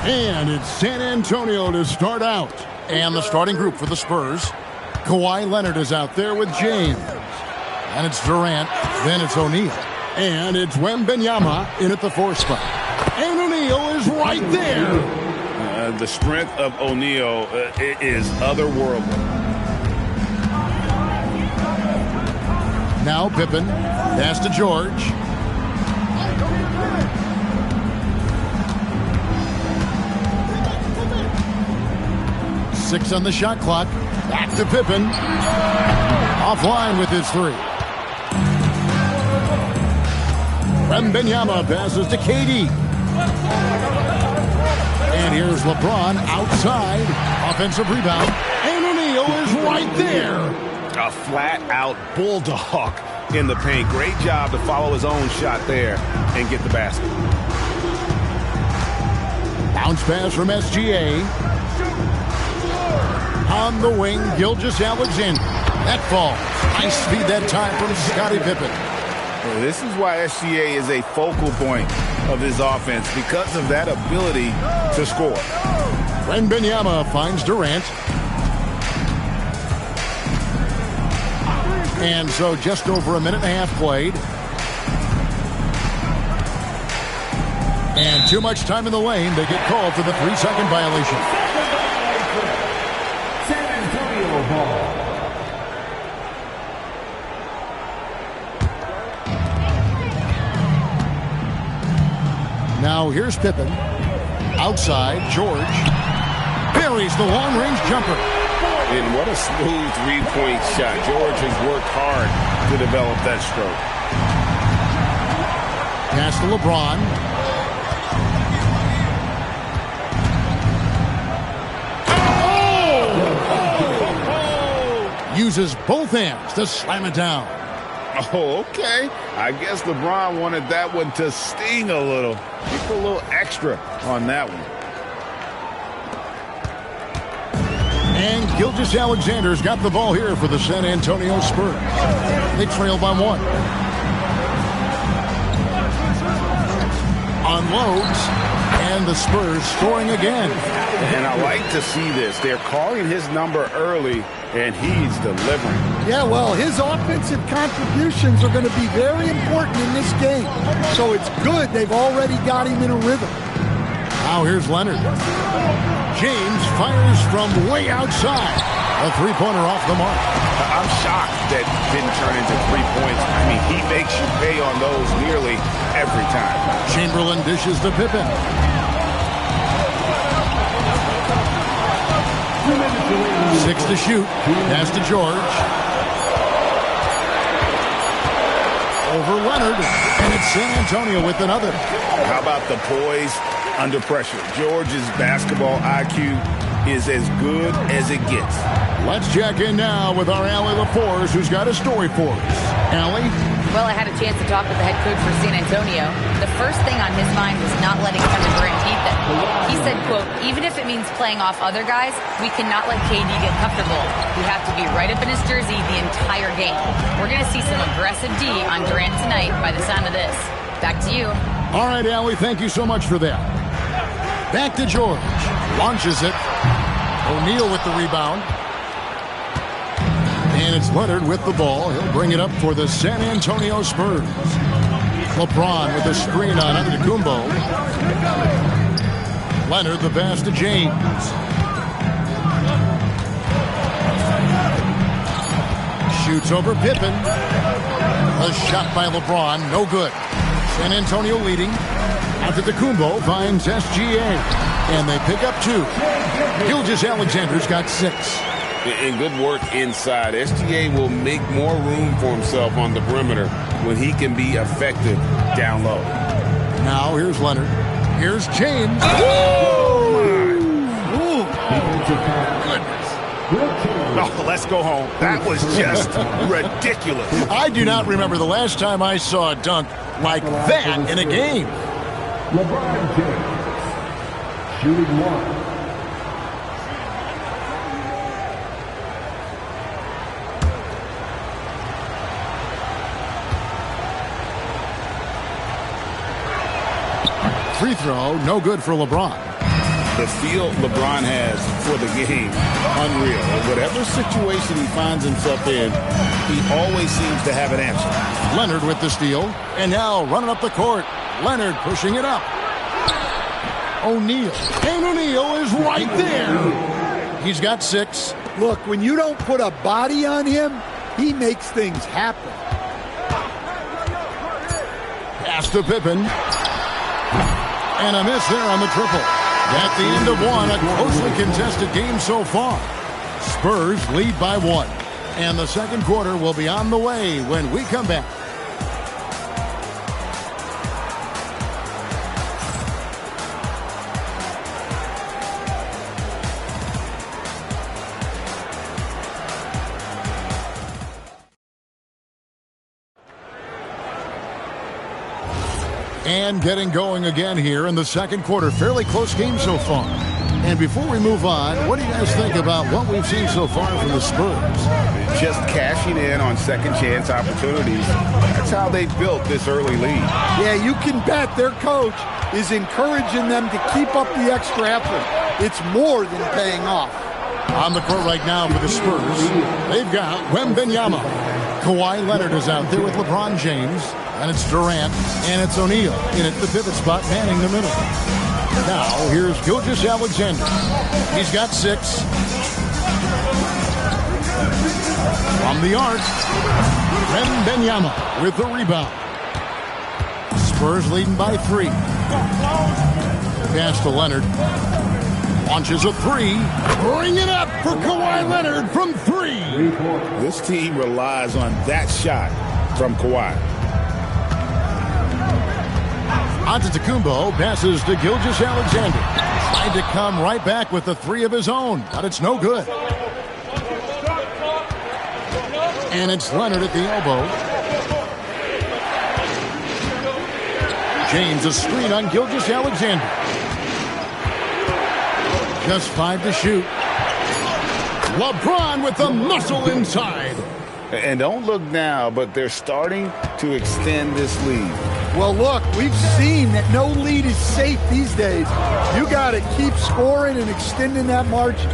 And it's San Antonio to start out. And the starting group for the Spurs. Kawhi Leonard is out there with James. And it's Durant. Then it's O'Neal. And it's Wembanyama in at the 4 spot. And O'Neal is right there. The strength of O'Neal is otherworldly. Now Pippen. Pass to George. Six on the shot clock. Back to Pippen. Offline with his 3. Wembanyama passes to KD. And here's LeBron outside. Offensive rebound. And O'Neal is right there. A flat-out bulldog. in the paint. Great job to follow his own shot there and get the basket. Bounce pass from SGA. On the wing, Gilgeous-Alexander. That falls. Nice speed that time from Scottie Pippen. Well, this is why SGA is a focal point of his offense, because of that ability to score. Wembanyama finds Durant. And so just over a minute and a half played. And too much time in the lane. They get called for the 3-second violation. San Antonio ball. Now here's Pippen. Outside, George buries the long-range jumper. And what a smooth three-point shot. George has worked hard to develop that stroke. Pass to LeBron. Oh! Uses both hands to slam it down. Oh, okay. I guess LeBron wanted that one to sting a little. He put a little extra on that one. And Gilgeous-Alexander's got the ball here for the San Antonio Spurs. They trail by 1. Unloads, and the Spurs scoring again. And I like to see this. They're calling his number early, and he's delivering. Yeah, well, his offensive contributions are going to be very important in this game. So it's good they've already got him in a rhythm. Now here's Leonard. James fires from way outside. A three-pointer off the mark. I'm shocked that didn't turn into 3 points. I mean, he makes you pay on those nearly every time. Chamberlain dishes to Pippen. 6 to shoot. Pass to George. Over Leonard. And it's San Antonio with another. How about the poise under pressure? George's basketball IQ is as good as it gets. Let's check in now with our Allie LaForce, who's got a story for us. Allie? Well, I had a chance to talk with the head coach for San Antonio. The first thing on his mind was not letting Kevin Durant beat them. He said, quote, even if it means playing off other guys, we cannot let KD get comfortable. We have to be right up in his jersey the entire game. We're going to see some aggressive D on Durant tonight by the sound of this. Back to you. All right, Allie, thank you so much for that. Back to George. Launches it. O'Neal with the rebound. And it's Leonard with the ball. He'll bring it up for the San Antonio Spurs. LeBron with a screen on Antetokounmpo. Leonard the pass to James. Shoots over Pippen. A shot by LeBron, no good. San Antonio leading. Antetokounmpo finds SGA. And they pick up 2. Gilgeous-Alexander's got 6. And good work inside. SGA will make more room for himself on the perimeter when he can be effective down low. Now here's Leonard. Here's James. Oh, let's go home. That was just ridiculous. I do not remember the last time I saw a dunk like that in a game. LeBron James, shooting 1. Free throw, no good for LeBron. The feel LeBron has for the game, unreal. In whatever situation he finds himself in, he always seems to have an answer. Leonard with the steal, and now running up the court. Leonard pushing it up. O'Neal, and O'Neal is right there. He's got 6. Look, when you don't put a body on him, he makes things happen. Pass to Pippen. And a miss there on the triple. At the end of one, a closely contested game so far. Spurs lead by 1. And the second quarter will be on the way when we come back. And getting going again here in the second quarter. Fairly close game so far. And before we move on, what do you guys think about what we've seen so far from the Spurs? Just cashing in on second chance opportunities. That's how they built this early lead. Yeah, you can bet their coach is encouraging them to keep up the extra effort. It's more than paying off. On the court right now for the Spurs, they've got Wembanyama. Kawhi Leonard is out there with LeBron James. And it's Durant, and it's O'Neal in at the pivot spot, manning the middle. Now, here's Gilgeous-Alexander. He's got 6. From the arc, Wembanyama with the rebound. Spurs leading by 3. Pass to Leonard. Launches a 3. Bring it up for Kawhi Leonard from 3. This team relies on that shot from Kawhi. Antetokounmpo passes to Gilgeous-Alexander. Tried to come right back with the 3 of his own, but it's no good. And it's Leonard at the elbow. James a screen on Gilgeous-Alexander. Just 5 to shoot. LeBron with the muscle inside. And don't look now, but they're starting to extend this lead. Well, look, we've seen that no lead is safe these days. You got to keep scoring and extending that margin.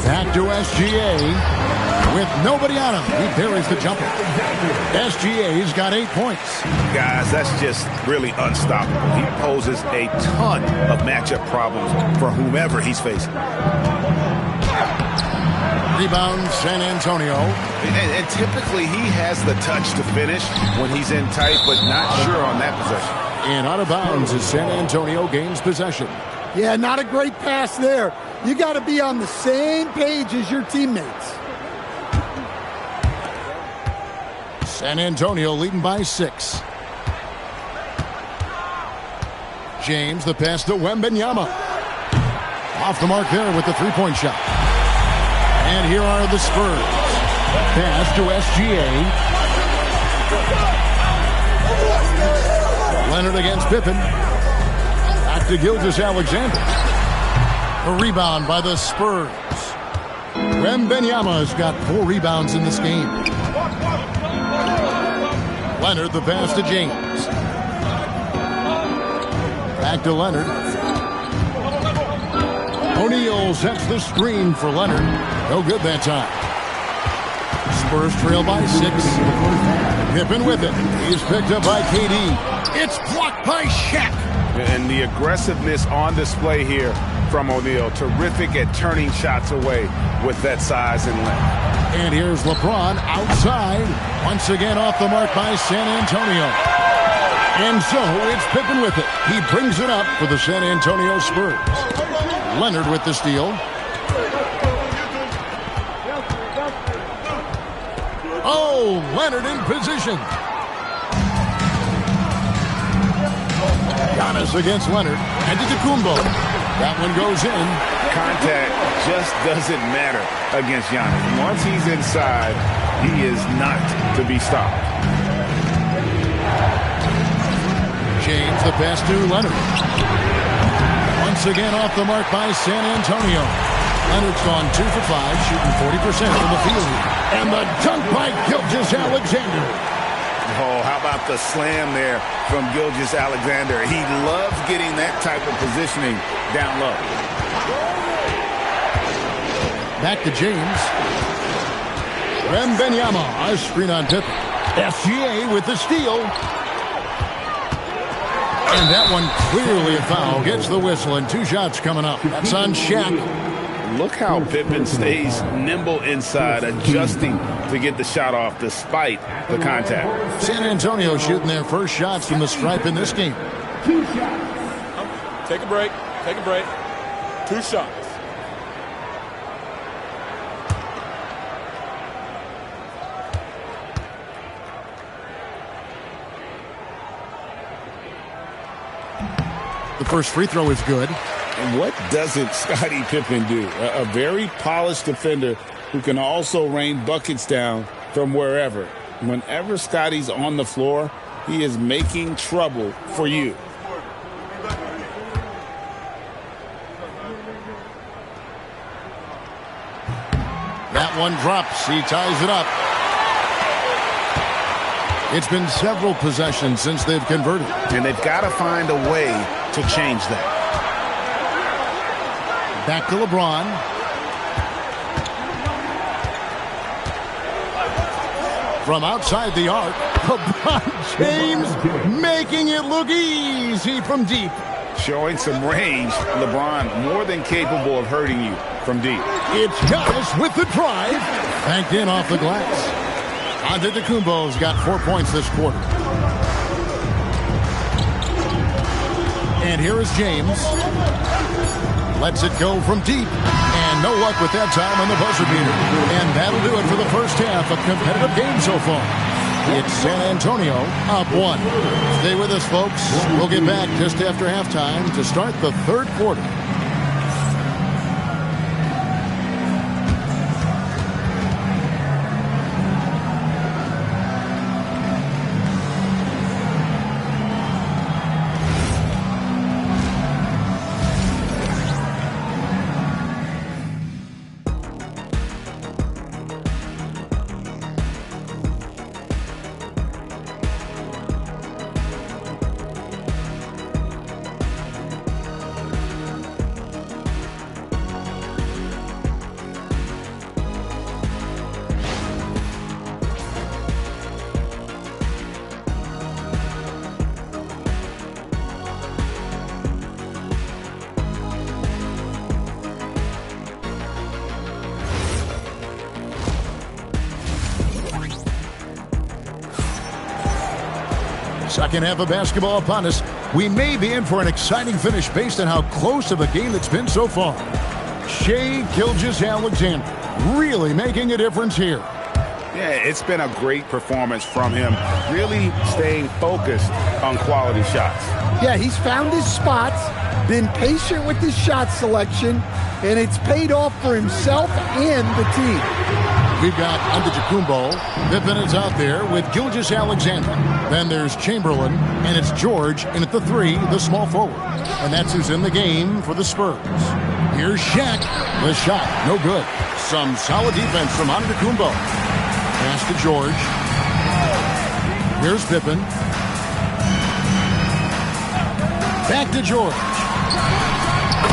Back to SGA with nobody on him. He buries the jumper. SGA's got 8 points. Guys, that's just really unstoppable. He poses a ton of matchup problems for whomever he's facing. Rebound, San Antonio. And typically he has the touch to finish when he's in tight, but not sure on that possession. And out of bounds as San Antonio gains possession. Yeah, not a great pass there. You got to be on the same page as your teammates. San Antonio leading by 6. James, the pass to Wembanyama. Off the mark there with the 3-point shot. And here are the Spurs. Pass to SGA. Leonard against Pippen. Back to Gilgeous-Alexander. A rebound by the Spurs. Wembanyama has got 4 rebounds in this game. Leonard, the pass to James. Back to Leonard. O'Neal sets the screen for Leonard. No good that time. Spurs trail by 6. Pippen with it. He's picked up by KD. It's blocked by Shaq. And the aggressiveness on display here from O'Neal. Terrific at turning shots away with that size and length. And here's LeBron outside. Once again off the mark by San Antonio. And so it's Pippen with it. He brings it up for the San Antonio Spurs. Leonard with the steal. Oh, Leonard in position. Giannis against Leonard. Antetokounmpo. That one goes in. Contact just doesn't matter against Giannis. Once he's inside, he is not to be stopped. James, the pass to Leonard. Once again off the mark by San Antonio. Leonard's gone 2 for 5, shooting 40% from the field. And the dunk by Gilgeous-Alexander. Oh, how about the slam there from Gilgeous-Alexander? He loves getting that type of positioning down low. Back to James. Wembanyama, a screen on Pippen. SGA with the steal. And that one clearly a foul. Gets the whistle and 2 shots coming up. That's on Shaq. Look how Pippen stays nimble inside, adjusting to get the shot off despite the contact. San Antonio shooting their first shots from the stripe in this game. 2 shots. Take a break. Take a break. 2 shots. The first free throw is good. And what doesn't Scottie Pippen do? A very polished defender who can also rain buckets down from wherever. Whenever Scottie's on the floor, He is making trouble for you. That one drops. He ties it up. It's been several possessions since they've converted. And they've got to find a way to change that. Back to LeBron. From outside the arc, LeBron James making it look easy from deep. Showing some range, LeBron more than capable of hurting you from deep. It's Giannis with the drive. Banked in off the glass. Antetokounmpo's got 4 points this quarter. And here is James. Lets it go from deep. And no luck with that time on the buzzer beater. And that'll do it for the first half. A competitive game so far. It's San Antonio up 1. Stay with us, folks. We'll get back just after halftime to start the third quarter. Second half of basketball upon us. We may be in for an exciting finish based on how close of a game it's been so far. Shai Gilgeous-Alexander really making a difference here. Yeah, it's been a great performance from him. Really staying focused on quality shots. Yeah, he's found his spots, been patient with his shot selection, and it's paid off for himself and the team. We've got Antetokounmpo. Pippen is out there with Gilgeous-Alexander. Then there's Chamberlain, and it's George in at the 3, the small forward. And that's who's in the game for the Spurs. Here's Shaq. The shot, no good. Some solid defense from Antetokounmpo. Pass to George. Here's Pippen. Back to George.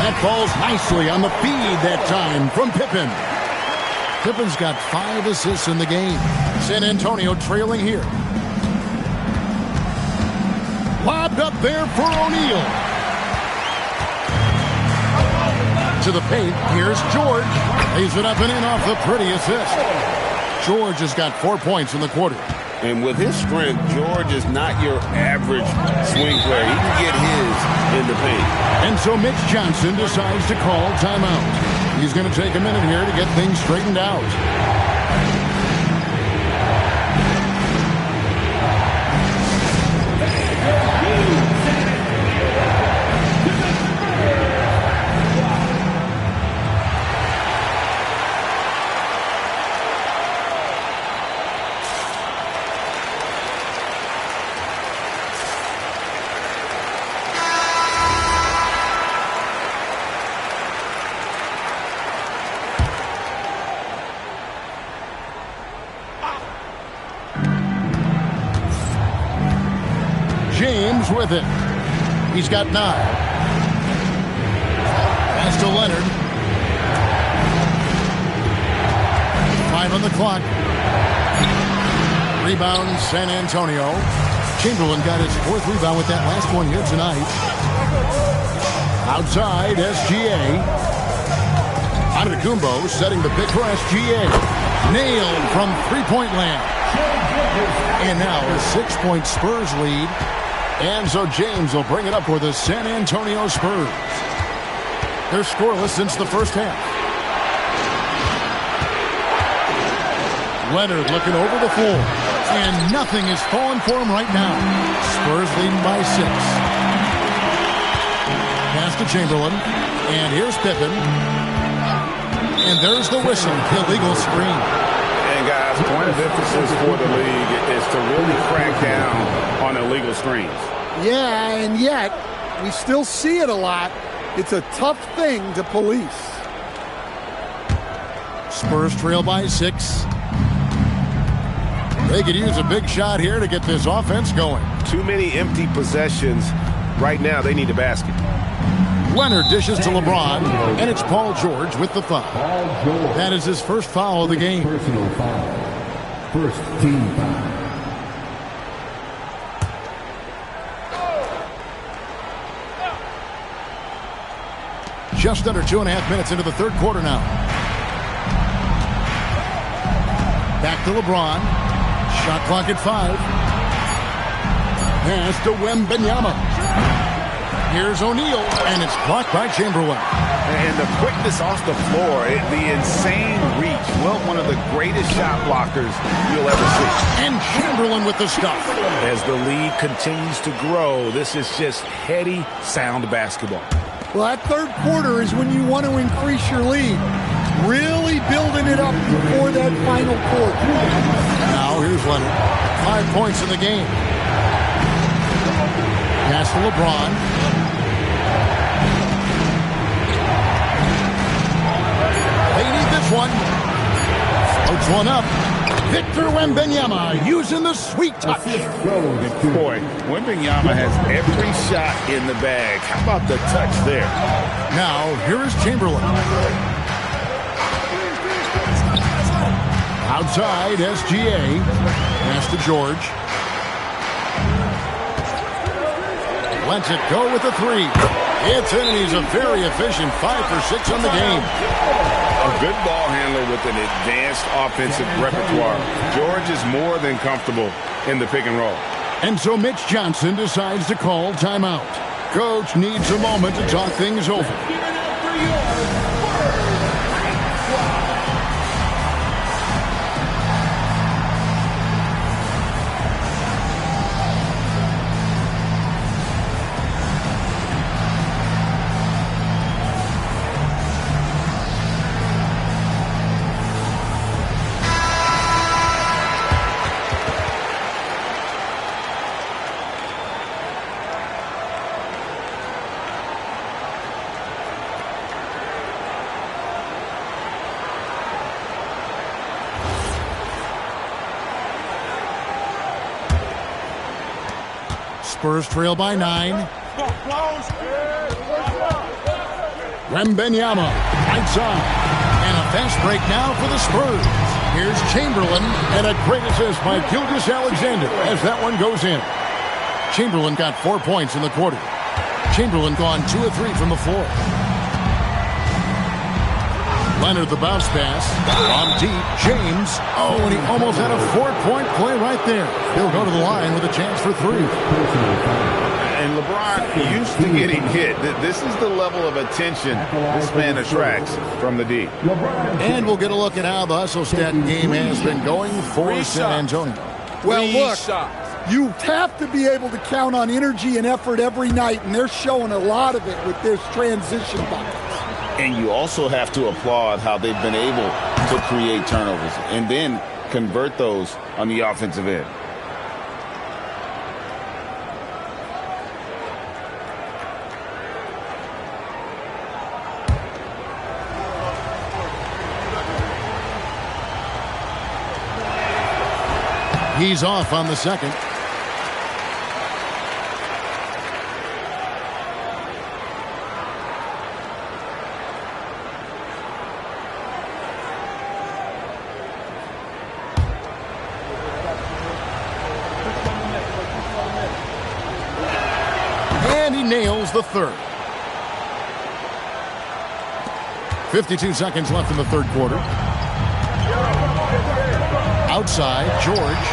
That falls nicely on the feed that time from Pippen. Pippen's got 5 assists in the game. San Antonio trailing here. Lobbed up there for O'Neal. To the paint, here's George. Lays it up and in off the pretty assist. George has got 4 points in the quarter. And with his strength, George is not your average swing player. He can get his in the paint. And so Mitch Johnson decides to call timeout. He's going to take a minute here to get things straightened out. James with it. He's got 9. Pass to Leonard. 5 on the clock. Rebound, San Antonio. Chamberlain got his 4th rebound with that last one here tonight. Outside, SGA. Antetokounmpo setting the pick for SGA. Nailed from three-point land. And now a 6-point Spurs lead. And so James will bring it up for the San Antonio Spurs. They're scoreless since the first half. Leonard looking over the floor. And nothing is falling for him right now. Spurs leading by 6. Pass to Chamberlain. And here's Pippen. And there's the whistle. Illegal screen. And guys, point of emphasis for the league is to really crack down on illegal illegal screens. Yeah, and yet we still see it a lot. It's a tough thing to police. Spurs trail by 6. They could use a big shot here to get this offense going. Too many empty possessions. Right now, they need a basket. Leonard dishes to LeBron, and it's Paul George with the foul. That is his first foul of the game. Personal foul. First team foul. Just under 2.5 minutes into the third quarter now. Back to LeBron. Shot clock at 5. Pass to Wembanyama. Here's O'Neal, and it's blocked by Chamberlain. And the quickness off the floor, the insane reach. Well, one of the greatest shot blockers you'll ever see. And Chamberlain with the stuff. As the lead continues to grow, this is just heady, sound basketball. Well, that third quarter is when you want to increase your lead. Really building it up before that final quarter. Now here's Leonard. 5 points in the game. Pass to LeBron. They need this one. Floats one up. Victor Wembanyama using the sweet touch. Boy, Wembanyama has every shot in the bag. How about the touch there? Now, here is Chamberlain. Outside, SGA. Pass to George. Lets it go with the 3. It's in, and he's a very efficient 5 for 6 on the game. A good ball handler with an advanced offensive repertoire. George is more than comfortable in the pick and roll. And so Mitch Johnson decides to call timeout. Coach needs a moment to talk things over. Spurs trail by 9. Wembanyama, right side. And a fast break now for the Spurs. Here's Chamberlain, and a great assist by Gilgeous-Alexander as that one goes in. Chamberlain got 4 points in the quarter. Chamberlain gone 2 of 3 from the floor. Leonard the bounce pass. On deep, James. Oh, and he almost had a 4-point play right there. He'll go to the line with a chance for 3. And LeBron used to getting hit. This is the level of attention this man attracts from the D. And we'll get a look at how the hustle stat game has been going for San Antonio. Well, look, you have to be able to count on energy and effort every night, and they're showing a lot of it with this transition buckets. And you also have to applaud how they've been able to create turnovers and then convert those on the offensive end. He's off on the second. And he nails the third. 52 seconds left in the third quarter. Outside, George.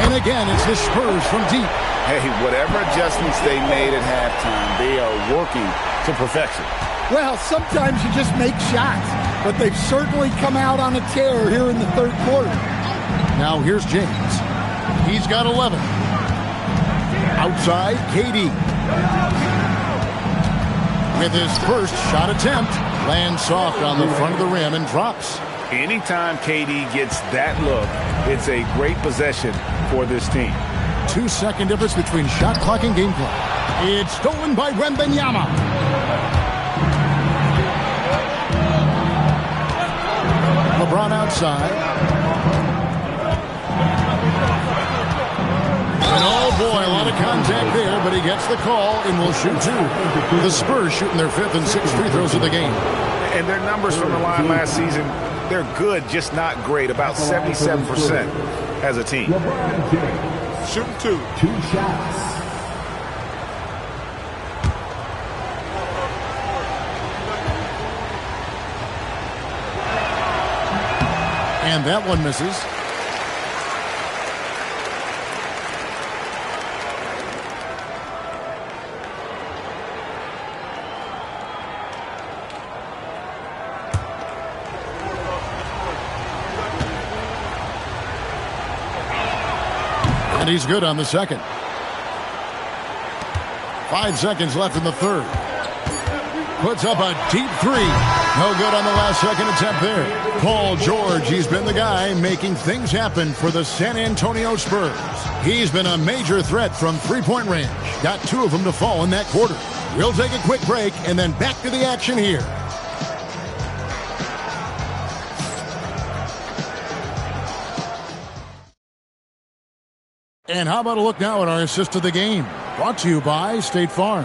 And again, it's the Spurs from deep. Hey, whatever adjustments they made at halftime, they are working to perfection. Well, sometimes you just make shots, but they've certainly come out on a tear here in the third quarter. Now here's James. He's got 11. Outside, KD. With his first shot attempt, lands soft on the front of the rim and drops. Anytime KD gets that look, it's a great possession for this team. 2-second difference between shot clock and game clock. It's stolen by Wembanyama. LeBron outside. And oh boy, a lot of contact there, but he gets the call and will shoot two. The Spurs shooting their 5th and 6th free throws of the game. And their numbers from the line last season, they're good, just not great. About 77% as a team. Shooting two. 2 shots. And that one misses. And he's good on the second. 5 seconds left in the third. Puts up a deep three. No good on the last second attempt there. Paul George, he's been the guy making things happen for the San Antonio Spurs. He's been a major threat from three-point range. Got 2 of them to fall in that quarter. We'll take a quick break and then back to the action here. And how about a look now at our assist of the game? Brought to you by State Farm.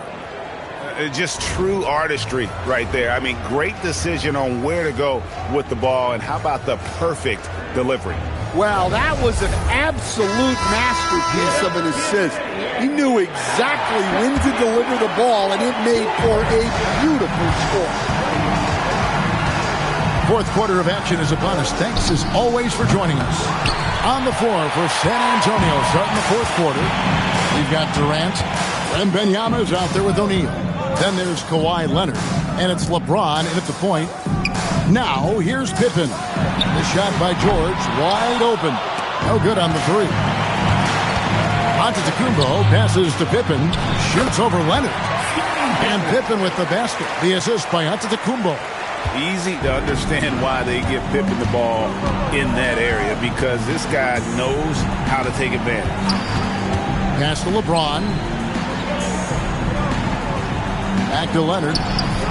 Just true artistry right there. I mean, great decision on where to go with the ball, and how about the perfect delivery? Well, that was an absolute masterpiece of an assist. He knew exactly when to deliver the ball, and it made for a beautiful score. Fourth quarter of action is upon us. Thanks as always for joining us. On the floor for San Antonio starting the fourth quarter. We've got Durant. Wembanyama's out there with O'Neal. Then there's Kawhi Leonard. And it's LeBron in at the point. Now, here's Pippen. The shot by George, wide open. No good on the three. Antetokounmpo passes to Pippen. Shoots over Leonard. And Pippen with the basket. The assist by Antetokounmpo. Easy to understand why they give Pippen the ball in that area, because this guy knows how to take advantage. Pass to LeBron. Back to Leonard.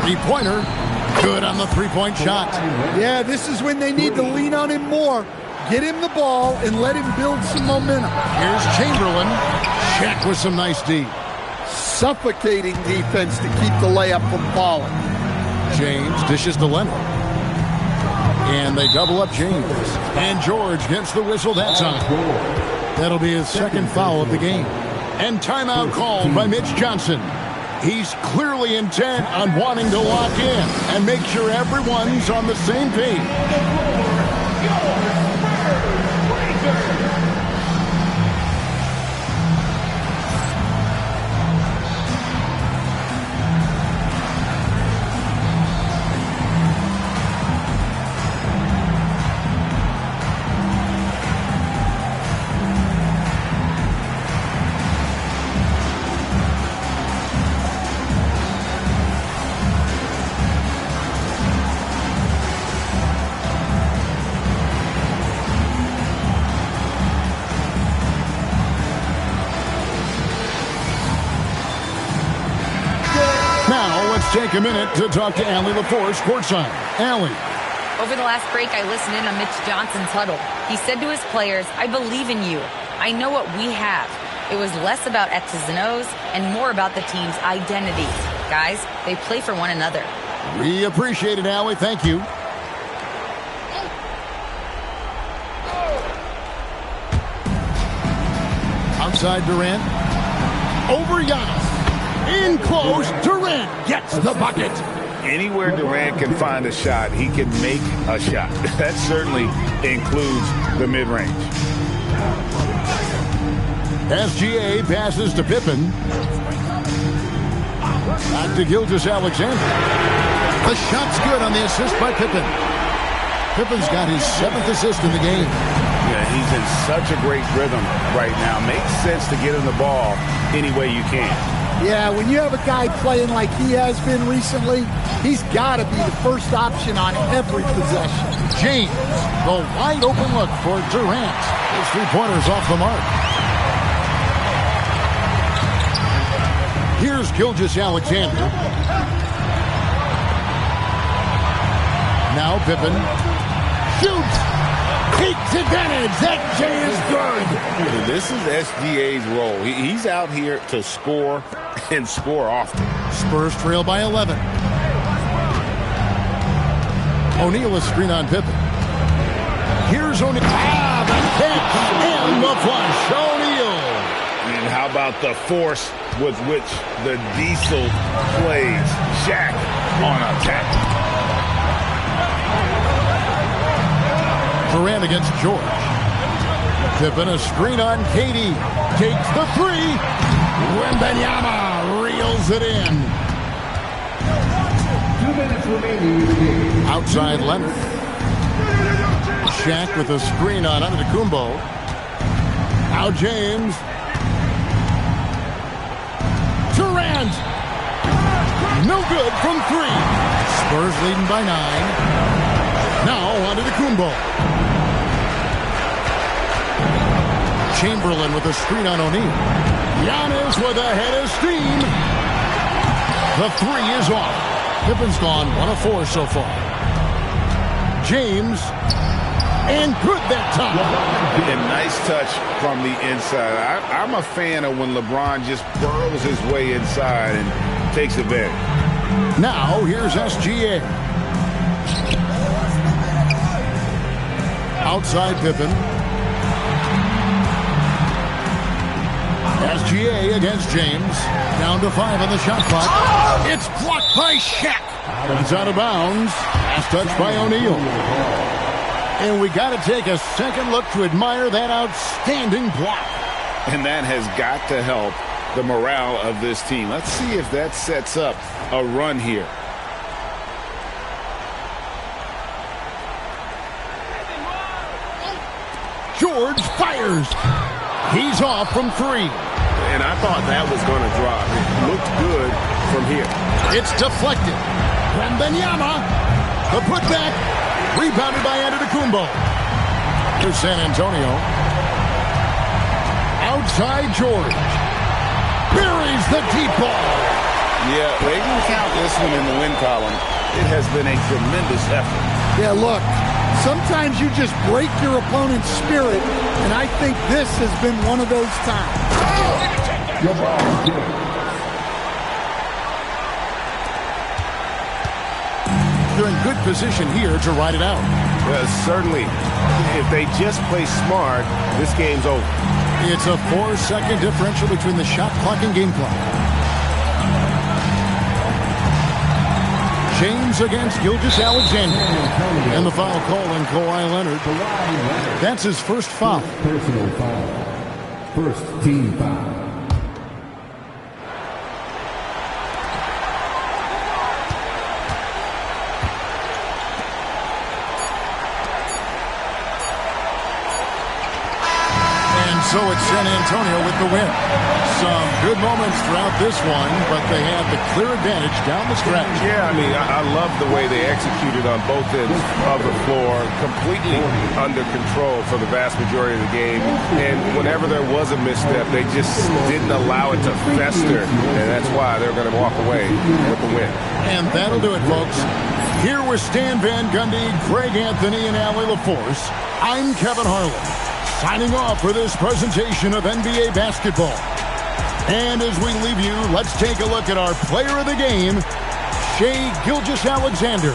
Three-pointer. Good on the three-point shot. Yeah, this is when they need to lean on him more. Get him the ball and let him build some momentum. Here's Chamberlain. Check with some nice D. Suffocating defense to keep the layup from falling. James dishes to Leonard. And they double up James. And George gets the whistle that time. That'll be his second foul of the game. And timeout called by Mitch Johnson. He's clearly intent on wanting to lock in and make sure everyone's on the same page. Take a minute to talk to Allie LaForce courtside. Allie. Over the last break, I listened in on Mitch Johnson's huddle. He said to his players, I believe in you. I know what we have. It was less about X's and O's and more about the team's identity. Guys, they play for one another. We appreciate it, Allie. Thank you. Outside Durant. Over Giannis. In close, Durant gets the bucket. Anywhere Durant can find a shot, he can make a shot. That certainly includes the mid-range. SGA passes to Pippen. Back to Gilgeous-Alexander. The shot's good on the assist by Pippen. Pippen's got his 7th assist in the game. Yeah, he's in such a great rhythm right now. Makes sense to get him the ball any way you can. Yeah, when you have a guy playing like he has been recently, he's got to be the first option on every possession. James, the wide open look for Durant. His three-pointer's off the mark. Here's Gilgeous-Alexander. Now Pippen shoots. Takes advantage. That J is good. This is SGA's role. He's out here to score and score often. Spurs trail by 11. O'Neal is screen on Pippen. Here's O'Neal. The catch and the flush. O'Neal. And how about the force with which the Diesel plays Shaq on attack? Durant against George. Pippen a screen on KD. Takes the three. Wembanyama reels it in. 2 minutes remaining. Outside Leonard. Shaq with a screen on Antetokounmpo. Now James. Durant. No good from three. Spurs leading by 9. Now Antetokounmpo. Chamberlain with a screen on O'Neal. Giannis with a head of steam. The three is off. Pippen's gone 1 of 4 so far. James. And good that time. A nice touch from the inside. I'm a fan of when LeBron just burrows his way inside and takes advantage. Now here's SGA. Outside Pippen. SGA against James. Down to 5 on the shot clock. It's blocked by Shaq. It's out of bounds. Last touch by O'Neal. And we got to take a second look to admire that outstanding block. And that has got to help the morale of this team. Let's see if that sets up a run here. George fires. He's off from 3. And I thought that was going to drop. It looked good from here. It's deflected. Wembanyama. The putback. Rebounded by Antetokounmpo. To San Antonio. Outside George. Buries the deep ball. Yeah, they can count this one in the win column. It has been a tremendous effort. Yeah, look, sometimes you just break your opponent's spirit, and I think this has been one of those times. They're in good position here to ride it out. Certainly, if they just play smart, this game's over. It's a 4-second differential between the shot clock and game clock. James against Gilgeous-Alexander. And the foul call on Kawhi Leonard. That's his first foul. Personal foul. First team foul. So it's San Antonio with the win. Some good moments throughout this one, but they had the clear advantage down the stretch. Yeah, I mean, I love the way they executed on both ends of the floor, completely under control for the vast majority of the game. And whenever there was a misstep, they just didn't allow it to fester, and that's why they're going to walk away with the win. And that'll do it, folks. Here with Stan Van Gundy, Greg Anthony, and Allie LaForce, I'm Kevin Harlan. Signing off for this presentation of NBA basketball. And as we leave you, let's take a look at our player of the game, Shai Gilgeous-Alexander.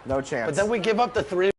No chance. But then we give up the 3.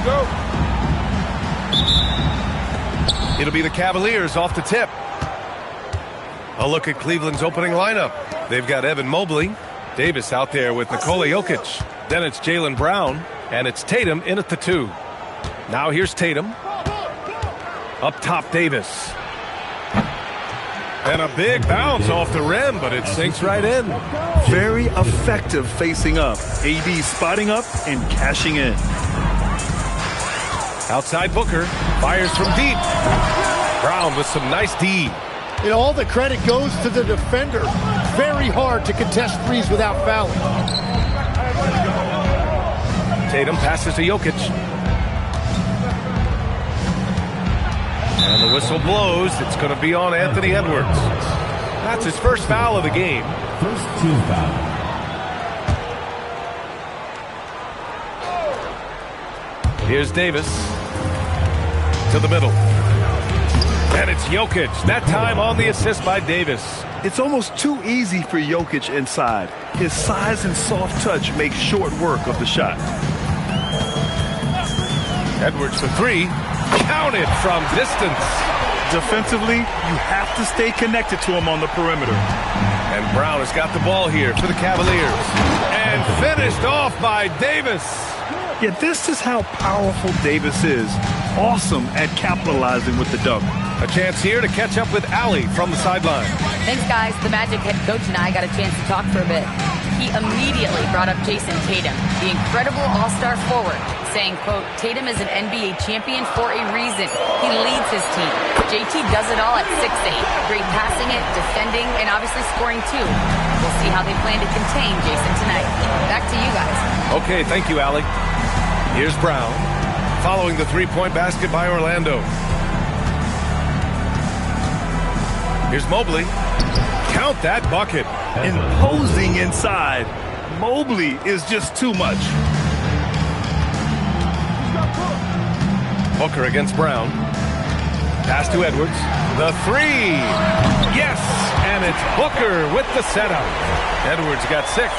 go. It'll be the Cavaliers off the tip. A look at Cleveland's opening lineup. They've got Evan Mobley, Davis out there with Nikola Jokic. Then it's Jaylen Brown, and it's Tatum in at the 2. Now here's Tatum. Up top, Davis. And a big bounce off the rim, but it sinks right in. Very effective facing up. AD spotting up and cashing in. Outside Booker, fires from deep. Brown with some nice D. And all the credit goes to the defender. Very hard to contest threes without fouling. Tatum passes to Jokic. And the whistle blows. It's going to be on Anthony Edwards. That's his first foul of the game. First team foul. Here's Davis to the middle. And it's Jokic. That time on the assist by Davis. It's almost too easy for Jokic inside. His size and soft touch make short work of the shot. Edwards for 3. Counted from distance. Defensively, you have to stay connected to him on the perimeter. And Brown has got the ball here for the Cavaliers. And finished off by Davis. Yeah, this is how powerful Davis is. Awesome at capitalizing with the dunk. A chance here to catch up with Allie from the sideline. Thanks, guys. The Magic head coach and I got a chance to talk for a bit. He immediately brought up Jason Tatum, the incredible all-star forward, saying, quote, Tatum is an NBA champion for a reason. He leads his team. JT does it all at 6'8". Great passing it, defending, and obviously scoring too. We'll see how they plan to contain Jason tonight. Back to you guys. Okay, thank you, Allie. Here's Brown, following the three-point basket by Orlando. Here's Mobley. Count that bucket. Imposing inside. Mobley is just too much. Booker against Brown. Pass to Edwards. The 3. Yes! And it's Booker with the setup. Edwards got 6.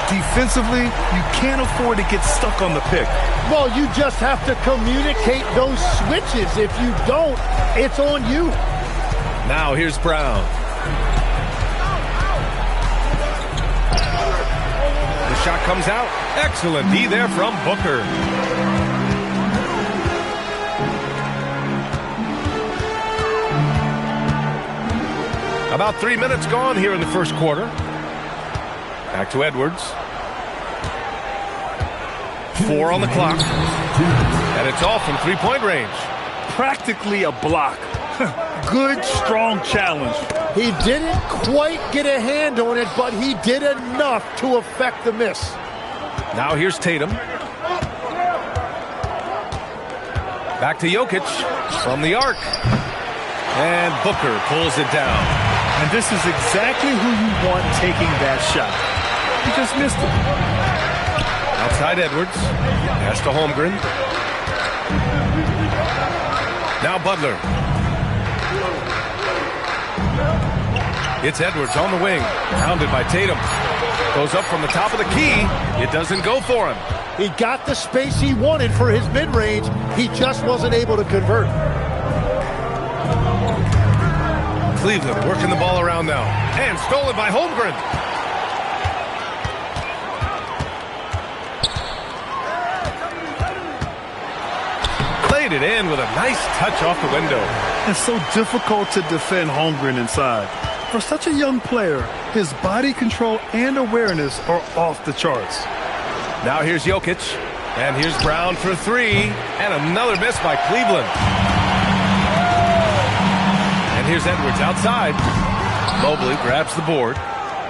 Defensively, you can't afford to get stuck on the pick. Well, you just have to communicate those switches. If you don't, it's on you. Now here's Brown. The shot comes out. Excellent D there from Booker. About 3 minutes gone here in the first quarter. Back to Edwards. 4 on the clock. And it's off from three-point range. Practically a block. Good, strong challenge. He didn't quite get a hand on it, but he did enough to affect the miss. Now here's Tatum. Back to Jokic from the arc. And Booker pulls it down. And this is exactly who you want taking that shot. He just missed it. Outside Edwards. Pass to Holmgren. Now Butler. It's Edwards on the wing. Pounded by Tatum. Goes up from the top of the key. It doesn't go for him. He got the space he wanted for his mid-range. He just wasn't able to convert. Cleveland working the ball around now. And stolen by Holmgren. Played it in with a nice touch off the window. It's so difficult to defend Holmgren inside. For such a young player, his body control and awareness are off the charts. Now here's Jokic. And here's Brown for 3. And another miss by Cleveland. And here's Edwards outside. Mobley grabs the board.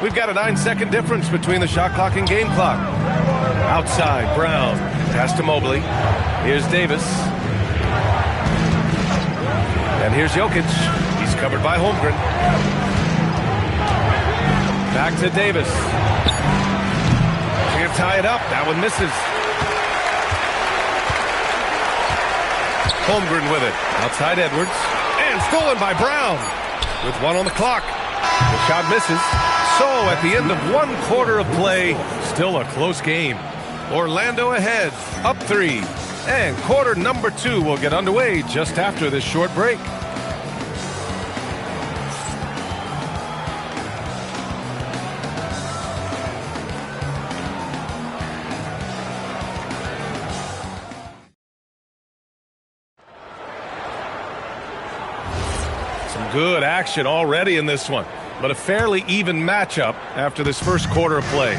We've got a 9-second difference between the shot clock and game clock. Outside, Brown. Pass to Mobley. Here's Davis. And here's Jokic. He's covered by Holmgren. Back to Davis. Can't tie it up. That one misses. Holmgren with it. Outside Edwards. And stolen by Brown. With 1 on the clock. The shot misses. So at the end of 1 quarter of play, still a close game. Orlando ahead, up 3. And quarter number 2 will get underway just after this short break. Some good action already in this one, but a fairly even matchup after this first quarter of play.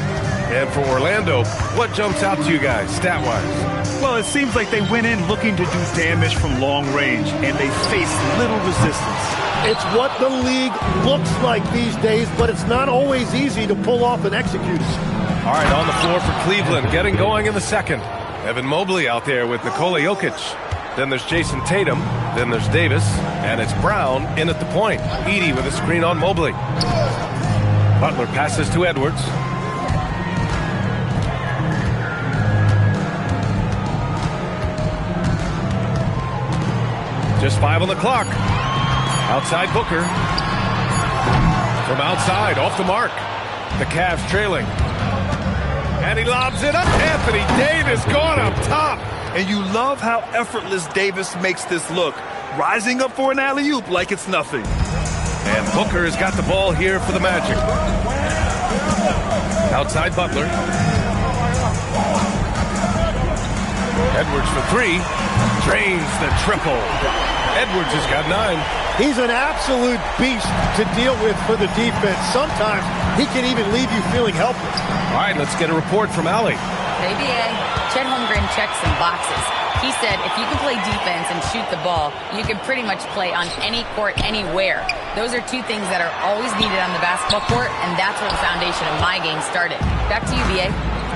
And for Orlando, what jumps out to you guys, stat-wise? Well, it seems like they went in looking to do damage from long range, and they faced little resistance. It's what the league looks like these days, but it's not always easy to pull off and execute. All right, on the floor for Cleveland, getting going in the second. Evan Mobley out there with Nikola Jokic. Then there's Jason Tatum. Then there's Davis. And it's Brown in at the point. Edey with a screen on Mobley. Butler passes to Edwards. Just 5 on the clock. Outside Booker. From outside, off the mark. The Cavs trailing. And he lobs it up. Anthony Davis going up top. And you love how effortless Davis makes this look. Rising up for an alley-oop like it's nothing. And Booker has got the ball here for the Magic. Outside Butler. Edwards for 3. Drains the triple. Edwards has got 9. He's an absolute beast to deal with for the defense. Sometimes he can even leave you feeling helpless. All right, let's get a report from Allie. ABA, Chet Holmgren checks some boxes. He said if you can play defense and shoot the ball, you can pretty much play on any court, anywhere. Those are 2 things that are always needed on the basketball court, and that's where the foundation of my game started. Back to you, BA.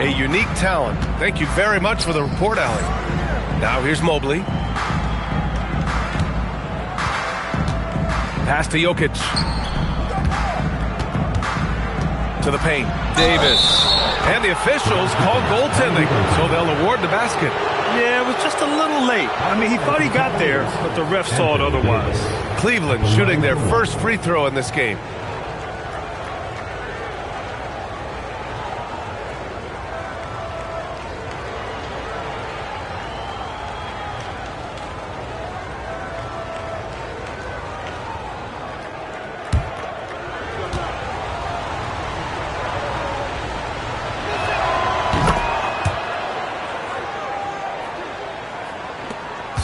A unique talent. Thank you very much for the report, Allie. Now here's Mobley. Pass to Jokic. To the paint. Davis. And the officials call goaltending, so they'll award the basket. Yeah, it was just a little late. I mean, he thought he got there, but the ref saw it otherwise. Cleveland shooting their first free throw in this game.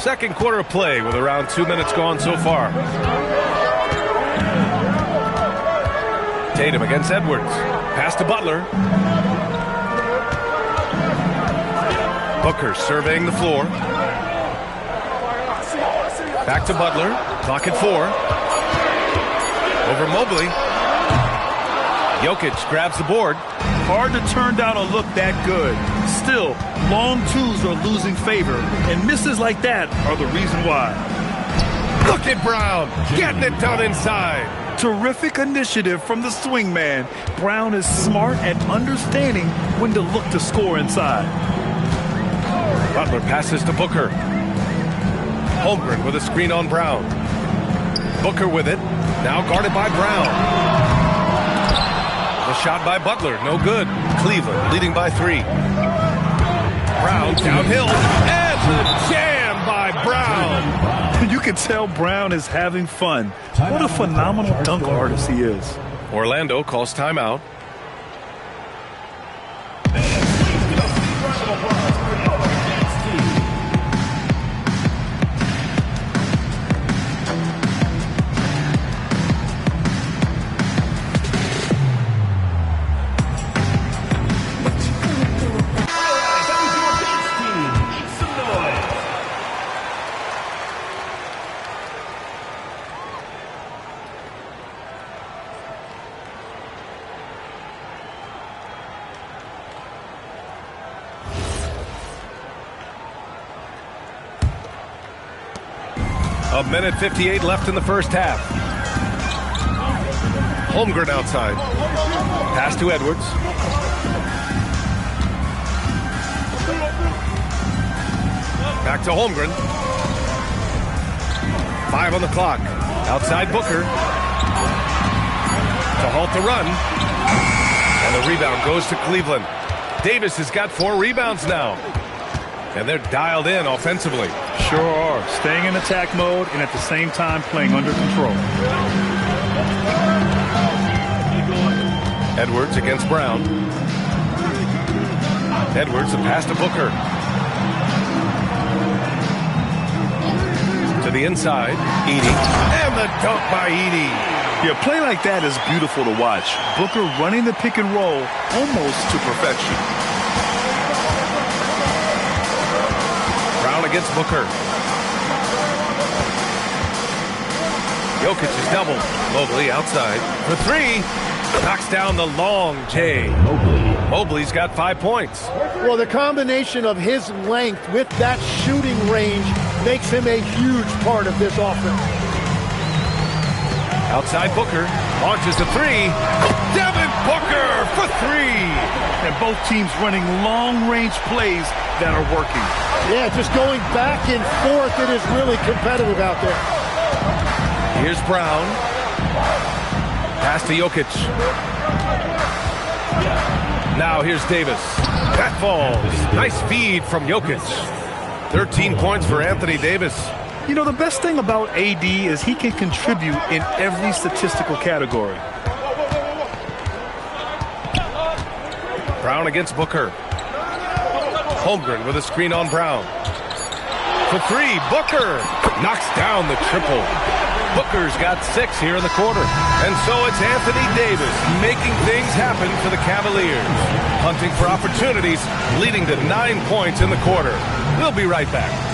Second quarter of play with around 2 minutes gone so far. Tatum against Edwards. Pass to Butler. Booker surveying the floor. Back to Butler. Clock at 4. Over Mobley. Jokic grabs the board. Hard to turn down a look that good. Still, long twos are losing favor, and misses like that are the reason why. Look at Brown, getting it done inside. Terrific initiative from the swing man. Brown is smart at understanding when to look to score inside. Butler passes to Booker. Holmgren with a screen on Brown. Booker with it, now guarded by Brown. The shot by Butler, no good. Cleveland leading by 3. Brown downhill, and the jam by Brown. You can tell Brown is having fun. What a phenomenal dunk artist he is. Orlando calls timeout. A minute 58 left in the first half. Holmgren outside. Pass to Edwards. Back to Holmgren. 5 on the clock. Outside Booker. To halt the run. And the rebound goes to Cleveland. Davis has got 4 rebounds now. And they're dialed in offensively. Sure are. Staying in attack mode and at the same time playing under control. Edwards against Brown. Edwards, a pass to Booker. To the inside, Edey. And the dunk by Edey. Yeah, a play like that is beautiful to watch. Booker running the pick and roll almost to perfection. Brown against Booker. Jokic is doubled. Mobley outside for three. Knocks down the long J. Mobley's got 5 points. Well, the combination of his length with that shooting range makes him a huge part of this offense. Outside Booker. Launches a three. Devin Booker for three. And both teams running long-range plays that are working. Yeah, just going back and forth. It is really competitive out there. Here's Brown. Pass to Jokic. Now here's Davis. That falls. Nice feed from Jokic. 13 points for Anthony Davis. You know, the best thing about AD is he can contribute in every statistical category. Brown against Booker. Holmgren with a screen on Brown. For three, Booker knocks down the triple. Booker's got 6 here in the quarter. And so it's Anthony Davis making things happen for the Cavaliers. Hunting for opportunities, leading to 9 points in the quarter. We'll be right back.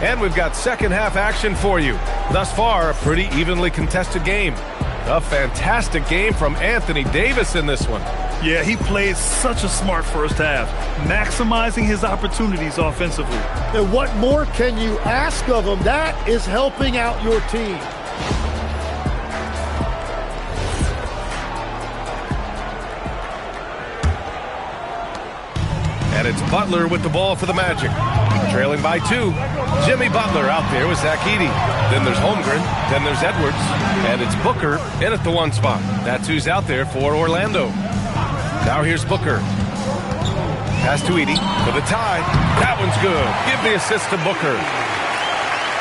And we've got second half action for you. Thus far, a pretty evenly contested game. A fantastic game from Anthony Davis in this one. Yeah, he played such a smart first half, maximizing his opportunities offensively. And what more can you ask of him? That is helping out your team. And it's Butler with the ball for the Magic. Trailing by 2. Jimmy Butler out there with Zach Edey. Then there's Holmgren. Then there's Edwards. And it's Booker in at the 1 spot. That's who's out there for Orlando. Now here's Booker. Pass to Edey for the tie. That one's good. Give the assist to Booker.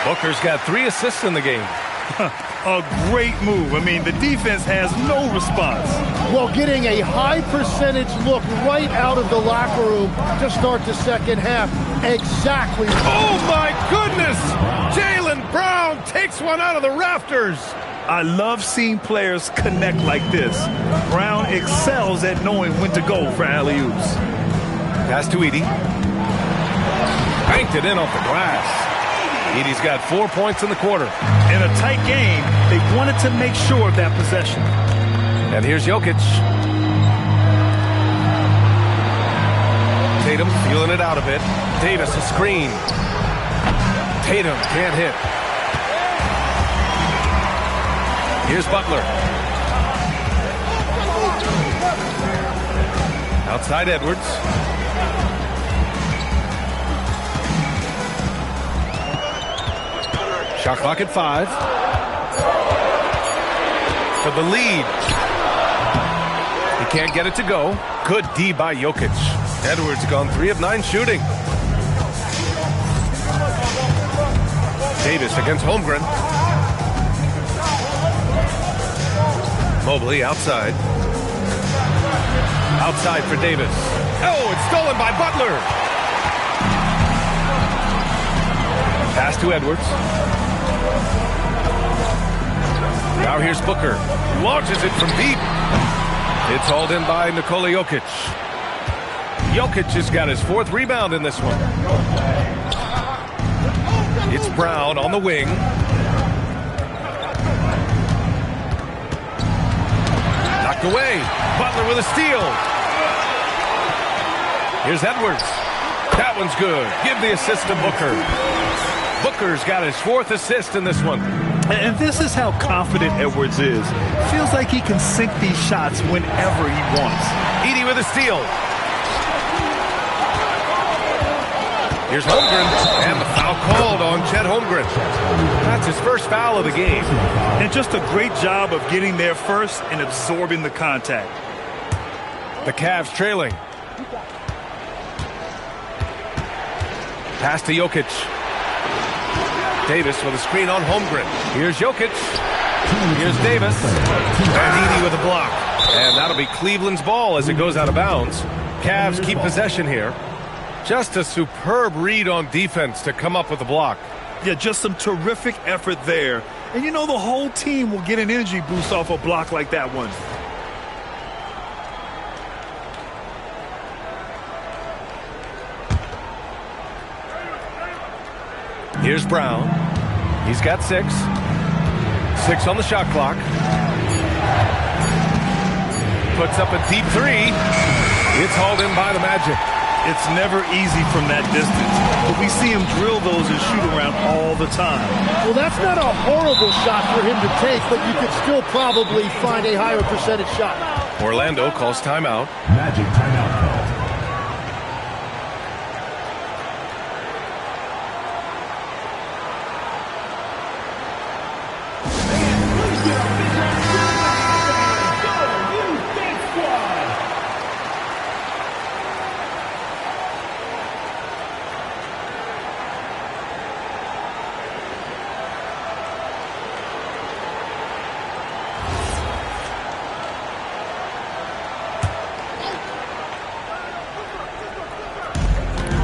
Booker's got 3 assists in the game. A great move. I mean, the defense has no response. Well, getting a high percentage look right out of the locker room to start the second half. Exactly. Oh, my goodness! Jaylen Brown takes one out of the rafters. I love seeing players connect like this. Brown excels at knowing when to go for alley-oops. Pass to Edey. Banked it in off the glass. Edey's got 4 points in the quarter. In a tight game, they wanted to make sure of that possession. And here's Jokic. Tatum feeling it out a bit. Davis a screen. Tatum can't hit. Here's Butler. Outside Edwards. Shot clock at 5. For the lead. He can't get it to go. Good D by Jokic. Edwards gone 3 of 9 shooting. Davis against Holmgren. Mobley outside. Outside for Davis. Oh, it's stolen by Butler. Pass to Edwards. Now here's Booker. Launches it from deep. It's hauled in by Nikola Jokic. Jokic has got his 4th rebound in this one. It's Brown on the wing. Knocked away. Butler with a steal. Here's Edwards. That one's good. Give the assist to Booker. Booker's got his 4th assist in this one. And this is how confident Edwards is. Feels like he can sink these shots whenever he wants. Edey with a steal. Here's Holmgren, and the foul called on Chet Holmgren. That's his first foul of the game. And just a great job of getting there first and absorbing the contact. The Cavs trailing. Pass to Jokic. Davis with a screen on Holmgren. Here's Jokic. Here's Davis. And Edey with a block. And that'll be Cleveland's ball as it goes out of bounds. Cavs keep possession here. Just a superb read on defense to come up with a block. Yeah, just some terrific effort there. And you know the whole team will get an energy boost off a block like that one. Here's Brown. He's got 6. 6 on the shot clock. Puts up a deep 3. It's hauled in by the Magic. It's never easy from that distance, but we see him drill those and shoot around all the time. Well, that's not a horrible shot for him to take, but you could still probably find a higher percentage shot. Orlando calls timeout. Magic timeout call.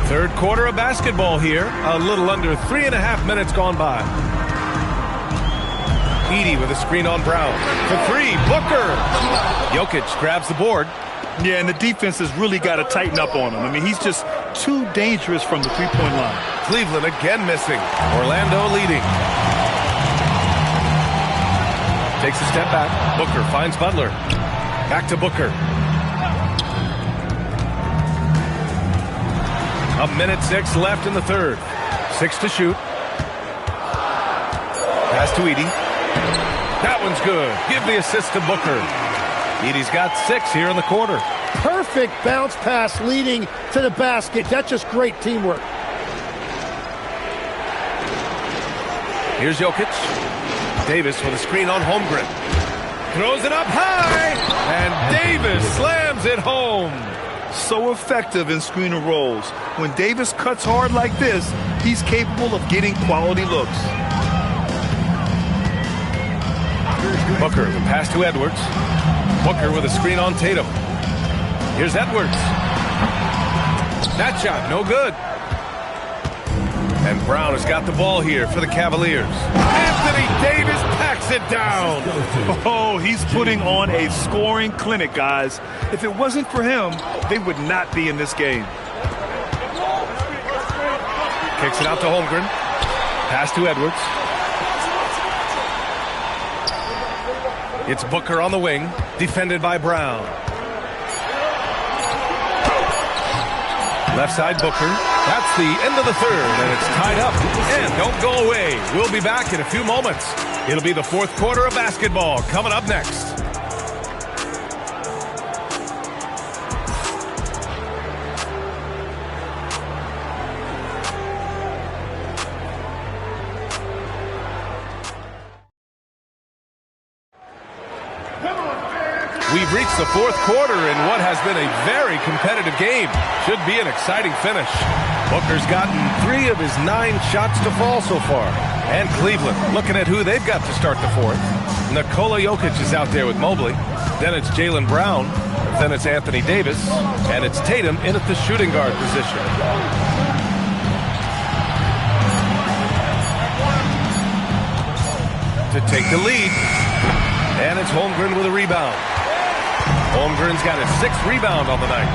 Third quarter of basketball here. A little under 3.5 minutes gone by. Edey with a screen on Brown. For 3, Booker. Jokic grabs the board. Yeah, and the defense has really got to tighten up on him. I mean, he's just too dangerous from the three-point line. Cleveland again missing. Orlando leading. Takes a step back. Booker finds Butler. Back to Booker. 1:06 left in the third. 6 to shoot. Pass to Edey. That one's good. Give the assist to Booker. Edey's got 6 here in the quarter. Perfect bounce pass leading to the basket. That's just great teamwork. Here's Jokic. Davis with a screen on Holmgren. Throws it up high. And Davis slams it home. So effective in screen and rolls. When Davis cuts hard like this, he's capable of getting quality looks. Booker, the pass to Edwards. Booker with a screen on Tatum. Here's Edwards. That shot, no good. And Brown has got the ball here for the Cavaliers. Anthony Davis packs it down. Oh, he's putting on a scoring clinic, guys. If it wasn't for him, they would not be in this game. Kicks it out to Holmgren. Pass to Edwards. It's Booker on the wing, defended by Brown. Left side Booker. That's the end of the third, and it's tied up. And don't go away. We'll be back in a few moments. It'll be the fourth quarter of basketball coming up next. We've We've reached the fourth quarter in what has been a very competitive game. Should be an exciting finish. Booker's gotten 3 of his 9 shots to fall so far. And Cleveland looking at who they've got to start the fourth. Nikola Jokic is out there with Mobley. Then it's Jaylen Brown. Then it's Anthony Davis. And it's Tatum in at the shooting guard position. To take the lead. And it's Holmgren with a rebound. Holmgren's got his 6th rebound on the night.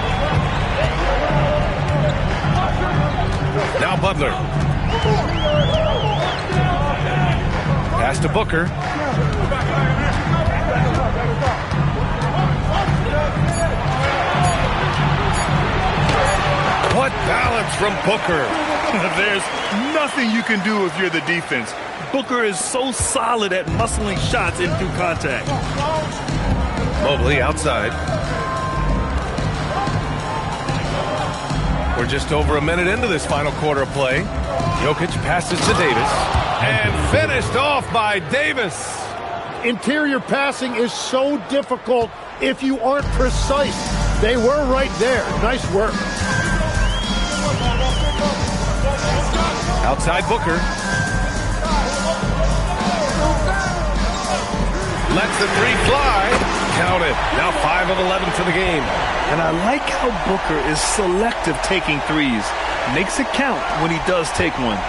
Now Butler. Pass to Booker. What balance from Booker. There's nothing you can do if you're the defense. Booker is so solid at muscling shots in through contact. Mobley outside. We're just over a minute into this final quarter of play. Jokic passes to Davis. And finished off by Davis. Interior passing is so difficult if you aren't precise. They were right there. Nice work. Outside Booker. Lets the 3 fly. Count it. Now 5 of 11 for the game. And I like how Booker is selective taking threes. Makes it count when he does take one.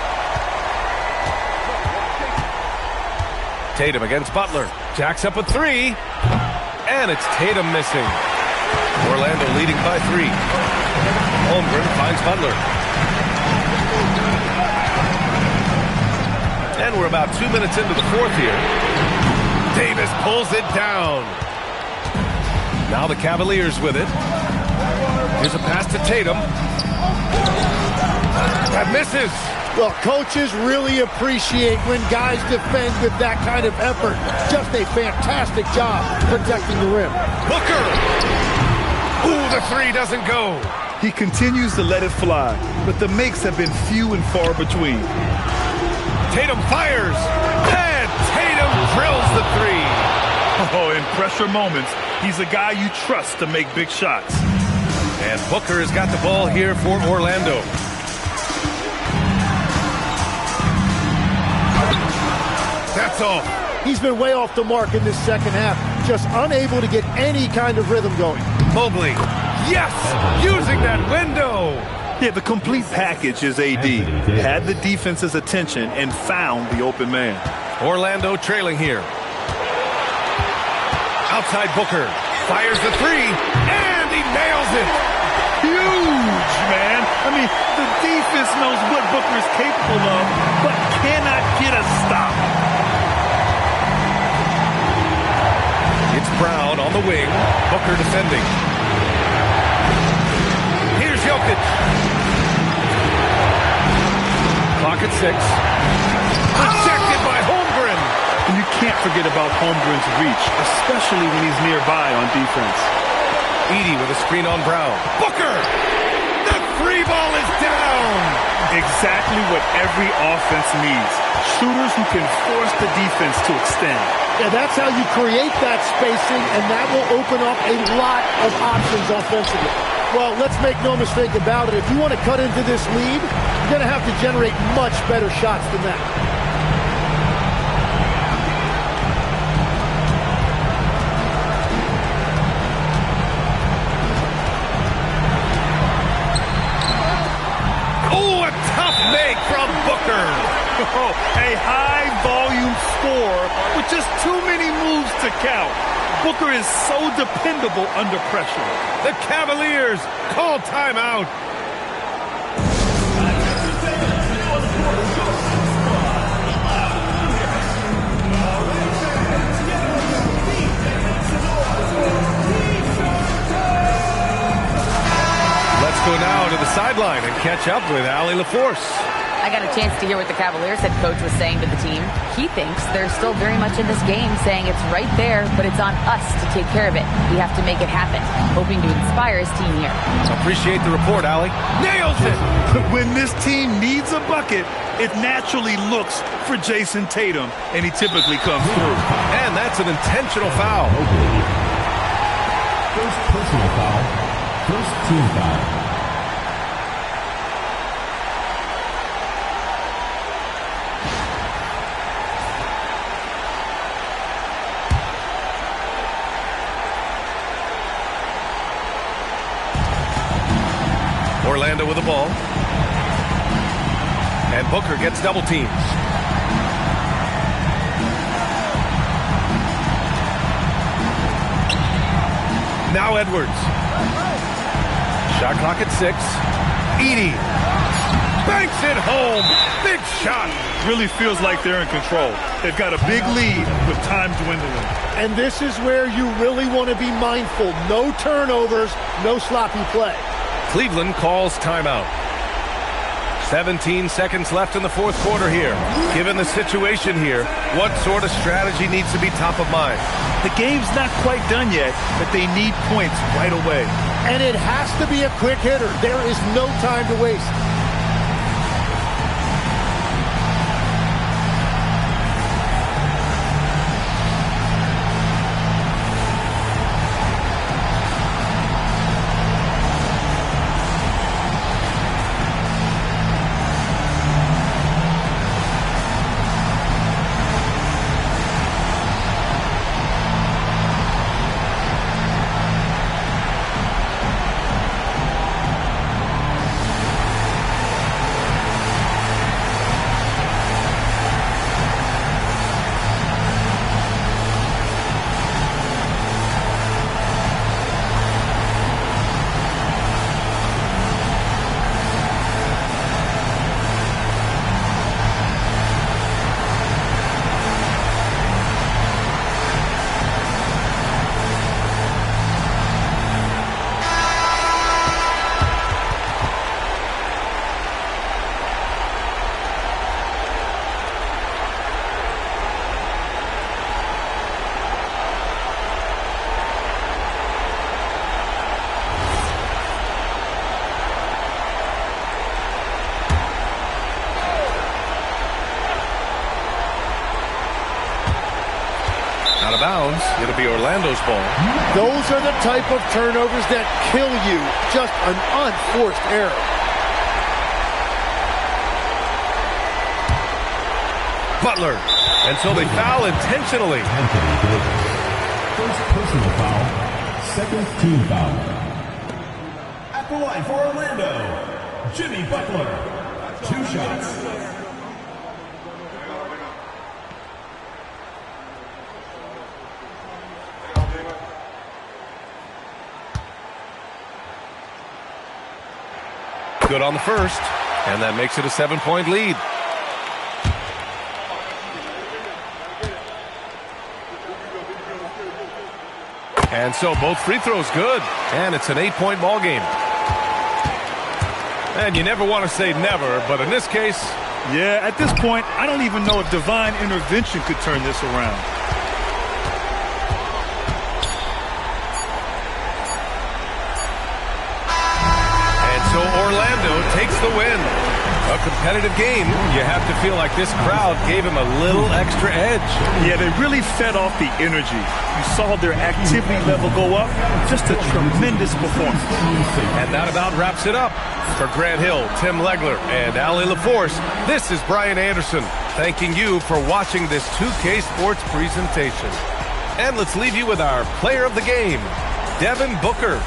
Tatum against Butler. Jacks up a 3. And it's Tatum missing. Orlando leading by 3. Holmgren finds Butler. And we're about 2 minutes into the fourth here. Davis pulls it down. Now the Cavaliers with it. Here's a pass to Tatum. That misses. Well, coaches really appreciate when guys defend with that kind of effort. Just a fantastic job protecting the rim. Booker! Ooh, the 3 doesn't go. He continues to let it fly, but the makes have been few and far between. Tatum fires, and Tatum drills the 3. Oh, in pressure moments, he's a guy you trust to make big shots. And Booker has got the ball here for Orlando. That's all. He's been way off the mark in this second half, just unable to get any kind of rhythm going. Mobley, yes, using that window. Yeah, the complete package is AD. Had the defense's attention and found the open man. Orlando trailing here. Outside Booker. Fires the 3. And he nails it. Huge, man. I mean, the defense knows what Booker's capable of, but cannot get a stop. It's Brown on the wing. Booker defending. Here's Jokic. Clock at 6. Rejected by Holmgren. And you can't forget about Holmgren's reach, especially when he's nearby on defense. Edey with a screen on Brown. Booker! The 3 ball is down! Exactly what every offense needs. Shooters who can force the defense to extend. Yeah, that's how you create that spacing, and that will open up a lot of options offensively. Well, let's make no mistake about it. If you want to cut into this lead, you're going to have to generate much better shots than that. Oh, a tough make from Booker. Oh, a high-volume score with just too many moves to count. Booker is so dependable under pressure. The Cavaliers call timeout. Let's go now to the sideline and catch up with Allie LaForce. I got a chance to hear what the Cavaliers head coach was saying to the team. He thinks they're still very much in this game, saying it's right there, but it's on us to take care of it. We have to make it happen, hoping to inspire his team here. Appreciate the report, Allie. Nails it! When this team needs a bucket, it naturally looks for Jason Tatum, and he typically comes through. And that's an intentional foul. First personal foul. First team foul. Orlando with the ball. And Booker gets double teams. Now Edwards. Shot clock at 6. Edey banks it home. Big shot. Really feels like they're in control. They've got a big lead with time dwindling. And this is where you really want to be mindful. No turnovers, no sloppy play. Cleveland calls timeout. 17 seconds left in the fourth quarter here. Given the situation here, what sort of strategy needs to be top of mind? The game's not quite done yet, but they need points right away. And it has to be a quick hitter. There is no time to waste. Out of bounds. It'll be Orlando's ball. Those are the type of turnovers that kill you. Just an unforced error. Butler. And so they foul intentionally. First personal foul. Second team foul. At the line for Orlando, Jimmy Butler. 2 shots. Good on the first, and that makes it a 7-point lead. And so both free throws good, and it's an 8-point ball game. And you never want to say never, but in this case... Yeah, at this point, I don't even know if divine intervention could turn this around. So Orlando takes the win. A competitive game. You have to feel like this crowd gave him a little extra edge. Yeah, they really fed off the energy. You saw their activity level go up. Just a tremendous performance. And that about wraps it up. For Grant Hill, Tim Legler, and Allie LaForce, this is Brian Anderson, thanking you for watching this 2K Sports presentation. And let's leave you with our player of the game, Devin Booker.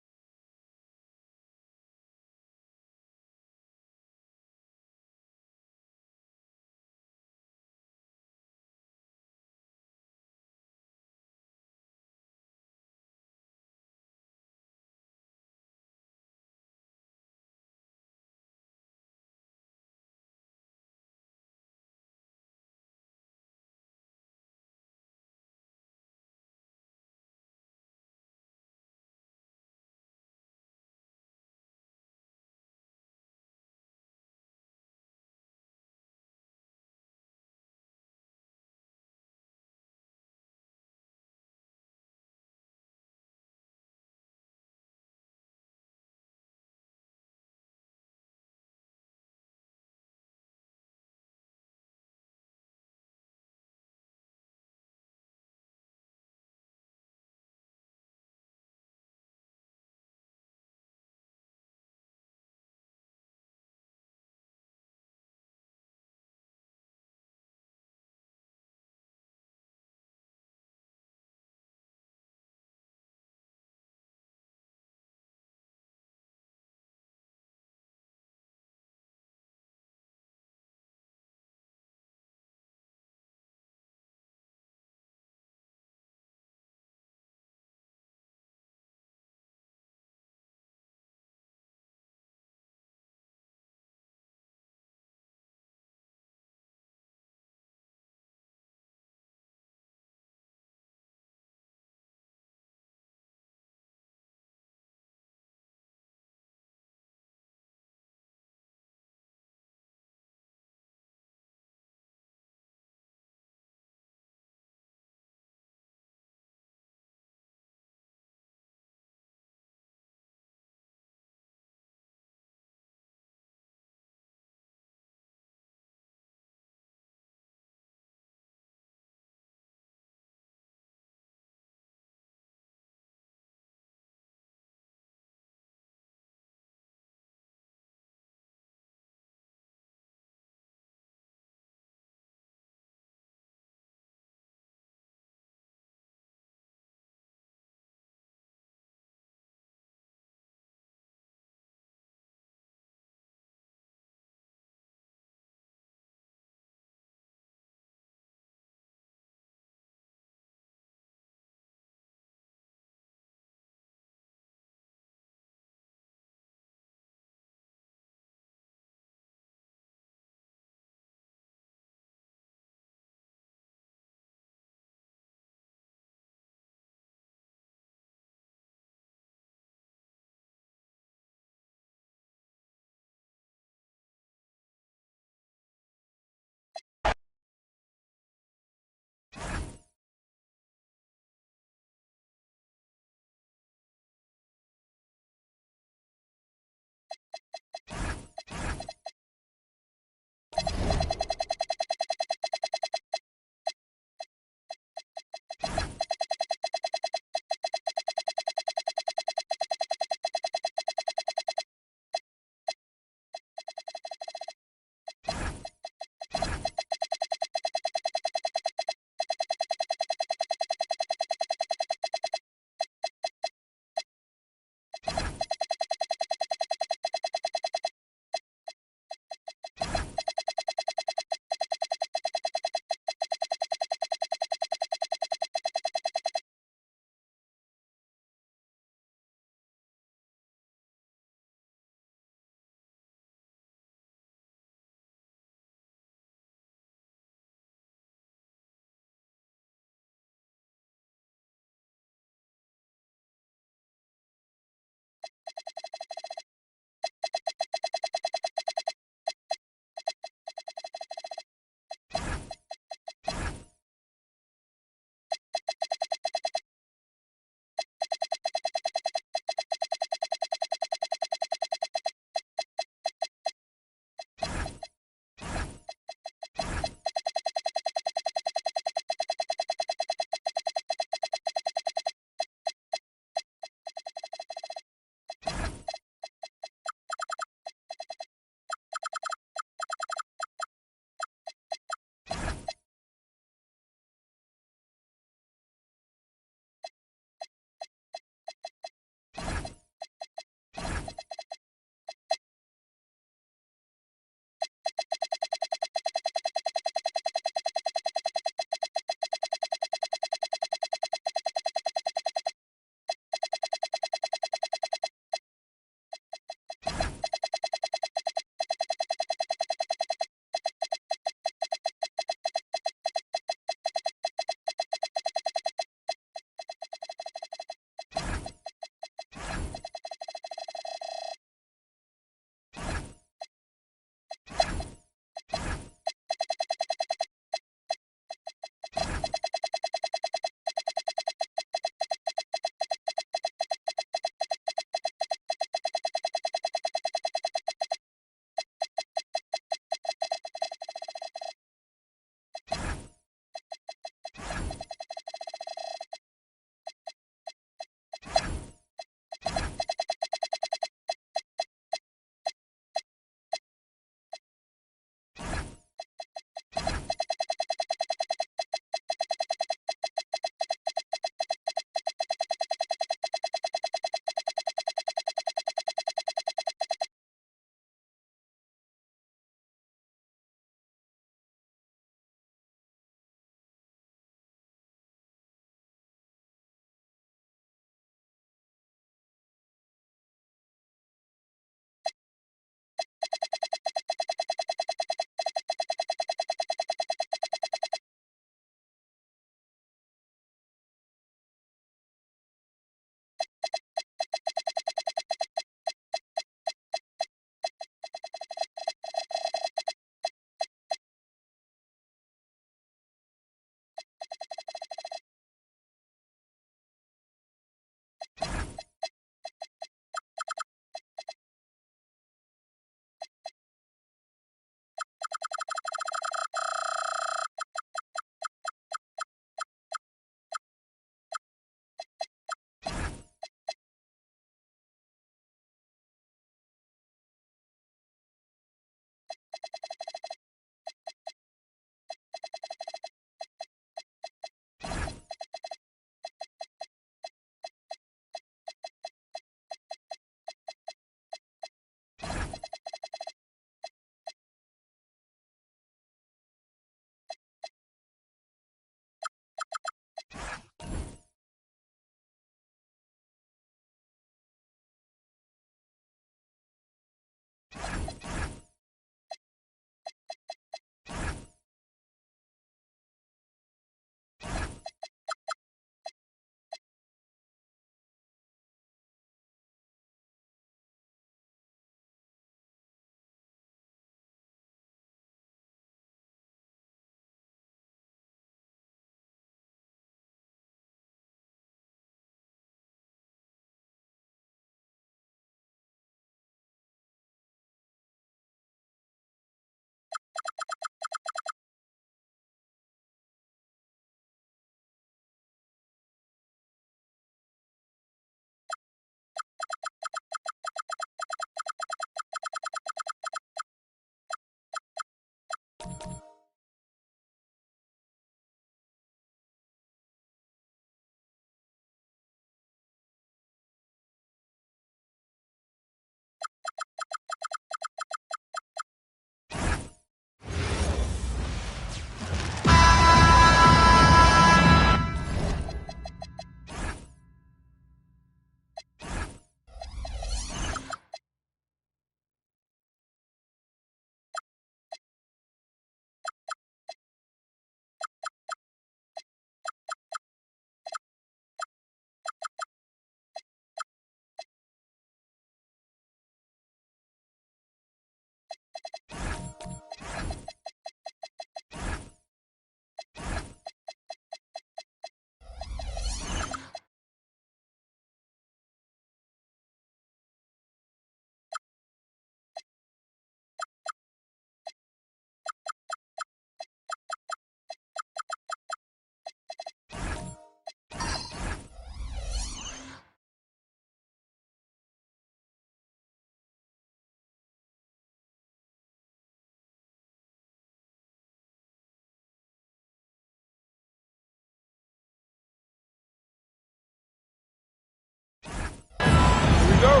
go.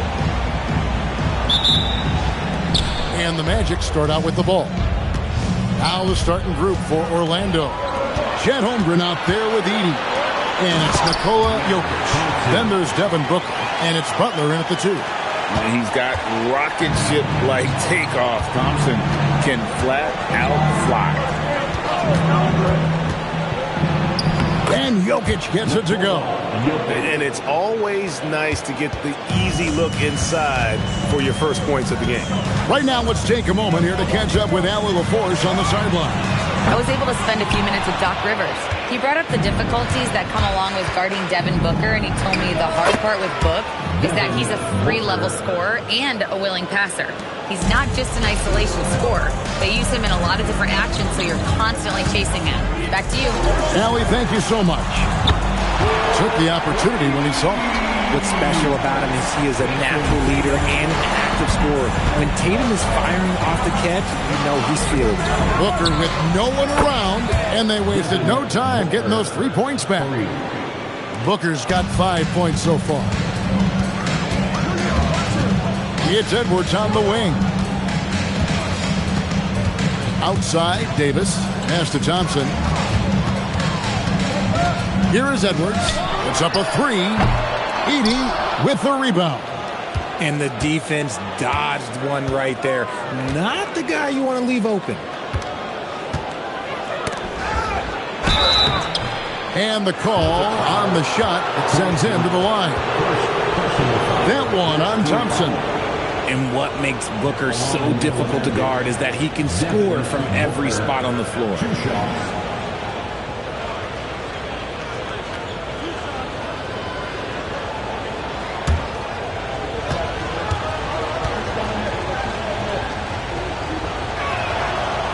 And the Magic start out with the ball. Now the starting group for Orlando. Chet Holmgren out there with Edey. And it's Nikola Jokic. Then there's Devin Booker. And it's Butler in at the 2. And he's got rocket ship-like takeoff. Thompson can flat out fly. And Jokic gets it to go. And it's always nice to get the easy look inside for your first points of the game. Right now, let's take a moment here to catch up with Allie LaForce on the sideline. I was able to spend a few minutes with Doc Rivers. He brought up the difficulties that come along with guarding Devin Booker, and he told me the hard part with Book is that he's a 3-level scorer and a willing passer. He's not just an isolation scorer. They use him in a lot of different actions, so you're constantly chasing him. Back to you. Allie, thank you so much. Took the opportunity when he saw it. What's special about him is he is a natural leader and an active scorer. When Tatum is firing off the catch, you know he's feeling it. Booker with no one around, and they wasted no time getting those 3 points back. Booker's got 5 points so far. It's Edwards on the wing. Outside, Davis. Pass to Thompson. Here is Edwards. It's up a 3. Edey with the rebound. And the defense dodged one right there. Not the guy you want to leave open. And the call on the shot. It sends him to the line. That one on Thompson. And what makes Booker so difficult to guard is that he can score from every spot on the floor.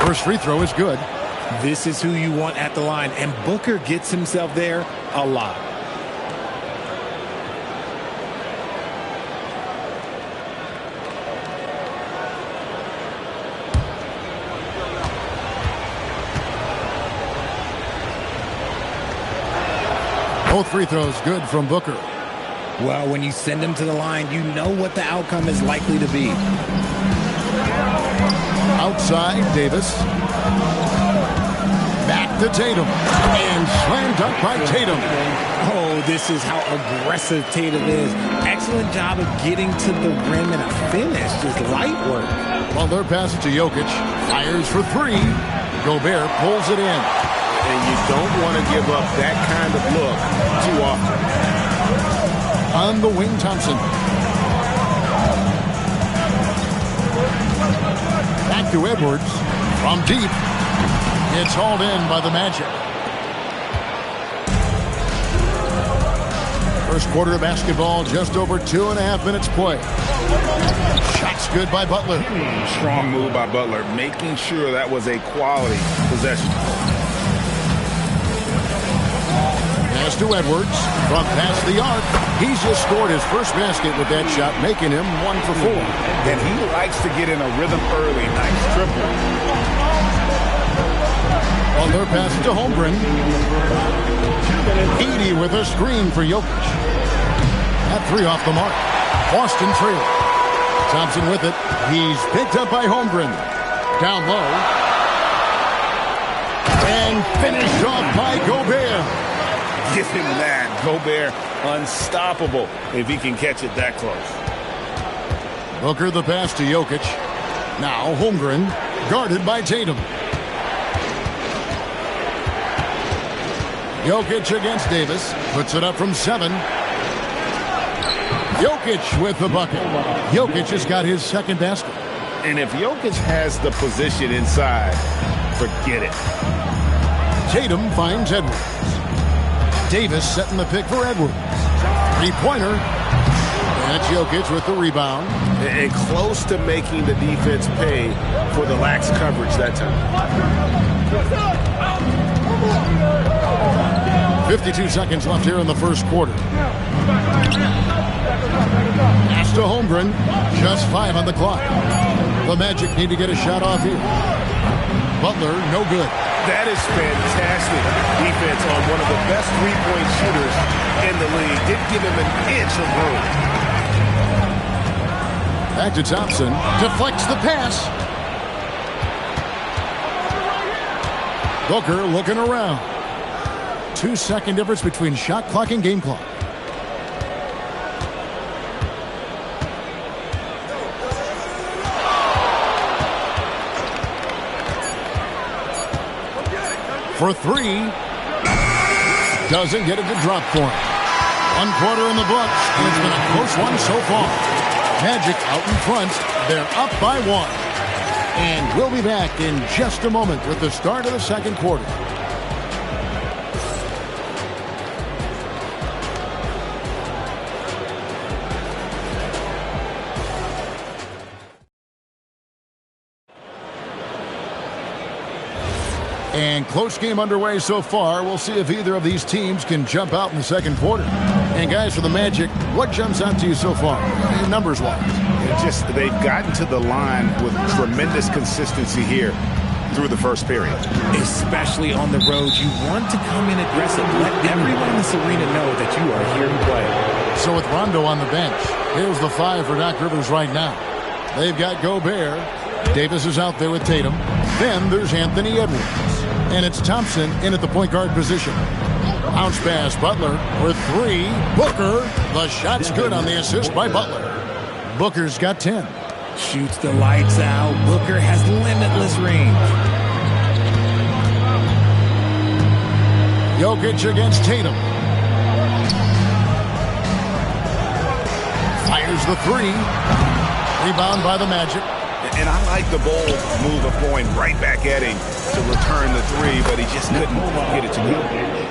First free throw is good. This is who you want at the line, and Booker gets himself there a lot. Both free throws good from Booker. Well, when you send him to the line, you know what the outcome is likely to be. Outside, Davis. Back to Tatum. And slam dunk by Tatum. Oh, this is how aggressive Tatum is. Excellent job of getting to the rim and a finish. Just light work. Well, they're passing to Jokic. Fires for 3. Gobert pulls it in. And you don't want to give up that kind of look too often. On the wing, Thompson. Back to Edwards. From deep. It's hauled in by the Magic. First quarter of basketball, just over 2.5 minutes play. Shots good by Butler. Strong move by Butler, making sure that was a quality possession. Pass to Edwards. From past the arc. He's just scored his first basket with that shot, making him 1 for 4. And he likes to get in a rhythm early. Nice triple. On their pass to Holmgren. Edey with a screen for Jokic. That 3 off the mark. Boston trail. Thompson with it. He's picked up by Holmgren. Down low. And finished off by Gobert. Give him that. Gobert unstoppable if he can catch it that close. Booker the pass to Jokic. Now Holmgren guarded by Tatum. Jokic against Davis. Puts it up from 7. Jokic with the bucket. Jokic has got his second basket. And if Jokic has the position inside, forget it. Tatum finds Edwards. Davis setting the pick for Edwards. 3-pointer. That's Jokic with the rebound. And close to making the defense pay for the lax coverage that time. 52 seconds left here in the first quarter. Pass to Holmgren. Just 5 on the clock. The Magic need to get a shot off here. Butler, no good. That is fantastic defense on one of the best three-point shooters in the league. Didn't give him an inch of room. Back to Thompson. Deflects the pass. Booker looking around. 2-second difference between shot clock and game clock. For three. Doesn't get it to drop for him. 1/4 in the books, and it's been a close one so far. Magic out in front. They're up by 1. And we'll be back in just a moment with the start of the second quarter. And close game underway so far. We'll see if either of these teams can jump out in the second quarter. And guys, for the Magic, what jumps out to you so far, numbers-wise? They've gotten to the line with tremendous consistency here through the first period. Especially on the road, you want to come in aggressive. Let everyone in this arena know that you are here to play. So with Rondo on the bench, here's the 5 for Doc Rivers right now. They've got Gobert. Davis is out there with Tatum. Then there's Anthony Edwards. And it's Thompson in at the point guard position. Bounce pass, Butler for 3. Booker. The shot's good on the assist by Butler. Booker's got 10. Shoots the lights out. Booker has limitless range. Jokic against Tatum. Fires the 3. Rebound by the Magic. And I like the bold move of going right back at him to return the 3, but he just couldn't get it to go.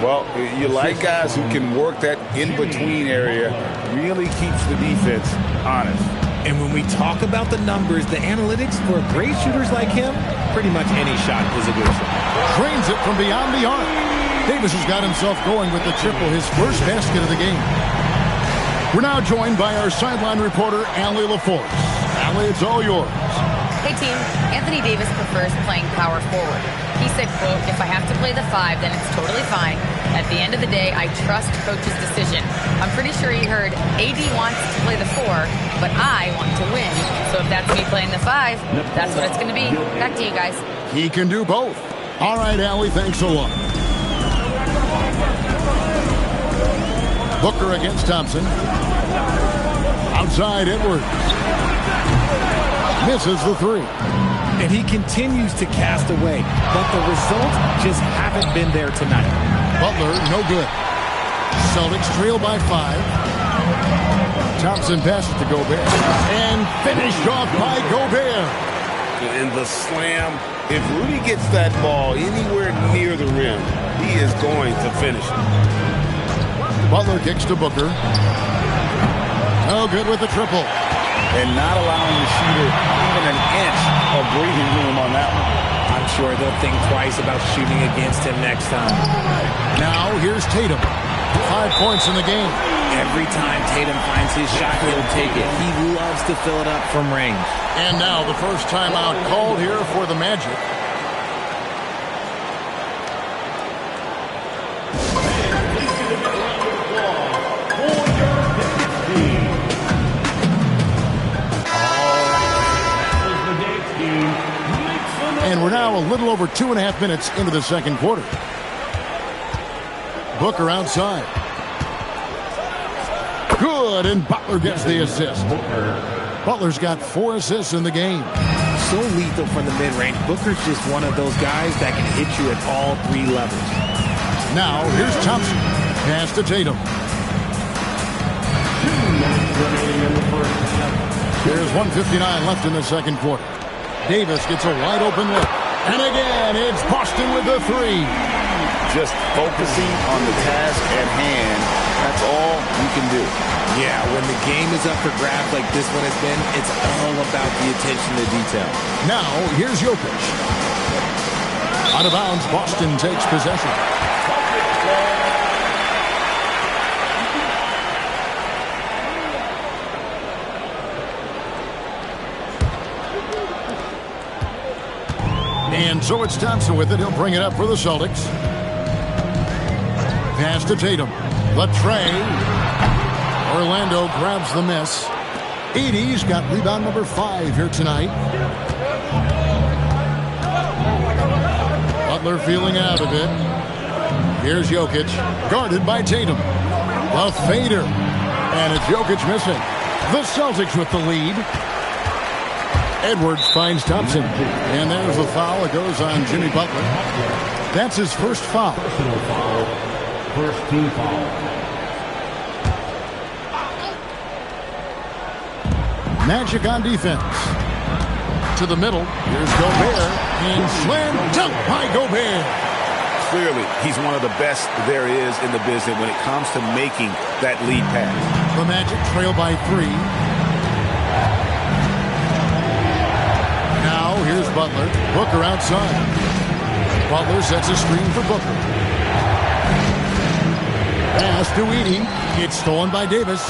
Well, you like guys who can work that in-between area, really keeps the defense honest. And when we talk about the numbers, the analytics for great shooters like him, pretty much any shot is a good shot. Trains it from beyond the arc. Davis has got himself going with the triple, his first basket of the game. We're now joined by our sideline reporter, Allie LaForce. Allie, it's all yours. Hey, team. Anthony Davis prefers playing power forward. He said, quote, if I have to play the 5, then it's totally fine. At the end of the day, I trust coach's decision. I'm pretty sure he heard AD wants to play the 4, but I want to win. So if that's me playing the 5, that's what it's going to be. Back to you guys. He can do both. All right, Allie, thanks a lot. Booker against Thompson. Outside Edwards. Misses the 3. And he continues to cast away, but the results just haven't been there tonight. Butler, no good. Celtics trail by 5. Thompson passes to Gobert. And finished off by Gobert. And the slam. If Rudy gets that ball anywhere near the rim, he is going to finish it. Butler kicks to Booker. No good with the triple. And not allowing the shooter even an inch of breathing room on that one. I'm sure they'll think twice about shooting against him next time. Now here's Tatum. 5 points in the game. Every time Tatum finds his shot, he'll take it. He loves to fill it up from range. And now the first timeout called here for the Magic. And we're now a little over 2.5 minutes into the second quarter. Booker outside. Good, and Butler gets the assist. Butler's got 4 assists in the game. So lethal from the mid-range. Booker's just one of those guys that can hit you at all 3 levels. Now, here's Thompson. Pass to Tatum. There's 1:59 left in the second quarter. Davis gets a wide open look. And again, it's Boston with the 3. Just focusing on the task at hand. That's all you can do. Yeah, when the game is up for grabs like this one has been, it's all about the attention to detail. Now, here's Jokic. Out of bounds, Boston takes possession. And so it's Thompson with it. He'll bring it up for the Celtics. Pass to Tatum. The tray. Orlando grabs the miss. Edey's got rebound number 5 here tonight. Butler feeling out of it. Here's Jokic, guarded by Tatum. A fader. And it's Jokic missing. The Celtics with the lead. Edwards finds Thompson. And there's the foul. It goes on Jimmy Butler. That's his first foul. First team foul. Magic on defense. To the middle. Here's Gobert. And slam dunk by Gobert. Clearly, he's one of the best there is in the business when it comes to making that lead pass. The Magic trail by 3. Now, here's Butler. Booker outside. Butler sets a screen for Booker. Pass to Edey. It's stolen by Davis.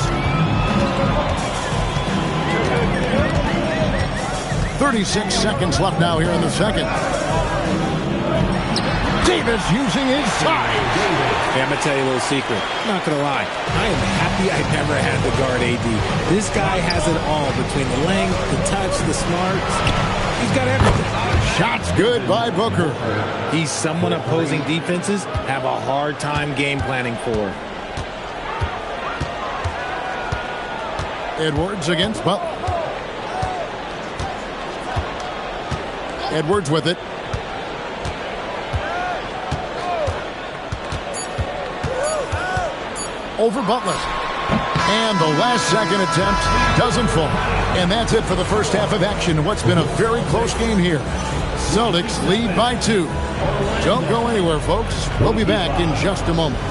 36 seconds left now here in the second. Davis using his size. Hey, I'm going to tell you a little secret. I'm not going to lie. I am happy I never had to guard AD. This guy has it all between the length, the touch, the smarts. He's got everything. Shots good by Booker. He's someone opposing defenses have a hard time game planning for. Edwards against Butler. Edwards with it. Over Butler. And the last second attempt doesn't fall. And that's it for the first half of action. What's been a very close game here. Celtics lead by 2. Don't go anywhere, folks. We'll be back in just a moment.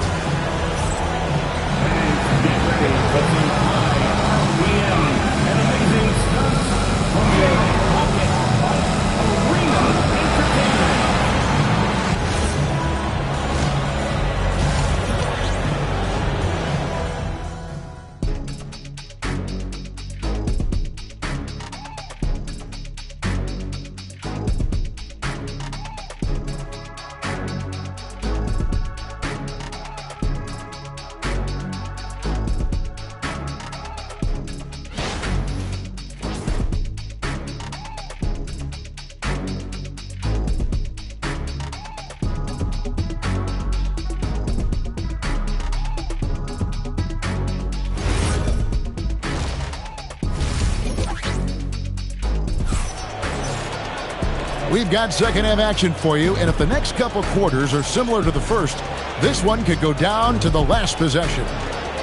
We've got second half action for you, and if the next couple quarters are similar to the first, this one could go down to the last possession.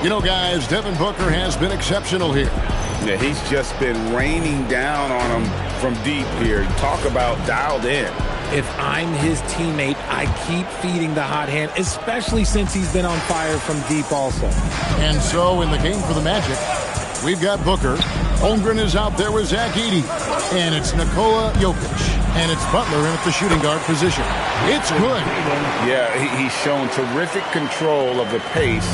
You know, guys, Devin Booker has been exceptional here. Yeah, he's just been raining down on him from deep here. Talk about dialed in. If I'm his teammate, I keep feeding the hot hand, especially since he's been on fire from deep also. And so in the game for the Magic, we've got Booker. Holmgren is out there with Zach Edey. And it's Nikola Jokic. And it's Butler in at the shooting guard position. It's good. Yeah, he's shown terrific control of the pace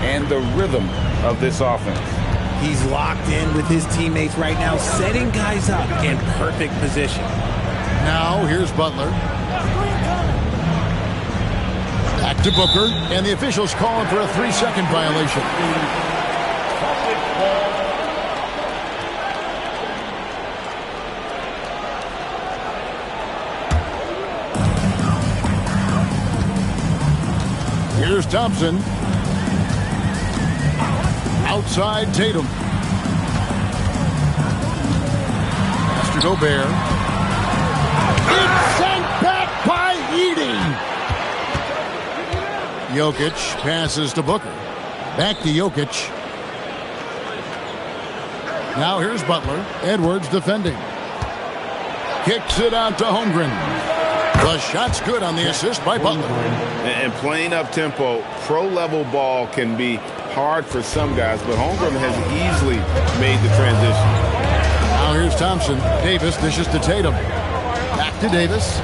and the rhythm of this offense. He's locked in with his teammates right now, setting guys up in perfect position. Now, here's Butler. Back to Booker, and the officials calling for a 3-second violation. Here's Thompson. Outside Tatum. Pass to Gobert. It's sent back by Edey. Jokic passes to Booker. Back to Jokic. Now here's Butler. Edwards defending. Kicks it out to Holmgren. The shot's good on the assist by Butler. And playing up tempo, pro-level ball can be hard for some guys, but Holmgren has easily made the transition. Now here's Thompson. Davis dishes to Tatum. Back to Davis.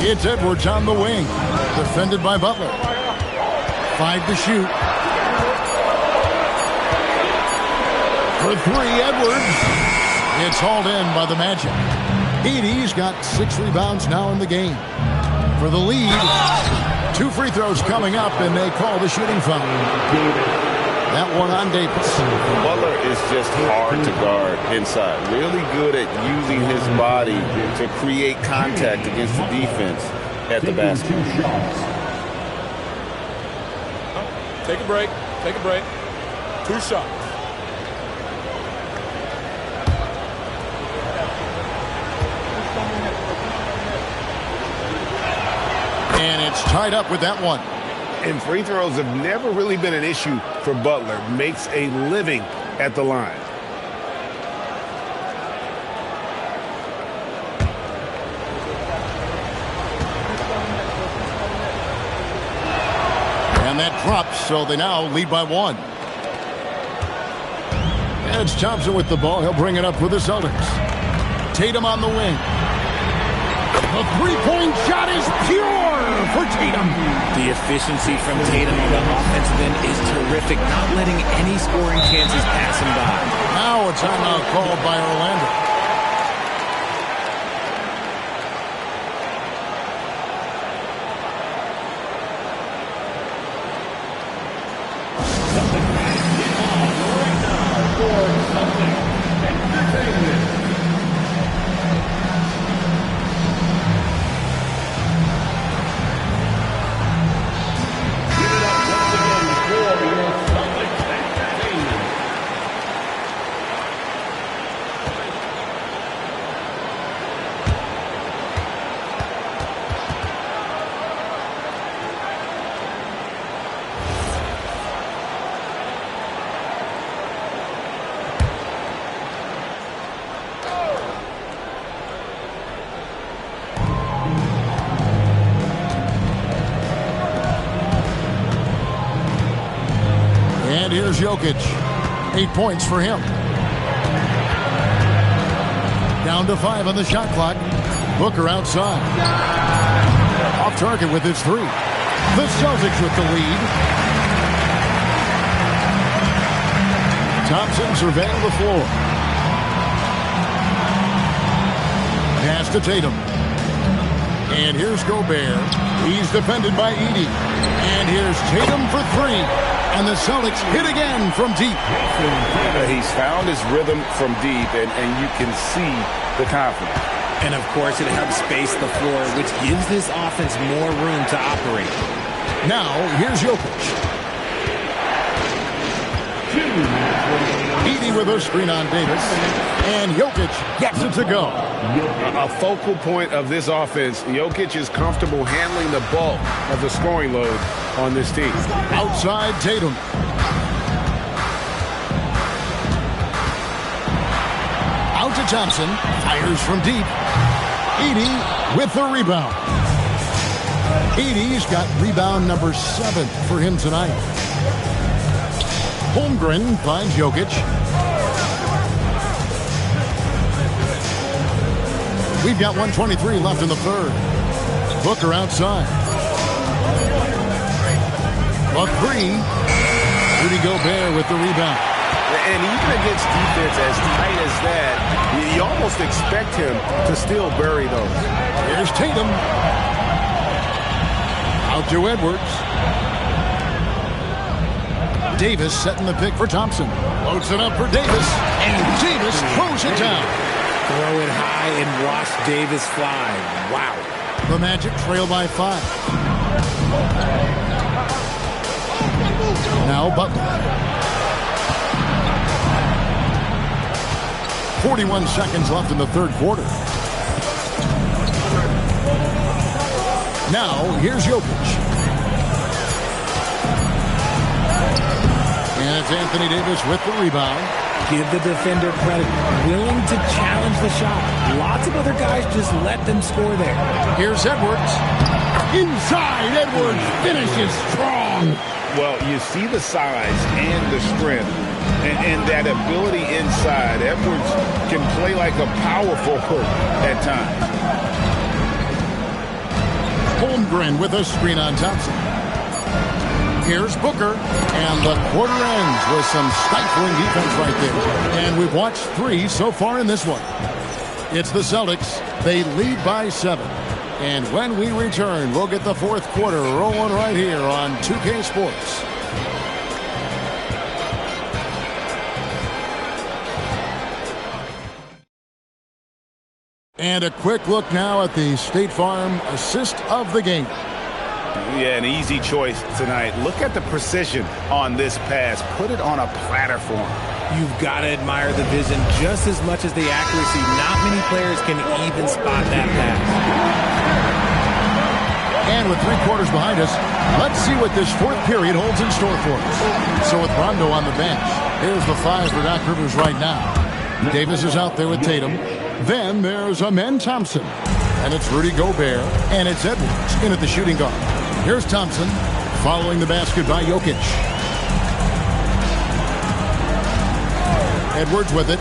It's Edwards on the wing. Defended by Butler. 5 to shoot. For 3, Edwards. It's hauled in by the Magic. Edey's got 6 rebounds now in the game. For the lead, 2 free throws coming up, and they call the shooting foul. That one on Davis. Butler is just hard to guard inside. Really good at using his body to create contact against the defense at the basket. Take a break. Take a break. 2 shots. And it's tied up with that one. And free throws have never really been an issue for Butler. Makes a living at the line. And that drops, so they now lead by 1. And it's Thompson with the ball. He'll bring it up for the Celtics. Tatum on the wing. The three-point shot is pure for Tatum. The efficiency from Tatum on the offensive end is terrific, not letting any scoring chances pass him by. Now a timeout called by Orlando. And here's Jokic. 8 points for him. Down to 5 on the shot clock. Booker outside. Off target with his 3. The Celtics with the lead. Thompson surveying the floor. Pass to Tatum. And here's Gobert. He's defended by Edey. And here's Tatum for 3. And the Celtics hit again from deep. He's found his rhythm from deep, and you can see the confidence. And, of course, it helps space the floor, which gives this offense more room to operate. Now, here's Jokic. Edey with a screen on Davis. And Jokic gets it to go. A focal point of this offense, Jokic is comfortable handling the bulk of the scoring load on this team. Outside Tatum. Out to Thompson. Fires from deep. Edey with the rebound. Edey's got rebound number 7 for him tonight. Holmgren finds Jokic. We've got 1:23 left in the third. Booker outside. A 3. Rudy Gobert with the rebound. And even against defense as tight as that, you almost expect him to still bury those. Here's Tatum. Out to Edwards. Davis setting the pick for Thompson. Loads it up for Davis. And Davis throws it down. Throw it high and watch Davis fly. Wow. The Magic trail by 5. Now Butler. 41 seconds left in the third quarter. Now, here's Jokic. And it's Anthony Davis with the rebound. Give the defender credit. Willing to challenge the shot. Lots of other guys just let them score there. Here's Edwards. Inside, Edwards finishes strong. Well, you see the size and the strength and that ability inside. Edwards can play like a power forward at times. Holmgren with a screen on Thompson. Here's Booker, and the quarter ends with some stifling defense right there. And we've watched 3 so far in this one. It's the Celtics. They lead by 7. And when we return, we'll get the fourth quarter rolling right here on 2K Sports. And a quick look now at the State Farm assist of the game. Yeah, an easy choice tonight. Look at the precision on this pass. Put it on a platter for him. You've got to admire the vision just as much as the accuracy. Not many players can even spot that pass. And with 3 quarters behind us, let's see what this 4th period holds in store for us. So with Rondo on the bench, here's the 5 for Doc Rivers right now. Davis is out there with Tatum. Then there's Amen Thompson. And it's Rudy Gobert. And it's Edwards in at the shooting guard. Here's Thompson following the basket by Jokic. Edwards with it.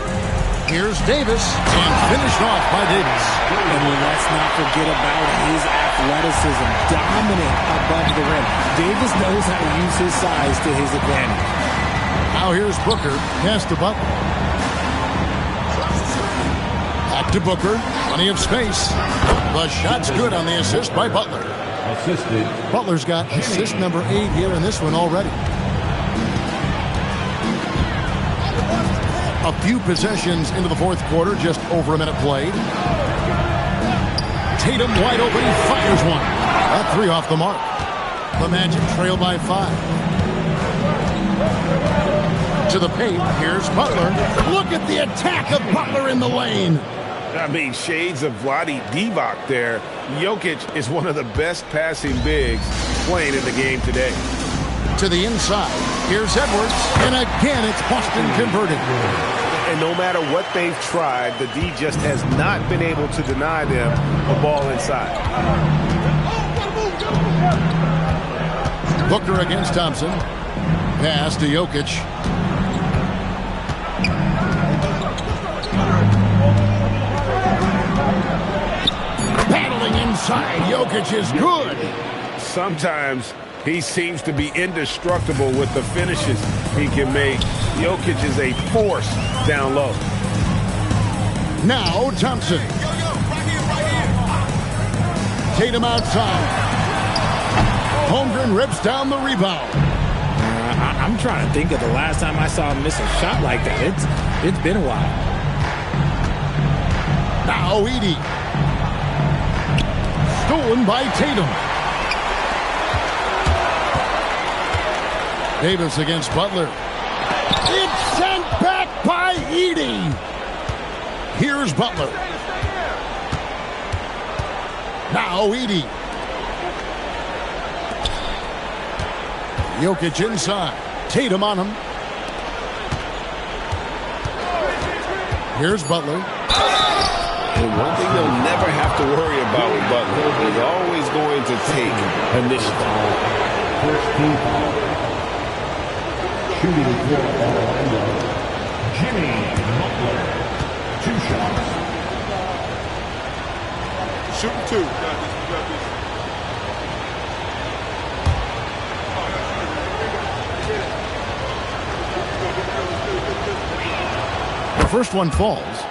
Here's Davis, and finished off by Davis. And let's not forget about his athleticism, dominant above the rim. Davis knows how to use his size to his advantage. Now here's Booker, pass to Butler. Back to Booker, plenty of space. The shot's good on the assist by Butler. Assisted. Butler's got assist number 8 here in this one already. A few possessions into the 4th quarter, just over a minute played. Tatum wide open, he fires one. That 3 off the mark. The Magic trail by 5. To the paint, here's Butler. Look at the attack of Butler in the lane. I mean, shades of Vlade Divac there. Jokic is one of the best passing bigs playing in the game today. To the inside, here's Edwards, and again it's Boston converted. And no matter what they've tried, the D just has not been able to deny them the ball inside. Booker against Thompson. Pass to Jokic. Battling inside, Jokic is good. Sometimes he seems to be indestructible with the finishes he can make. Jokic is a force down low. Now Thompson. Tatum outside. Holmgren rips down the rebound. I'm trying to think of the last time I saw him miss a shot like that. It's been a while. Now Edey. Stolen by Tatum. Davis against Butler. It's sent back by Edey. Here's Butler. Now Edey. Jokic inside. Tatum on him. Here's Butler. And one thing they'll never have to worry about with Butler, he's always going to take initiative. First team foul. Shooting for Orlando, Jimmy Butler. 2 shots. Shooting 2. Got this. The first one falls.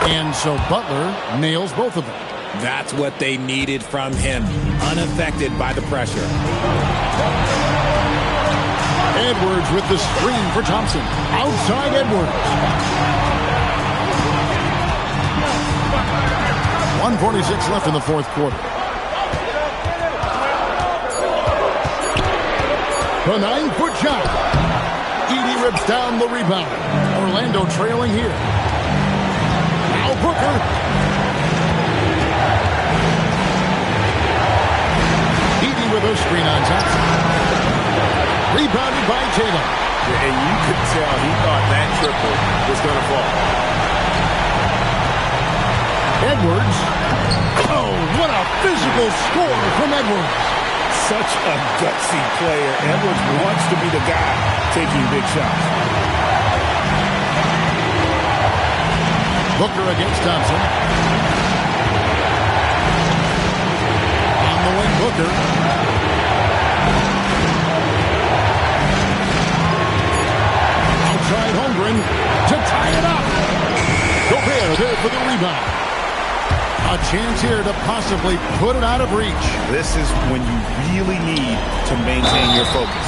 And so Butler nails both of them. That's what they needed from him. Unaffected by the pressure. Edwards with the screen for Thompson. Outside Edwards. 1:46 left in the 4th quarter. The 9-foot shot. Edey rips down the rebound. Orlando trailing here. Now Booker. Edey with a screen on Thompson. Rebounded by Tatum. And you could tell he thought that triple was going to fall. Edwards. Oh, what a physical score from Edwards. Such a gutsy player. Edwards wants to be the guy taking big shots. Booker against Thompson. On the wing, Booker. rebound. A chance here to possibly put it out of reach. This is when you really need to maintain your focus.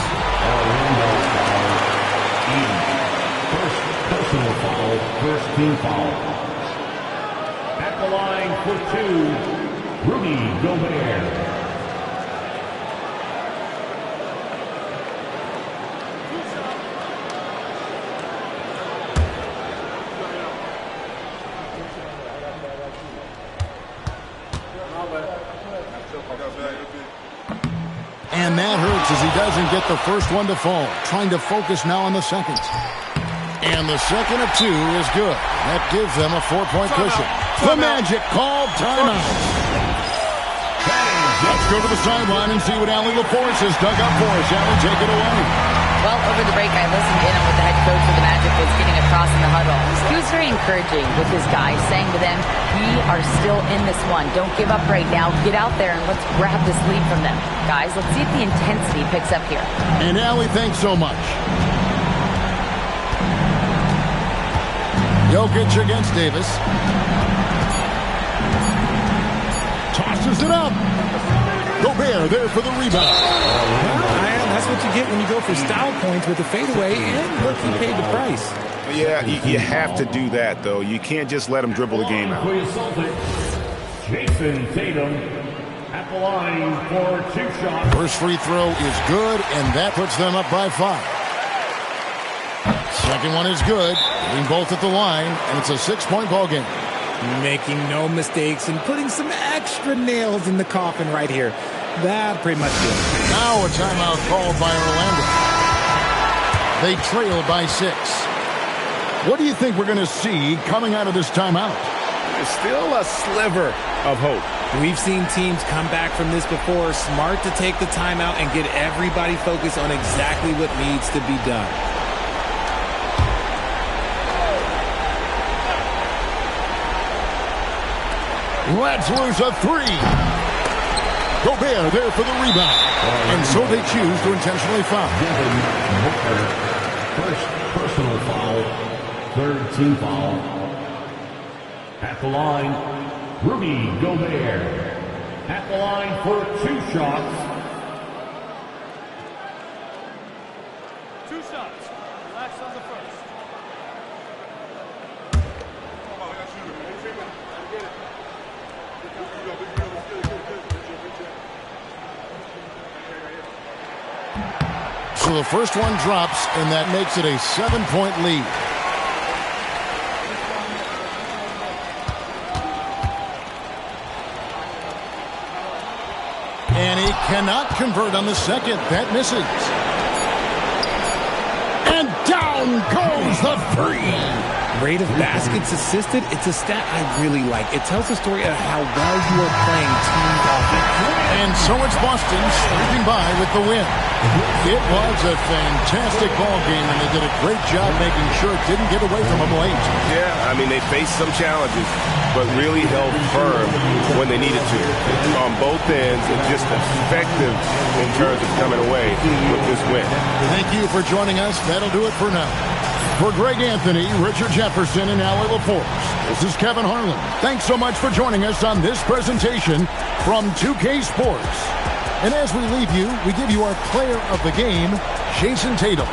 First personal foul, first team foul. At the line for 2, Rudy Gobert. And that hurts as he doesn't get the first one to fall. Trying to focus now on the second. And the second of 2 is good. That gives them a 4-point cushion. The Magic called timeout. Let's go to the sideline and see what Allie LaForce has dug up for us. Allie, take it away. Well, over the break, I listened in on what the head coach of the Magic was getting across in the huddle. He was very encouraging with his guys, saying to them, we are still in this one. Don't give up right now. Get out there and let's grab this lead from them. Guys, let's see if the intensity picks up here. And Allie, thanks so much. Jokic against Davis. Tosses it up. Gobert there for the rebound. That's what you get when you go for style points with the fadeaway, and look, he paid the price. Yeah, you have to do that, though. You can't just let him dribble the game out. Jason Tatum at the line for 2 shots. First free throw is good, and that puts them up by 5. Second one is good. Getting both at the line, and it's a 6-point ball game. Making no mistakes and putting some extra nails in the coffin right here. That pretty much did it. Now a timeout called by Orlando. They trail by 6. What do you think we're going to see coming out of this timeout? There's still a sliver of hope. We've seen teams come back from this before. Smart to take the timeout and get everybody focused on exactly what needs to be done. Let's lose a 3. Gobert there for the rebound. And so they choose to intentionally foul. First personal foul, 3rd team foul. At the line, Rudy Gobert. At the line for 2 shots. 2 shots. Relax on the first. So the first one drops, and that makes it a 7-point lead. And he cannot convert on the second. That misses. And down goes the 3. Rate of baskets assisted, it's a stat I really like. It tells the story of how well you are playing team offense. And so it's Boston sweeping by with the win. It was a fantastic ball game, and they did a great job making sure it didn't get away from them late. Yeah, I mean, they faced some challenges, but really held firm when they needed to. On both ends, and just effective in terms of coming away with this win. Thank you for joining us. That'll do it for now. For Greg Anthony, Richard Jefferson, and Allie LaForce, this is Kevin Harlan. Thanks so much for joining us on this presentation from 2K Sports. And as we leave you, we give you our player of the game, Jason Tatum.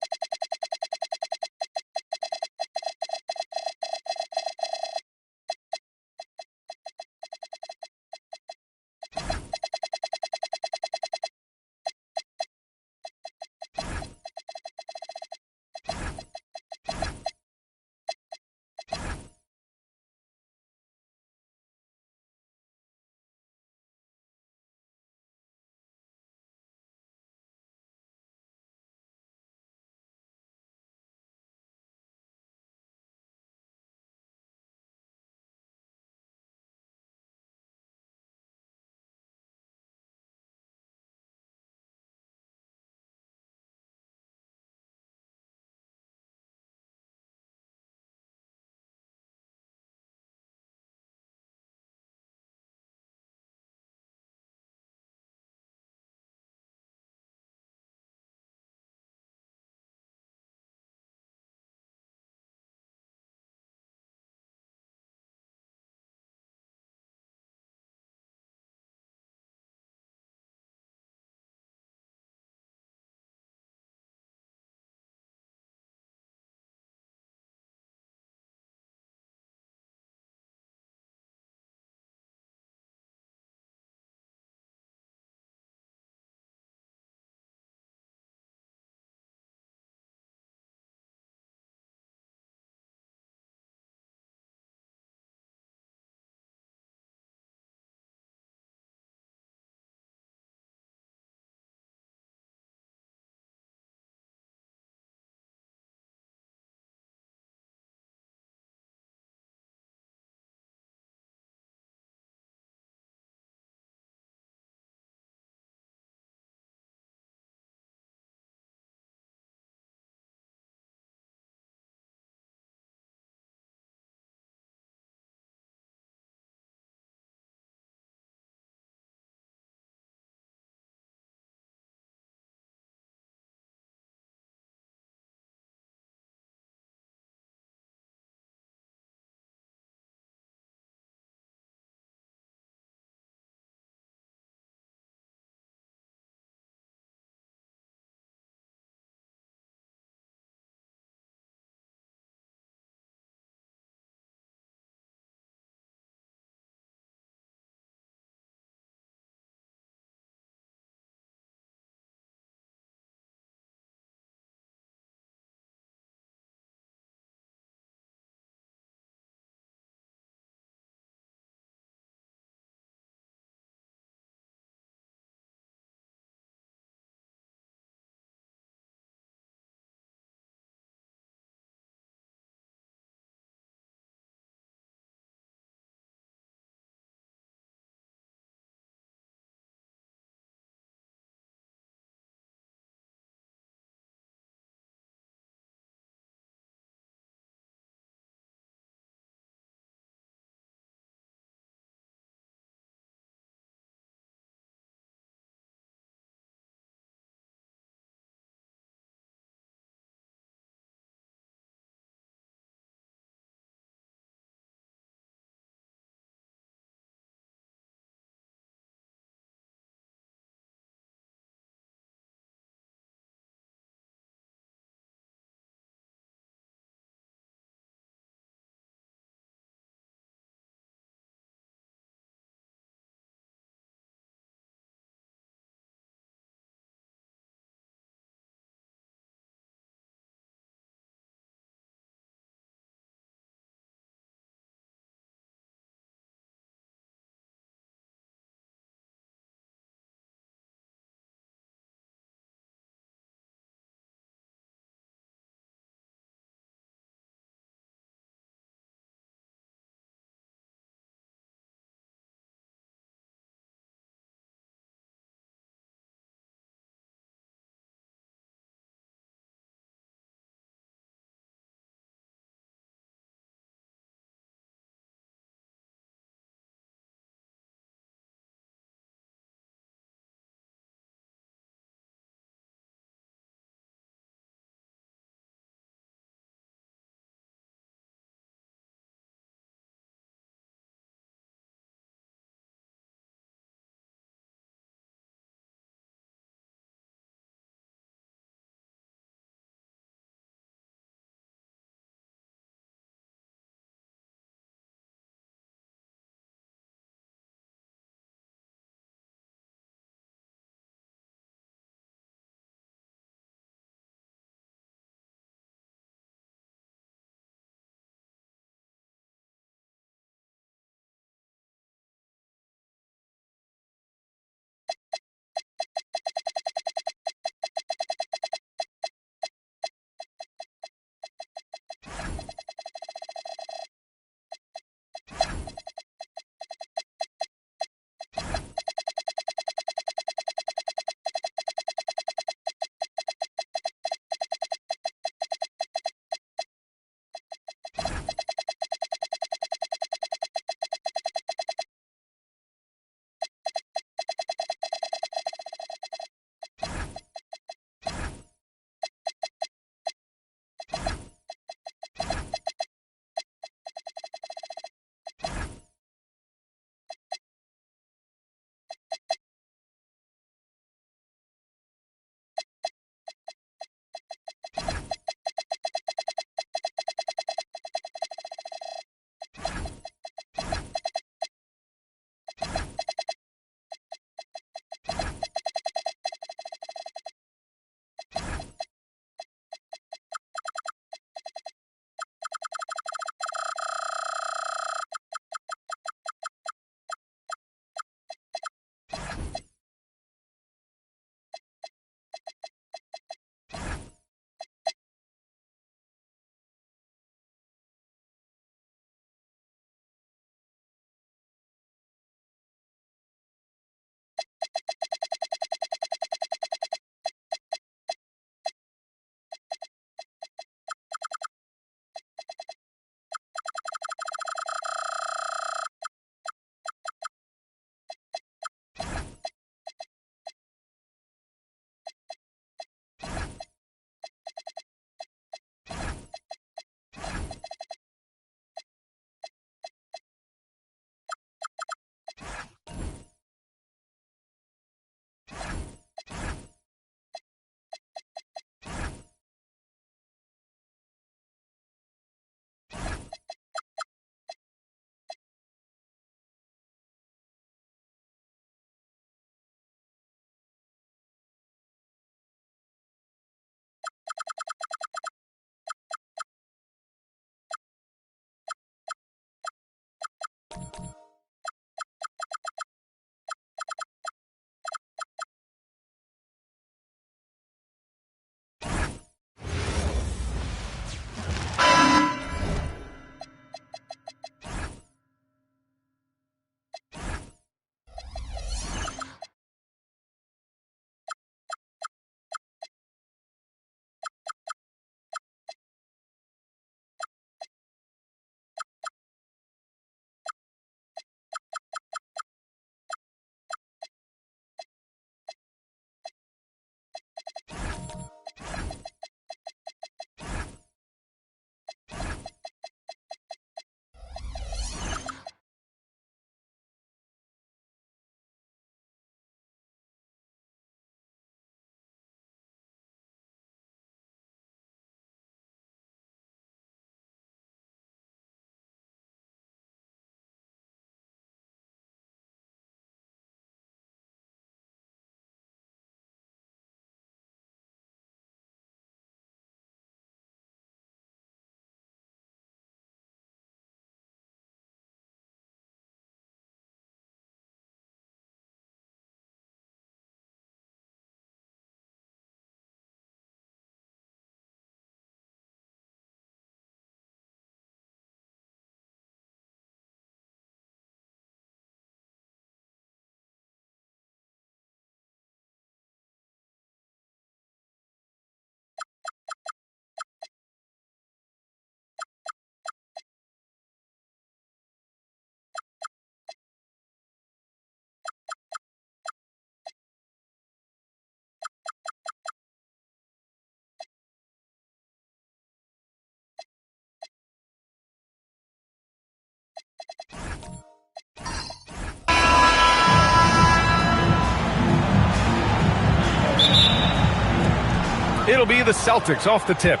It'll be the Celtics off the tip.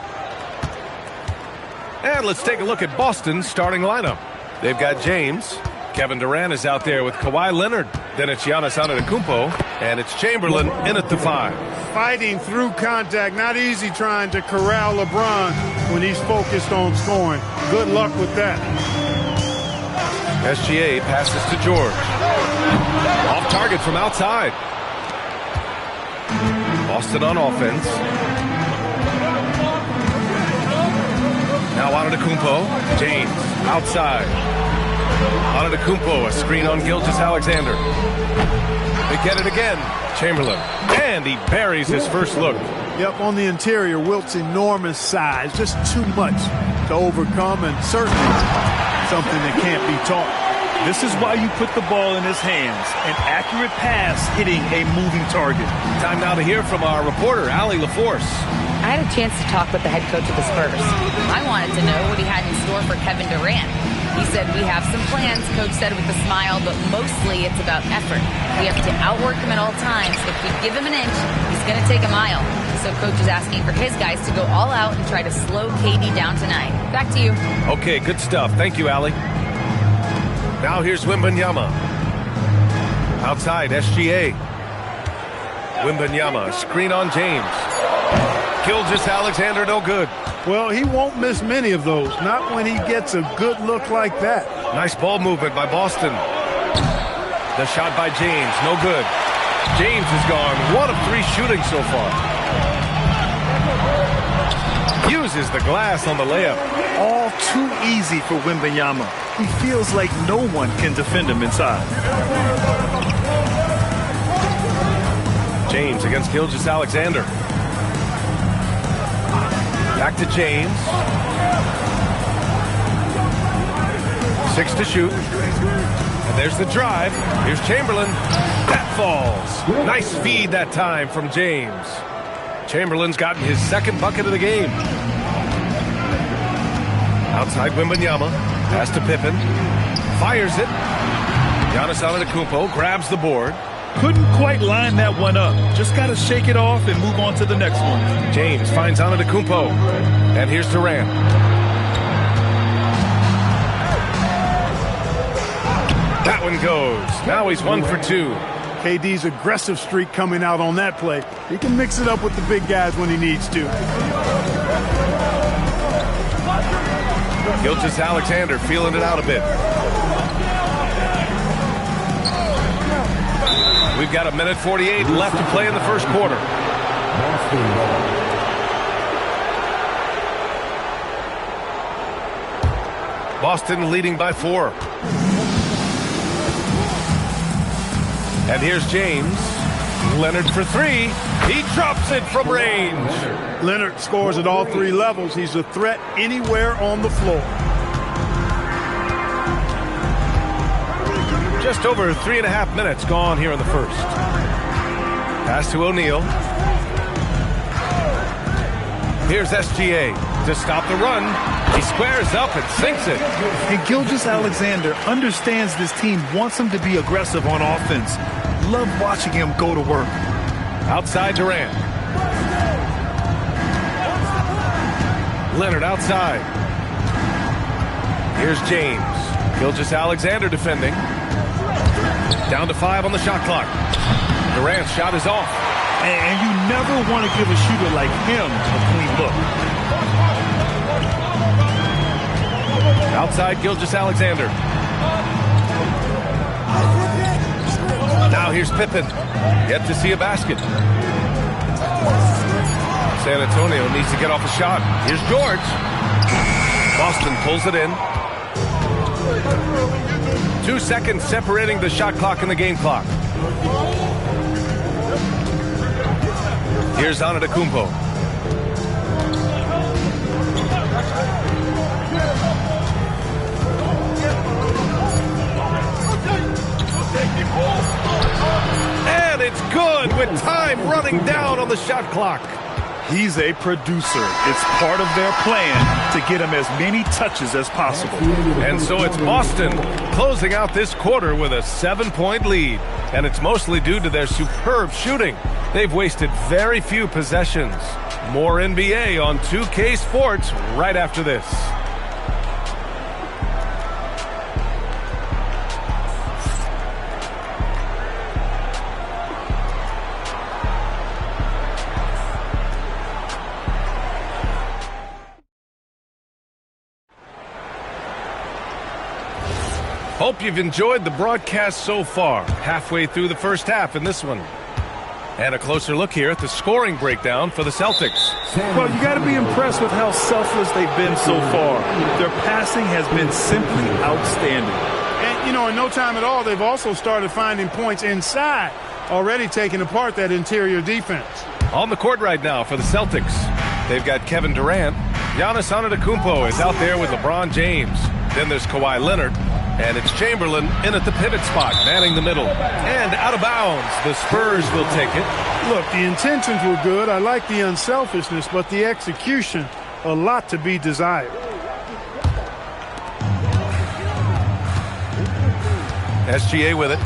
And let's take a look at Boston's starting lineup. They've got James. Kevin Durant is out there with Kawhi Leonard. Then it's Giannis Antetokounmpo. And it's Chamberlain in at the 5. Fighting through contact. Not easy trying to corral LeBron when he's focused on scoring. Good luck with that. SGA passes to George. Off target from outside. Boston on offense. Now Antetokounmpo. James outside. Antetokounmpo, a screen on Gilgeous-Alexander. They get it again. Chamberlain. And he buries his first look. Yep, on the interior, Wilt's enormous size. Just too much to overcome, and certainly something that can't be taught. This is why you put the ball in his hands. An accurate pass hitting a moving target. Time now to hear from our reporter, Allie LaForce. I had a chance to talk with the head coach of the Spurs. I wanted to know what he had in store for Kevin Durant. He said, we have some plans, Coach said with a smile, but mostly it's about effort. We have to outwork him at all times. If we give him an inch, he's going to take a mile. So Coach is asking for his guys to go all out and try to slow KD down tonight. Back to you. Okay, good stuff. Thank you, Allie. Now here's Wembanyama. Outside, SGA. Wembanyama, screen on James. Gilgeous-Alexander, no good. Well, he won't miss many of those. Not when he gets a good look like that. Nice ball movement by Boston. The shot by James, no good. James is gone. 1 of 3 shooting so far. Uses the glass on the layup. All too easy for Wembanyama. He feels like no one can defend him inside. James against Gilgeous-Alexander. Back to James. 6 to shoot. And there's the drive. Here's Chamberlain. That falls. Nice feed that time from James. Chamberlain's gotten his second bucket of the game. Outside Wembanyama. Pass to Pippen. Fires it. Giannis Antetokounmpo grabs the board. Couldn't quite line that one up. Just got to shake it off and move on to the next one. James finds Antetokounmpo. And here's Durant. That one goes. Now he's 1 for 2. KD's aggressive streak coming out on that play. He can mix it up with the big guys when he needs to. Gilgeous-Alexander feeling it out a bit. We've got 1:48 left to play in the first quarter. Boston leading by 4. And here's James. Leonard for 3. He drops it from range. Leonard scores at all 3 levels. He's a threat anywhere on the floor. Just over 3.5 minutes gone here in the first. Pass to O'Neal. Here's SGA to stop the run. He squares up and sinks it. And Gilgeous-Alexander understands this team wants him to be aggressive on offense. Love watching him go to work. Outside Durant. Leonard outside. Here's James. Gilgeous-Alexander defending. Down to 5 on the shot clock. Durant's shot is off. And you never want to give a shooter like him a clean look. Outside Gilgeous-Alexander. Now here's Pippen. Yet to see a basket. San Antonio needs to get off a shot. Here's George. Boston pulls it in. 2 seconds separating the shot clock and the game clock. Here's Antetokounmpo. And it's good with time running down on the shot clock. He's a producer. It's part of their plan to get him as many touches as possible. And so it's Boston closing out this quarter with a 7-point lead. And it's mostly due to their superb shooting. They've wasted very few possessions. More NBA on 2K Sports right after this. Hope you've enjoyed the broadcast so far. Halfway through the first half in this one. And a closer look here at the scoring breakdown for the Celtics. Well, you got to be impressed with how selfless they've been so far. Their passing has been simply outstanding. And, you know, in no time at all, they've also started finding points inside, already taking apart that interior defense. On the court right now for the Celtics, they've got Kevin Durant. Giannis Antetokounmpo is out there with LeBron James. Then there's Kawhi Leonard. And it's Chamberlain in at the pivot spot, manning the middle. And out of bounds, the Spurs will take it. Look, the intentions were good. I like the unselfishness, but the execution, a lot to be desired. SGA with it.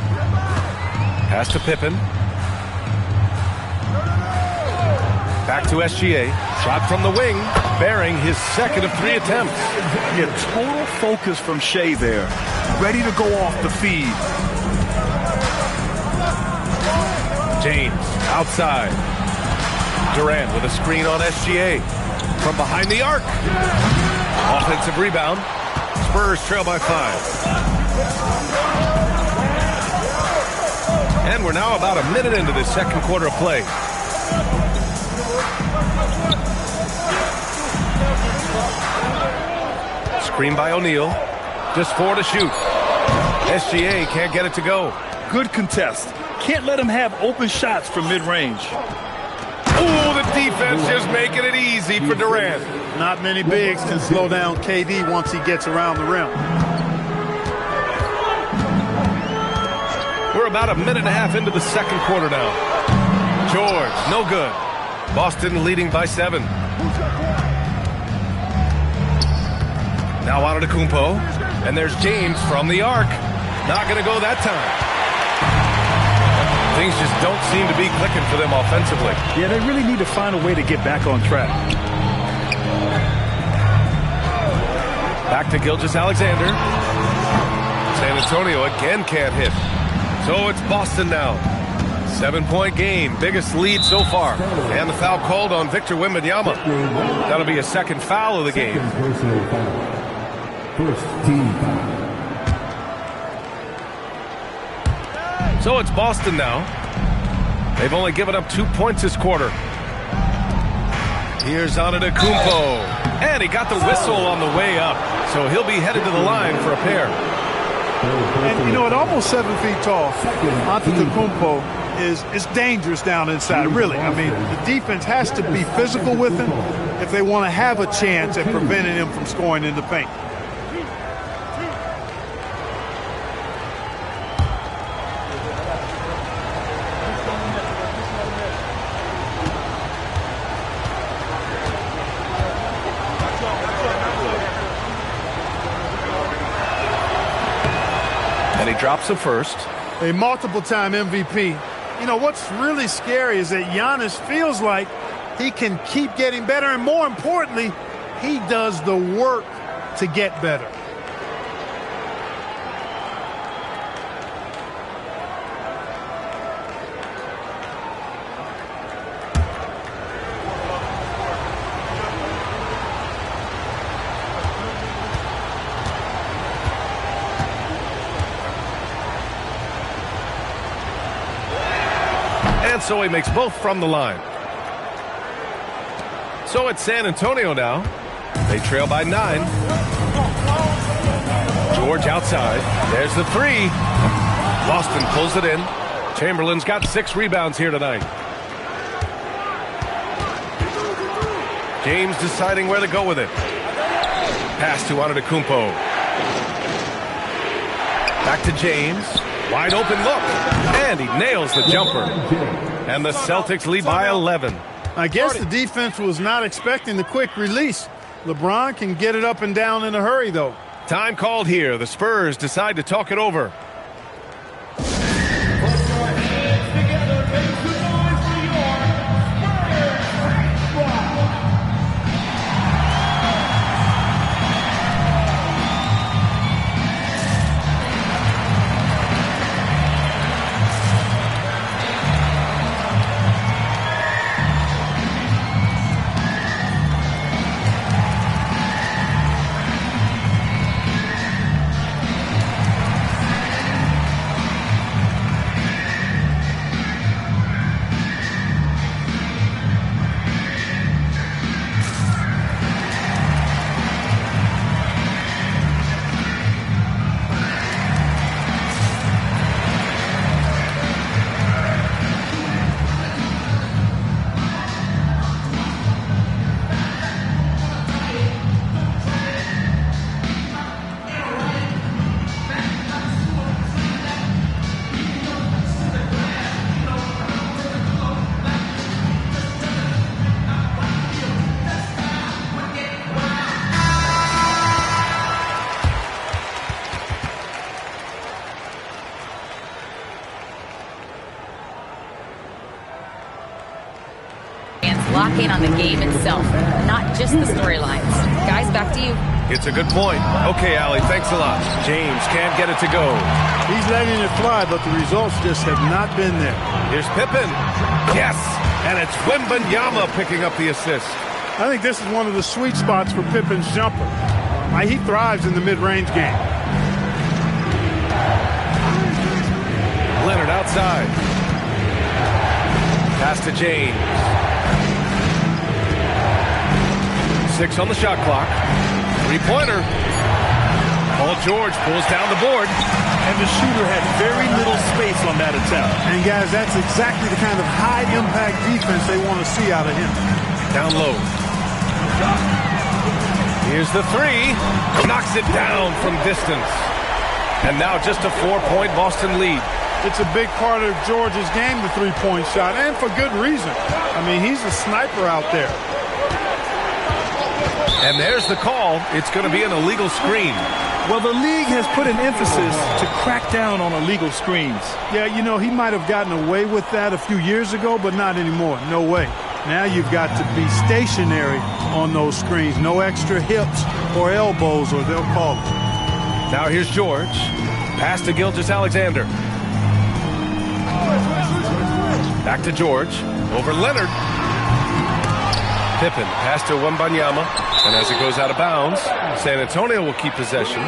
Pass to Pippen. Back to SGA. Shot from the wing, bearing his second of 3 attempts. Yeah, total focus from Shea there. Ready to go off the feed. James outside. Durant with a screen on SGA. From behind the arc. Offensive rebound. Spurs trail by 5. And we're now about a minute into this second quarter of play. Screen by O'Neal. Just 4 to shoot. SGA can't get it to go. Good contest. Can't let him have open shots from mid-range. Ooh, the defense just making it easy for Durant. Not many bigs can slow down KD once he gets around the rim. We're about a minute and a half into the second quarter now. George, no good. Boston leading by 7. Now Antetokounmpo, and there's James from the arc. Not going to go that time. Things just don't seem to be clicking for them offensively. Yeah, they really need to find a way to get back on track. Back to Gilgeous-Alexander. San Antonio again can't hit. So it's Boston now. 7-point game, biggest lead so far. And the foul called on Victor Wembanyama. That'll be a second foul of the game. First team foul. So it's Boston now. They've only given up 2 points this quarter. Here's Antetokounmpo. And he got the whistle on the way up. So he'll be headed to the line for a pair. And, you know, at almost 7 feet tall, Antetokounmpo is dangerous down inside, really. I mean, the defense has to be physical with him if they want to have a chance at preventing him from scoring in the paint. And he drops the first. A multiple-time MVP. You know, what's really scary is that Giannis feels like he can keep getting better, and more importantly, he does the work to get better. And so he makes both from the line. So it's San Antonio now. They trail by 9. George outside. There's the 3. Boston pulls it in. Chamberlain's got 6 rebounds here tonight. James deciding where to go with it. Pass to Antetokounmpo. Back to James. Wide open look. And he nails the jumper. And the Celtics lead by 11. I guess the defense was not expecting the quick release. LeBron can get it up and down in a hurry, though. Time called here. The Spurs decide to talk it over. Lock in on the game itself, not just the storylines. Guys, back to you. It's a good point. Okay, Allie, thanks a lot. James can't get it to go. He's letting it fly, but the results just have not been there. Here's Pippen. Yes! And it's Wembanyama picking up the assist. I think this is one of the sweet spots for Pippen's jumper. He thrives in the mid-range game. Leonard outside. Pass to James. 6 on the shot clock. Three-pointer. Paul George pulls down the board. And the shooter had very little space on that attempt. And guys, that's exactly the kind of high-impact defense they want to see out of him. Down low. Here's the three. Knocks it down from distance. And now just a 4-point Boston lead. It's a big part of George's game, the three-point shot, and for good reason. I mean, he's a sniper out there. And there's the call. It's going to be an illegal screen. Well, the league has put an emphasis to crack down on illegal screens. Yeah, you know, he might have gotten away with that a few years ago, but not anymore. No way. Now you've got to be stationary on those screens. No extra hips or elbows, or they'll call it. Now here's George. Pass to Gilgeous-Alexander. Back to George. Over Leonard. Pippen. Pass to Wembanyama. And as it goes out of bounds, San Antonio will keep possession.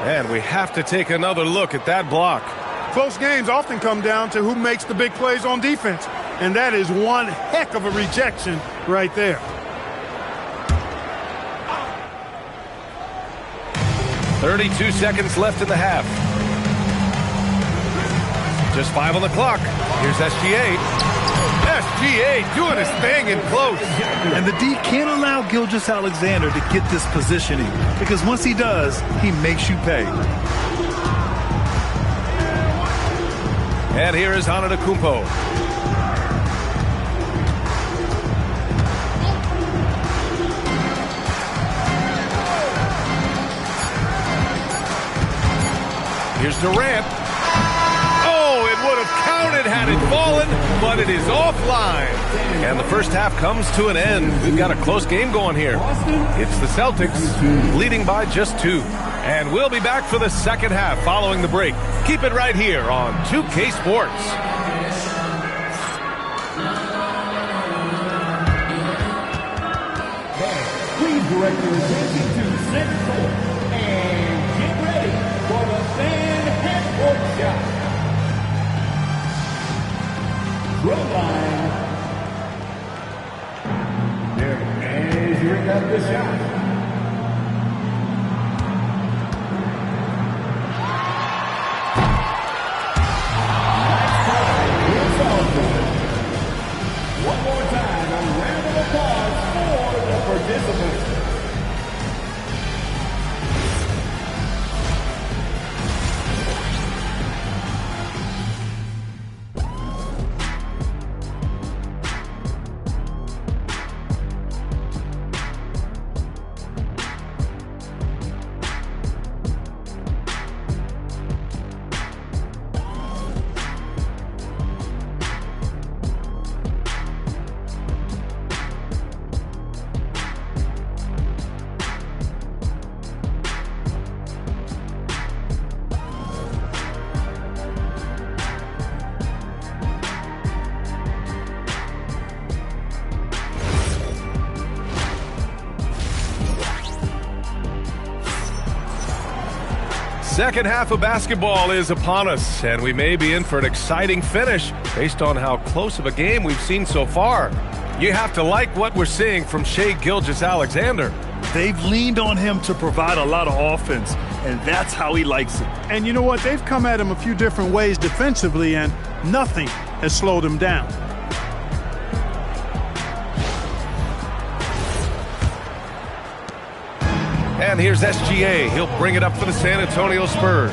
And we have to take another look at that block. Close games often come down to who makes the big plays on defense. And that is one heck of a rejection right there. .32 seconds left in the half. Just 5 on the clock. Here's SGA. SGA doing his thing in close. And the D can't allow Gilgeous-Alexander to get this positioning, because once he does, he makes you pay. And here is Antetokounmpo. Here's Durant. Oh, it would have counted had it fallen, but it is offline. And the first half comes to an end. We've got a close game going here. It's the Celtics leading by just 2. And we'll be back for the second half following the break. Keep it right here on 2K Sports. Please direct your attention to center court and get ready for the fan half-court shot. Goal line. They're measuring up the shot. One more time, a round of applause for the participants. Second half of basketball is upon us, and we may be in for an exciting finish based on how close of a game we've seen so far. You have to like what we're seeing from Shai Gilgeous-Alexander. They've leaned on him to provide a lot of offense, and that's how he likes it. And you know what? They've come at him a few different ways defensively, and nothing has slowed him down. And here's SGA. He'll bring it up for the San Antonio Spurs.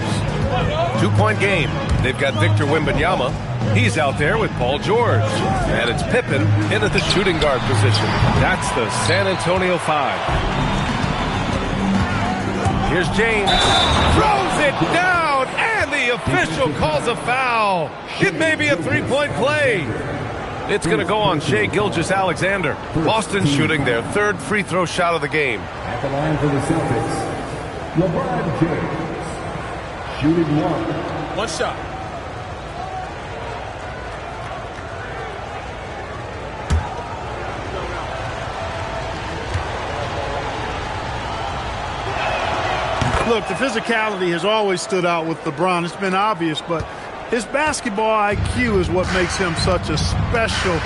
2-point game. They've got Victor Wembanyama. He's out there with Paul George. And it's Pippen in at the shooting guard position. That's the San Antonio 5. Here's James. Throws it down, and the official calls a foul. It may be a three-point play. It's going to go on Shai Gilgeous-Alexander. Boston shooting their third free throw shot of the game. At the line for the Celtics, LeBron James, shooting one. One shot. Look, the physicality has always stood out with LeBron. It's been obvious, but his basketball IQ is what makes him such a special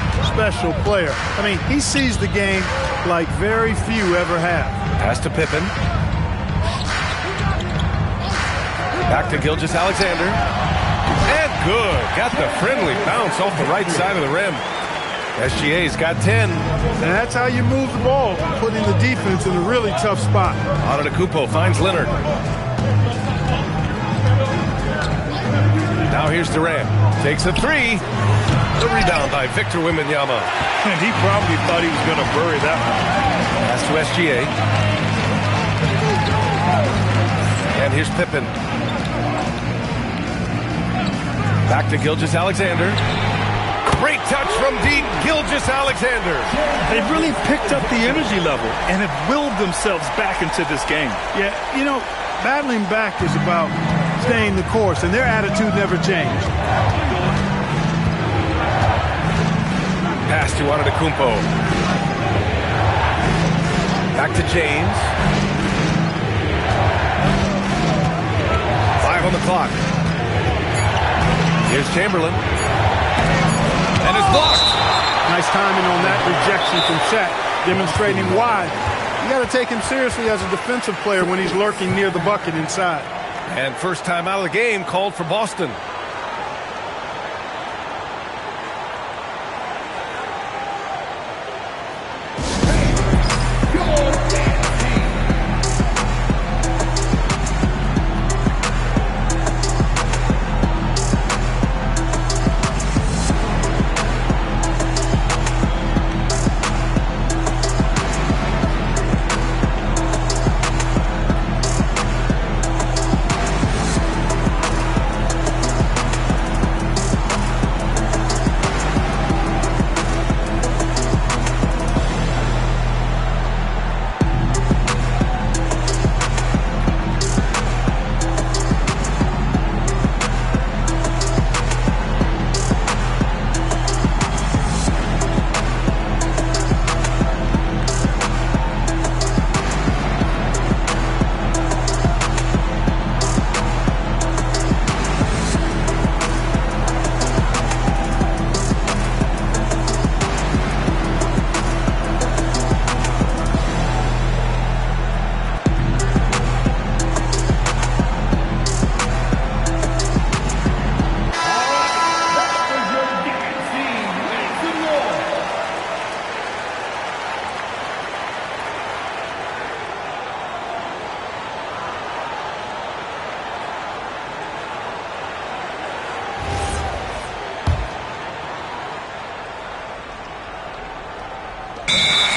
player. I mean, he sees the game like very few ever have. Pass to Pippen. Back to Gilgeous-Alexander. And good. Got the friendly bounce off the right side of the rim. SGA's got 10. And that's how you move the ball, putting the defense in a really tough spot. Antetokounmpo finds Leonard. Now here's Durant. Takes a three. The rebound by Victor Wembanyama. And he probably thought he was going to bury that one. Pass to SGA. And here's Pippen. Back to Gilgeous-Alexander. Great touch from deep, Gilgeous-Alexander. They've really picked up the energy level and have willed themselves back into this game. Yeah, you know, battling back is about staying the course, and their attitude never changed. Pass to Antetokounmpo. Back to James. 5 on the clock. Here's Chamberlain. And it's blocked. Nice timing on that rejection from Shaq, demonstrating why you got to take him seriously as a defensive player when he's lurking near the bucket inside. And first time out of the game called for Boston.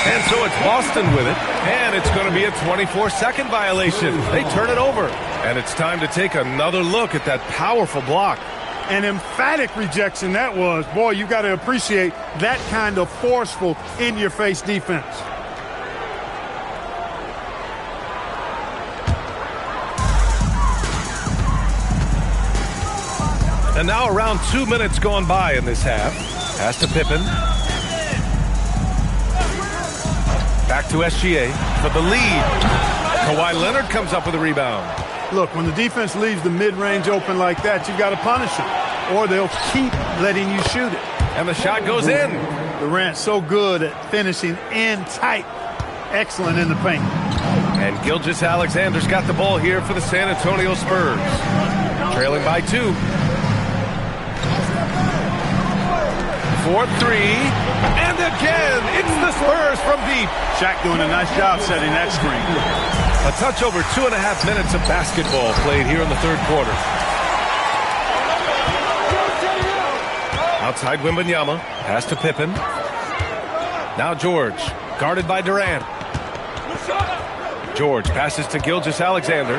And so it's Boston with it, and it's going to be a 24-second violation. They turn it over, and it's time to take another look at that powerful block. An emphatic rejection that was. Boy, you got to appreciate that kind of forceful, in-your-face defense. And now around 2 minutes gone by in this half. Pass to Pippen. Back to SGA for the lead. Kawhi Leonard comes up with a rebound. Look, when the defense leaves the mid-range open like that, you've got to punish them, or they'll keep letting you shoot it. And the shot goes in. Durant's so good at finishing in tight. Excellent in the paint. And Gilgeous-Alexander's got the ball here for the San Antonio Spurs. Trailing by 2. 4-3. And again, it's the Spurs from deep. Shaq doing a nice job setting that screen. A touch over 2.5 minutes of basketball played here in the third quarter. Outside Wembanyama. Pass to Pippen. Now George. Guarded by Durant. George passes to Gilgeous-Alexander.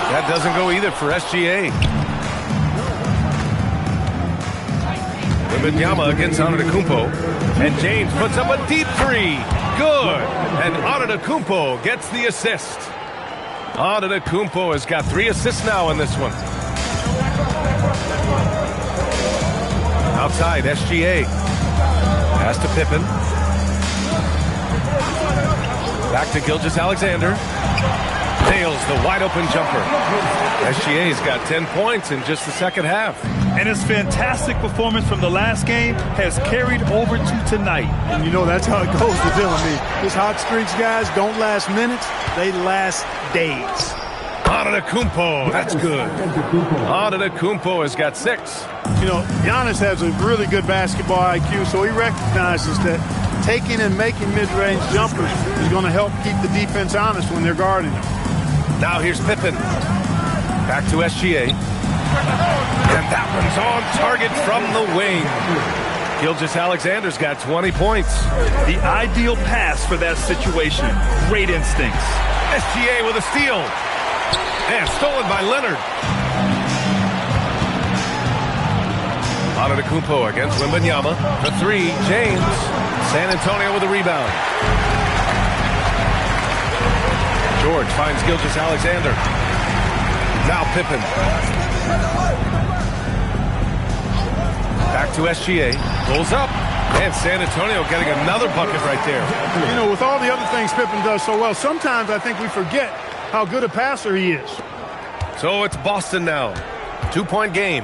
That doesn't go either for SGA. Wembanyama against Antetokounmpo. And James puts up a deep 3. Good. And Antetokounmpo gets the assist. Antetokounmpo has got 3 assists now in this one. Outside, SGA. Pass to Pippen. Back to Gilgeous-Alexander. Nails the wide-open jumper. SGA's got 10 points in just the second half. And his fantastic performance from the last game has carried over to tonight. And you know that's how it goes with him. I mean, his hot streaks, guys, don't last minutes. They last days. Antetokounmpo, that's good. Antetokounmpo has got 6. You know, Giannis has a really good basketball IQ, so he recognizes that taking and making mid-range jumpers is going to help keep the defense honest when they're guarding him. Now here's Pippen. Back to SGA. And that one's on target from the wing. Gilgeous-Alexander's got 20 points. The ideal pass for that situation. Great instincts. SGA with a steal. And stolen by Leonard. Antetokounmpo against Wembanyama. The 3, James. San Antonio with a rebound. George finds Gilgeous-Alexander. Now Pippen. Back to SGA. Pulls up. And San Antonio getting another bucket right there. You know, with all the other things Pippen does so well, sometimes I think we forget how good a passer he is. So it's Boston now. 2-point game.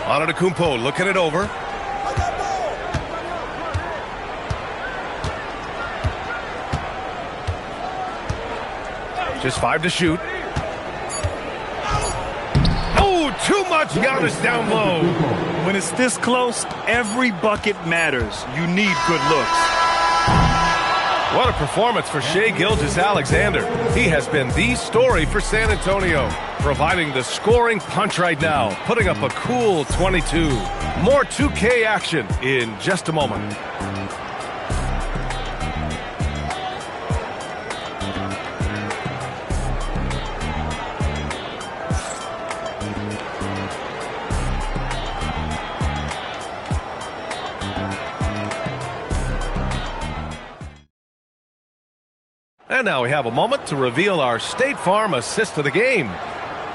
Antetokounmpo looking it over. Just 5 to shoot. Oh, too much Giannis down low. When it's this close, every bucket matters. You need good looks. What a performance for Shai Gilgeous-Alexander. He has been the story for San Antonio, providing the scoring punch right now, putting up a cool 22. More 2K action in just a moment. And now we have a moment to reveal our State Farm assist of the game.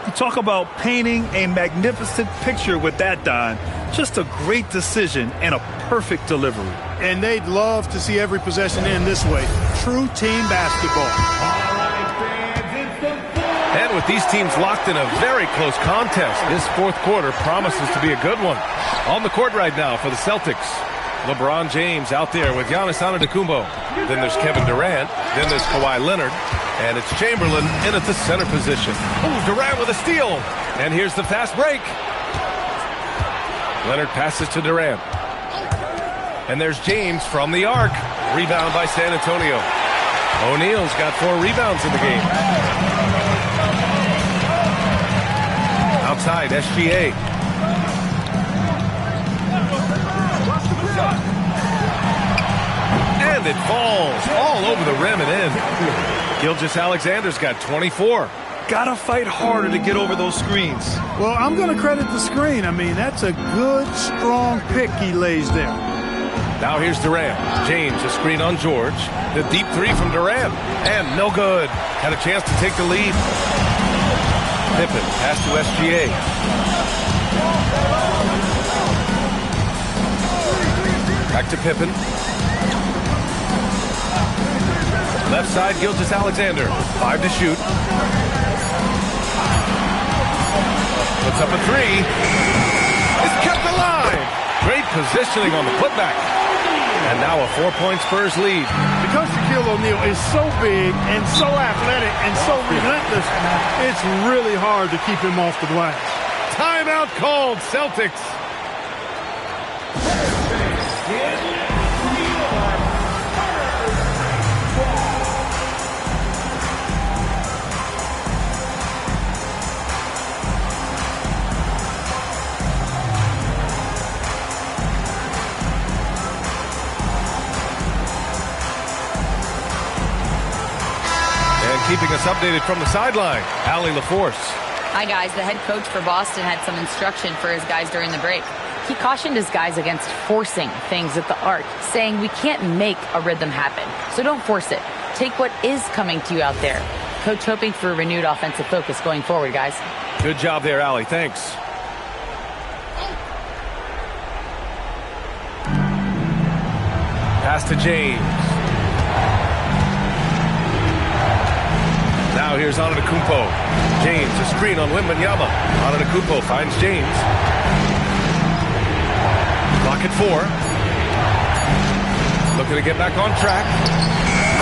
You talk about painting a magnificent picture with that, Don. Just a great decision and a perfect delivery. And they'd love to see every possession end this way. True team basketball. And with these teams locked in a very close contest, this fourth quarter promises to be a good one. On the court right now for the Celtics, LeBron James out there with Giannis Antetokounmpo. Then there's Kevin Durant. Then there's Kawhi Leonard. And it's Chamberlain in at the center position. Oh, Durant with a steal. And here's the fast break. Leonard passes to Durant. And there's James from the arc. Rebound by San Antonio. O'Neal's got 4 rebounds in the game. Outside, SGA. And it falls all over the rim and in. Gilgeous-Alexander's got 24. Gotta fight harder to get over those screens. Well, I'm going to credit the screen. I mean, that's a good, strong pick he lays there. Now here's Durant. James, a screen on George. The deep 3 from Durant. And no good. Had a chance to take the lead. Pippen, pass to SGA. Back to Pippen. Left side, Gilgeous-Alexander. 5 to shoot. Puts up a 3. It's kept alive. Great positioning on the putback. And now a 4-point Spurs lead. Because Shaquille O'Neal is so big and so athletic and so relentless, it's really hard to keep him off the glass. Timeout called, Celtics. Keeping us updated from the sideline, Allie LaForce. Hi, guys. The head coach for Boston had some instruction for his guys during the break. He cautioned his guys against forcing things at the arc, saying we can't make a rhythm happen, so don't force it. Take what is coming to you out there. Coach hoping for a renewed offensive focus going forward, guys. Good job there, Allie. Thanks. Pass to James. Now here's Antetokounmpo. James, a screen on Wembanyama. Antetokounmpo finds James. Clock at 4. Looking to get back on track.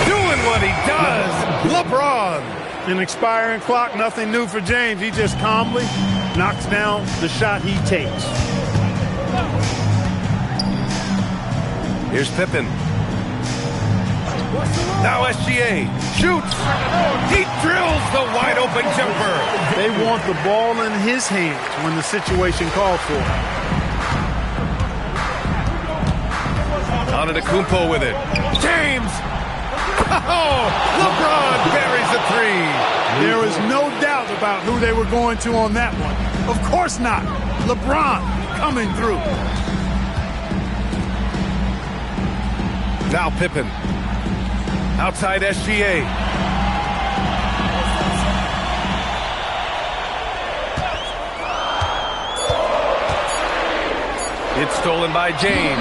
Doing what he does. LeBron. An expiring clock, nothing new for James. He just calmly knocks down the shot he takes. Here's Pippen. Now SGA shoots. He drills the wide open jumper. They want the ball in his hands when the situation calls for it. Antetokounmpo with it. James. Oh, LeBron buries a 3. There is no doubt about who they were going to on that one. Of course not. LeBron coming through. Now Pippen. Outside SGA. It's stolen by James.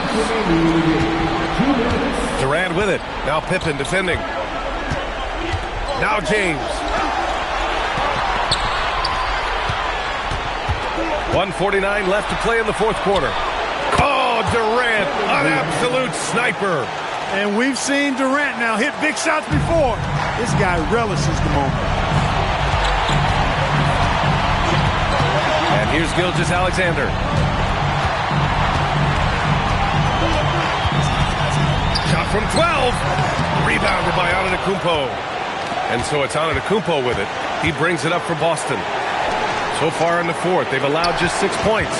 Durant with it. Now Pippen defending. Now James. 1:49 left to play in the fourth quarter. Oh, Durant, an absolute sniper. And we've seen Durant now hit big shots before. This guy relishes the moment. And here's Gilgeous-Alexander. Shot from 12. Rebounded by Antetokounmpo. And so it's Antetokounmpo with it. He brings it up for Boston. So far in the fourth, they've allowed just 6 points.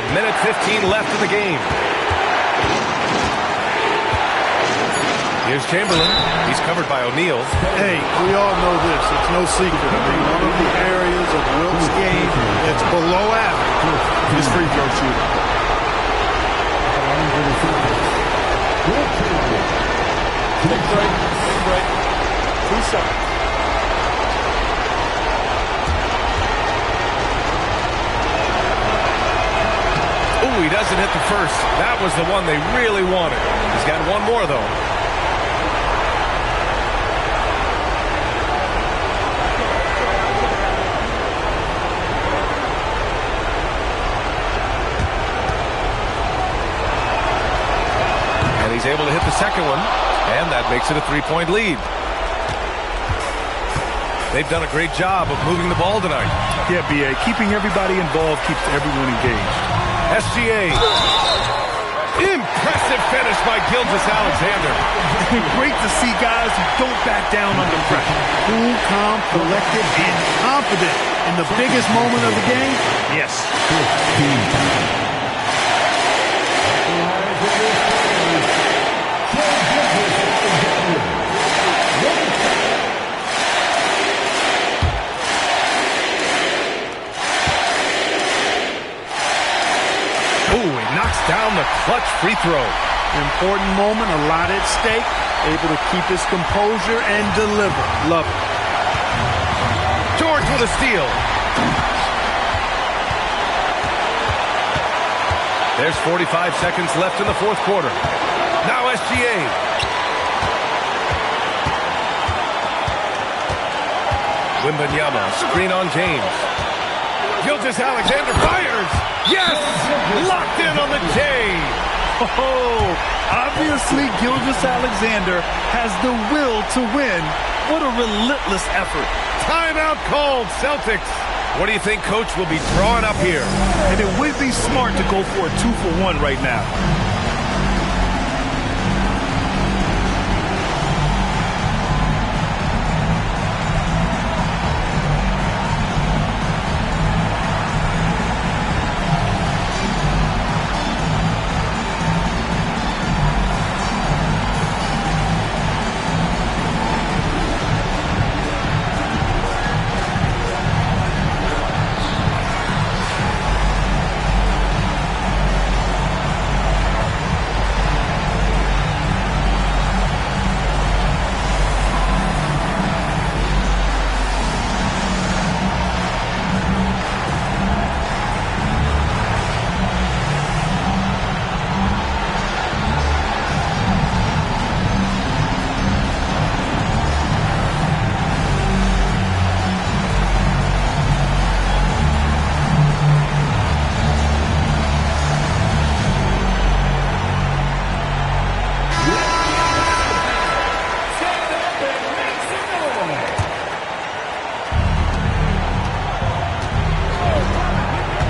Minute 15 left in the game. Here's Chamberlain. He's covered by O'Neal. Hey, we all know this. It's no secret. I mean, one of the areas of Wilt's game that's below average is free throw shooting. Break. 2 seconds. He doesn't hit the first. That was the one they really wanted. He's got one more, though. And he's able to hit the second one, and that makes it a 3-point lead. They've done a great job of moving the ball tonight. Yeah, B.A. Keeping everybody involved keeps everyone engaged. SGA. Impressive finish by Gilgeous-Alexander. Great to see guys who don't back down under pressure. Cool, calm, collected, and confident in the biggest moment of the game. Yes. Down the clutch free throw. Important moment, a lot at stake. Able to keep his composure and deliver. Love it. George with a steal. There's 45 seconds left in the fourth quarter. Now SGA. Wembanyama, screen on James. Gilgeous-Alexander fires. Yes! Locked in on the J. Oh, obviously Gilgeous-Alexander has the will to win. What a relentless effort. Timeout called, Celtics. What do you think Coach will be drawing up here? And it would be smart to go for a 2-for-1 right now.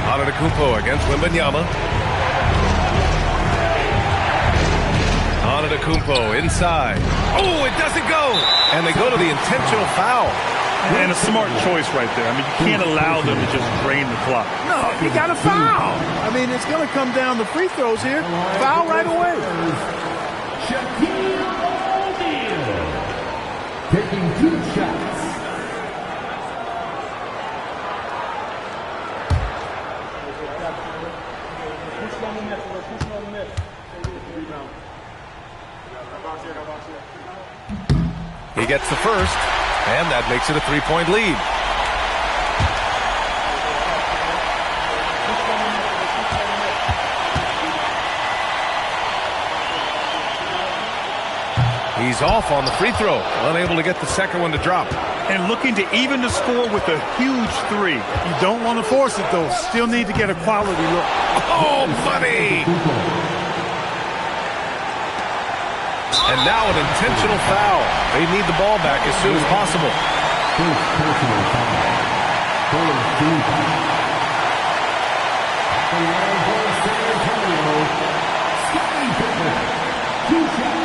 Antetokounmpo against Wembanyama. Antetokounmpo inside. Oh, it doesn't go. And they go to the intentional foul. And a smart choice right there. I mean, you can't allow them to just drain the clock. No, you got to foul. I mean, it's going to come down to free throws here. Foul right away. Shaquille O'Neal taking 2 shots. He gets the first, and that makes it a 3-point lead. He's off on the free throw, unable to get the second one to drop. And looking to even the score with a huge 3. You don't want to force it, though. Still need to get a quality look. Oh, buddy! And now an intentional foul. They need the ball back as soon as possible. First personal foul. The line for San Antonio, Scottie Pippen. 2 shots.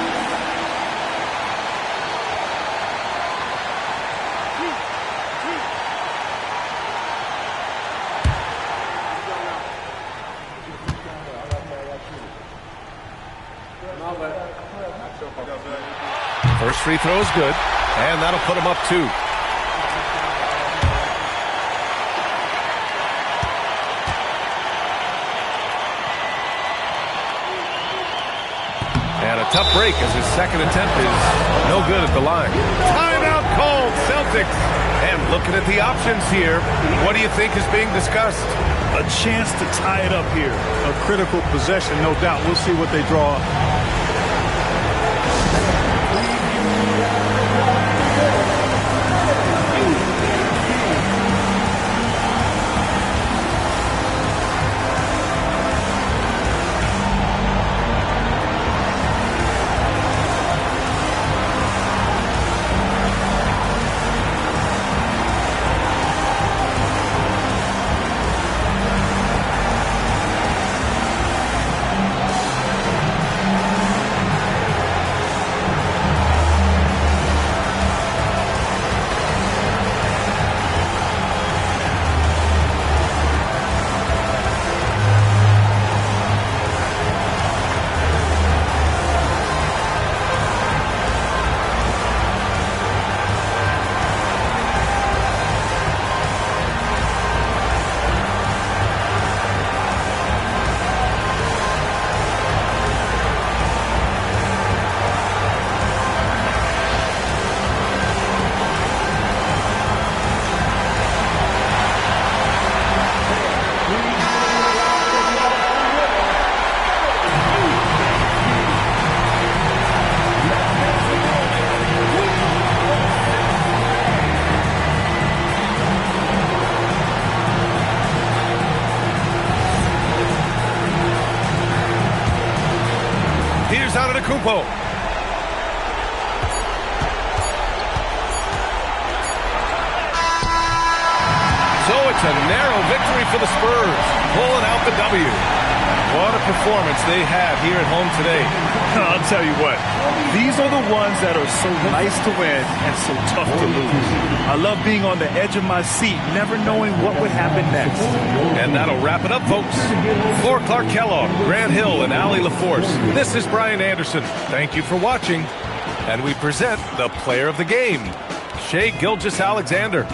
First free throw is good, and that'll put him up 2. And a tough break as his second attempt is no good at the line. Timeout called, Celtics. And looking at the options here, what do you think is being discussed? A chance to tie it up here. A critical possession, no doubt. We'll see what they draw up. Antetokounmpo. So it's a narrow victory for the Spurs, pulling out the W. What a performance they had here at home today. I'll tell you what, these are the ones that are so nice to win and so tough to lose. I love being on the edge of my seat, never knowing what would happen next. And that'll wrap it up, folks. For Clark Kellogg, Grant Hill, and Allie LaForce, this is Brian Anderson. Thank you for watching. And we present the player of the game, Shai Gilgeous-Alexander.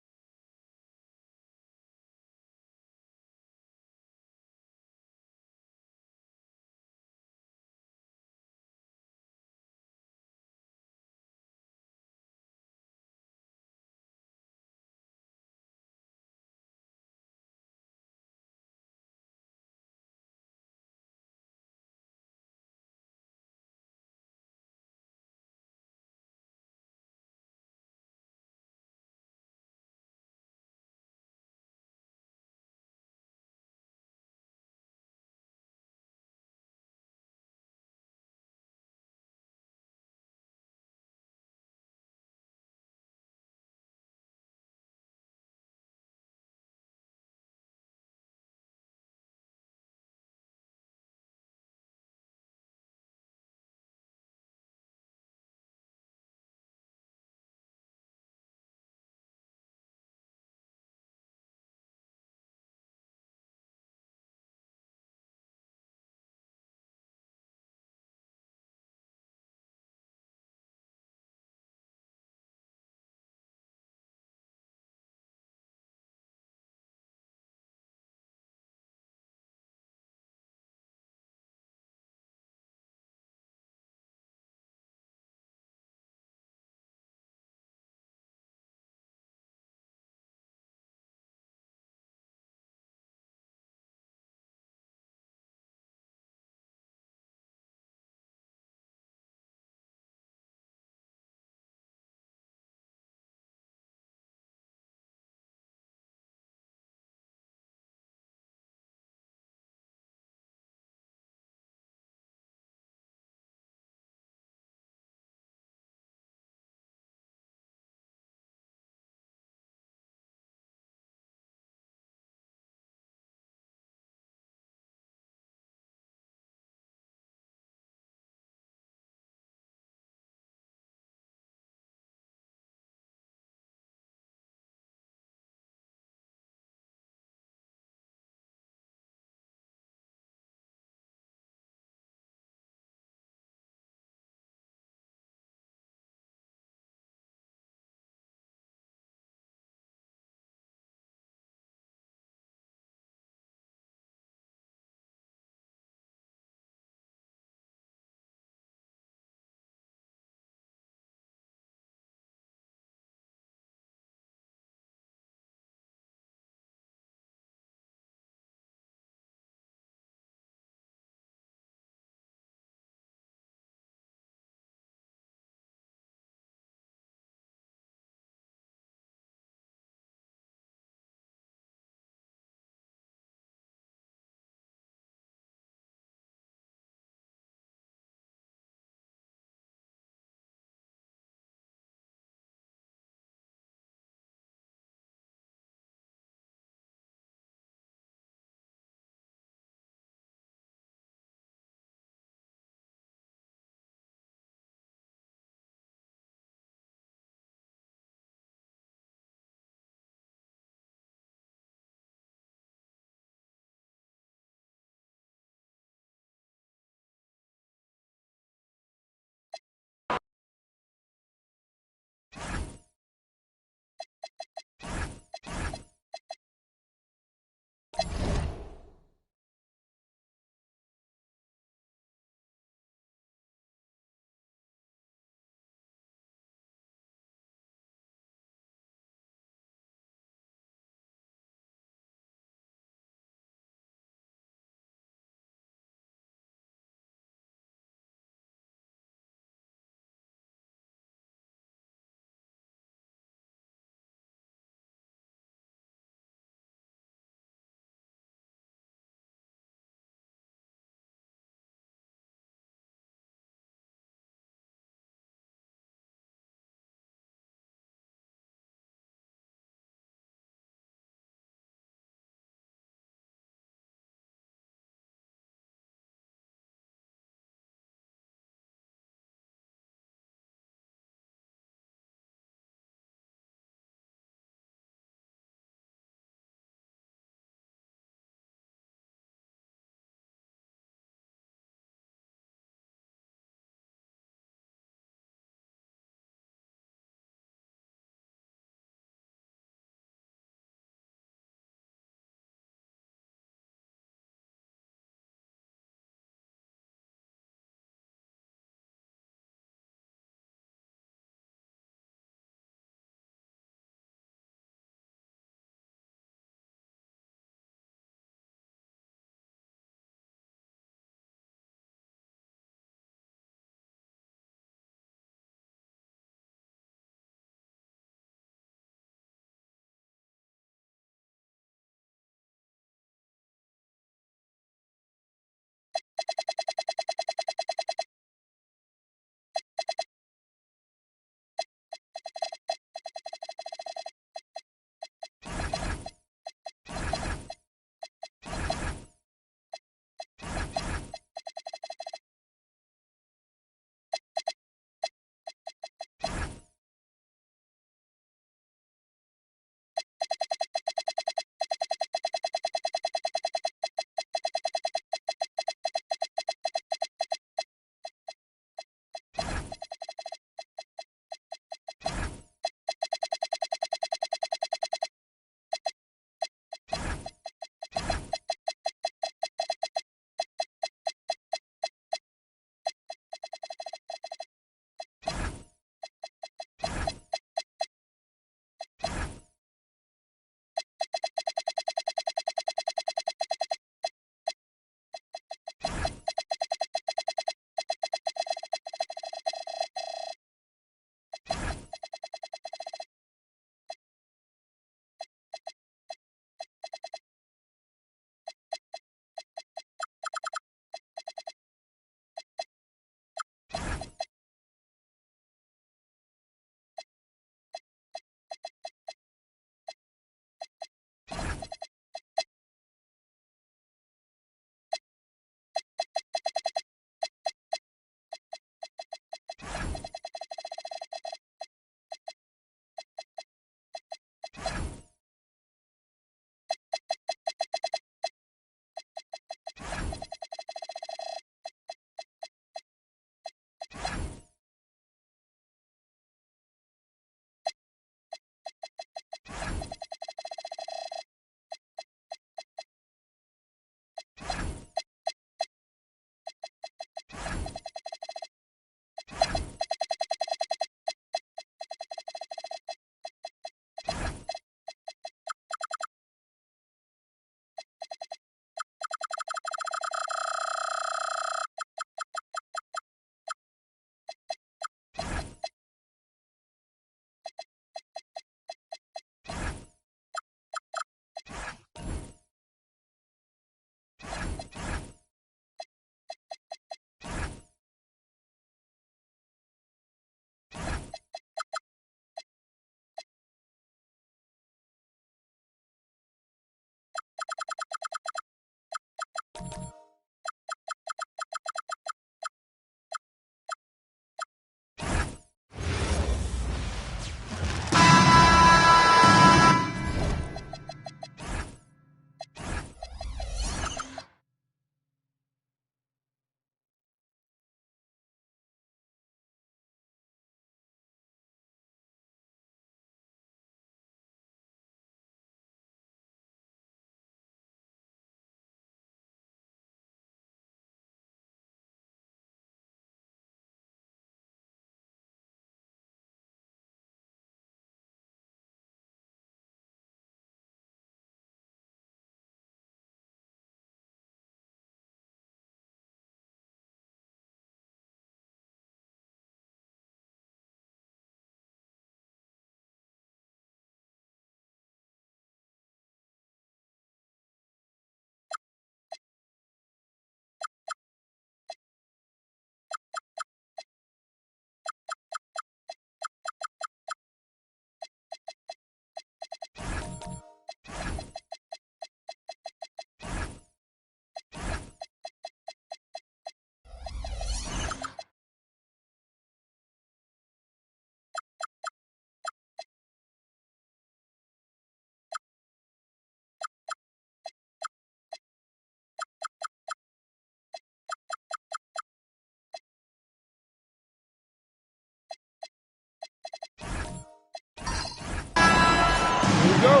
Go.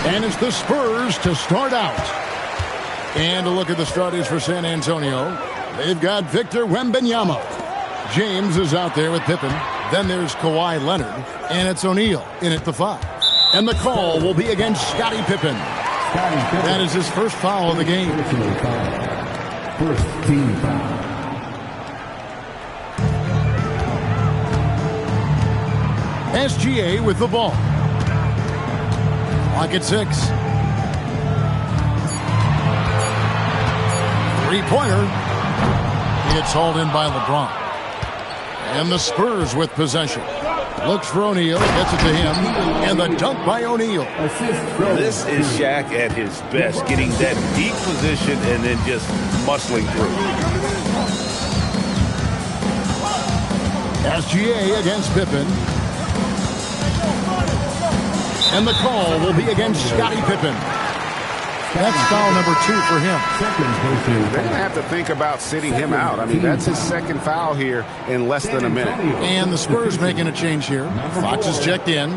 And it's the Spurs to start out. And a look at the starters for San Antonio. They've got Victor Wembanyama. James is out there with Pippen. Then there's Kawhi Leonard. And it's O'Neal in at the 5. And the call will be against Scottie Pippen. That is his first foul of the game. First team foul. SGA with the ball. Clock at 6. Three-pointer. It's hauled in by LeBron. And the Spurs with possession. Looks for O'Neal, gets it to him, and the dunk by O'Neal. This is Shaq at his best, getting that deep position and then just muscling through. SGA against Pippen. And the call will be against Scottie Pippen. That's foul number 2 for him. They're going to have to think about sitting him out. I mean, that's his second foul here in less than a minute. And the Spurs making a change here. Fox is checked in.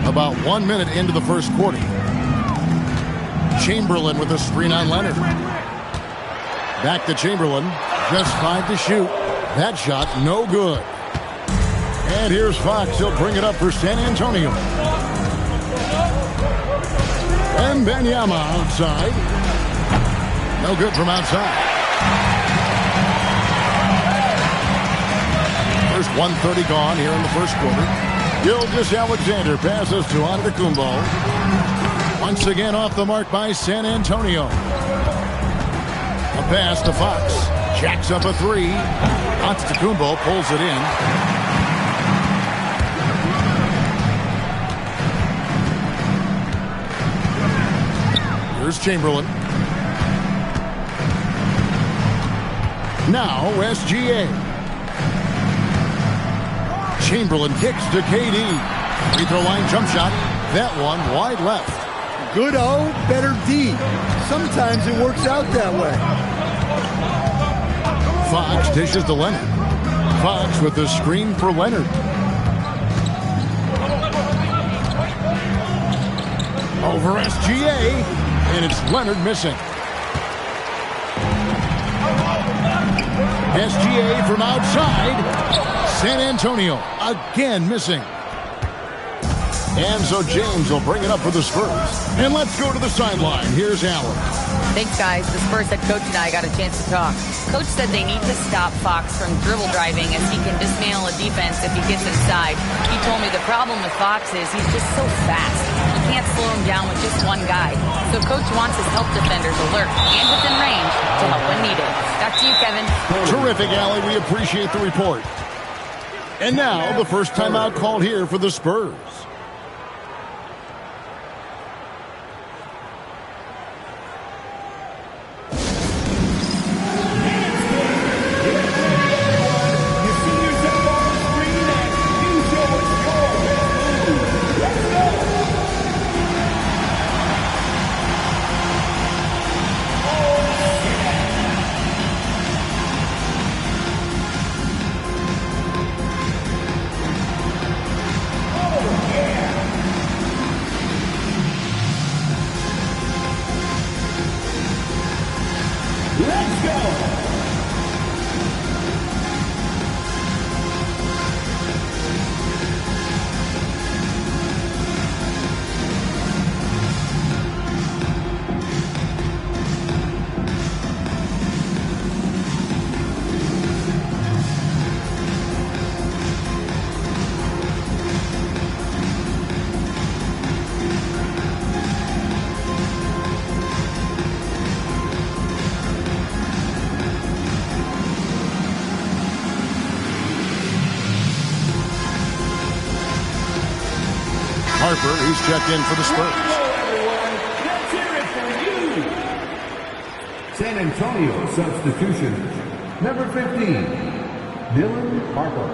About 1 minute into the first quarter. Chamberlain with a screen on Leonard. Back to Chamberlain. Just 5 to shoot. That shot, no good. And here's Fox. He'll bring it up for San Antonio. And Wembanyama outside. No good from outside. First 1:30 gone here in the first quarter. Gilgeous-Alexander passes to Antetokounmpo. Once again off the mark by San Antonio. A pass to Fox. Jacks up a three. Antetokounmpo pulls it in. Here's Chamberlain. Now SGA. Chamberlain kicks to KD. Free throw line jump shot. That one wide left. Good O, better D. Sometimes it works out that way. Fox dishes to Leonard. Fox with the screen for Leonard. Over SGA. And it's Leonard missing. SGA from outside. San Antonio again missing. And so James will bring it up for the Spurs. And let's go to the sideline. Here's Allen. Thanks, guys. The Spurs head coach and I got a chance to talk. Coach said they need to stop Fox from dribble driving as he can dismantle a defense if he gets inside. He told me the problem with Fox is he's just so fast. You can't slow him down with just one guy. So Coach wants his help defenders alert and within range to help when needed. Back to you, Kevin. Terrific, Allie. We appreciate the report. And now, the first timeout called here for the Spurs. Harper, he's checked in for the Spurs. San Antonio substitution. Number 15, Dylan Harper.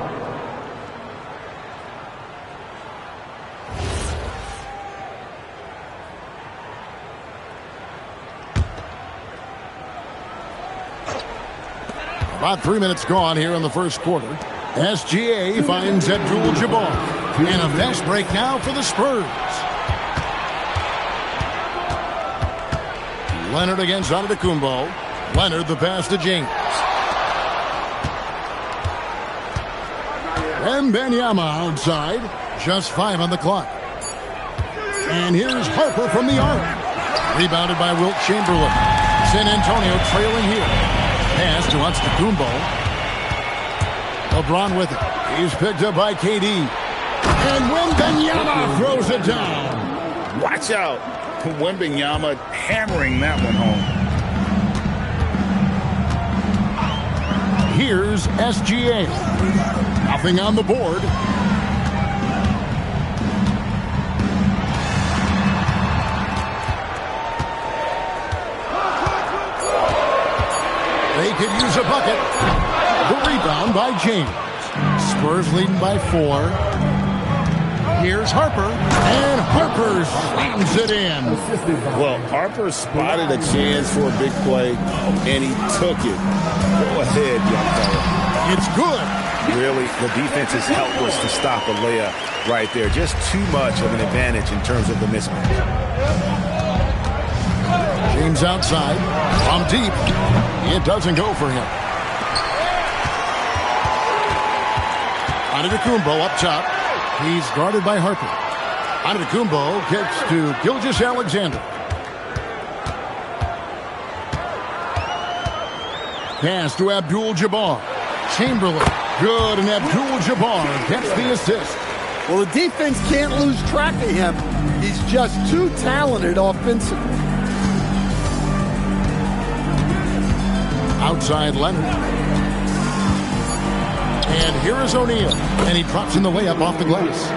About 3 minutes gone here in the first quarter. SGA finds Abdul-Jabbar. And a fast break now for the Spurs. Leonard against Antetokounmpo. Leonard the pass to James. And Wembanyama outside. Just 5 on the clock. And here's Harper from the arc. Rebounded by Wilt Chamberlain. San Antonio trailing here. Pass to Antetokounmpo. LeBron with it. He's picked up by KD. And Wembanyama throws it down. Watch out. Wembanyama hammering that one home. Here's SGA. Nothing on the board. They could use a bucket. The rebound by James. Spurs leading by 4. Here's Harper, and Harper slams it in. Well, Harper spotted a chance for a big play, and he took it. Go ahead, young fella. It's good. Really, the defense is helpless to stop a layup right there. Just too much of an advantage in terms of the mismatch. James outside, from deep. It doesn't go for him. Antetokounmpo up top. He's guarded by Harper. Antetokounmpo kicks to Gilgeous-Alexander. Pass to Abdul-Jabbar. Chamberlain. Good, and Abdul-Jabbar gets the assist. Well, the defense can't lose track of him. He's just too talented offensively. Outside Leonard. And here is O'Neal. And he drops in the layup off the glass.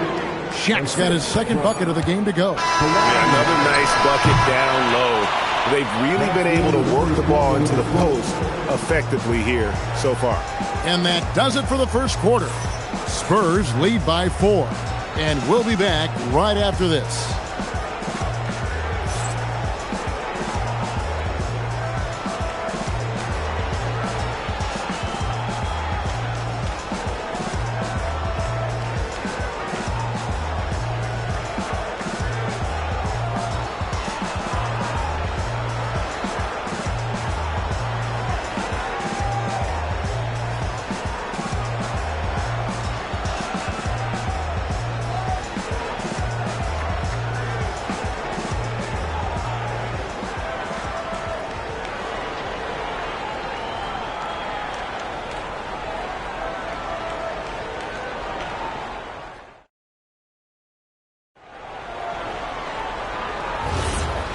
Shaq's got his second bucket of the game to go. Yeah, another nice bucket down low. They've really been able to work the ball into the post effectively here so far. And that does it for the first quarter. Spurs lead by 4. And we'll be back right after this.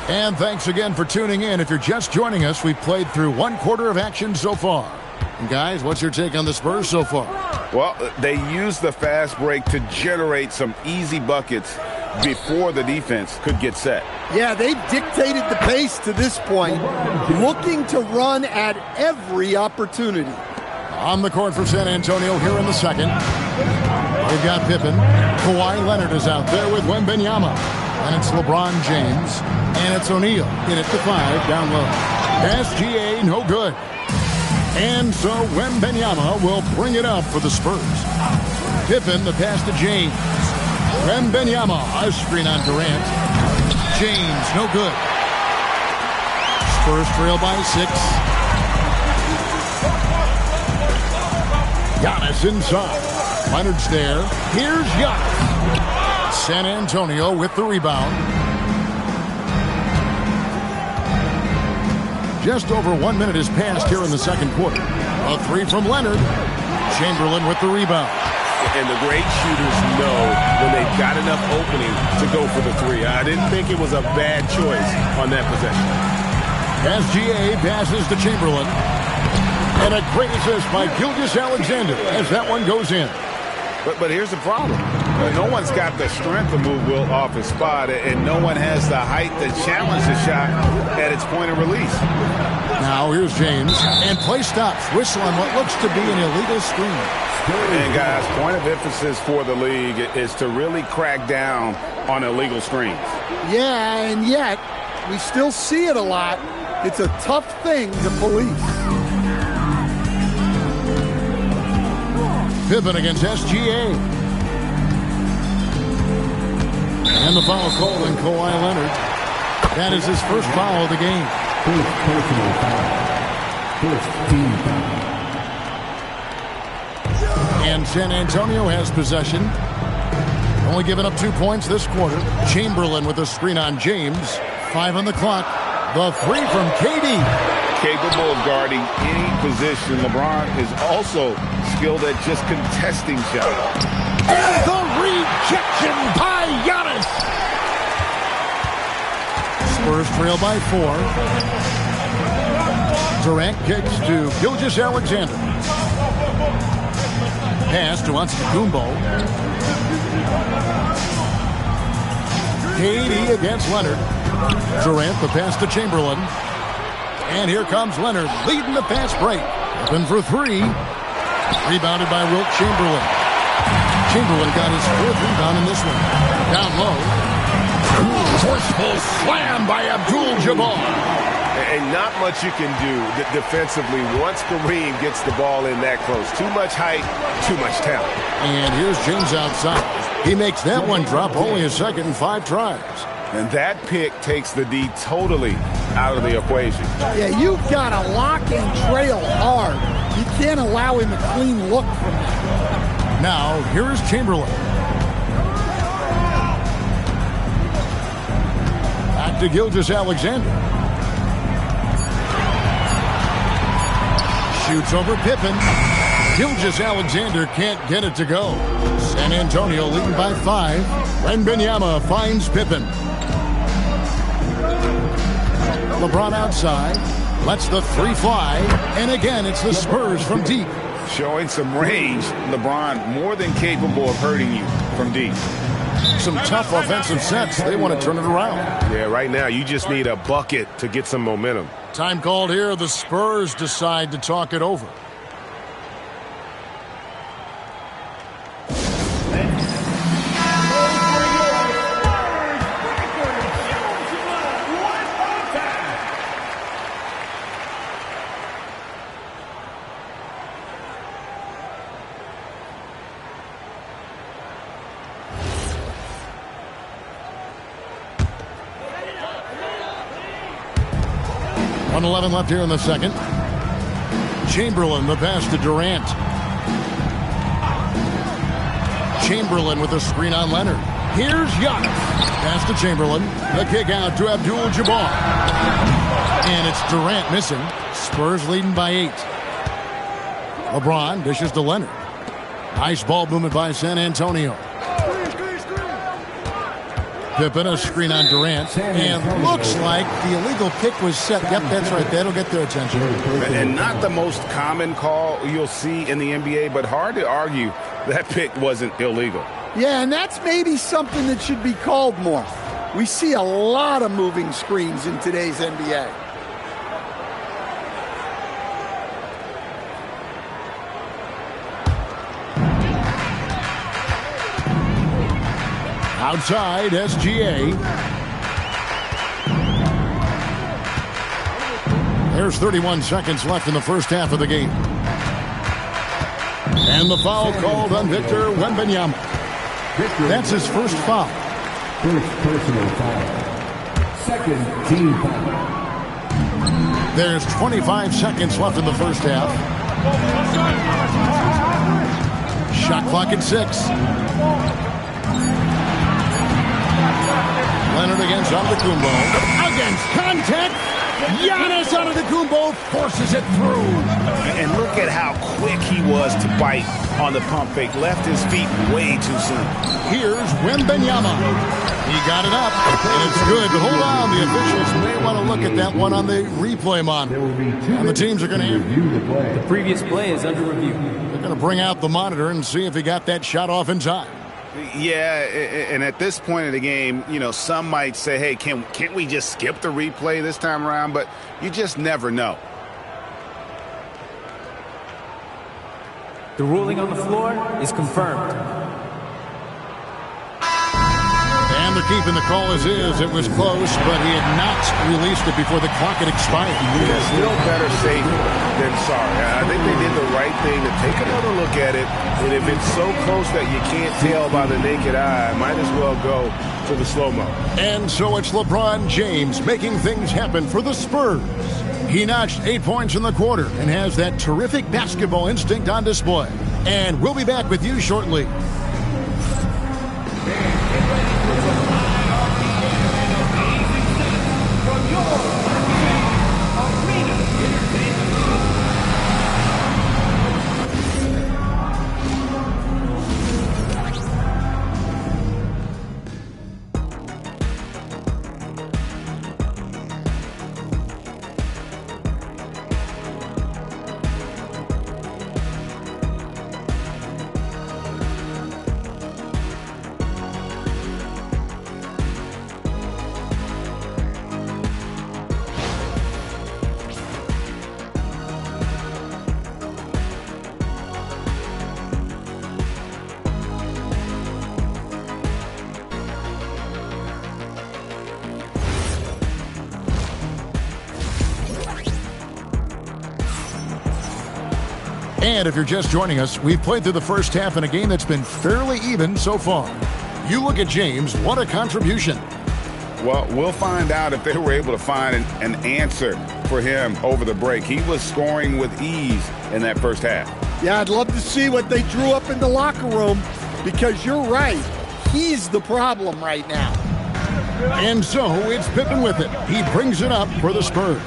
And thanks again for tuning in. If you're just joining us, we've played through one quarter of action so far. And guys, what's your take on the Spurs so far? Well, they used the fast break to generate some easy buckets before the defense could get set. Yeah, they've dictated the pace to this point, looking to run at every opportunity. On the court for San Antonio here in the second. We've got Pippen. Kawhi Leonard is out there with Wembanyama. And it's LeBron James. And it's O'Neal. In at the 5, down low. SGA, no good. And so Wembanyama will bring it up for the Spurs. Pippen, the pass to James. Wembanyama, a screen on Durant. James, no good. Spurs trail by 6. Giannis inside. Leonard's there. Here's Giannis. San Antonio with the rebound. Just over 1 minute has passed here in the second quarter. A 3 from Leonard. Chamberlain with the rebound. And the great shooters know when they've got enough opening to go for the 3. I didn't think it was a bad choice on that possession. SGA passes to Chamberlain. And a great assist by Gilgeous-Alexander as that one goes in. But here's the problem. No one's got the strength to move Will off his spot, and no one has the height to challenge the shot at its point of release. Now here's James, and play stops. Whistle on what looks to be an illegal screen. And guys, point of emphasis for the league is to really crack down on illegal screens. Yeah, and yet we still see it a lot. It's a tough thing to police. Pippen against SGA. And the foul called on Kawhi Leonard. That is his first foul of the game. First personal foul. First team foul. And San Antonio has possession. Only giving up 2 points this quarter. Chamberlain with a screen on James. 5 on the clock. The 3 from KD. Capable of guarding any position. LeBron is also skilled at just contesting shots. And the rejection by Giannis. Spurs trail by 4. Durant kicks to Gilgeous-Alexander. Pass to Antetokounmpo. KD against Leonard. Durant the pass to Chamberlain. And here comes Leonard leading the fast break. Open for 3. Rebounded by Wilt Chamberlain. Chamberlain got his 4th rebound in this one. Down low. Forceful slam by Abdul-Jabbar. And not much you can do defensively once Kareem gets the ball in that close. Too much height, too much talent. And here's James outside. He makes that one drop only a second in 5 tries. And that pick takes the D totally out of the equation. Yeah, you've got to lock and trail hard. You can't allow him a clean look from that. Now, here is Chamberlain. Back to Gilgeous-Alexander. Shoots over Pippen. Gilgeous-Alexander can't get it to go. San Antonio leading by 5. Wembanyama finds Pippen. LeBron outside. Lets the 3 fly. And again, it's the Spurs from deep. Showing some range. LeBron more than capable of hurting you from deep. Some tough offensive sets. They want to turn it around. Yeah, right now you just need a bucket to get some momentum. Time called here. The Spurs decide to talk it over. .11 left here in the second. Chamberlain, the pass to Durant. Chamberlain with a screen on Leonard. Here's Giannis. Pass to Chamberlain. The kick out to Abdul-Jabbar. And it's Durant missing. Spurs leading by 8. LeBron dishes to Leonard. Nice ball movement by San Antonio. Pippen, a screen on Durant, and looks like the illegal pick was set. Yep, that's right. That'll get their attention. And not the most common call you'll see in the NBA, but hard to argue that pick wasn't illegal. Yeah, and that's maybe something that should be called more. We see a lot of moving screens in today's NBA. Outside, SGA. There's 31 seconds left in the first half of the game. And the foul called on Victor Wembanyama. That's his first foul. First personal foul. Second team foul. There's 25 seconds left in the first half. Shot clock at 6. Leonard against Antetokounmpo. Against contact. Giannis Antetokounmpo forces it through. And look at how quick he was to bite on the pump fake. Left his feet way too soon. Here's Wembanyama. He got it up, and it's good. But hold on, the officials may want to look at that one on the replay monitor. And the teams are going to review the play. The previous play is under review. They're going to bring out the monitor and see if he got that shot off in time. Yeah, and at this point of the game, you know, some might say, hey, can't we just skip the replay this time around? But you just never know. The ruling on the floor is confirmed. And they're keeping the call as is. It was close, but he had not released it before the clock had expired. Yeah, still better safe than sorry. I think they did the right thing to take another look at it. And if it's so close that you can't tell by the naked eye, might as well go to the slow-mo. And so it's LeBron James making things happen for the Spurs. He notched 8 points in the quarter and has that terrific basketball instinct on display. And we'll be back with you shortly. And if you're just joining us, we've played through the first half in a game that's been fairly even so far. You look at James, what a contribution. Well, we'll find out if they were able to find an answer for him over the break. He was scoring with ease in that first half. Yeah, I'd love to see what they drew up in the locker room, because you're right. He's the problem right now. And so it's Pippen with it. He brings it up for the Spurs.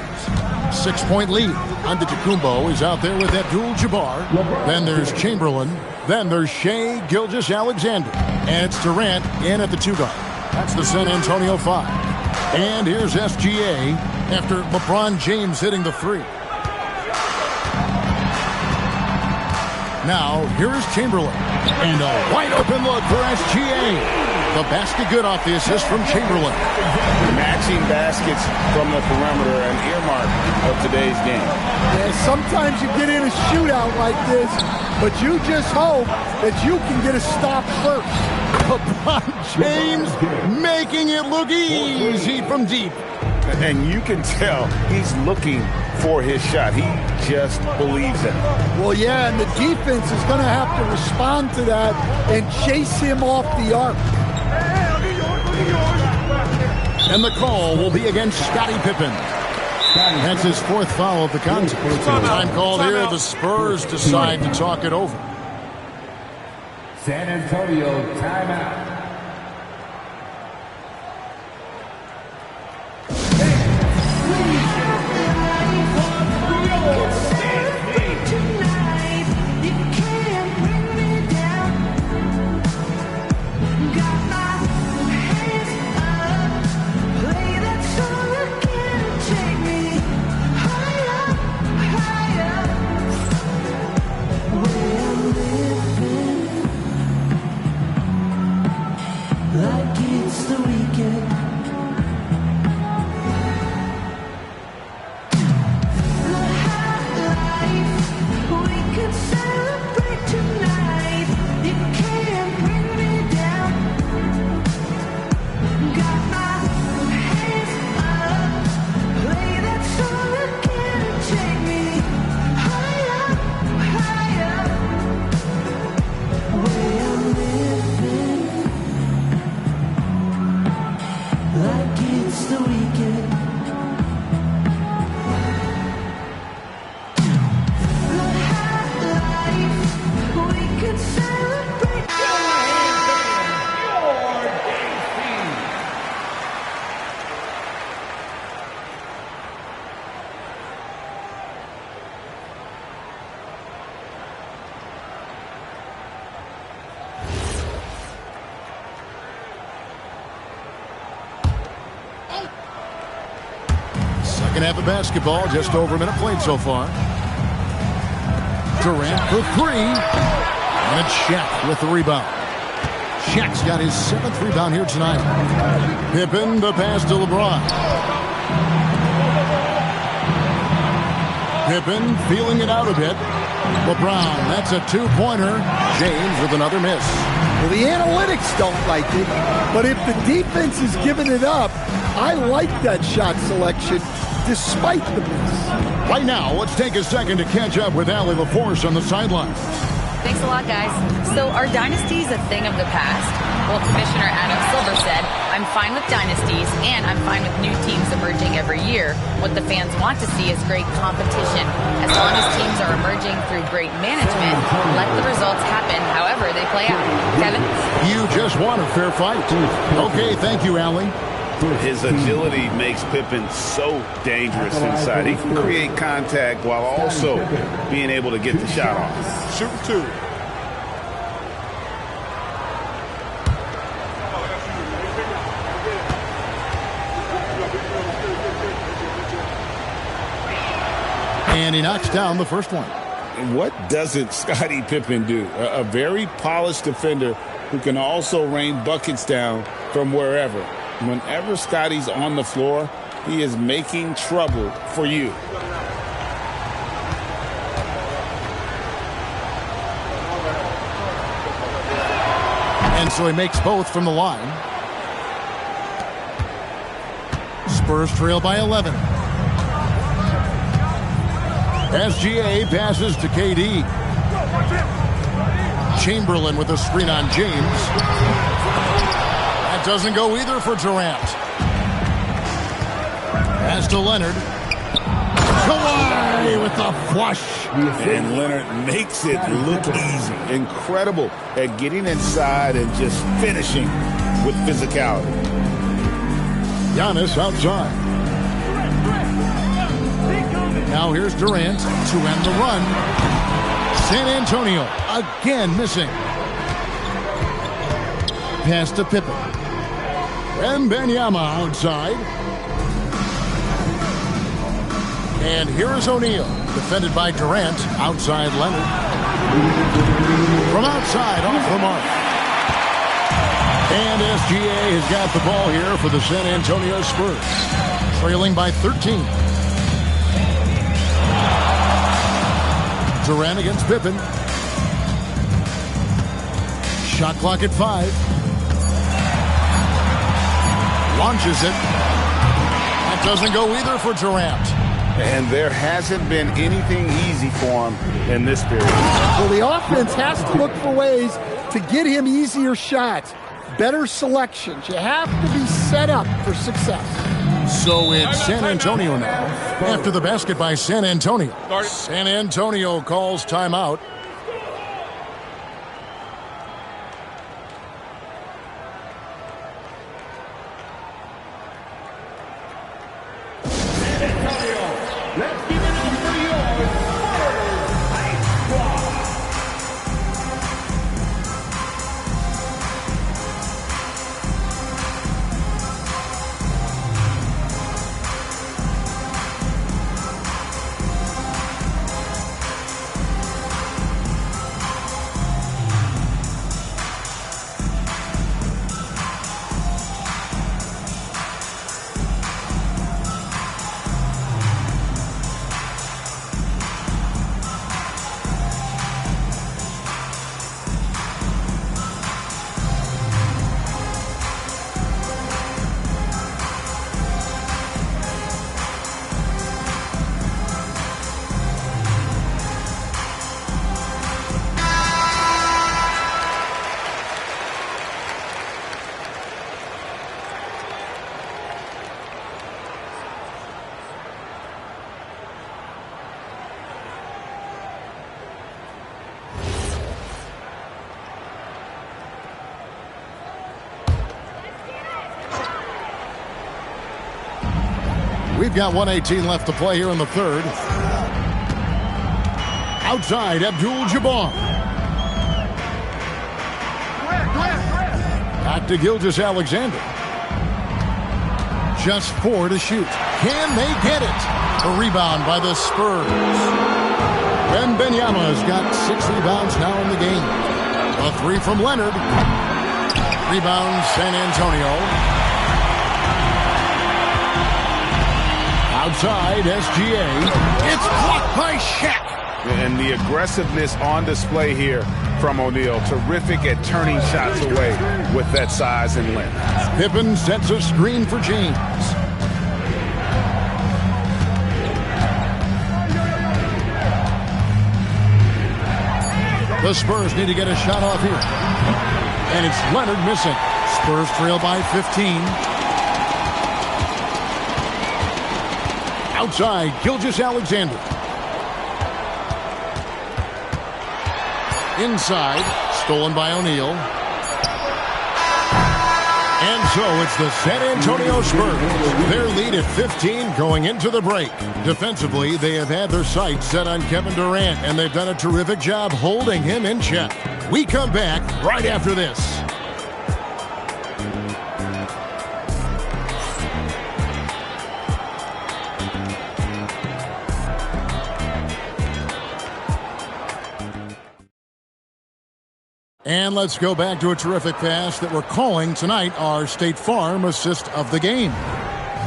6-point lead. Antetokounmpo is out there with Abdul-Jabbar. Then there's Chamberlain. Then there's Shai Gilgeous-Alexander. And it's Durant in at the 2-guard. That's the San Antonio 5. And here's SGA after LeBron James hitting the 3. Now, here's Chamberlain. And a wide-open look for SGA. The basket good off the assist from Chamberlain. Matching baskets from the perimeter, an earmark of today's game. Yeah, sometimes you get in a shootout like this, but you just hope that you can get a stop first. LeBron James making it look easy from deep. And you can tell he's looking for his shot. He just believes it. Well, yeah, and the defense is going to have to respond to that and chase him off the arc. And the call will be against Scottie Pippen. That's his 4th foul of the contest. Time called here. The Spurs decide to talk it over. San Antonio timeout. Second half of basketball, just over a minute played so far. Durant for 3. And it's Shaq with the rebound. Shaq's got his 7th rebound here tonight. Pippen, the pass to LeBron. Pippen feeling it out a bit. LeBron, that's a 2-pointer. James with another miss. Well, the analytics don't like it, but if the defense is giving it up, I like that shot selection despite the miss. Right now, let's take a second to catch up with Allie LaForce on the sidelines. Thanks a lot, guys. So are dynasties a thing of the past? Well, Commissioner Adam Silver said, I'm fine with dynasties, and I'm fine with new teams emerging every year. What the fans want to see is great competition. As long as teams are emerging through great management, let the results happen however they play out. Kevin? You just want a fair fight. Okay, thank you, Allie. His agility makes Pippen so dangerous inside. He can create contact while also being able to get the shot off. Shooting 2. And he knocks down the first one. And what doesn't Scottie Pippen do? A very polished defender who can also rain buckets down from wherever. Whenever Scottie's on the floor, he is making trouble for you. And so he makes both from the line. Spurs trail by 11. SGA passes to KD. Chamberlain with a screen on James. That doesn't go either for Durant. Pass to Leonard. Kawhi with the flush. And Leonard makes it look easy. Incredible at getting inside and just finishing with physicality. Giannis outside. Now here's Durant to end the run. San Antonio again missing. Pass to Pippen. Wembanyama outside. And here is O'Neal, defended by Durant, outside Leonard. From outside, off the mark. And SGA has got the ball here for the San Antonio Spurs, trailing by 13. Durant against Pippen. Shot clock at 5. Launches it. That doesn't go either for Durant. And there hasn't been anything easy for him in this period. Well, the offense has to look for ways to get him easier shots, better selections. You have to be set up for success. So it's San Antonio now. After the basket by San Antonio. San Antonio calls timeout. We've got 1:18 left to play here in the third. Outside, Abdul-Jabbar. Back to Gilgeous-Alexander. Just 4 to shoot. Can they get it? A rebound by the Spurs. Wembanyama's got 6 rebounds now in the game. A 3 from Leonard. Rebound San Antonio. Outside, SGA. It's blocked by Shaq. And the aggressiveness on display here from O'Neal. Terrific at turning shots away with that size and length. Pippen sets a screen for James. The Spurs need to get a shot off here. And it's Leonard missing. Spurs trail by 15. Outside, Gilgeous-Alexander. Inside, stolen by O'Neal. And so it's the San Antonio Spurs. Their lead at 15 going into the break. Defensively, they have had their sights set on Kevin Durant, and they've done a terrific job holding him in check. We come back right after this. And let's go back to a terrific pass that we're calling tonight our State Farm assist of the game.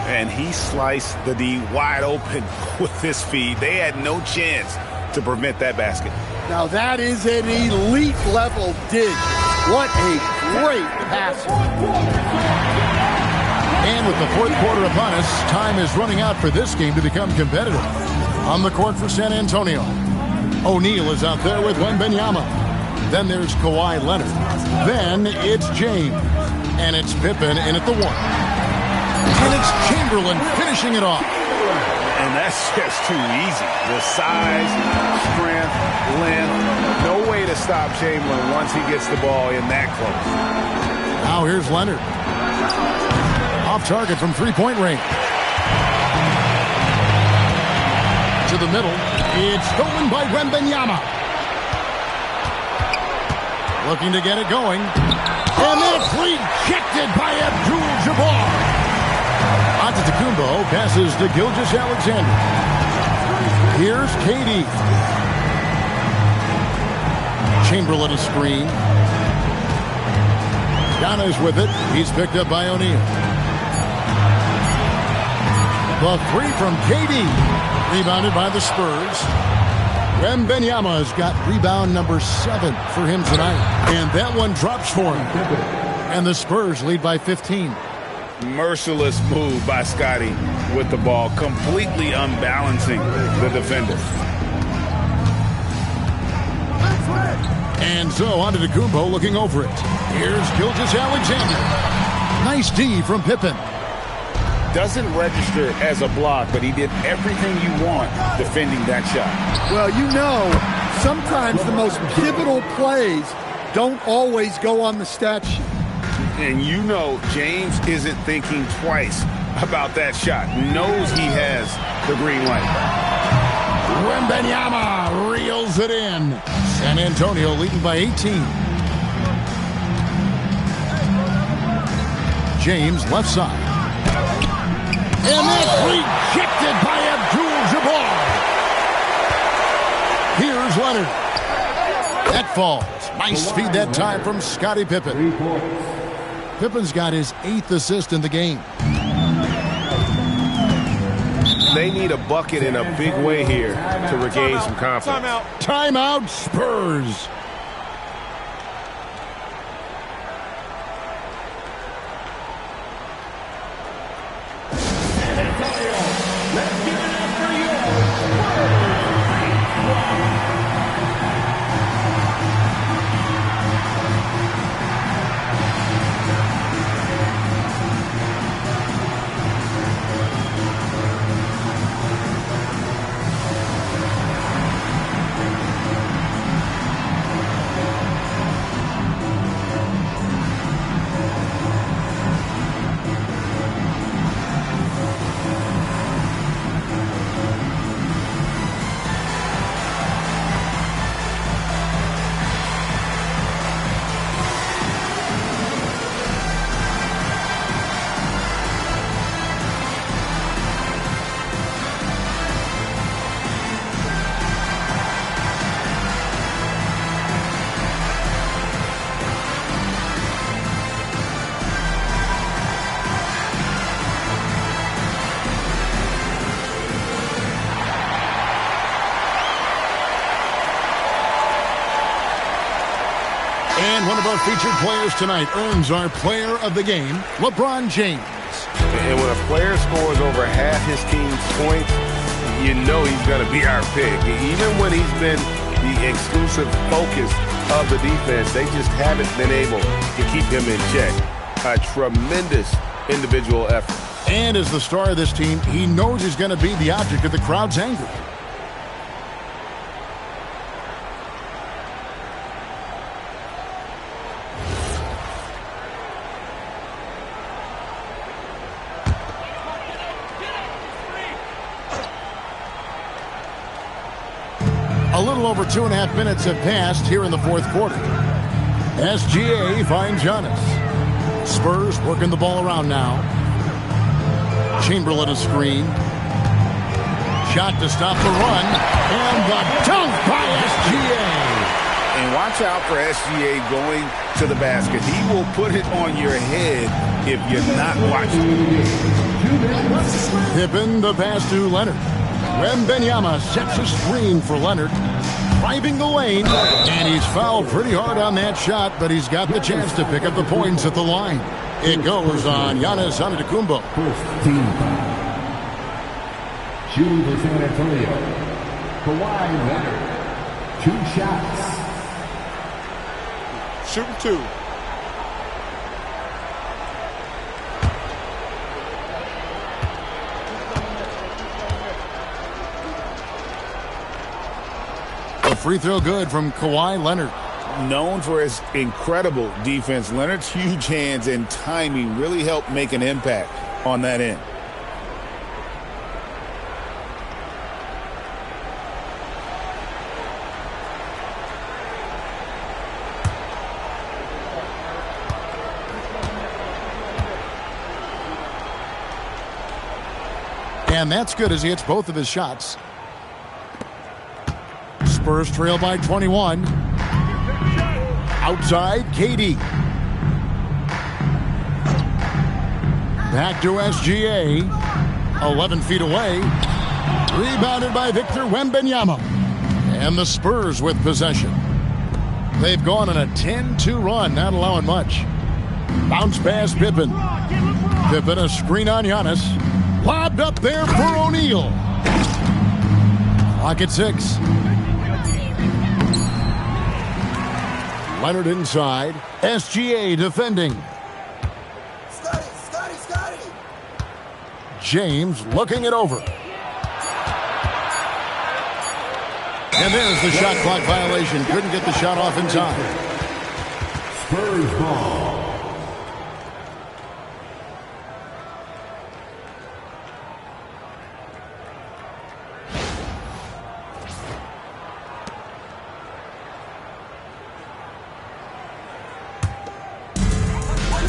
And he sliced the D wide open with his feed. They had no chance to prevent that basket. Now that is an elite level dig. What a great pass. And with the fourth quarter upon us, time is running out for this game to become competitive. On the court for San Antonio, O'Neal is out there with Wembanyama. Then there's Kawhi Leonard. Then it's James. And it's Pippen in at the 1. And it's Chamberlain finishing it off. And And that's just too easy. The size, strength, length, no way to stop Chamberlain once he gets the ball in that close. Now here's Leonard. Off target from three-point range. To the middle. It's stolen by Wembanyama. Looking to get it going. And it's rejected by Abdul-Jabbar. Antetokounmpo passes to Gilgeous-Alexander. Here's KD. Chamberlain a screen. Giannis with it. He's picked up by O'Neal. The three from KD. Rebounded by the Spurs. Wembanyama has got rebound number 7 for him tonight. And that one drops for him. And the Spurs lead by 15. Merciless move by Scotty with the ball, completely unbalancing the defender. And so Antetokounmpo looking over it. Here's Gilgeous-Alexander. Nice D from Pippen. Doesn't register as a block, but he did everything you want defending that shot. Well, you know, sometimes the most pivotal plays don't always go on the stat sheet. And you know James isn't thinking twice about that shot. Knows he has the green light. Wembanyama reels it in. San Antonio leading by 18. James left side. And that's rejected by Abdul-Jabbar. Here's Leonard. That falls. Nice feed that time from Scottie Pippen. Pippen's got his 8th assist in the game. They need a bucket in a big way here to regain some confidence. Timeout, Spurs. And one of our featured players tonight earns our player of the game, LeBron James. And when a player scores over half his team's points, you know he's going to be our pick. Even when he's been the exclusive focus of the defense, they just haven't been able to keep him in check. A tremendous individual effort. And as the star of this team, he knows he's going to be the object of the crowd's anger. A little over 2.5 minutes have passed here in the fourth quarter. SGA finds Giannis. Spurs working the ball around now. Chamberlain a screen. Shot to stop the run. And the dunk by SGA. And watch out for SGA going to the basket. He will put it on your head if you're not watching. Pippen the pass to Leonard. Wembanyama sets a screen for Leonard. Driving the lane. And he's fouled pretty hard on that shot, but he's got the chance to pick up the points at the line. It goes on Giannis Antetokounmpo. First team foul. Shooting for San Antonio. Kawhi Leonard. 2 shots. Shooting 2. free throw good from Kawhi Leonard. Known for his incredible defense, Leonard's huge hands and timing really helped make an impact on that end. And that's good as he hits both of his shots. Spurs trail by 21. Outside, KD. Back to SGA. 11 feet away. Rebounded by Victor Wembanyama. And the Spurs with possession. They've gone on a 10-2 run, not allowing much. Bounce pass, Pippen. Pippen, a screen on Giannis. Lobbed up there for O'Neal. Clock at 6. Leonard inside. SGA defending. Scotty. James looking it over. And there's the shot clock violation. Couldn't get the shot off in time. Spurs ball.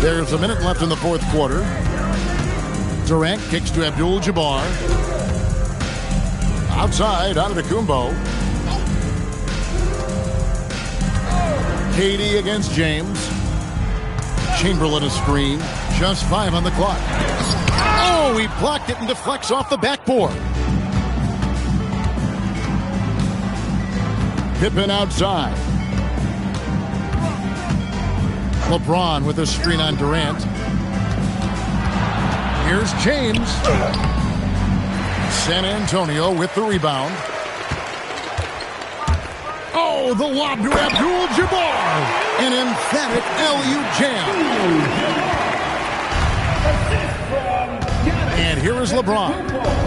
There's a minute left in the fourth quarter. Durant kicks to Abdul-Jabbar. Outside, Antetokounmpo. KD against James. Chamberlain a screen. Just 5 on the clock. Oh, he blocked it and deflects off the backboard. Pippen outside. LeBron with a screen on Durant. Here's James. San Antonio with the rebound. Oh, the lob to Abdul-Jabbar. An emphatic LU jam. And here is LeBron.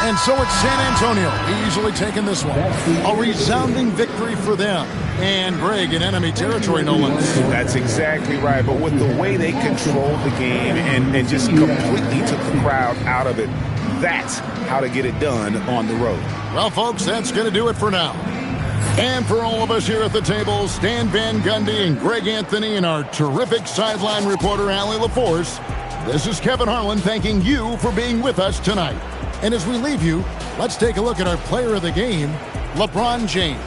And so it's San Antonio easily taking this one. A resounding victory for them. And Greg in enemy territory, no less. That's exactly right. But with the way they controlled the game and just completely took the crowd out of it, that's how to get it done on the road. Well, folks, that's going to do it for now. And for all of us here at the table, Stan Van Gundy and Greg Anthony and our terrific sideline reporter, Allie LaForce, this is Kevin Harlan thanking you for being with us tonight. And as we leave you, let's take a look at our player of the game, LeBron James.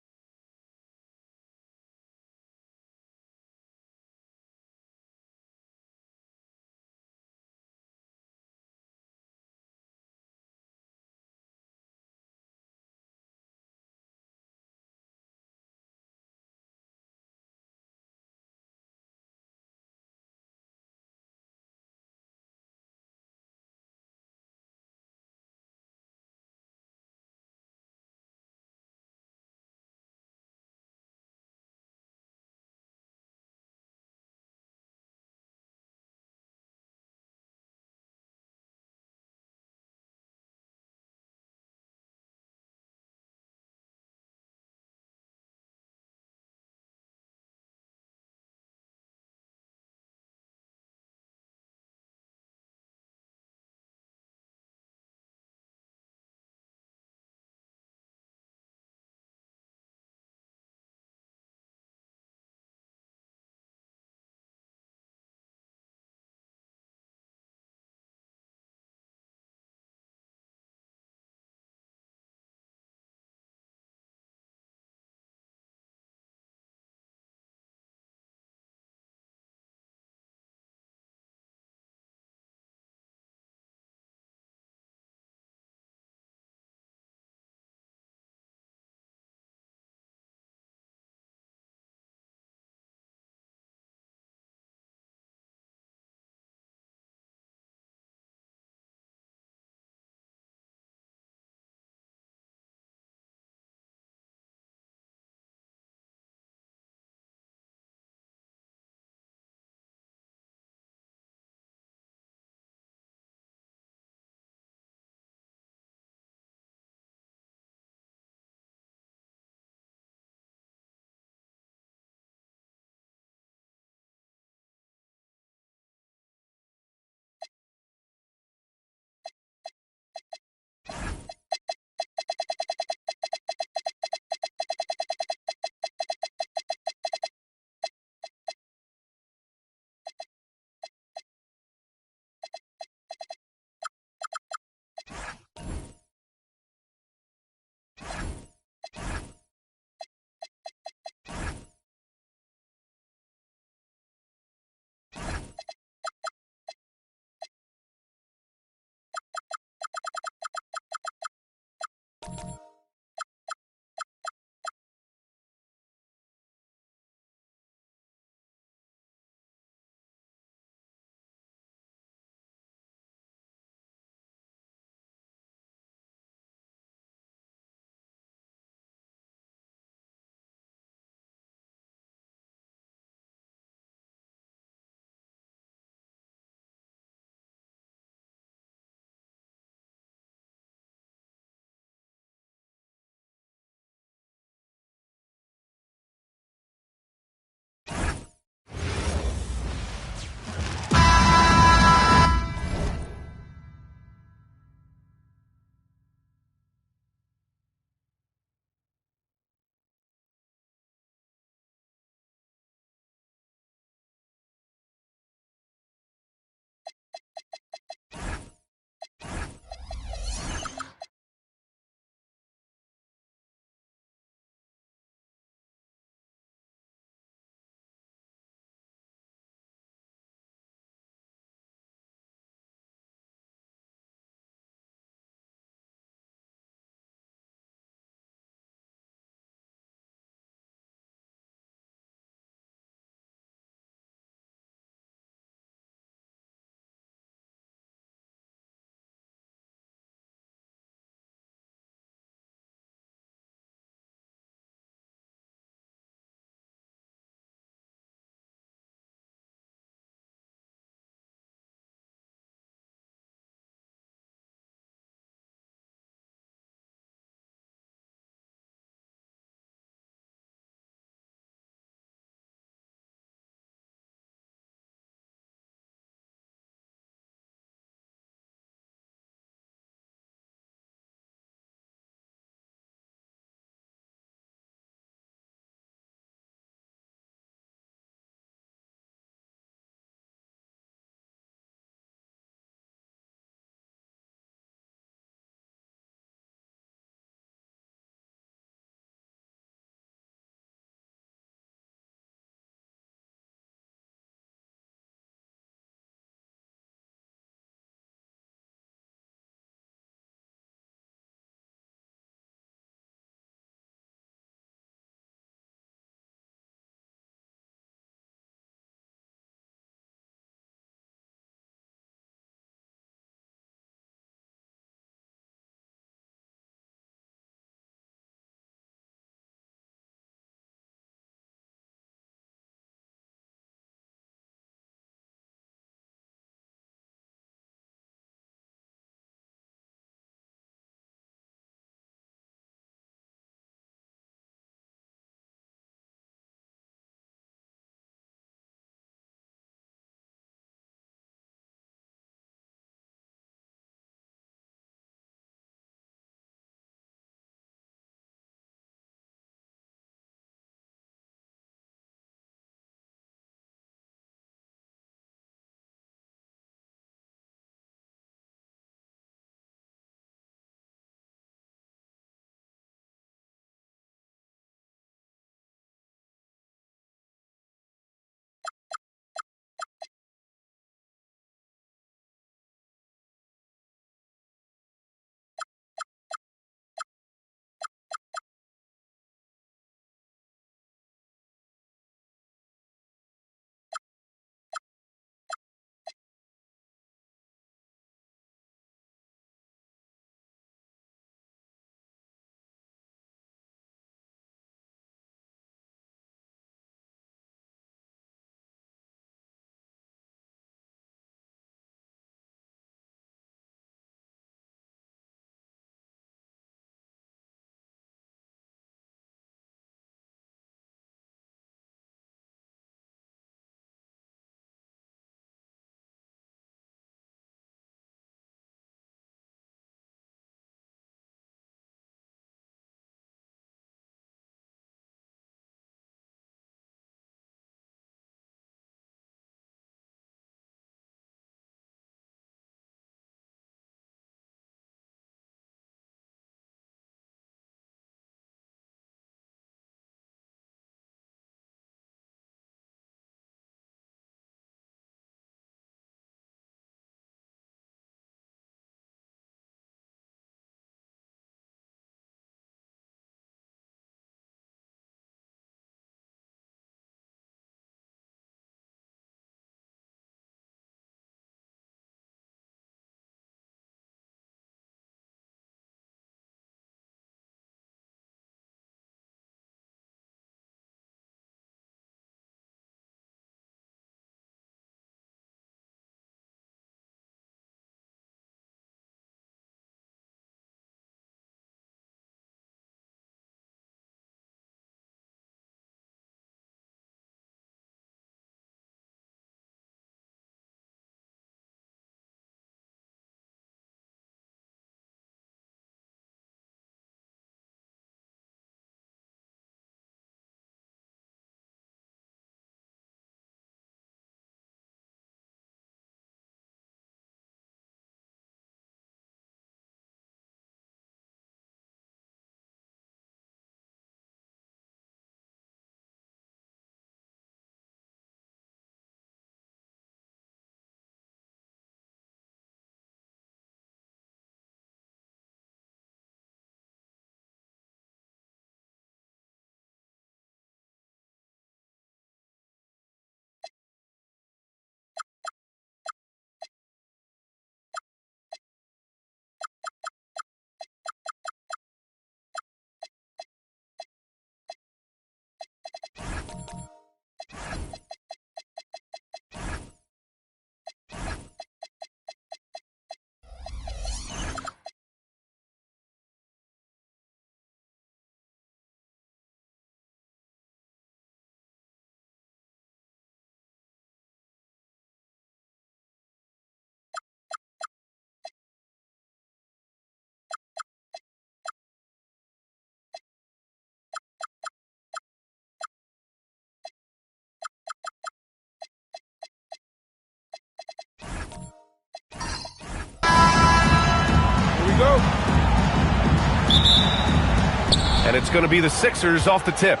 And it's going to be the Sixers off the tip.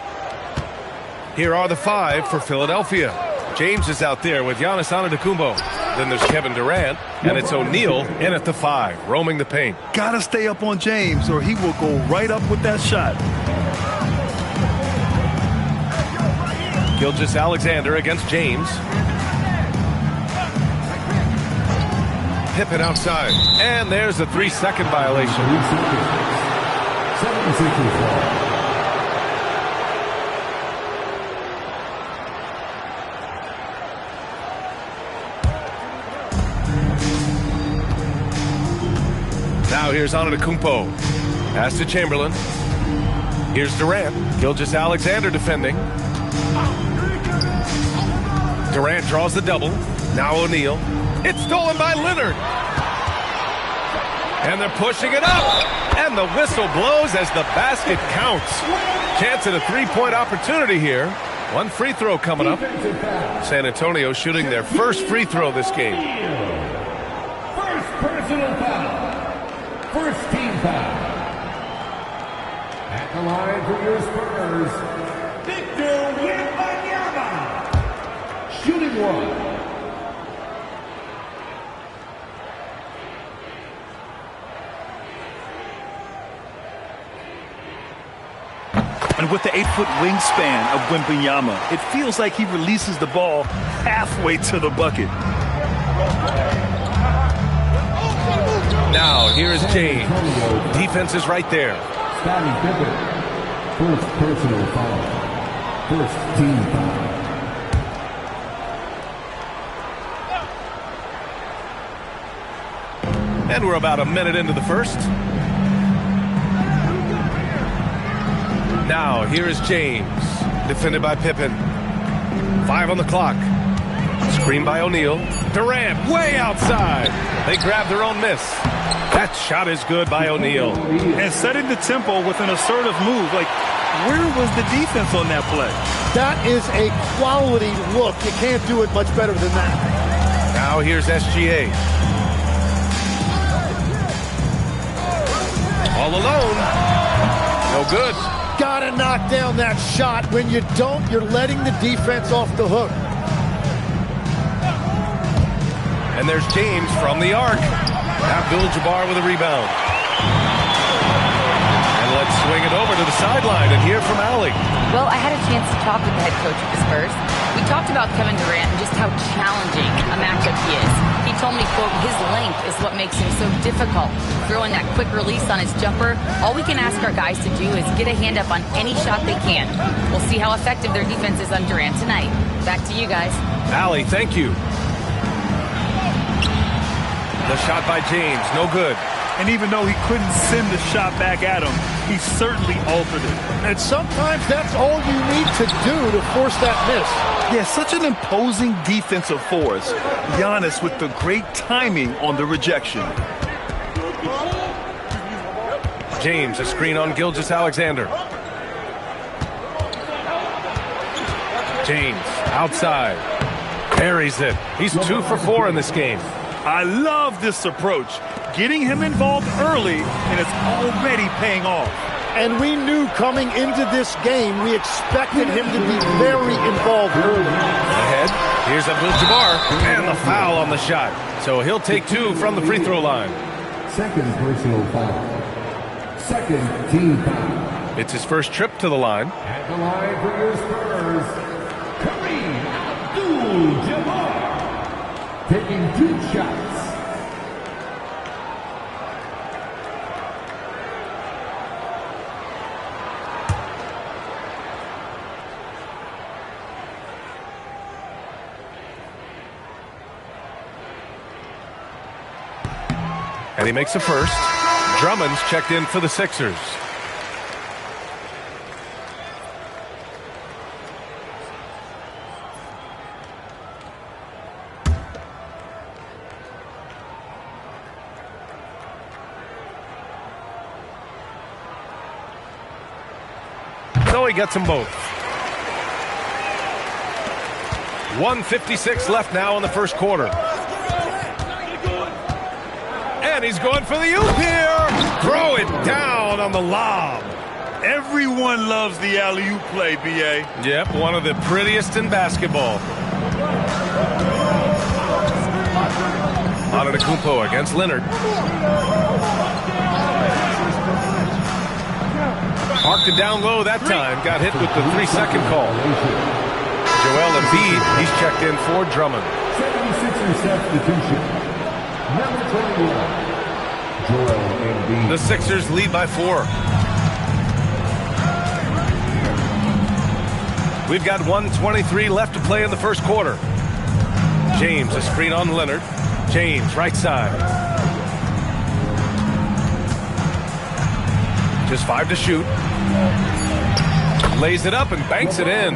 Here are the 5 for Philadelphia. James is out there with Giannis Antetokounmpo. Then there's Kevin Durant, and it's O'Neal in at the 5, roaming the paint. Gotta stay up on James, or he will go right up with that shot. Gilgeous-Alexander against James. Pippen outside. And there's a 3-second violation. Now here's Antetokounmpo. Pass to Chamberlain. Here's Durant. Gilgeous-Alexander defending. Durant draws the double. Now O'Neal. It's stolen by Leonard. And they're pushing it up. And the whistle blows as the basket counts. Chance at a 3-point opportunity here. One free throw coming up. San Antonio shooting their first free throw this game. First personal foul. First team foul. At the line for your Spurs, Victor Wembanyama. Shooting one. And with the 8-foot wingspan of Wembanyama, it feels like he releases the ball halfway to the bucket. Now, here is James. Defense is right there. Scottie Pippen. First personal foul. First team foul. And we're about a minute into the first. Now, here is James. Defended by Pippen. 5 on the clock. Screen by O'Neal. Durant way outside. They grab their own miss. That shot is good by O'Neal. And setting the tempo with an assertive move. Like, where was the defense on that play? That is a quality look. You can't do it much better than that. Now here's SGA. All alone. No good. Gotta knock down that shot. When you don't, you're letting the defense off the hook. And there's James from the arc. Abdul-Jabbar with a rebound. And let's swing it over to the sideline and hear from Allie. Well, I had a chance to talk with the head coach of the Spurs. We talked about Kevin Durant and just how challenging a matchup he is. He told me, quote, his length is what makes him so difficult. Throwing that quick release on his jumper, all we can ask our guys to do is get a hand up on any shot they can. We'll see how effective their defense is on Durant tonight. Back to you guys. Allie, thank you. The shot by James, no good. And even though he couldn't send the shot back at him, he certainly altered it. And sometimes that's all you need to do to force that miss. Yeah, such an imposing defensive force. Giannis with the great timing on the rejection. James, a screen on Gilgeous-Alexander. James, outside. Buries it. He's 2 for 4 in this game. I love this approach. Getting him involved early, and it's already paying off. And we knew coming into this game, we expected him to be very involved early. Ahead, here's Abdul-Jabbar, and the foul on the shot. So he'll take 2 from the free throw line. Second personal foul. Second team foul. It's his first trip to the line. At the line for your Spurs, Kareem Abdul-Jabbar. Taking 2 shots. And he makes a first. Drummond's checked in for the Sixers. So he gets them both. 1:56 left now in the first quarter. And he's going for the oop here. Throw it down on the lob. Everyone loves the alley-oop play, B.A. Yep, one of the prettiest in basketball. Antetokounmpo against Leonard. Marked it down low that time. Got hit with the 3-second call. Joel Embiid, he's checked in for Drummond. 76ers substitution. Number 21, Joel Embiid. The Sixers lead by 4. We've got 1:23 left to play in the first quarter. James, a screen on Leonard. James, right side. Just 5 to shoot. Lays it up and banks it in.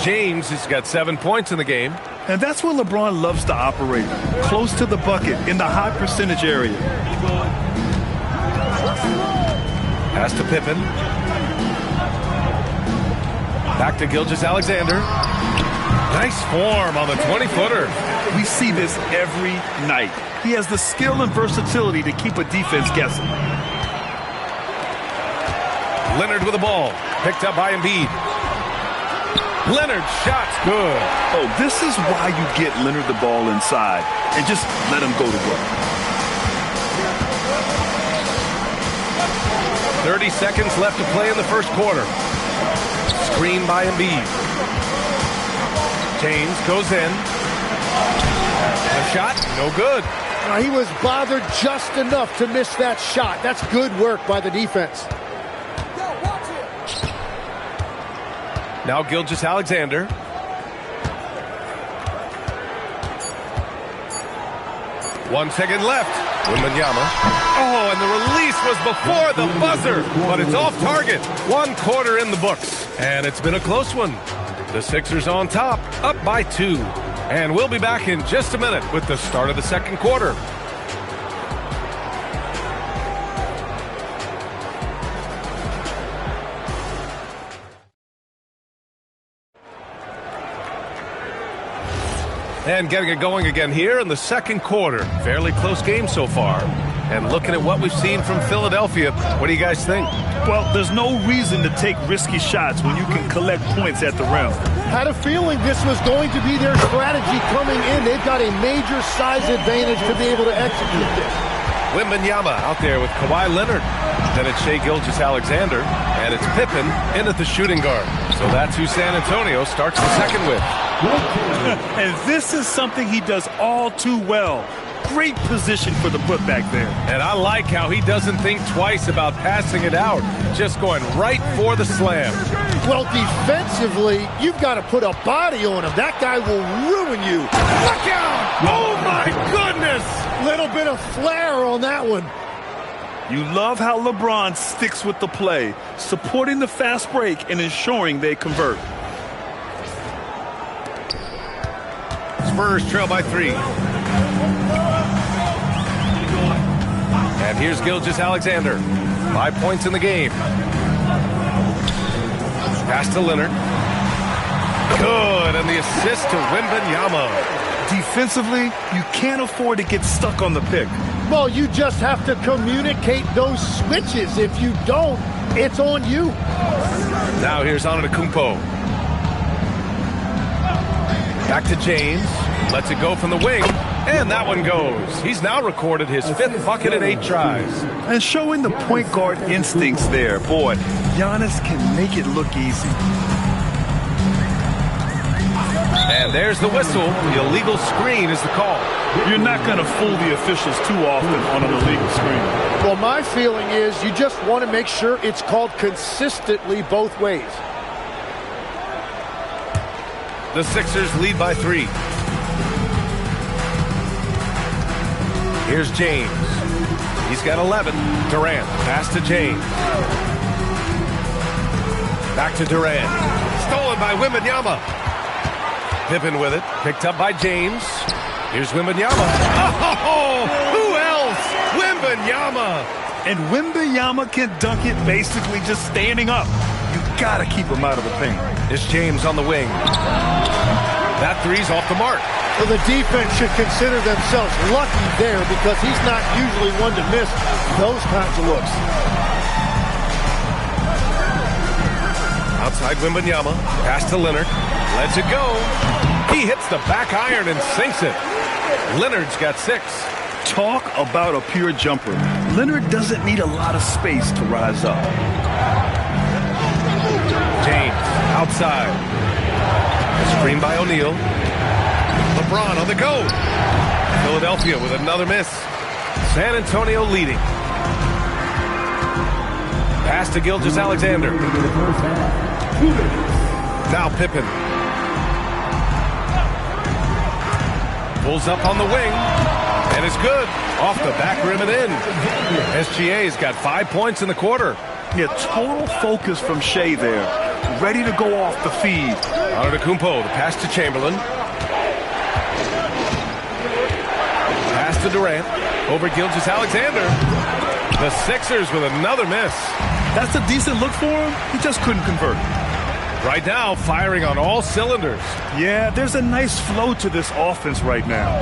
James has got 7 points in the game. And that's where LeBron loves to operate. Close to the bucket in the high percentage area. Pass to Pippen. Back to Gilgeous-Alexander. Nice form on the 20-footer. We see this every night. He has the skill and versatility to keep a defense guessing. Leonard with the ball. Picked up by Embiid. Leonard, shot's good. Oh, this is why you get Leonard the ball inside and just let him go to work. 30 seconds left to play in the first quarter. Screen by Embiid. James goes in. A shot, no good. He was bothered just enough to miss that shot. That's good work by the defense. Now Gilgeous-Alexander. One second left. Wembanyama. Oh, and the release was before the buzzer, but it's off target. 1 quarter in the books, and it's been a close one. The Sixers on top, up by 2. And we'll be back in just a minute with the start of the second quarter. And getting it going again here in the second quarter. Fairly close game so far. And looking at what we've seen from Philadelphia, what do you guys think? Well, there's no reason to take risky shots when you can collect points at the rim. Had a feeling this was going to be their strategy coming in. They've got a major size advantage to be able to execute this. Wembanyama out there with Kawhi Leonard. Then it's Shai Gilgeous-Alexander, and it's Pippen in at the shooting guard. So that's who San Antonio starts the second with. And this is something he does all too well. Great position for the putback there. And I like how he doesn't think twice about passing it out, just going right for the slam. Well, defensively, you've got to put a body on him. That guy will ruin you. Look out! Oh, my goodness! Little bit of flair on that one. You love how LeBron sticks with the play, supporting the fast break and ensuring they convert. Spurs trail by 3. And here's Gilgeous-Alexander. 5 points in the game. Pass to Leonard. Good, and the assist to Wembanyama. Defensively, you can't afford to get stuck on the pick. Well, you just have to communicate those switches. If you don't, it's on you. Now here's Antetokounmpo. Back to James. Lets it go from the wing. And that one goes. He's now recorded his 5th bucket in 8 tries. And showing the point guard instincts there. Boy, Giannis can make it look easy. And there's the whistle. The illegal screen is the call. You're not going to fool the officials too often on an illegal screen. Well, my feeling is you just want to make sure it's called consistently both ways. The Sixers lead by 3. Here's James. He's got 11. Durant. Pass to James. Back to Durant. Stolen by Wembanyama. Pippen with it. Picked up by James. Here's Wembanyama. Oh, who else? Wembanyama. And Wembanyama can dunk it basically just standing up. You got to keep him out of the paint. It's James on the wing. That three's off the mark. Well, the defense should consider themselves lucky there because he's not usually one to miss those kinds of looks. Outside Wembanyama. Pass to Leonard. Lets it go. He hits the back iron and sinks it. Leonard's got 6. Talk about a pure jumper. Leonard doesn't need a lot of space to rise up. James outside. Screen by O'Neal. LeBron on the go. Philadelphia with another miss. San Antonio leading. Pass to Gilgeous-Alexander. Now Pippen. Pulls up on the wing. And it's good. Off the back rim and in. SGA's got 5 points in the quarter. Yeah, total focus from Shea there. Ready to go off the feed. Antetokounmpo, the pass to Chamberlain. Pass to Durant. Over Gilgeous-Alexander. The Sixers with another miss. That's a decent look for him. He just couldn't convert. Right now, firing on all cylinders. Yeah, there's a nice flow to this offense right now.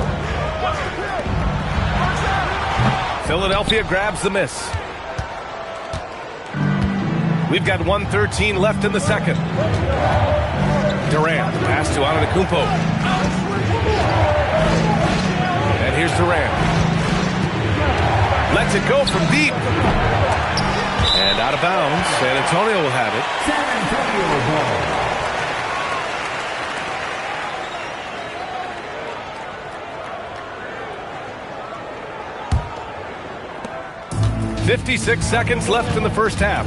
Philadelphia grabs the miss. We've got 1:13 left in the second. Durant, pass to Antetokounmpo. And here's Durant. Lets it go from deep. And out of bounds. San Antonio will have it. San Antonio ball. 56 seconds left in the first half.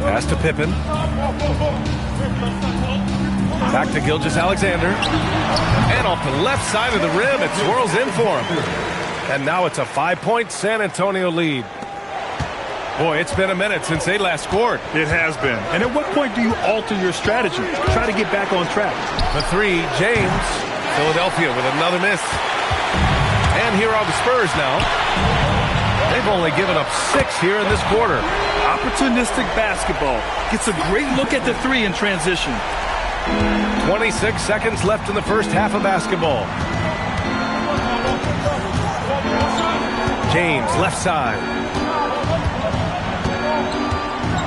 Pass to Pippen. Back to Gilgeous-Alexander. And off the left side of the rim, it swirls in for him. And now it's a 5-point San Antonio lead. Boy, it's been a minute since they last scored. It has been. And at what point do you alter your strategy? Try to get back on track. The 3, James. Philadelphia with another miss. And here are the Spurs now. They've only given up 6 here in this quarter. Opportunistic basketball. Gets a great look at the 3 in transition. 26 seconds left in the first half of basketball. James, left side.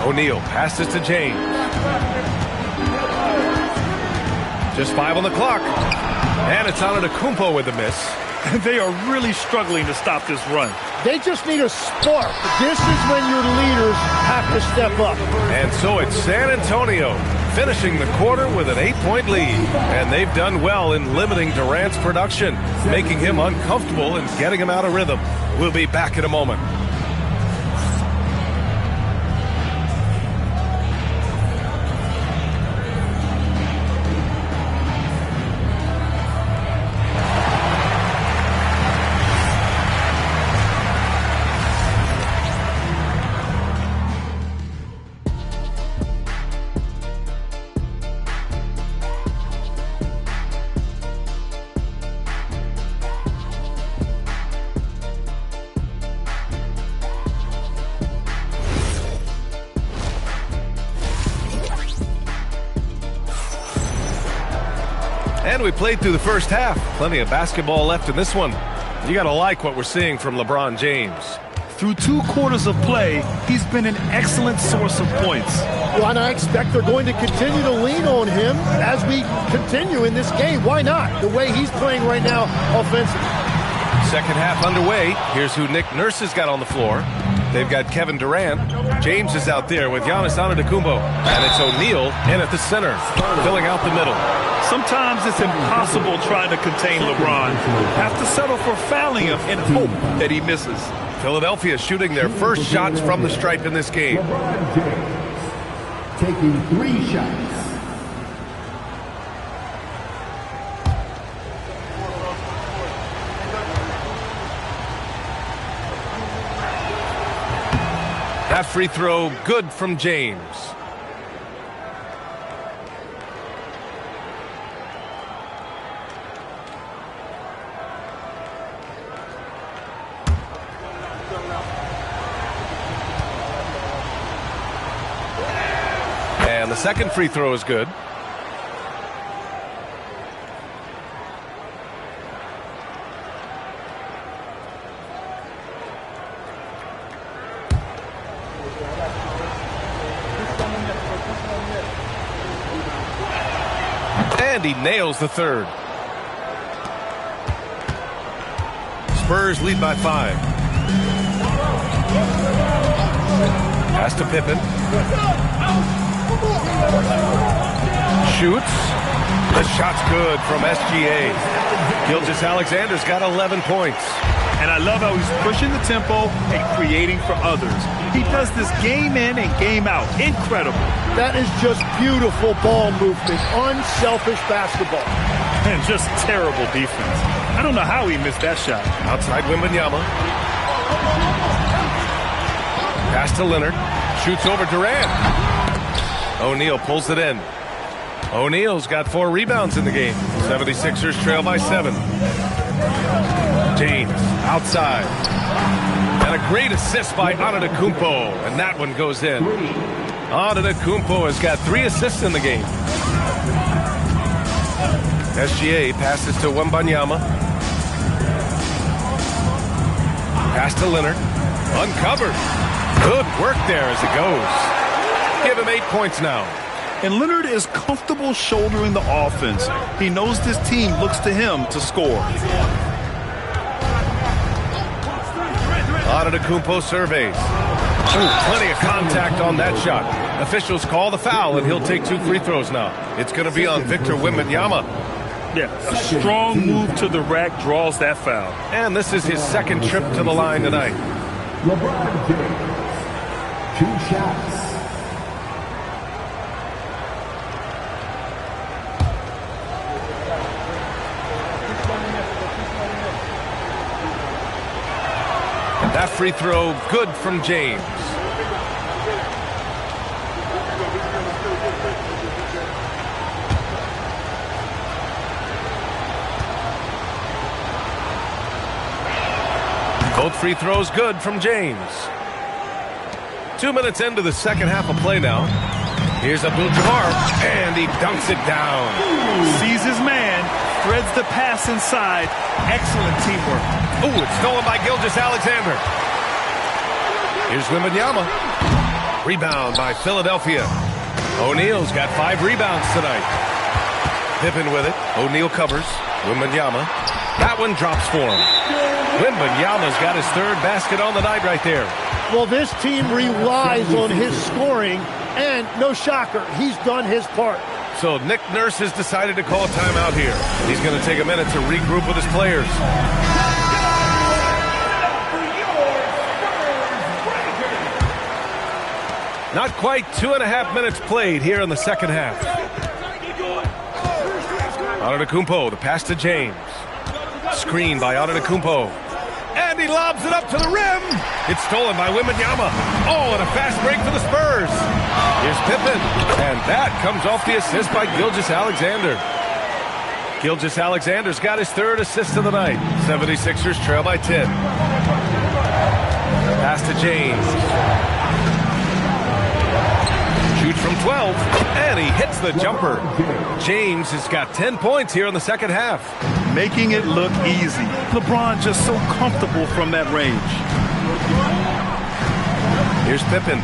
O'Neal passes to James. Just 5 on the clock. And it's Antetokounmpo with the miss. They are really struggling to stop this run. They just need a spark. This is when your leaders have to step up. And so it's San Antonio finishing the quarter with an 8-point lead. And they've done well in limiting Durant's production, making him uncomfortable and getting him out of rhythm. We'll be back in a moment. And we played through the first half. Plenty of basketball left in this one. You got to like what we're seeing from LeBron James. Through 2 quarters of play, he's been an excellent source of points. Well, and I expect they're going to continue to lean on him as we continue in this game. Why not? The way he's playing right now offensively. Second half underway. Here's who Nick Nurse has got on the floor. They've got Kevin Durant. James is out there with Giannis Antetokounmpo. And it's O'Neal in at the center, filling out the middle. Sometimes it's impossible trying to contain LeBron. Have to settle for fouling him and hope that he misses. Philadelphia shooting their first shots from the stripe in this game. LeBron James taking 3 shots. That free throw good from James. And the second free throw is good. And he nails the third. Spurs lead by 5. Pass to Pippen. Shoots. The shot's good from SGA. Gilgeous-Alexander's got 11 points. And I love how he's pushing the tempo and creating for others. He does this game in and game out. Incredible. That is just beautiful ball movement. Unselfish basketball. And just terrible defense. I don't know how he missed that shot. Outside Wembanyama. Pass to Leonard. Shoots over Durant. O'Neal pulls it in. O'Neal's got 4 rebounds in the game. 76ers trail by 7. James outside. And a great assist by Antetokounmpo. And that one goes in. Antetokounmpo has got 3 assists in the game. SGA passes to Wembanyama. Pass to Leonard. Uncovered. Good work there as it goes. Give him 8 points now. And Leonard is comfortable shouldering the offense. He knows this team looks to him to score. Antetokounmpo surveys. Plenty of contact on that shot. Officials call the foul, and he'll take 2 free throws now. It's going to be on Victor Wembanyama. Yeah, a strong move to the rack draws that foul. And this is his 2nd trip to the line tonight. LeBron James, 2 shots. That free throw good from James. Both free throws good from James. 2 minutes into the second half of play now. Here's Abdul-Jabbar, and he dunks it down. Sees his man, threads the pass inside. Excellent teamwork. Ooh, it's stolen by Gilgeous-Alexander. Here's Wembanyama. Rebound by Philadelphia. O'Neal's got 5 rebounds tonight. Pippen with it. O'Neal covers. Wembanyama. That one drops for him. Wembanyama's got his 3rd basket on the night right there. Well, this team relies on his scoring, and no shocker, he's done his part. So Nick Nurse has decided to call a timeout here. He's going to take a minute to regroup with his players. Not quite 2.5 minutes played here in the second half. Antetokounmpo, the pass to James. Screen by Antetokounmpo. And he lobs it up to the rim. It's stolen by Wembanyama. Oh, and a fast break for the Spurs. Here's Pippen. And that comes off the assist by Gilgeous-Alexander. Gilgeous-Alexander's got his 3rd assist of the night. 76ers trail by 10. Pass to James. Shoots from 12, and he hits the jumper. James has got 10 points here in the second half. Making it look easy. LeBron just so comfortable from that range. Here's Pippen.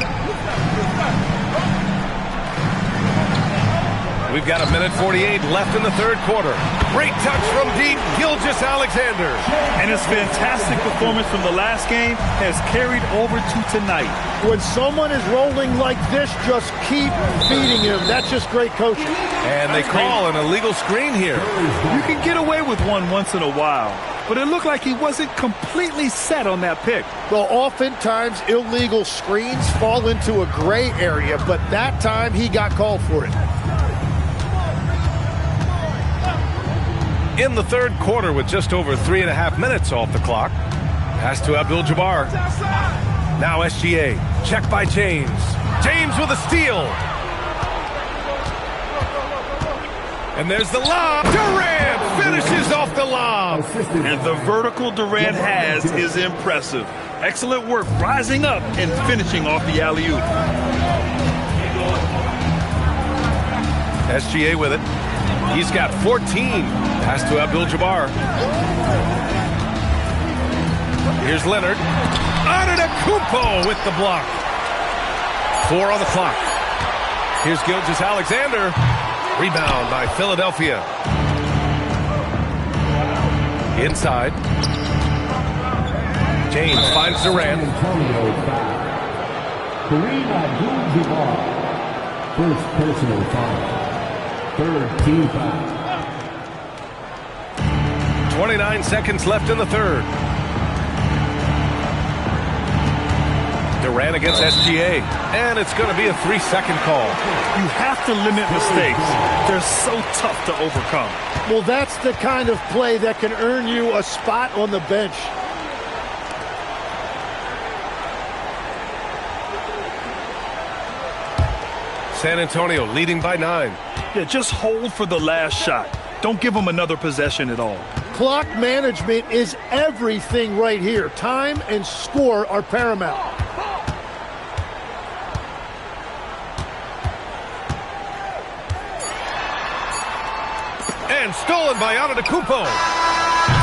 We've got 1:48 left in the 3rd quarter. Great touch from deep, Gilgeous-Alexander. And his fantastic performance from the last game has carried over to tonight. When someone is rolling like this, just keep feeding him. That's just great coaching. And they call an illegal screen here. You can get away with one once in a while, but it looked like he wasn't completely set on that pick. Well, oftentimes illegal screens fall into a gray area, but that time he got called for it. In the 3rd quarter with just over 3.5 minutes off the clock. Pass to Abdul-Jabbar. Now SGA. Check by James. James with a steal. And there's the lob. Durant finishes off the lob. And the vertical Durant has is impressive. Excellent work rising up and finishing off the alley-oop. SGA with it. He's got 14. Pass to Abdul-Jabbar. Here's Leonard. Antetokounmpo with the block. 4 on the clock. Here's Gilgeous-Alexander. Rebound by Philadelphia. Inside. James finds Durant. Kareem Abdul-Jabbar. First personal foul. Third team foul. 29 seconds left in the third. Durant against SGA. And it's going to be a 3-second call. You have to limit mistakes. They're so tough to overcome. Well, that's the kind of play that can earn you a spot on the bench. San Antonio leading by 9. Yeah, just hold for the last shot. Don't give them another possession at all. Clock management is everything right here. Time and score are paramount. And stolen by Antetokounmpo.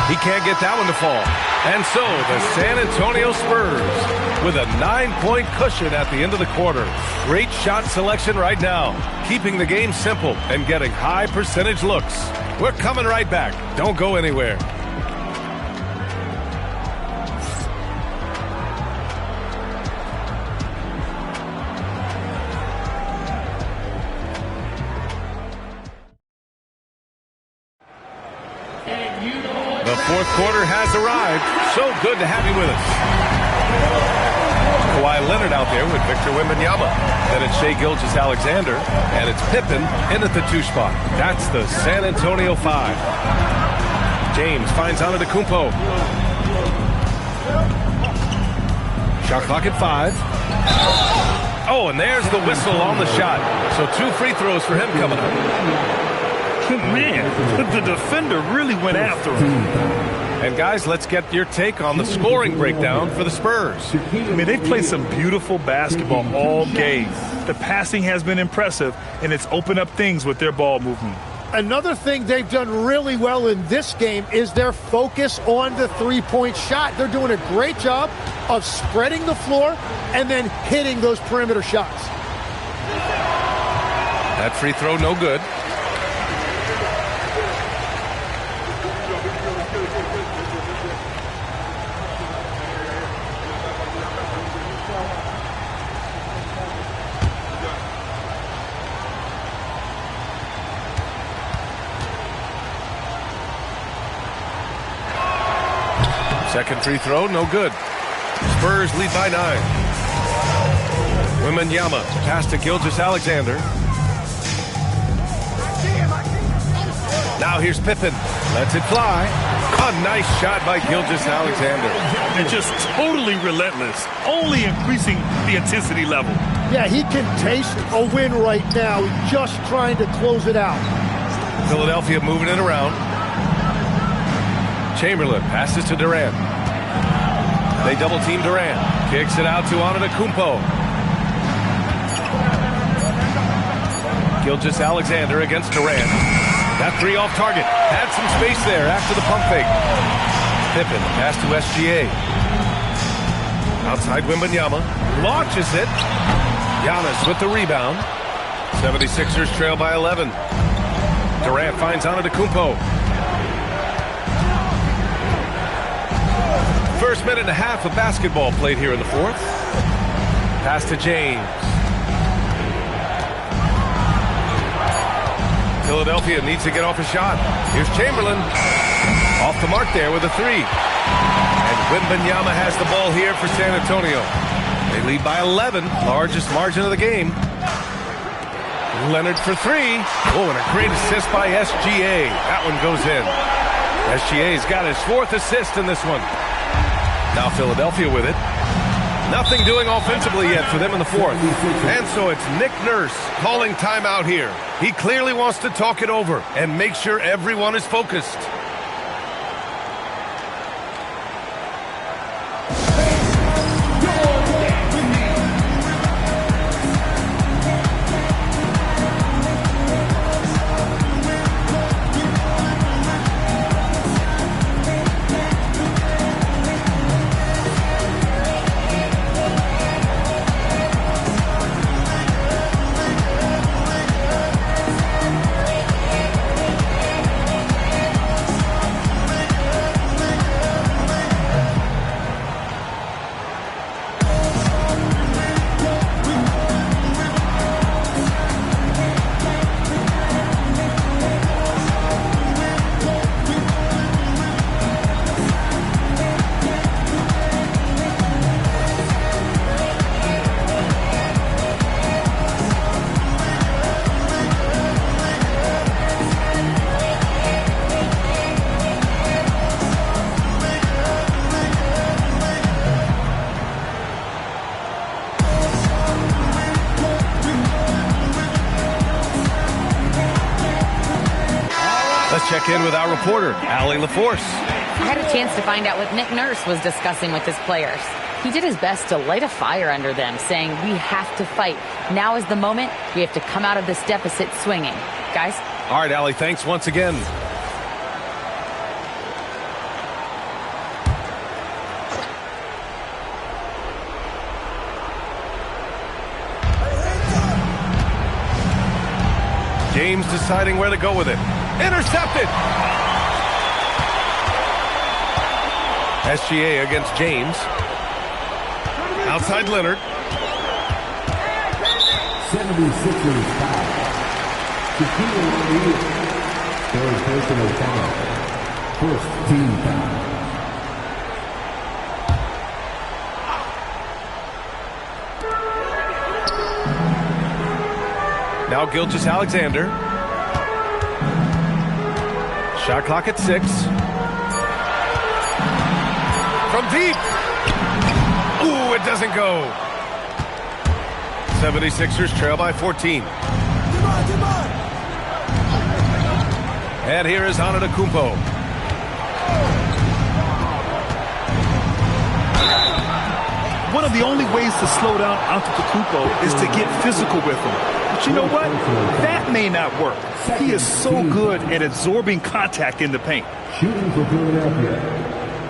He can't get that one to fall. And so the San Antonio Spurs with a 9-point cushion at the end of the quarter. Great shot selection right now, keeping the game simple and getting high percentage looks. We're coming right back. Don't go anywhere. The fourth quarter has arrived. So good to have you with us. Kawhi Leonard out there with Victor Wembanyama. Then it's Shai Gilgeous-Alexander, and it's Pippen in at the 2 spot. That's the San Antonio 5. James finds Antetokounmpo. Shot clock at 5. Oh, and there's the whistle on the shot. So 2 free throws for him coming up. Man, the defender really went after him. And guys, let's get your take on the scoring breakdown for the Spurs. I mean, they've played some beautiful basketball all game. The passing has been impressive, and it's opened up things with their ball movement. Another thing they've done really well in this game is their focus on the three-point shot. They're doing a great job of spreading the floor and then hitting those perimeter shots. That free throw, no good. Second free throw, no good. Spurs lead by 9. Wembanyama pass to Gilgeous-Alexander. Now here's Pippen. Lets it fly. A nice shot by Gilgeous-Alexander. And just totally relentless, only increasing the intensity level. Yeah, he can taste a win right now, just trying to close it out. Philadelphia moving it around. Chamberlain passes to Durant. They double-team Durant. Kicks it out to Antetokounmpo. Gilgeous-Alexander against Durant. That 3 off target. Had some space there after the pump fake. Pippen pass to SGA. Outside Wembanyama. Launches it. Giannis with the rebound. 76ers trail by 11. Durant finds Antetokounmpo. First minute and a half of basketball played here in the fourth. Pass to James. Philadelphia needs to get off a shot. Here's Chamberlain. Off the mark there with a 3. And Wembanyama has the ball here for San Antonio. They lead by 11, largest margin of the game. Leonard for 3. Oh, and a great assist by SGA. That one goes in. SGA's got his 4th assist in this one. Now Philadelphia with it. Nothing doing offensively yet for them in the fourth. And so it's Nick Nurse calling timeout here. He clearly wants to talk it over and make sure everyone is focused. Let's check in with our reporter, Allie LaForce. I had a chance to find out what Nick Nurse was discussing with his players. He did his best to light a fire under them, saying, we have to fight. Now is the moment. We have to come out of this deficit swinging. Guys? All right, Allie, thanks once again. James deciding where to go with it. Intercepted! SGA against James. Outside Leonard. 76ers foul. Shaquille O'Neal. Third personal foul. First team foul. Now Gilgeous-Alexander. Shot clock at 6. From deep. Ooh, it doesn't go. 76ers trail by 14. And here is Antetokounmpo. One of the only ways to slow down Antetokounmpo is to get physical with him. But you know what? That may not work. He is so good at absorbing contact in the paint. Shooting for Philadelphia.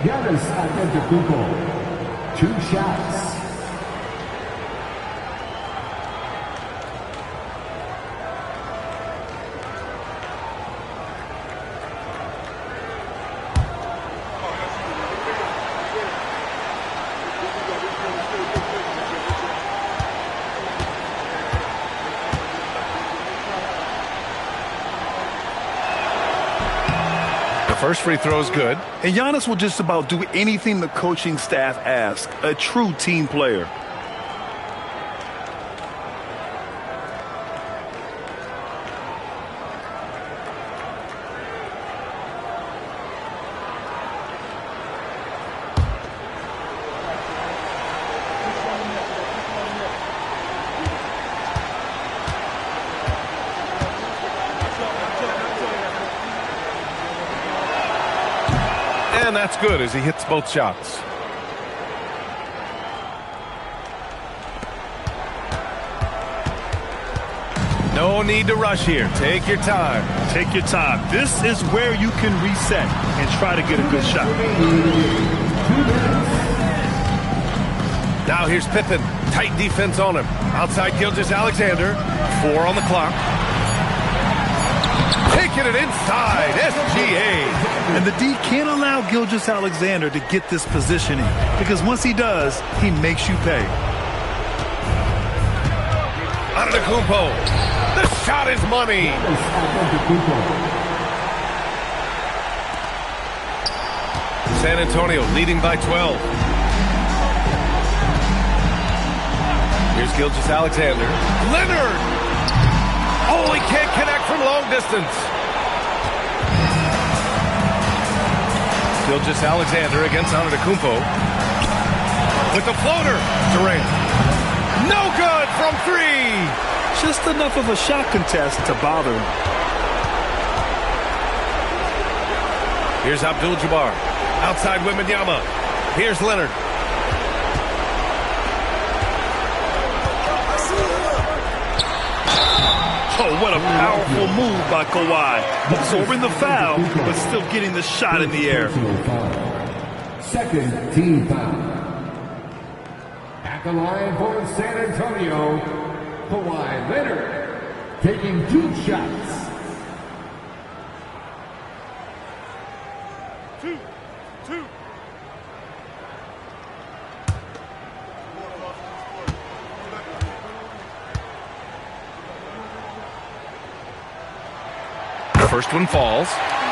Giannis Antetokounmpo. 2 shots. First free throw is good. And Giannis will just about do anything the coaching staff asks. A true team player. And that's good as he hits both shots. No need to rush here. Take your time. Take your time. This is where you can reset and try to get a good shot. Now here's Pippen. Tight defense on him. Outside Gilgeous-Alexander. 4 on the clock. Taking it inside. SGA. And the D can't allow Gilgeous-Alexander to get this positioning, because once he does, he makes you pay. Antetokounmpo. The shot is money. San Antonio leading by 12. Here's Gilgeous-Alexander. Leonard. Oh, he can't connect from long distance. Gilgeous-Alexander against Antetokounmpo. With the floater. Durant. No good from 3. Just enough of a shot contest to bother him. Here's Abdul-Jabbar. Outside Wembanyama. Here's Leonard. Oh, what a powerful move by Kawhi. Absorbing the foul, but still getting the shot in the air. Second team foul. At the line for San Antonio, Kawhi Leonard taking 2 shots. 2. First one falls.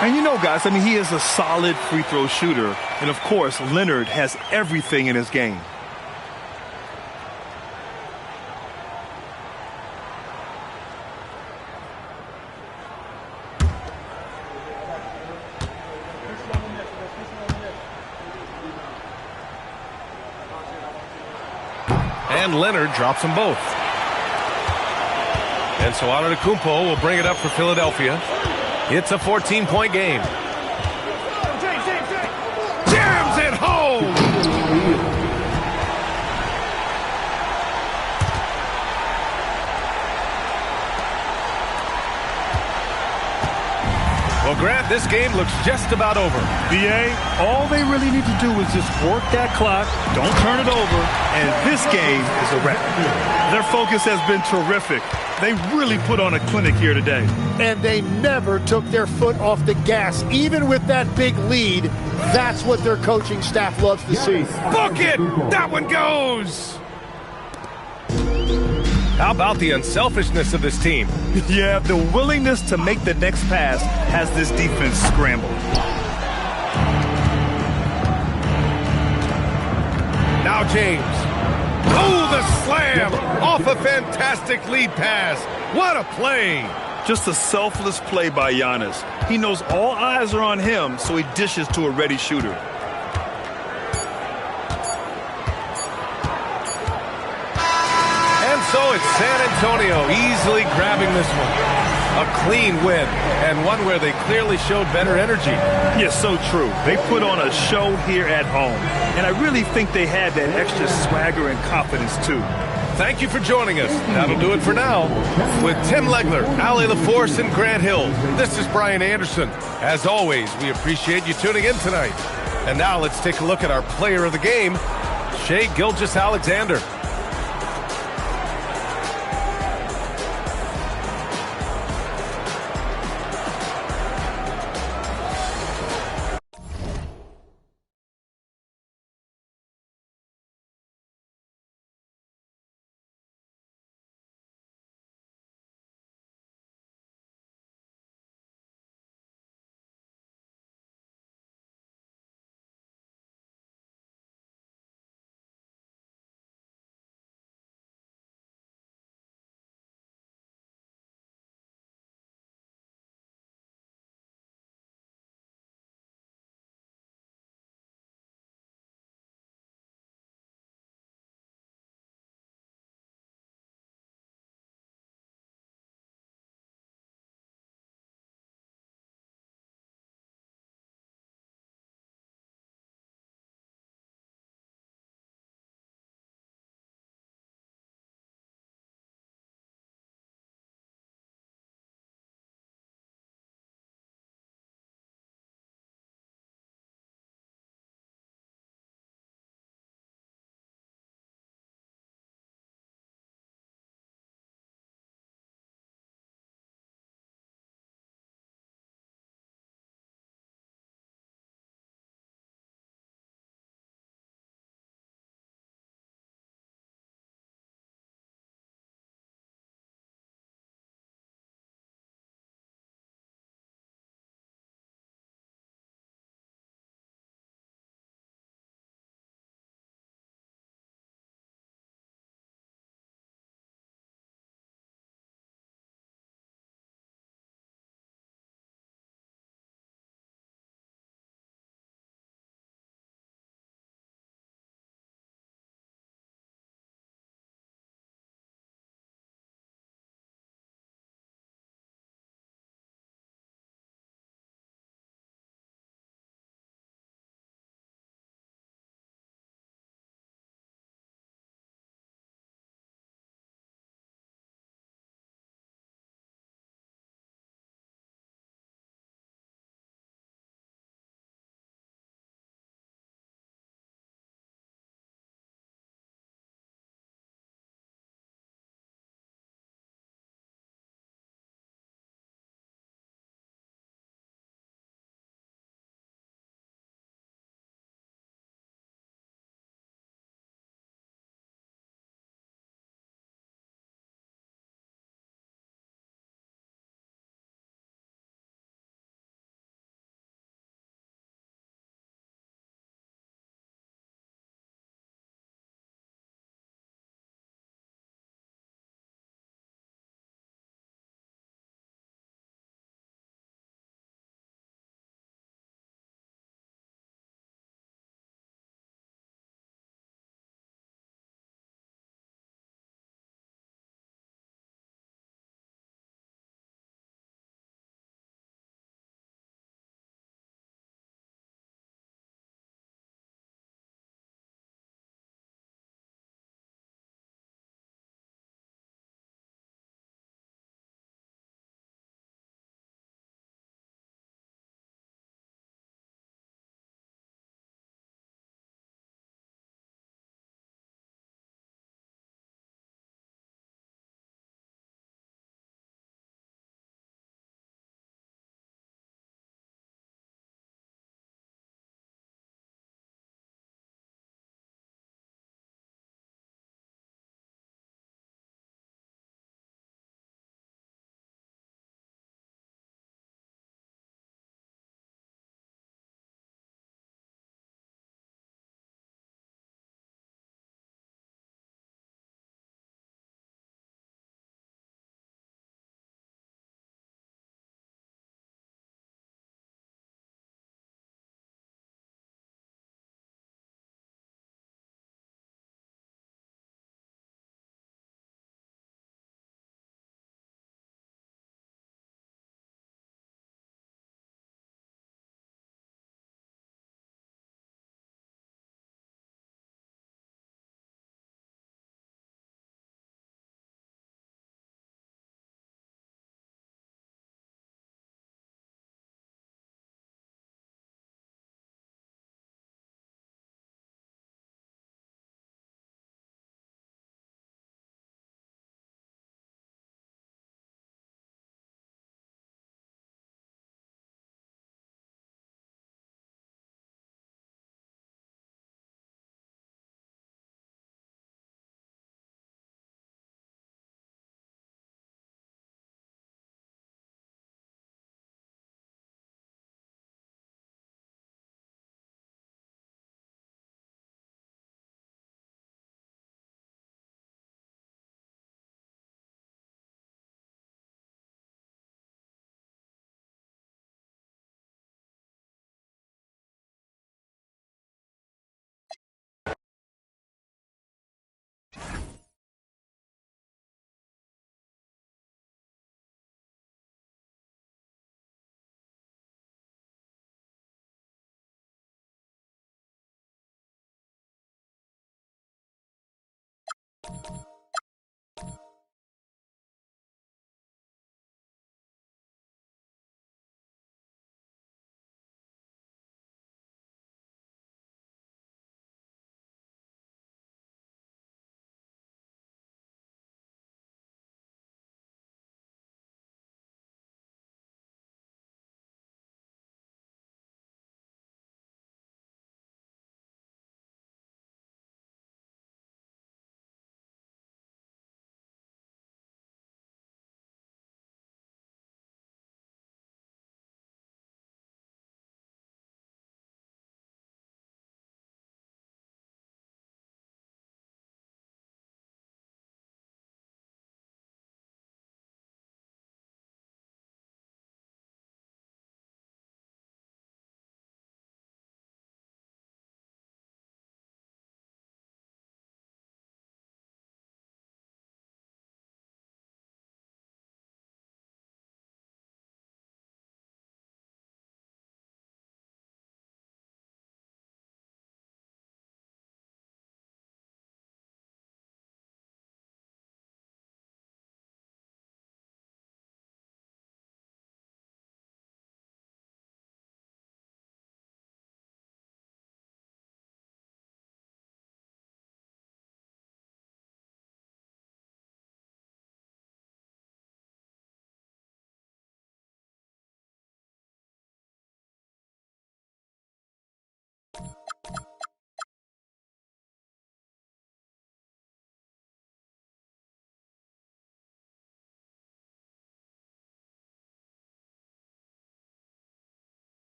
And you know, guys, I mean, he is a solid free throw shooter. And, of course, Leonard has everything in his game. And Leonard drops them both. And so Antetokounmpo will bring it up for Philadelphia. It's a 14-point game. Jams it home! Well, Grant, this game looks just about over. BA, all they really need to do is just work that clock, don't turn it over, and this game is a wrap. Their focus has been terrific. They really put on a clinic here today. And they never took their foot off the gas, even with that big lead. That's what their coaching staff loves to see. Book it! That one goes! How about the unselfishness of this team? Yeah, the willingness to make the next pass has this defense scrambled. Now James. Oh, the slam! Off a fantastic lead pass. What a play! Just a selfless play by Giannis. He knows all eyes are on him, so he dishes to a ready shooter. So it's San Antonio easily grabbing this one. A clean win, and one where they clearly showed better energy. Yeah, so true. They put on a show here at home, and I really think they had that extra swagger and confidence, too. Thank you for joining us. That'll do it for now. With Tim Legler, Ali LaForce, and Grant Hill, this is Brian Anderson. As always, we appreciate you tuning in tonight. And now let's take a look at our player of the game, Shai Gilgeous-Alexander.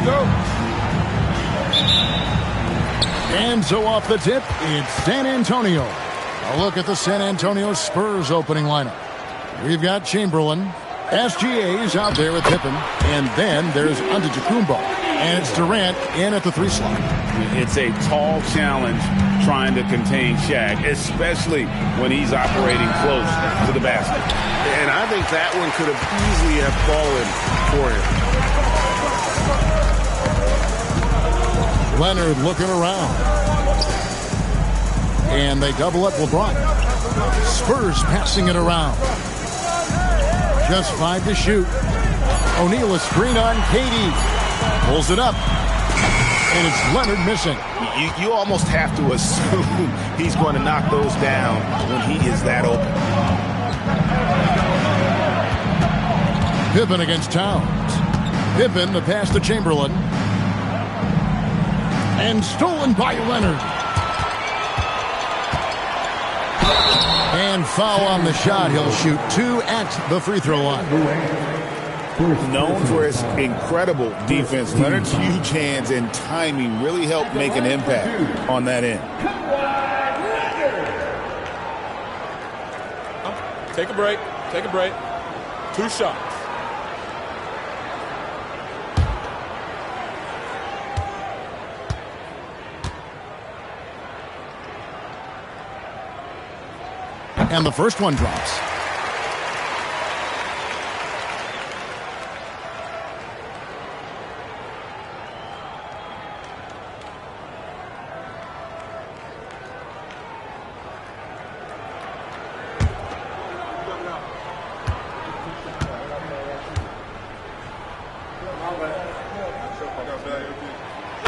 go. And so off the tip, it's San Antonio. A look at the San Antonio Spurs opening lineup. We've got Chamberlain. SGA's out there with Pippen. And then there's Antetokounmpo. And it's Durant in at the 3 slot. It's a tall challenge trying to contain Shaq, especially when he's operating close to the basket. And I think that one could have easily have fallen for him. Leonard looking around. And they double up LeBron. Spurs passing it around. Just 5 to shoot. O'Neal a screen on KD. Pulls it up. And it's Leonard missing. You almost have to assume he's going to knock those down when he is that open. Pippen against Towns. Pippen the pass to Chamberlain. And stolen by Leonard. And foul on the shot. He'll shoot 2 at the free throw line. Known for his incredible defense, Leonard's huge hands and timing really helped make an impact on that end. Take a break. Take a break. 2 shots. And the first one drops.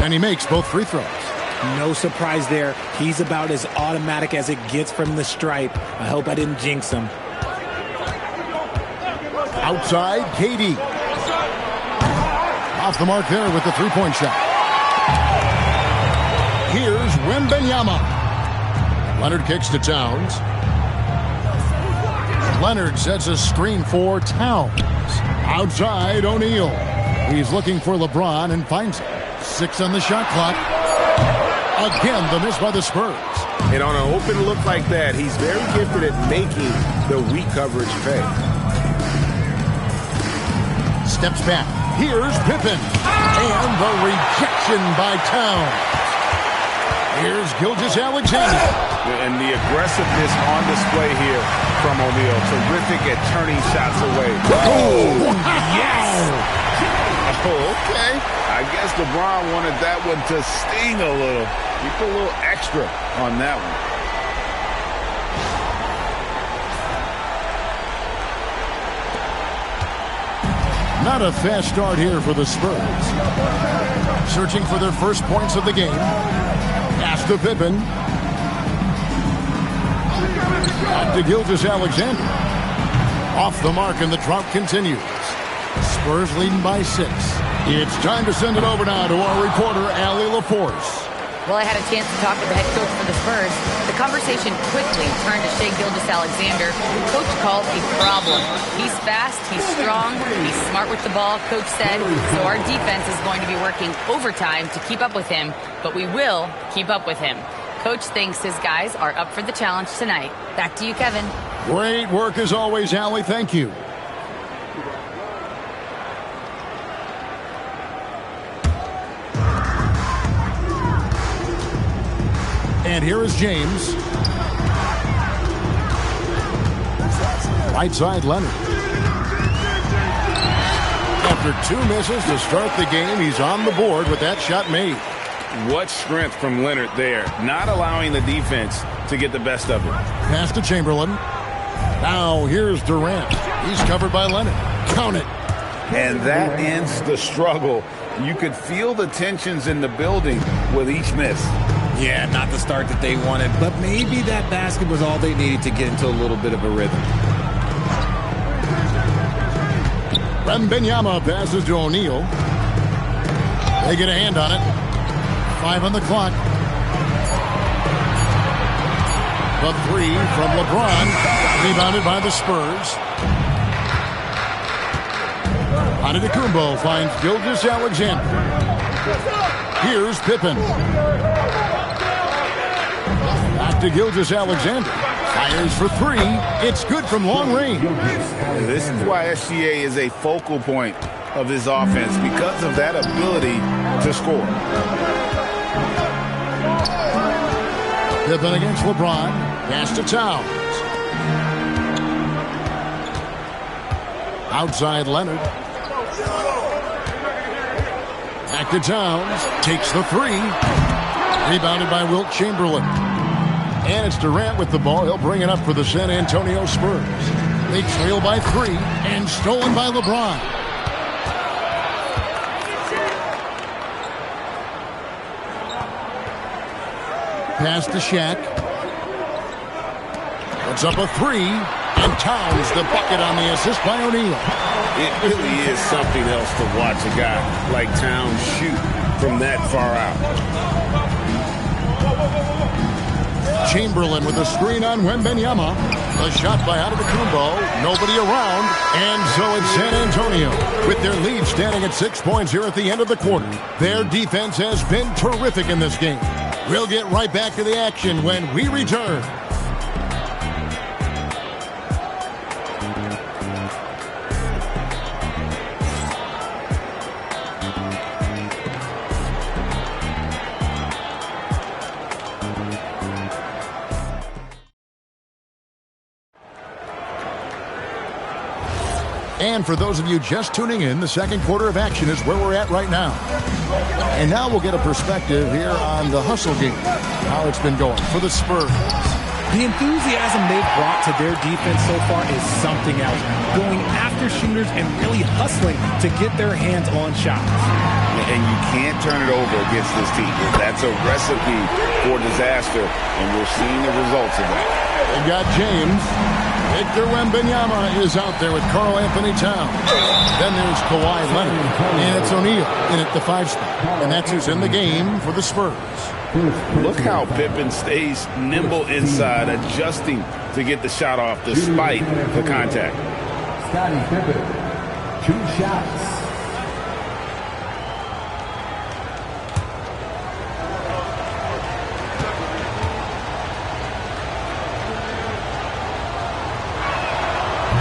And he makes both free throws. No surprise there. He's about as automatic as it gets from the stripe. I hope I didn't jinx him. Outside, KD. Off the mark there with the three-point shot. Here's Wembanyama. Leonard kicks to Towns. Leonard sets a screen for Towns. Outside, O'Neal. He's looking for LeBron and finds it. 6 on the shot clock. Again, the miss by the Spurs. And on an open look like that, he's very gifted at making the weak coverage pay. Steps back. Here's Pippen. And the rejection by Towns. Here's Gilgeous-Alexander. And the aggressiveness on display here from O'Neal. Terrific at turning shots away. Oh, yes! Oh, okay. I guess LeBron wanted that one to sting a little. He put a little extra on that one. Not a fast start here for the Spurs. Searching for their first points of the game. Pass to Pippen. Back to Gilgeous-Alexander. Off the mark, and the drought continues. Spurs leading by 6. It's time to send it over now to our reporter, Allie LaForce. Well, I had a chance to talk with the head coach for the Spurs. The conversation quickly turned to Shai Gilgeous-Alexander, who coach called a problem. He's fast, he's strong, he's smart with the ball, coach said. So our defense is going to be working overtime to keep up with him, but we will keep up with him. Coach thinks his guys are up for the challenge tonight. Back to you, Kevin. Great work as always, Allie. Thank you. And here is James. Right side, Leonard. After 2 misses to start the game, he's on the board with that shot made. What strength from Leonard there, not allowing the defense to get the best of it. Pass to Chamberlain. Now here's Durant. He's covered by Leonard. Count it. And that ends the struggle. You could feel the tensions in the building with each miss. Yeah, not the start that they wanted, but maybe that basket was all they needed to get into a little bit of a rhythm. Wembanyama passes to O'Neal. They get a hand on it. 5 on the clock. The 3 from LeBron. Rebounded by the Spurs. Antetokounmpo finds Gilgeous-Alexander. Here's Pippen. Back to Gilgeous-Alexander. Fires for three. It's good from long range. This is why SGA is a focal point of this offense, because of that ability to score. Pippen against LeBron. Pass to Towns. Outside Leonard. Back to Towns. Takes the three. Rebounded by Wilt Chamberlain. And it's Durant with the ball. He'll bring it up for the San Antonio Spurs. They trail by three and stolen by LeBron. Pass to Shaq. Puts up a three. And Towns the bucket on the assist by O'Neal. It really is something else to watch a guy like Towns shoot from that far out. Chamberlain with a screen on Wembanyama. A shot by Antetokounmpo. Nobody around. And so it's San Antonio with their lead standing at 6 points here at the end of the quarter. Their defense has been terrific in this game. We'll get right back to the action when we return. And for those of you just tuning in, the second quarter of action is where we're at right now. And now we'll get a perspective here on the hustle game, how it's been going for the Spurs. The enthusiasm they've brought to their defense so far is something else. Going after shooters and really hustling to get their hands on shots. And you can't turn it over against this team. That's a recipe for disaster, and we're seeing the results of that. They got James. Victor Wembanyama is out there with Karl Anthony Towns. Then there's Kawhi Leonard. And it's O'Neal in at the 5 spot. And that's who's in the game for the Spurs. Look how Pippen stays nimble inside, adjusting to get the shot off despite the contact. Scottie Pippen, 2 shots.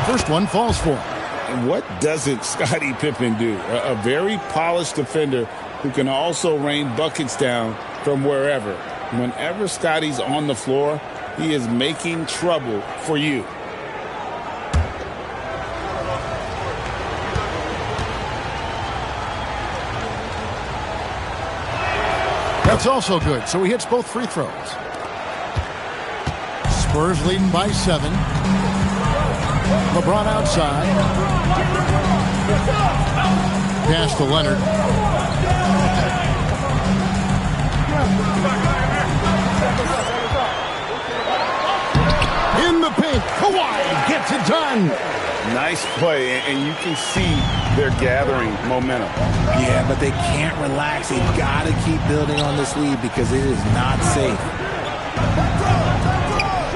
First one falls for him. And what doesn't Scottie Pippen do? A very polished defender who can also rain buckets down from wherever. Whenever Scottie's on the floor, he is making trouble for you. That's also good, so he hits both free throws. Spurs leading by 7. LeBron outside. Pass to Leonard. In the paint, Kawhi gets it done. Nice play, and you can see they're gathering momentum. Yeah, but they can't relax. They've got to keep building on this lead because it is not safe.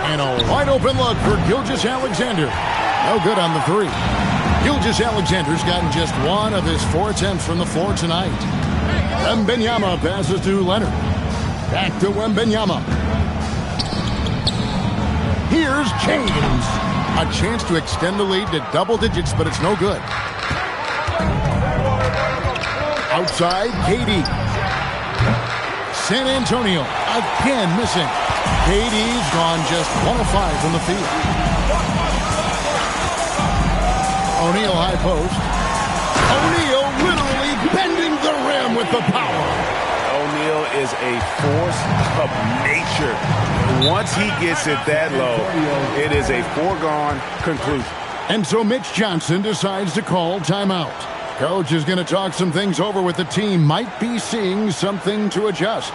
And a wide open look for Gilgeous-Alexander. No good on the 3. Gilgeous-Alexander's gotten just 1 of his 4 attempts from the floor tonight. Wembanyama passes to Leonard. Back to Wembanyama. Here's James. A chance to extend the lead to double digits, but it's no good. Outside, KD. San Antonio again missing. KD's gone just 1 of 5 from the field. O'Neal high post. O'Neal literally bending the rim with the power. O'Neal is a force of nature. Once he gets it that low, it is a foregone conclusion. And so Mitch Johnson decides to call timeout. Coach is going to talk some things over with the team. Might be seeing something to adjust.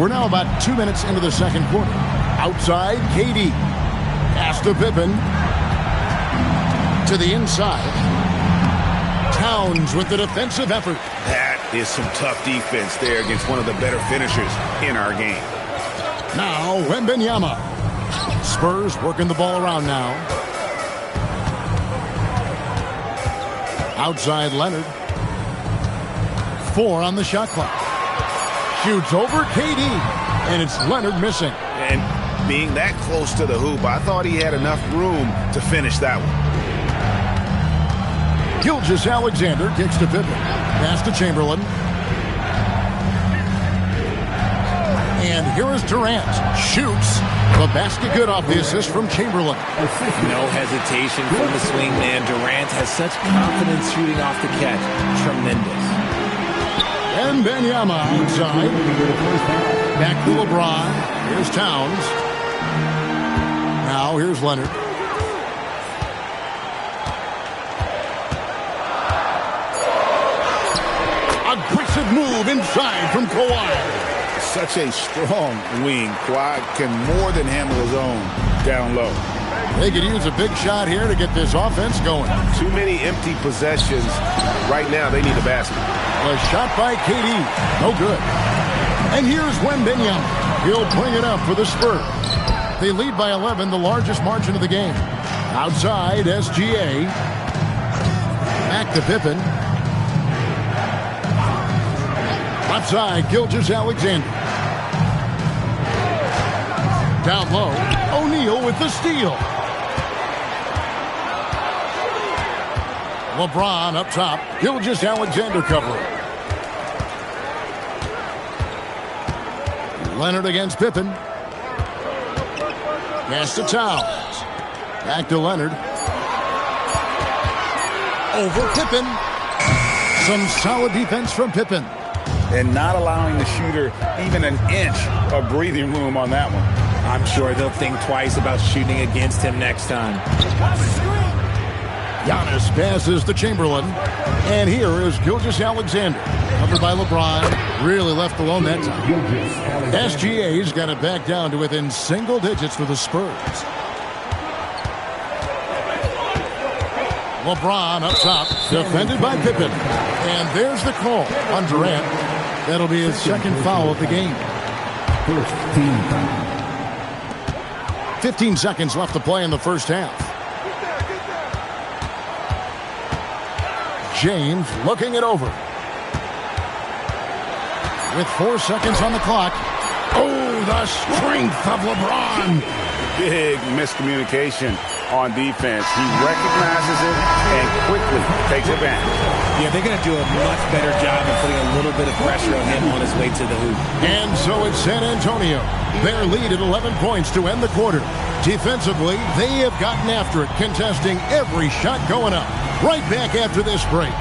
We're now about 2 minutes into the second quarter. Outside, KD. Pass to Pippen. To the inside. Towns with the defensive effort. That is some tough defense there against one of the better finishers in our game. Now, Wembanyama. Spurs working the ball around now. Outside Leonard. 4 on the shot clock. Shoots over KD. And it's Leonard missing. And being that close to the hoop, I thought he had enough room to finish that one. Gilgeous-Alexander kicks to Pippen. Pass to Chamberlain. And here is Durant. Shoots. The basket good off the assist from Chamberlain. No hesitation from the swing man. Durant has such confidence shooting off the catch. Tremendous. And Wembanyama outside. Back to LeBron. Here's Towns. Now here's Leonard. Aggressive move inside from Kawhi. Such a strong wing. Kawhi can more than handle his own down low. They could use a big shot here to get this offense going. Too many empty possessions. Right now, they need a basket. A shot by KD. No good. And here's Wembanyama. He'll bring it up for the Spurs. They lead by 11, the largest margin of the game. Outside, SGA. Back to Pippen. Outside, Gilgeous-Alexander. Down low, O'Neal with the steal. LeBron up top, Gilgeous-Alexander covering. Leonard against Pippen. Pass to Towns. Back to Leonard. Over Pippen. Some solid defense from Pippen. And not allowing the shooter even an inch of breathing room on that one. I'm sure they'll think twice about shooting against him next time. Giannis passes to Chamberlain. And here is Gilgeous-Alexander. Covered by LeBron. Really left alone that time. SGA's got it back down to within single digits for the Spurs. LeBron up top. Defended by Pippen. And there's the call on Durant. That'll be his second foul of the game. 15 seconds left to play in the first half. James looking it over. With 4 seconds on the clock. Oh, the strength of LeBron. Big miscommunication on defense. He recognizes it and quickly takes advantage. Yeah, they're going to do a much better job of putting a little bit of pressure on him on his way to the hoop. And so it's San Antonio. Their lead at 11 points to end the quarter. Defensively, they have gotten after it, contesting every shot going up. Right back after this break.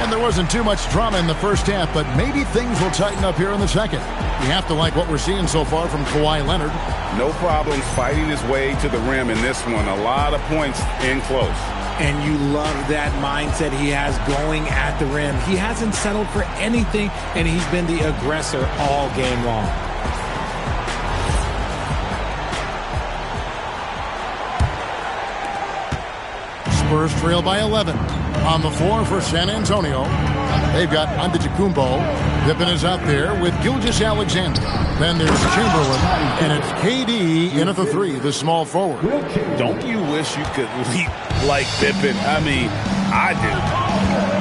There wasn't too much drama in the first half, but maybe things will tighten up here in the second. You have to like what we're seeing so far from Kawhi Leonard. No problems fighting his way to the rim in this one. A lot of points in close. And you love that mindset he has going at the rim. He hasn't settled for anything, and he's been the aggressor all game long. Spurs trail by 11. On the floor for San Antonio, they've got Antetokounmpo. Pippen is out there with Gilgeous-Alexander. Then there's Chamberlain, and it's KD in at the three, the small forward. Don't you wish you could leap like Pippen? I mean, I do.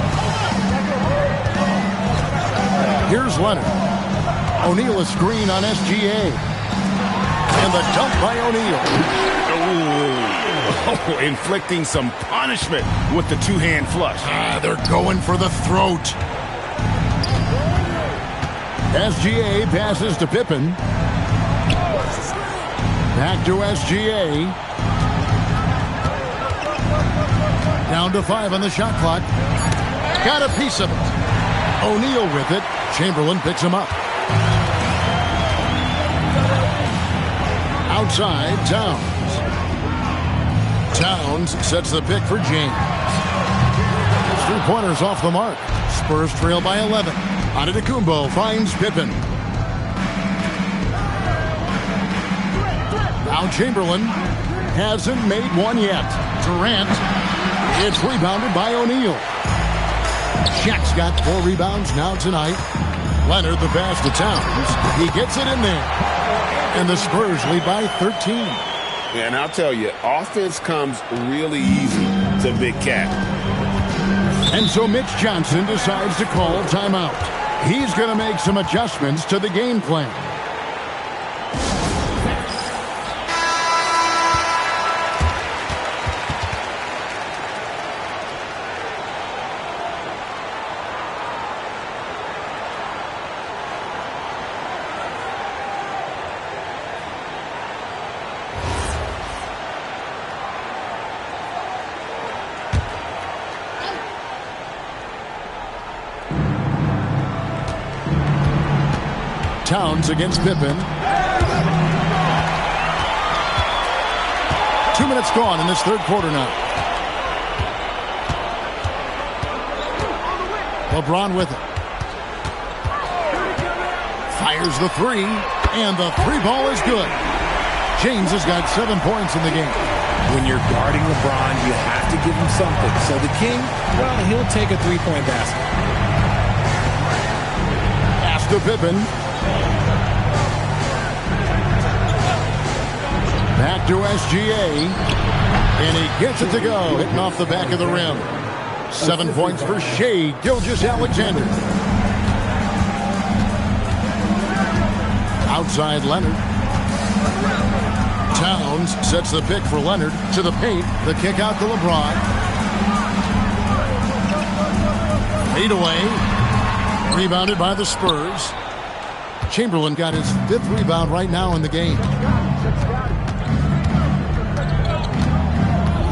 Here's Leonard. O'Neal a screen on SGA. And the dump by O'Neal. Oh, inflicting some punishment with the two-hand flush. They're going for the throat. SGA passes to Pippen. Back to SGA. Down to 5 on the shot clock. Got a piece of it. O'Neal with it. Chamberlain picks him up. Outside, Towns. Towns sets the pick for James. 3-pointers off the mark. Spurs trail by 11. Antetokounmpo finds Pippen. Now Chamberlain hasn't made one yet. Durant. It's rebounded by O'Neal. Shaq's got 4 rebounds now tonight. Leonard the pass to Towns. He gets it in there. And the Spurs lead by 13. And I'll tell you, offense comes really easy to Big Cat. And so Mitch Johnson decides to call timeout. He's going to make some adjustments to the game plan. Towns against Pippen. 2 minutes gone in this third quarter now. LeBron with it. Fires the 3, and the 3 ball is good. James has got 7 points in the game. When you're guarding LeBron, you have to give him something. So the King, well, he'll take a 3-point basket. Pass to Pippen. Back to SGA. And he gets it to go, hitting off the back of the rim. 7 points for Shai Gilgeous-Alexander. Outside Leonard. Towns sets the pick for Leonard to the paint. The kick out to LeBron. Fade away. Rebounded by the Spurs. Chamberlain got his 5th rebound right now in the game.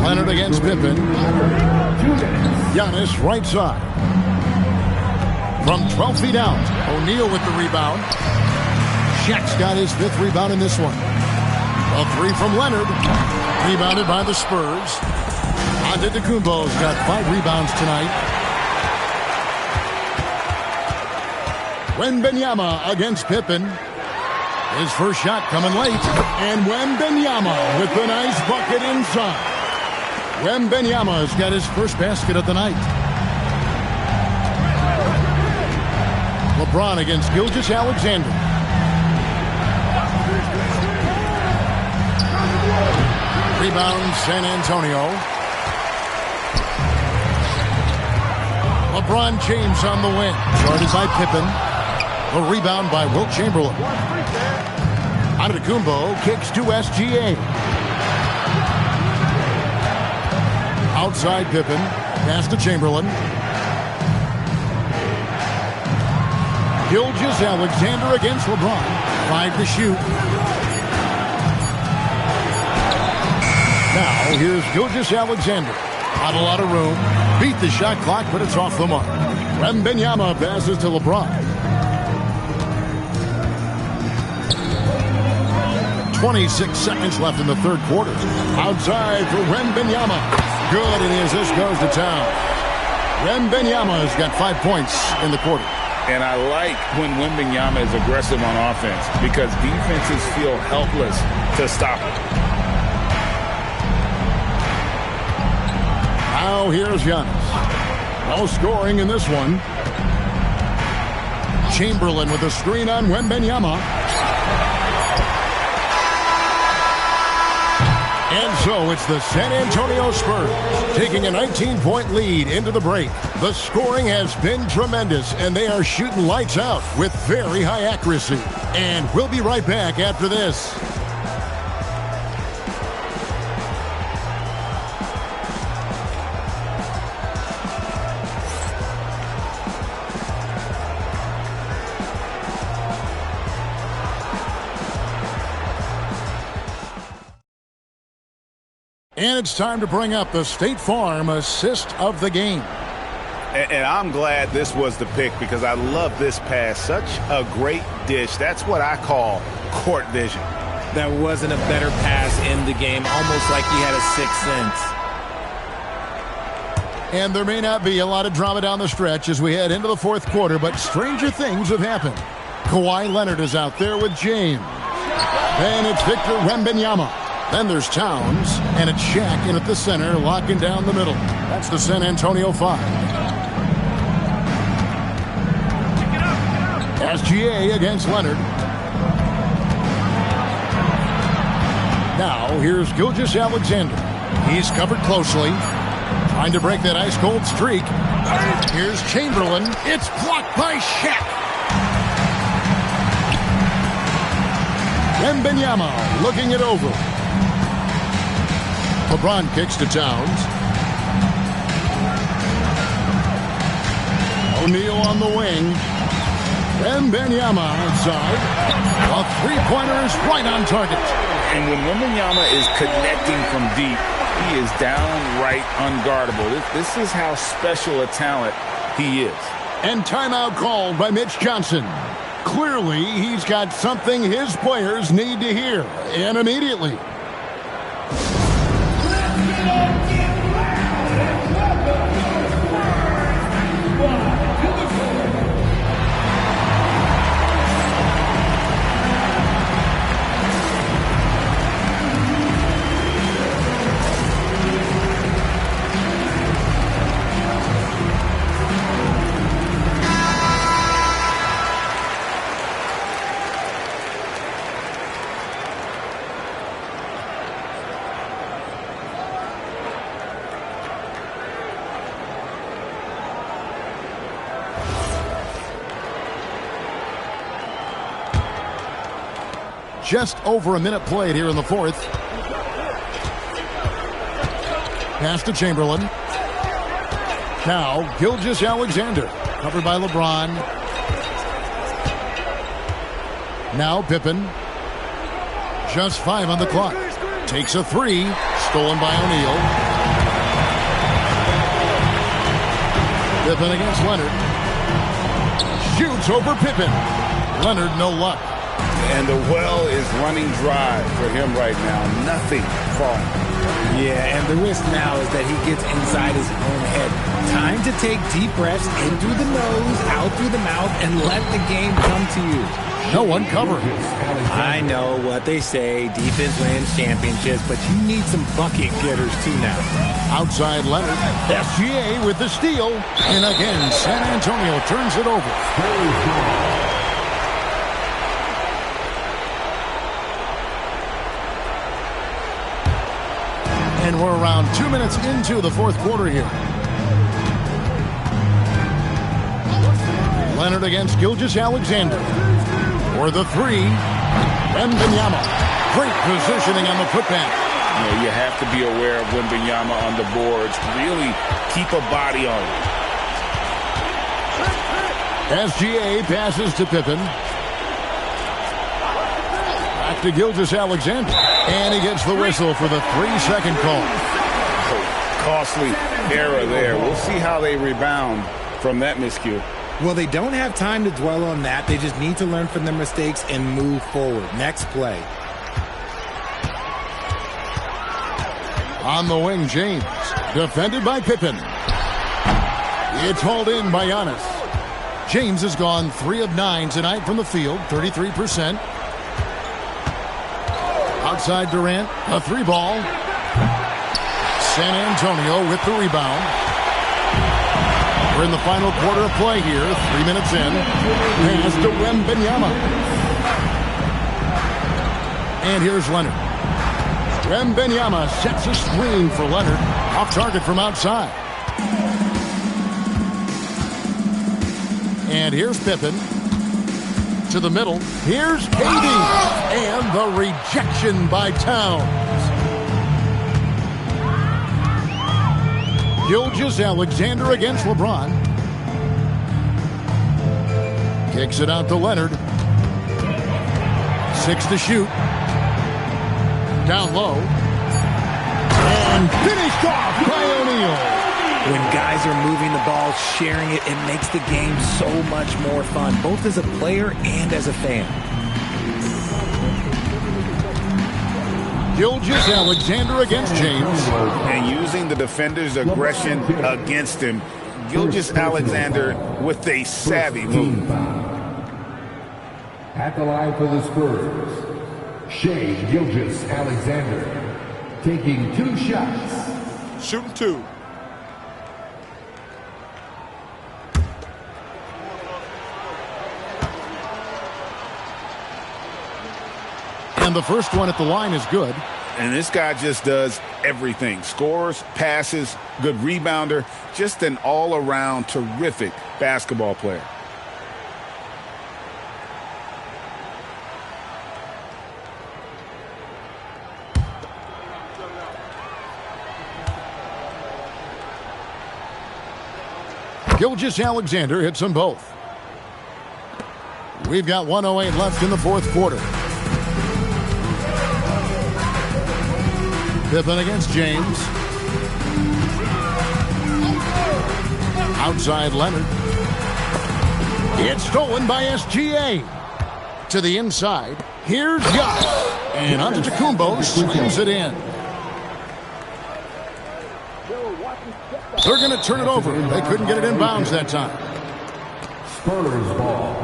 Leonard against Pippen. Giannis right side. From 12 feet out, O'Neal with the rebound. Shaq's got his 5th rebound in this one. A 3 from Leonard. Rebounded by the Spurs. Antetokounmpo's got 5 rebounds tonight. Wembanyama against Pippen. His first shot coming late. And Wembanyama with the nice bucket inside. Wembanyama's got his first basket of the night. LeBron against Gilgeous-Alexander. Rebound San Antonio. LeBron James on the wing. Guarded by Pippen. A rebound by Wilt Chamberlain. Antetokounmpo kicks to SGA. Outside Pippen. Pass to Chamberlain. Gilgeous-Alexander against LeBron. 5 to shoot. Now here's Gilgeous-Alexander. Not a lot of room. Beat the shot clock, but it's off the mark. Wembanyama passes to LeBron. 26 seconds left in the third quarter. Outside for Wembanyama. Good, and as this goes to town. Wembanyama has got 5 points in the quarter. And I like when Wembanyama is aggressive on offense because defenses feel helpless to stop him. Now here's Giannis. No scoring in this one. Chamberlain with a screen on Wembanyama. And so it's the San Antonio Spurs taking a 19-point lead into the break. The scoring has been tremendous, and they are shooting lights out with very high accuracy. And we'll be right back after this. And it's time to bring up the State Farm assist of the game. And I'm glad this was the pick because I love this pass. Such a great dish. That's what I call court vision. That wasn't a better pass in the game, almost like he had a sixth sense. And there may not be a lot of drama down the stretch as we head into the fourth quarter, but stranger things have happened. Kawhi Leonard is out there with James. Then it's Victor Wembanyama. Then there's Towns, and it's Shaq in at the center, locking down the middle. That's the San Antonio 5. SGA against Leonard. Now, here's Gilgeous-Alexander. He's covered closely, trying to break that ice-cold streak. Here's Chamberlain. It's blocked by Shaq. Wembanyama looking it over. LeBron kicks to Towns. O'Neal on the wing. Wembanyama outside. A three-pointer is right on target. And when Wembanyama is connecting from deep, he is downright unguardable. This is how special a talent he is. And timeout called by Mitch Johnson. Clearly, he's got something his players need to hear, and immediately. Just over a minute played here in the fourth. Pass to Chamberlain. Now, Gilgeous-Alexander, covered by LeBron. Now, Pippen. Just 5 on the clock. Takes a three, stolen by O'Neal. Pippen against Leonard. Shoots over Pippen. Leonard, no luck. And the well is running dry for him right now. Nothing falling. Yeah, and the risk now is that he gets inside his own head. Time to take deep breaths in through the nose, out through the mouth, and let the game come to you. No one covering. I know what they say, defense wins championships, but you need some bucket getters too now. Outside Leonard. SGA with the steal. And again, San Antonio turns it over. And we're around 2 minutes into the fourth quarter here. Leonard against Gilgeous-Alexander. For the three, Wembanyama. Great positioning on the putback. You have to be aware of Wembanyama on the boards. Really keep a body on it. SGA passes to Pippen. Back to Gilgeous-Alexander. And he gets the whistle for the 3-second call. Costly error there. We'll see how they rebound from that miscue. Well, they don't have time to dwell on that. They just need to learn from their mistakes and move forward. Next play. On the wing, James. Defended by Pippen. It's hauled in by Giannis. James has gone 3 of 9 tonight from the field, 33%. Outside Durant, a 3-ball. San Antonio with the rebound. We're in the final quarter of play here, 3 minutes in. Pass to Wembanyama. And here's Leonard. Wembanyama sets a screen for Leonard. Off target from outside. And here's Pippen. To the middle. Here's KD. And the rejection by Towns. Gilgeous-Alexander against LeBron. Kicks it out to Leonard. 6 to shoot. Down low. And finished off by O'Neal. When guys are moving the ball, sharing it, it makes the game so much more fun, both as a player and as a fan. Gilgeous-Alexander against James. And using the defender's aggression against him. Gilgeous-Alexander with a savvy move. At the line for the Spurs, Shai Gilgeous-Alexander taking 2 shots. Shooting 2. And the first one at the line is good. And this guy just does everything. Scores, passes, good rebounder. Just an all-around terrific basketball player. Gilgeous-Alexander hits them both. We've got 1:08 left in the fourth quarter. Pippen against James. Outside Leonard. It's stolen by SGA. To the inside. Here's Giannis. And Antetokounmpo slams it in. They're going to turn it over. They couldn't get it in bounds that time. Spurs ball.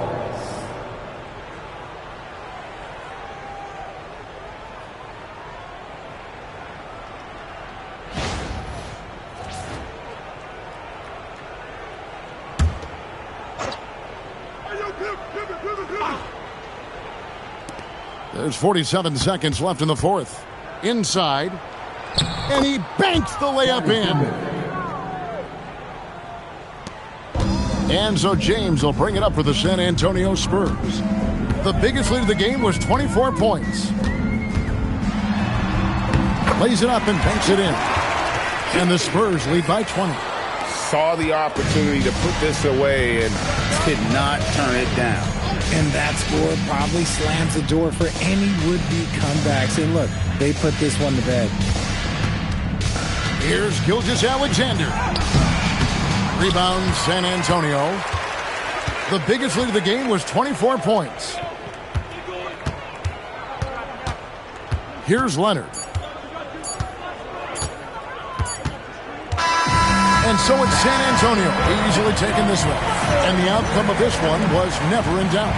There's 47 seconds left in the fourth. Inside. And he banks the layup in. And so James will bring it up for the San Antonio Spurs. The biggest lead of the game was 24 points. Lays it up and banks it in. And the Spurs lead by 20. Saw the opportunity to put this away and did not turn it down. And that score probably slams the door for any would-be comebacks. And look, they put this one to bed. Here's Gilgeous-Alexander. Rebound San Antonio. The biggest lead of the game was 24 points. Here's Leonard. And so it's San Antonio easily taking this one. And the outcome of this one was never in doubt.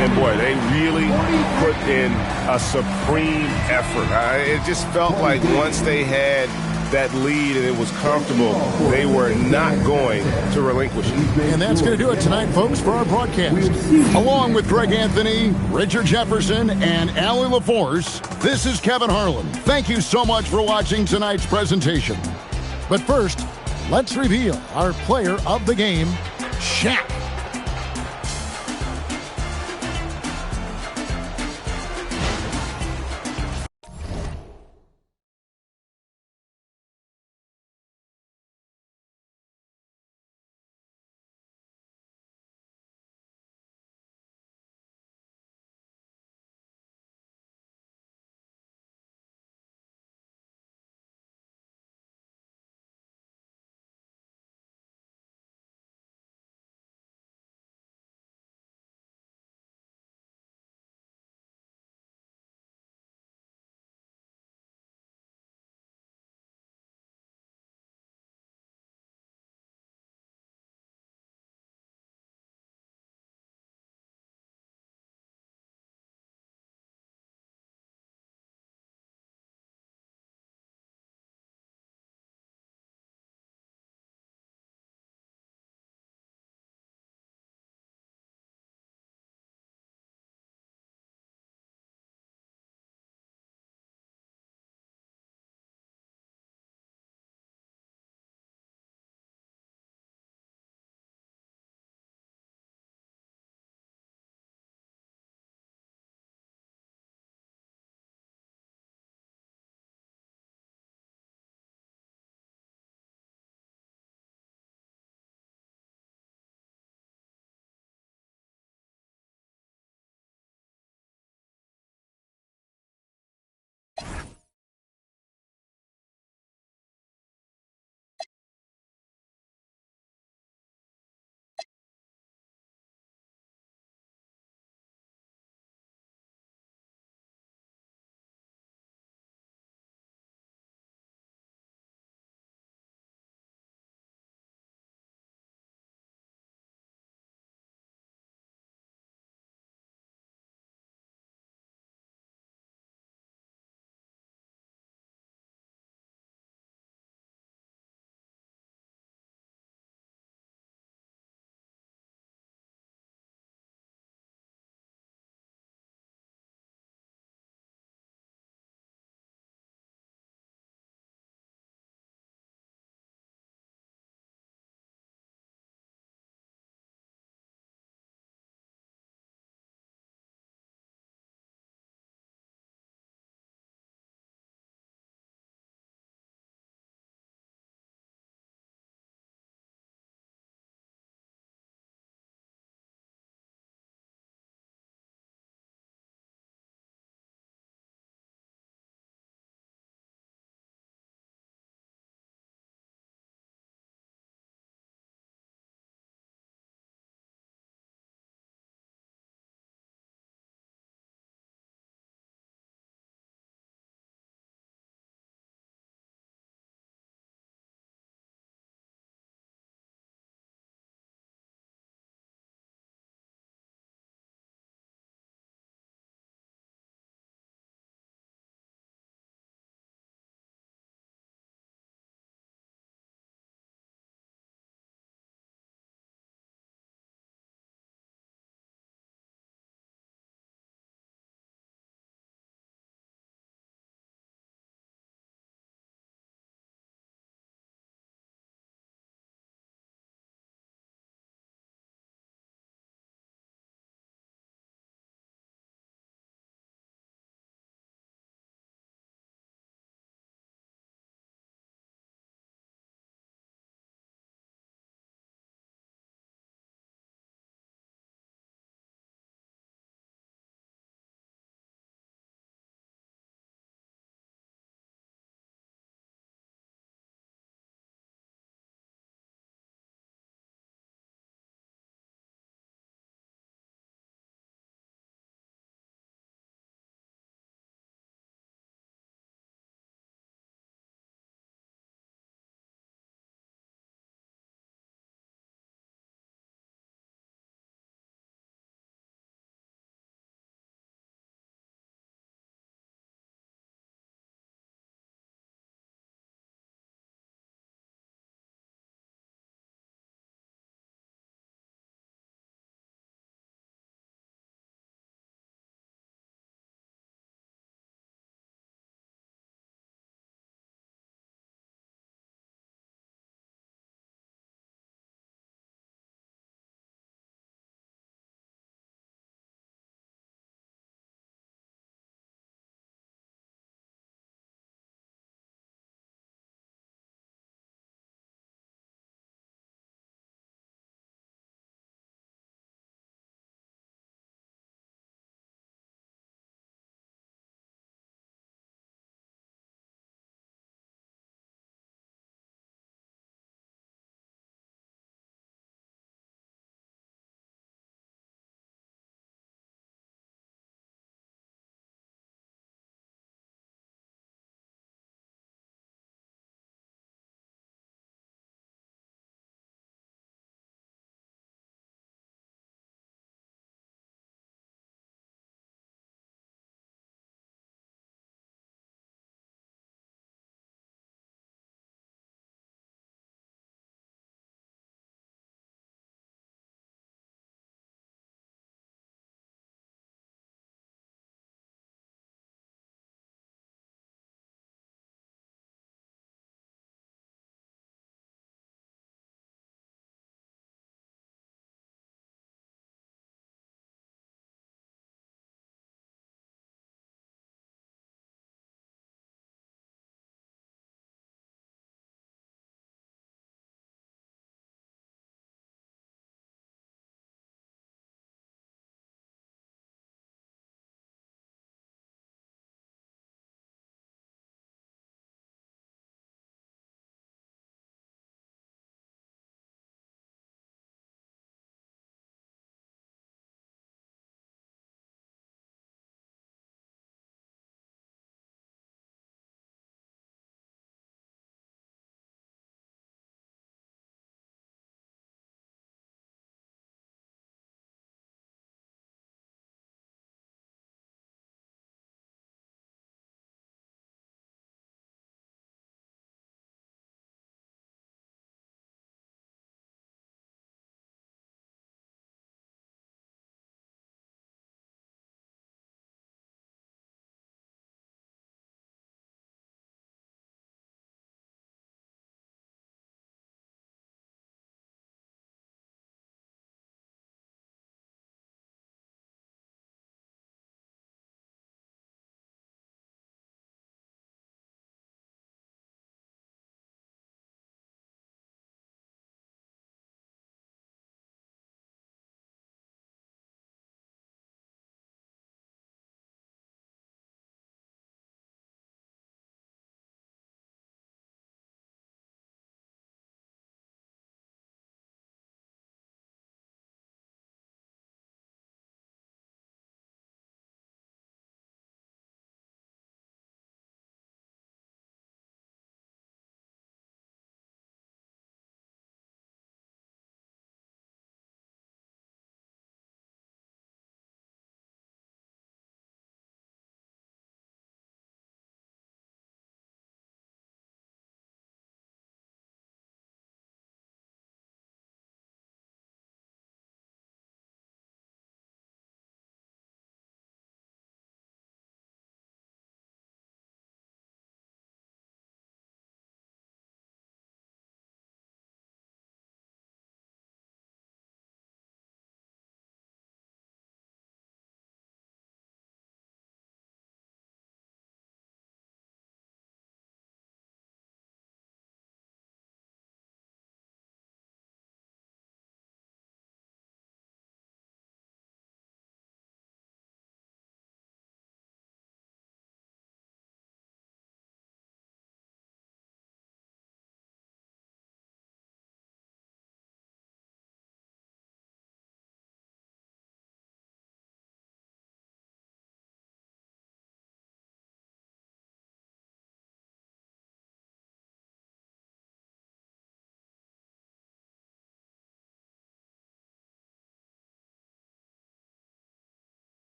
And boy, they really put in a supreme effort. It just felt like once they had that lead and it was comfortable, they were not going to relinquish it. And that's going to do it tonight, folks, for our broadcast. Along with Greg Anthony, Richard Jefferson, and Allie LaForce, this is Kevin Harlan. Thank you so much for watching tonight's presentation. But first, let's reveal our player of the game, Shaq.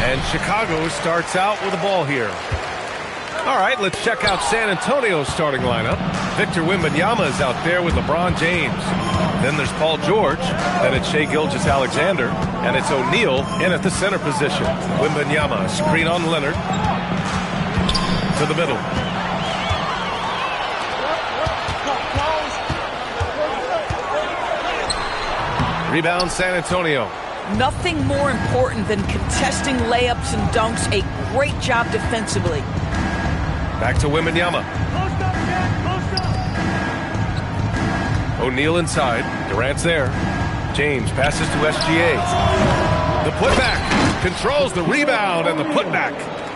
And Chicago starts out with the ball here. All right, let's check out San Antonio's starting lineup. Victor Wembanyama is out there with LeBron James. Then there's Paul George. Then it's Shai Gilgeous-Alexander. And it's O'Neal in at the center position. Wembanyama, screen on Leonard. To the middle. Rebound San Antonio. Nothing more important than contesting layups and dunks. A great job defensively. Back to Wembanyama. O'Neal inside. Durant's there. James passes to SGA. The putback. Controls the rebound and the putback.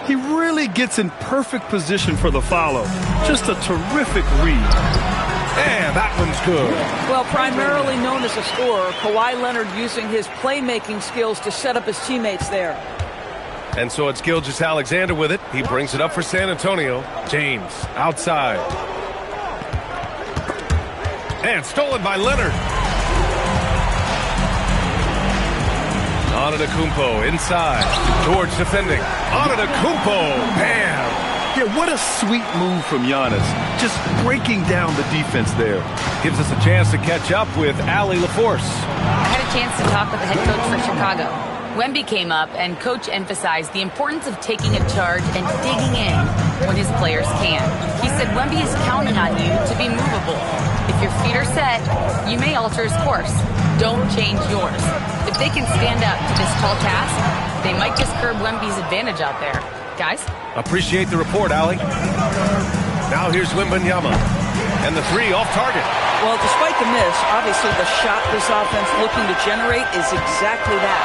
He really gets in perfect position for the follow. Just a terrific read. And that one's good. Well, primarily known as a scorer, Kawhi Leonard using his playmaking skills to set up his teammates there. And so it's Gilgeous-Alexander with it. He brings it up for San Antonio. James outside. And stolen by Leonard. Antetokounmpo inside. George defending. Antetokounmpo. Bam. Yeah, what a sweet move from Giannis. Just breaking down the defense there. Gives us a chance to catch up with Allie LaForce. I had a chance to talk with the head coach for Chicago. Wemby came up, and Coach emphasized the importance of taking a charge and digging in when his players can. He said Wemby is counting on you to be movable. If your feet are set, you may alter his course. Don't change yours. If they can stand up to this tall task, they might just curb Wemby's advantage out there. Guys? Appreciate the report, Allie. Now here's Wembanyama. And the three off target. Well, despite the miss, obviously the shot this offense looking to generate is exactly that.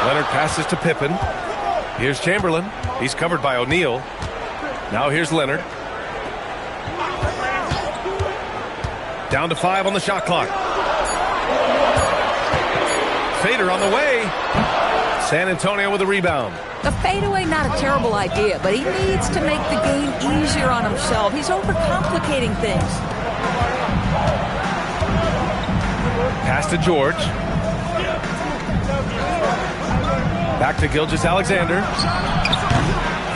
Leonard passes to Pippen. Here's Chamberlain. He's covered by O'Neal. Now here's Leonard. Down to 5 on the shot clock. Fader on the way. San Antonio with a rebound. The fadeaway, not a terrible idea, but he needs to make the game easier on himself. He's overcomplicating things. Pass to George. Back to Gilgeous-Alexander.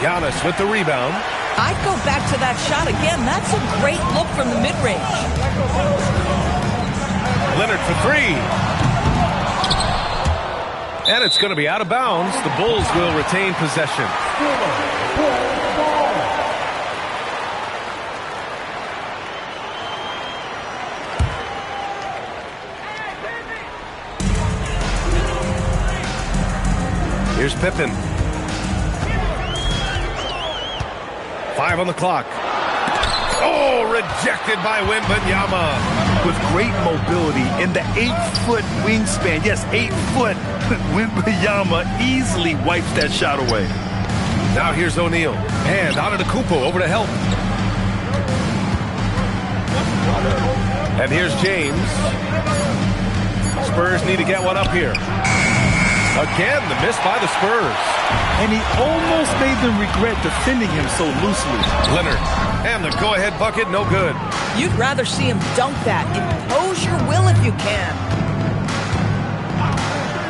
Giannis with the rebound. I'd go back to that shot again. That's a great look from the mid-range. Leonard for three. And it's going to be out of bounds. The Bulls will retain possession. Here's Pippen. 5 on the clock. Oh, rejected by Wembanyama. With great mobility in the 8-foot wingspan. Yes, 8 foot. Wembanyama easily wipes that shot away. Now here's O'Neal. And Antetokounmpo over to help. And here's James. Spurs need to get one up here. Again, the miss by the Spurs. And he almost made them regret defending him so loosely. Leonard. And the go-ahead bucket, no good. You'd rather see him dunk that. Impose your will if you can.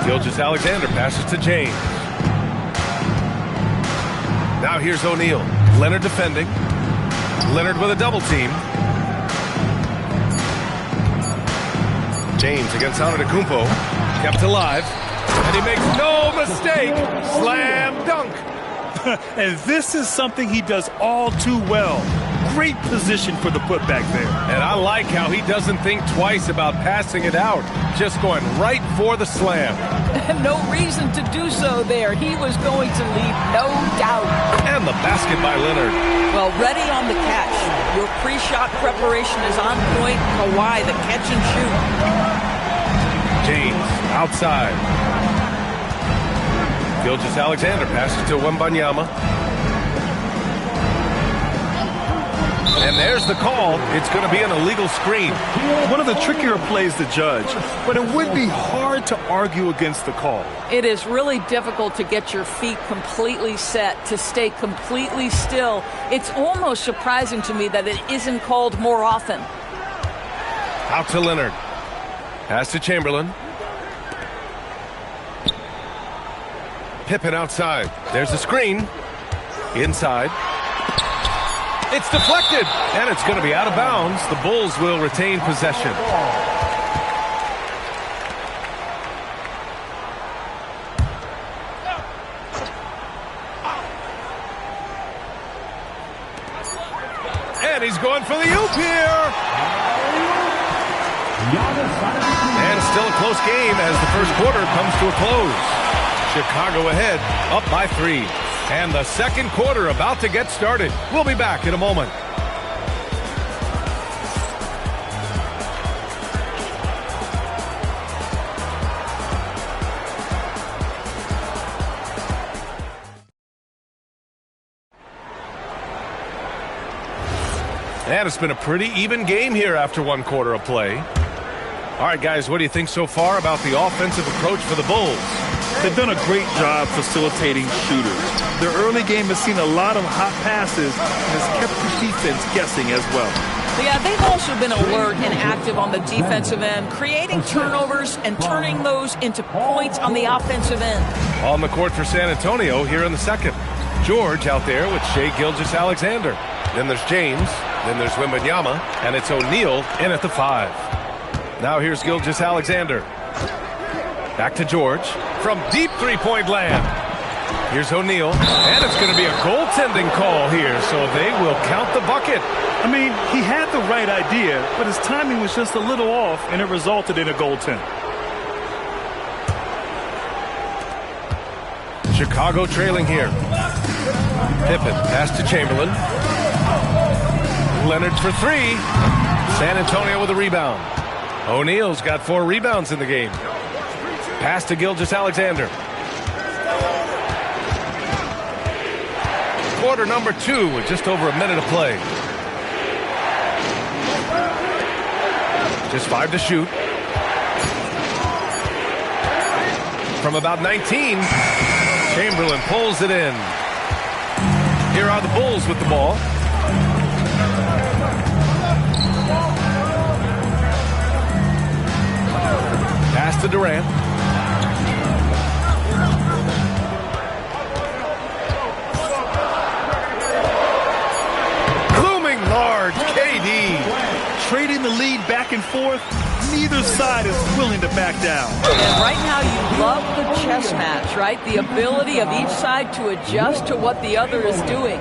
Gilgeous-Alexander passes to James. Now here's O'Neal. Leonard defending. Leonard with a double team. James against Antetokounmpo. Kept alive. And he makes no mistake. Slam dunk. And this is something he does all too well. Great position for the putback there. And I like how he doesn't think twice about passing it out. Just going right for the slam. No reason to do so there. He was going to leave no doubt. And the basket by Leonard. Well, ready on the catch. Your pre-shot preparation is on point. Kawhi, the catch and shoot. James outside. Gilgeous-Alexander passes to Wembanyama. And there's the call. It's going to be an illegal screen. One of the trickier plays to judge, but it would be hard to argue against the call. It is really difficult to get your feet completely set, to stay completely still. It's almost surprising to me that it isn't called more often. Out to Leonard. Pass to Chamberlain. Pippen outside. There's a screen. Inside. It's deflected, and it's going to be out of bounds. The Bulls will retain possession. And he's going for the oop here. And still a close game as the first quarter comes to a close. Chicago ahead, up by 3. And the second quarter about to get started. We'll be back in a moment. And it's been a pretty even game here after one quarter of play. All right, guys, what do you think so far about the offensive approach for the Bulls? They've done a great job facilitating shooters. Their early game has seen a lot of hot passes and has kept the defense guessing as well. Yeah, they've also been alert and active on the defensive end, creating turnovers and turning those into points on the offensive end. On the court for San Antonio here in the second. George out there with Shai Gilgeous-Alexander. Then there's James. Then there's Wembanyama. And it's O'Neal in at the 5. Now here's Gilgeous-Alexander. Back to George from deep three-point land. Here's O'Neal, and it's going to be a goaltending call here, so they will count the bucket. I mean, he had the right idea, but his timing was just a little off, and it resulted in a goaltend. Chicago trailing here. Pippen, pass to Chamberlain. Leonard for 3. San Antonio with a rebound. O'Neal's got 4 rebounds in the game. Pass to Gilgeous-Alexander. Quarter number 2 with just over a minute of play. Just 5 to shoot. From about 19, Chamberlain pulls it in. Here are the Bulls with the ball. Pass to Durant. Looming large, KD. Trading the lead back and forth, neither side is willing to back down. And right now you love the chess match, right? The ability of each side to adjust to what the other is doing.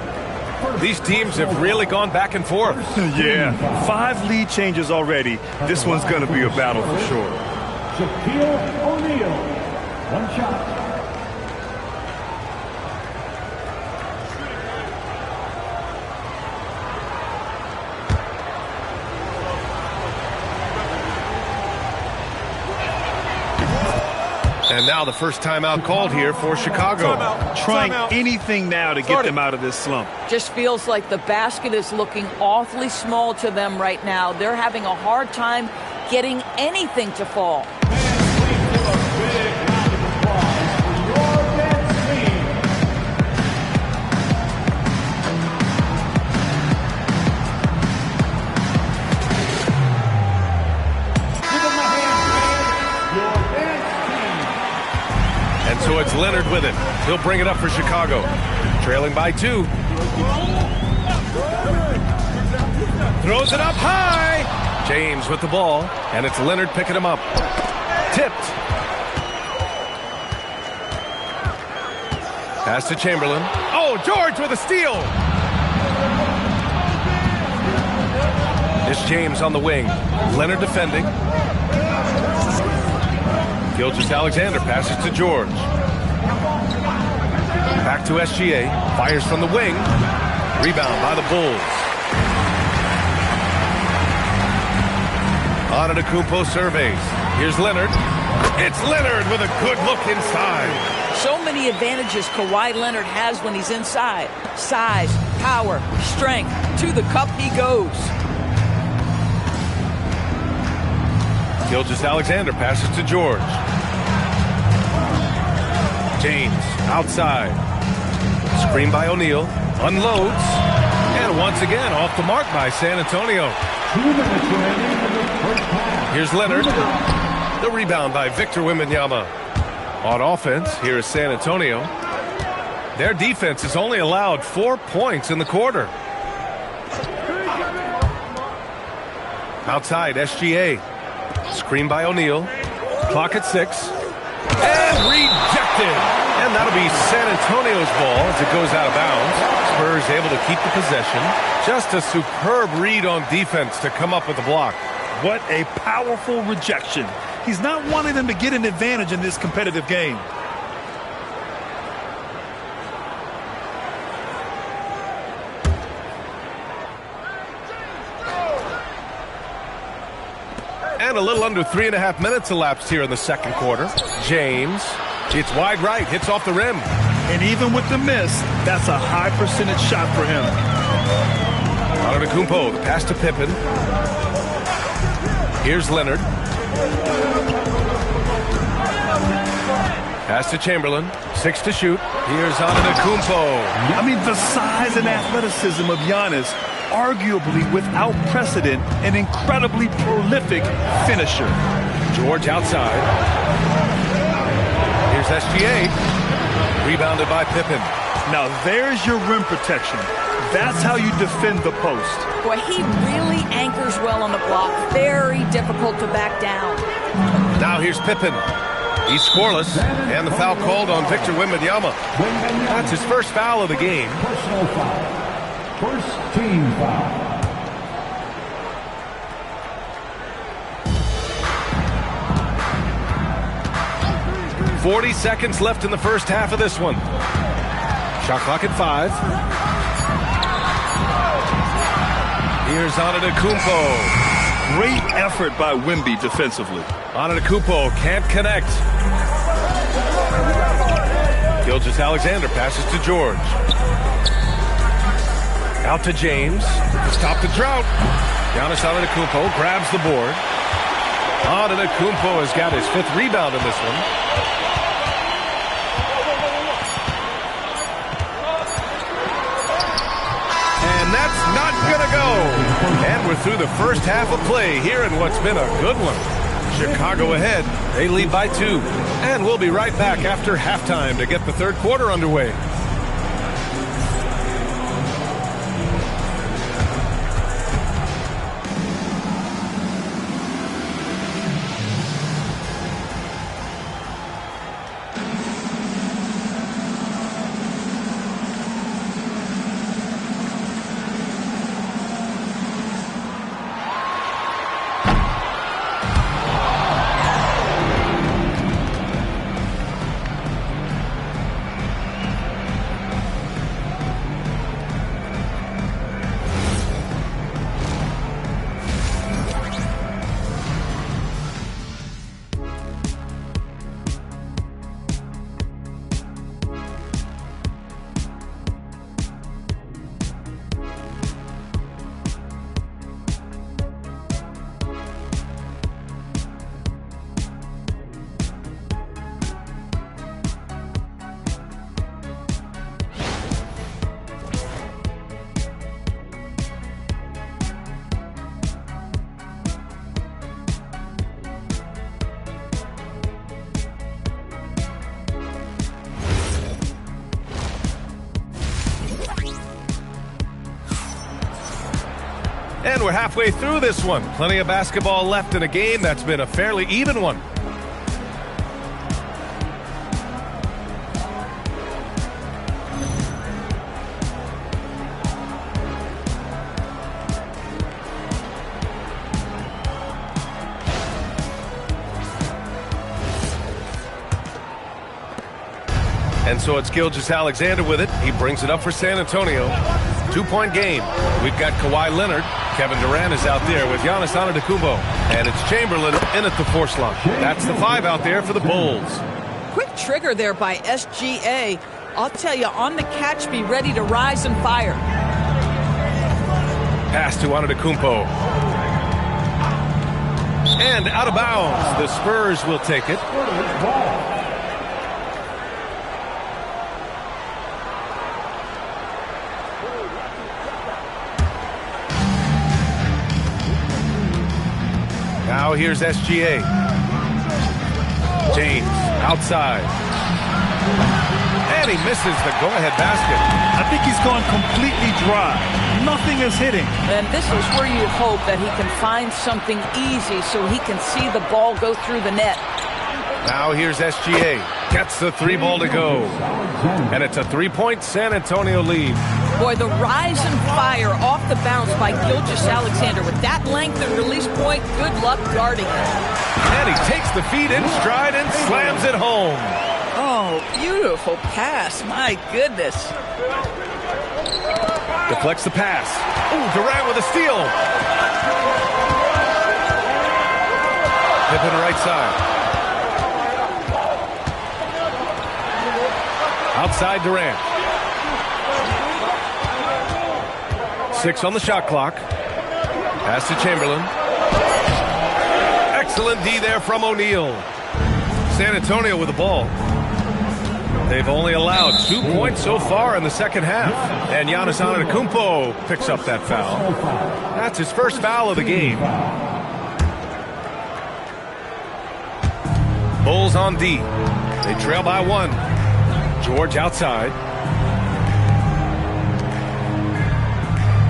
These teams have really gone back and forth. Yeah, 5 lead changes already. This one's going to be a battle for sure. Shaquille O'Neal, 1 shot. And now the first timeout called here for Chicago. Trying anything now to get them out of this slump. Just feels like the basket is looking awfully small to them right now. They're having a hard time getting anything to fall. And so it's Leonard with it. He'll bring it up for Chicago. Trailing by 2. Throws it up high. James with the ball, and it's Leonard picking him up. Tipped. Pass to Chamberlain. Oh, George with a steal. It's James on the wing. Leonard defending. Gilgeous-Alexander passes to George. Back to SGA. Fires from the wing. Rebound by the Bulls. Antetokounmpo surveys. Here's Leonard. It's Leonard with a good look inside. So many advantages Kawhi Leonard has when he's inside. Size, power, strength. To the cup he goes. Gilgeous-Alexander passes to George. James outside. Screen by O'Neal. Unloads. And once again off the mark by San Antonio. Here's Leonard. The rebound by Victor Wembanyama. On offense, here is San Antonio. Their defense has only allowed 4 points in the quarter. Outside, SGA. Screen by O'Neal. Clock at 6. And rejected. And that'll be San Antonio's ball as it goes out of bounds. Spurs able to keep the possession. Just a superb read on defense to come up with the block. What a powerful rejection. He's not wanting them to get an advantage in this competitive game. And a little under 3.5 minutes elapsed here in the second quarter. James, it's wide right, hits off the rim. And even with the miss, that's a high percentage shot for him. Antetokounmpo, the pass to Pippen. Here's Leonard. Pass to Chamberlain. 6 to shoot. Here's Antetokounmpo. I mean, the size and athleticism of Giannis, arguably without precedent, an incredibly prolific finisher. George outside. Here's SGA. Rebounded by Pippen. Now there's your rim protection. That's how you defend the post. Boy, he really anchors well on the block. Very difficult to back down. Now here's Pippen. He's scoreless, and the foul called on Victor Wembanyama. That's his first foul of the game. Personal foul. First team foul. 40 seconds left in the first half of this one. Shot clock at 5. Here's Antetokounmpo. Great effort by Wemby defensively. Antetokounmpo can't connect. Gilgeous-Alexander passes to George. Out to James. Stop the drought. Giannis Antetokounmpo grabs the board. Antetokounmpo has got his 5th rebound in this one. And that's not gonna go. And we're through the first half of play here in what's been a good one. Chicago ahead. They lead by 2. And we'll be right back after halftime to get the third quarter underway. And we're halfway through this one. Plenty of basketball left in a game that's been a fairly even one. And so it's Gilgeous-Alexander with it. He brings it up for San Antonio. 2-point game. We've got Kawhi Leonard. Kevin Durant is out there with Giannis Antetokounmpo. And it's Chamberlain in at the 4 slot. That's the 5 out there for the Bulls. Quick trigger there by SGA. I'll tell you, on the catch, be ready to rise and fire. Pass to Antetokounmpo. And out of bounds. The Spurs will take it. Now here's SGA. James outside. And he misses the go-ahead basket. I think he's gone completely dry. Nothing is hitting. And this is where you hope that he can find something easy so he can see the ball go through the net. Now here's SGA. Gets the 3 ball to go. And it's a 3-point San Antonio lead. Boy, the rise and fire off the bounce by Gilgeous-Alexander. With that length and release point, good luck guarding it. And he takes the feed in stride and slams it home. Oh, beautiful pass. My goodness. Deflects the pass. Ooh, Durant with a steal. Pippen right side. Outside Durant. 6 on the shot clock. Pass to Chamberlain. Excellent D there from O'Neal. San Antonio with the ball. They've only allowed 2 points so far in the second half. And Giannis Antetokounmpo picks up that foul. That's his first foul of the game. Bulls on D. They trail by 1. George outside.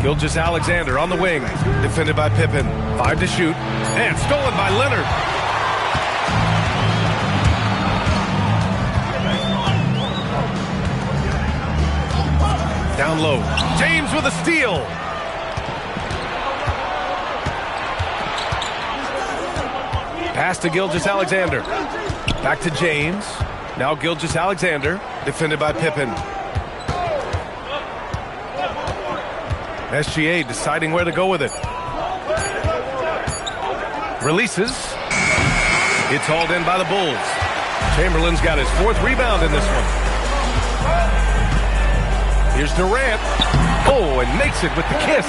Gilgeous-Alexander on the wing. Defended by Pippen. 5 to shoot. And stolen by Leonard. Down low. James with a steal. Pass to Gilgeous-Alexander. Back to James. Now Gilgeous-Alexander. Defended by Pippen. SGA deciding where to go with it. Releases. It's hauled in by the Bulls. Chamberlain's got his 4th rebound in this one. Here's Durant. Oh, and makes it with the kiss.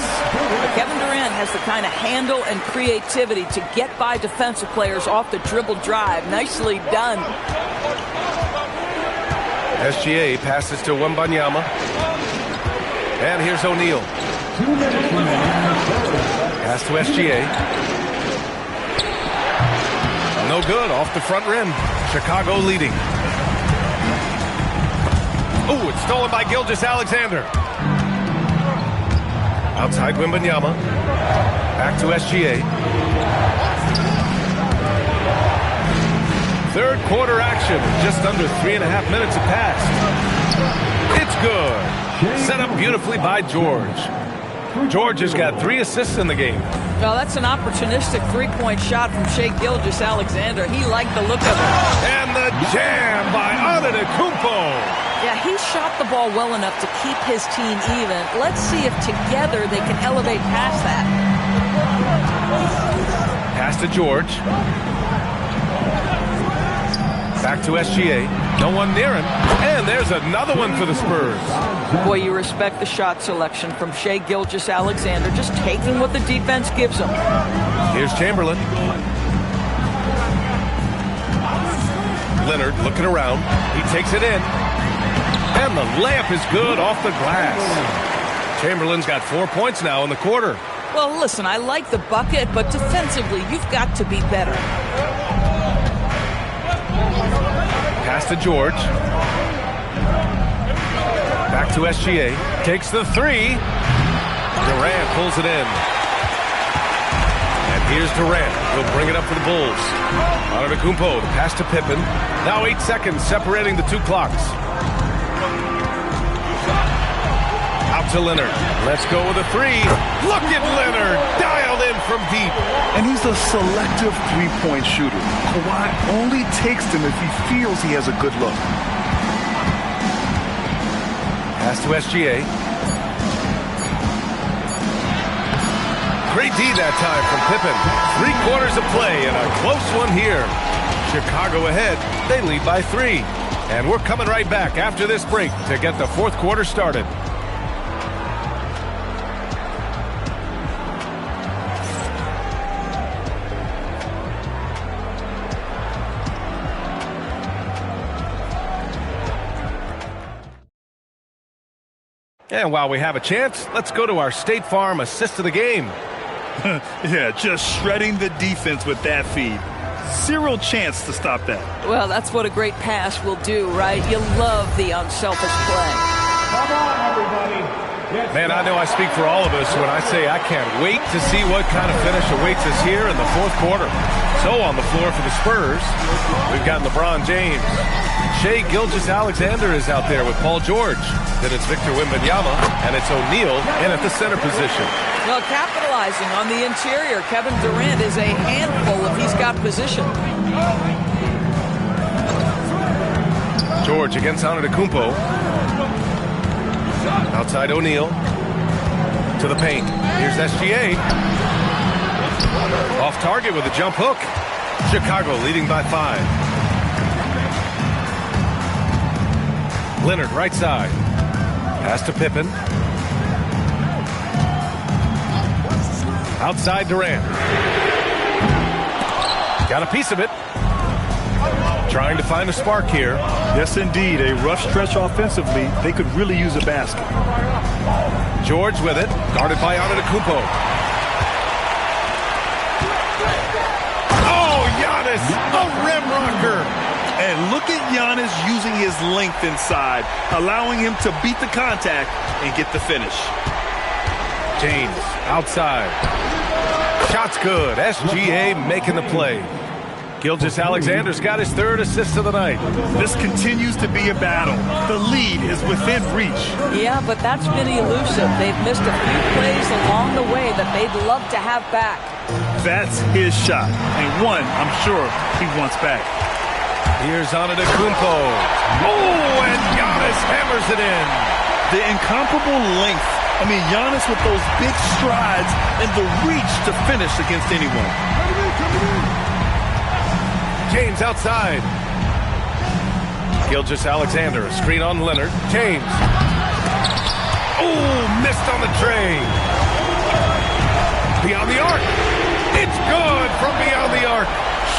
Kevin Durant has the kind of handle and creativity to get by defensive players off the dribble drive. Nicely done. SGA passes to Wembanyama. And here's O'Neal. Pass to SGA. No good, off the front rim. Chicago leading. Oh, it's stolen by Gilgeous-Alexander. Outside Wembanyama. Back to SGA. Third quarter action. Just under 3.5 minutes have passed. It's good. Set up beautifully by George. George has got 3 assists in the game. Well, that's an opportunistic 3-point shot from Shai Gilgeous-Alexander. He liked the look of it. And the jam by Antetokounmpo. Yeah, he shot the ball well enough to keep his team even. Let's see if together they can elevate past that. Pass to George. Back to SGA. No one near him. And there's another one for the Spurs. Boy, you respect the shot selection from Shai Gilgeous-Alexander, just taking what the defense gives him. Here's Chamberlain. Leonard looking around. He takes it in. And the layup is good off the glass. Chamberlain's got 4 points now in the quarter. Well, listen, I like the bucket, but defensively, you've got to be better. Pass to George. Back to SGA. Takes the 3. Durant pulls it in. And here's Durant. He'll bring it up for the Bulls. Antetokounmpo, the pass to Pippen. Now 8 seconds separating the 2 clocks. Out to Leonard. Let's go with a 3. Look at Leonard. Dialed in from deep. And he's a selective 3-point shooter. Kawhi only takes them if he feels he has a good look. Pass to SGA. Great D that time from Pippen. 3 quarters of play and a close one here. Chicago ahead. They lead by 3. And we're coming right back after this break to get the 4th quarter started. And while we have a chance, let's go to our State Farm assist of the game. Yeah, just shredding the defense with that feed. Zero chance to stop that. Well, that's what a great pass will do, right? You love the unselfish play. Come on, everybody. Man, I know I speak for all of us when I say I can't wait to see what kind of finish awaits us here in the fourth quarter. So on the floor for the Spurs, we've got LeBron James. Shai Gilgeous-Alexander is out there with Paul George. Then it's Victor Wembanyama, and it's O'Neal in at the center position. Well, capitalizing on the interior, Kevin Durant is a handful if he's got position. George against Antetokounmpo. Outside O'Neal. To the paint. Here's SGA. Off target with a jump hook. Chicago leading by 5. Leonard right side. Pass to Pippen. Outside Durant. Got a piece of it. Trying to find a spark here. Yes, indeed. A rough stretch offensively. They could really use a basket. George with it. Guarded by Antetokounmpo. Oh, Giannis, a rim rocker. And look at Giannis using his length inside, allowing him to beat the contact and get the finish. James outside. Shot's good. SGA making the play. Gilgeous-Alexander's got his 3rd assist of the night. This continues to be a battle. The lead is within reach. Yeah, but that's been elusive. They've missed a few plays along the way that they'd love to have back. That's his shot, and one I'm sure he wants back. Here's Antetokounmpo. Oh, and Giannis hammers it in. The incomparable length. I mean, Giannis with those big strides and the reach to finish against anyone. James outside. Gilgeous-Alexander, a screen on Leonard. James. Oh, missed on the tray. Beyond the arc. It's good from beyond the arc.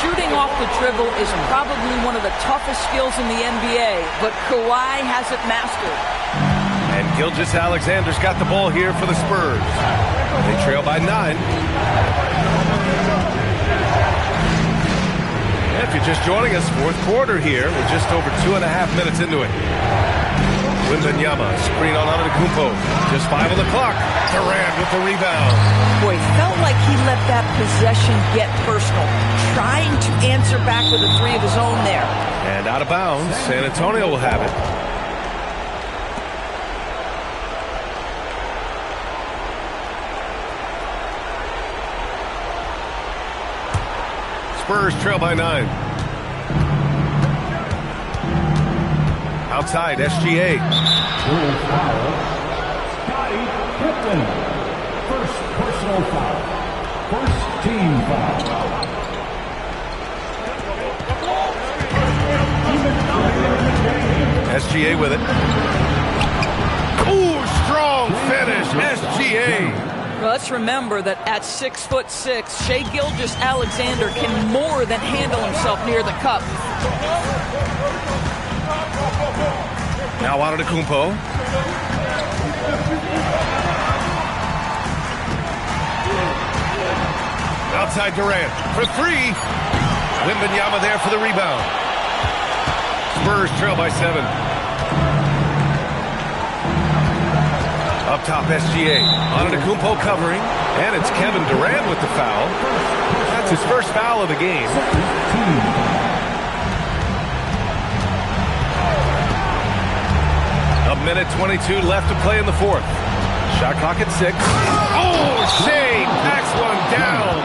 Shooting off the dribble is probably one of the toughest skills in the NBA, but Kawhi has it mastered. And Gilgeous-Alexander's got the ball here for the Spurs. They trail by 9. If you're just joining us, fourth quarter here. We're just over 2.5 minutes into it. Wembanyama, screen on Antetokounmpo. Just 5 on the clock. Durant with the rebound. Boy, felt like he let that possession get personal. Trying to answer back with a 3 of his own there. And out of bounds. San Antonio will have it. Spurs trail by 9. Outside, SGA. Scottie Pippen. First personal foul. First team foul. SGA with it. Ooh, strong finish. SGA. Well, let's remember that at 6'6", Shai Gilgeous-Alexander can more than handle himself near the cup. Now Antetokounmpo. Outside Durant for 3. Wembanyama there for the rebound. Spurs trail by 7. Up top, SGA. Antetokounmpo covering. And it's Kevin Durant with the foul. That's his first foul of the game. A minute 22 left to play in the fourth. Shot clock at 6. Oh, Shai backs one down.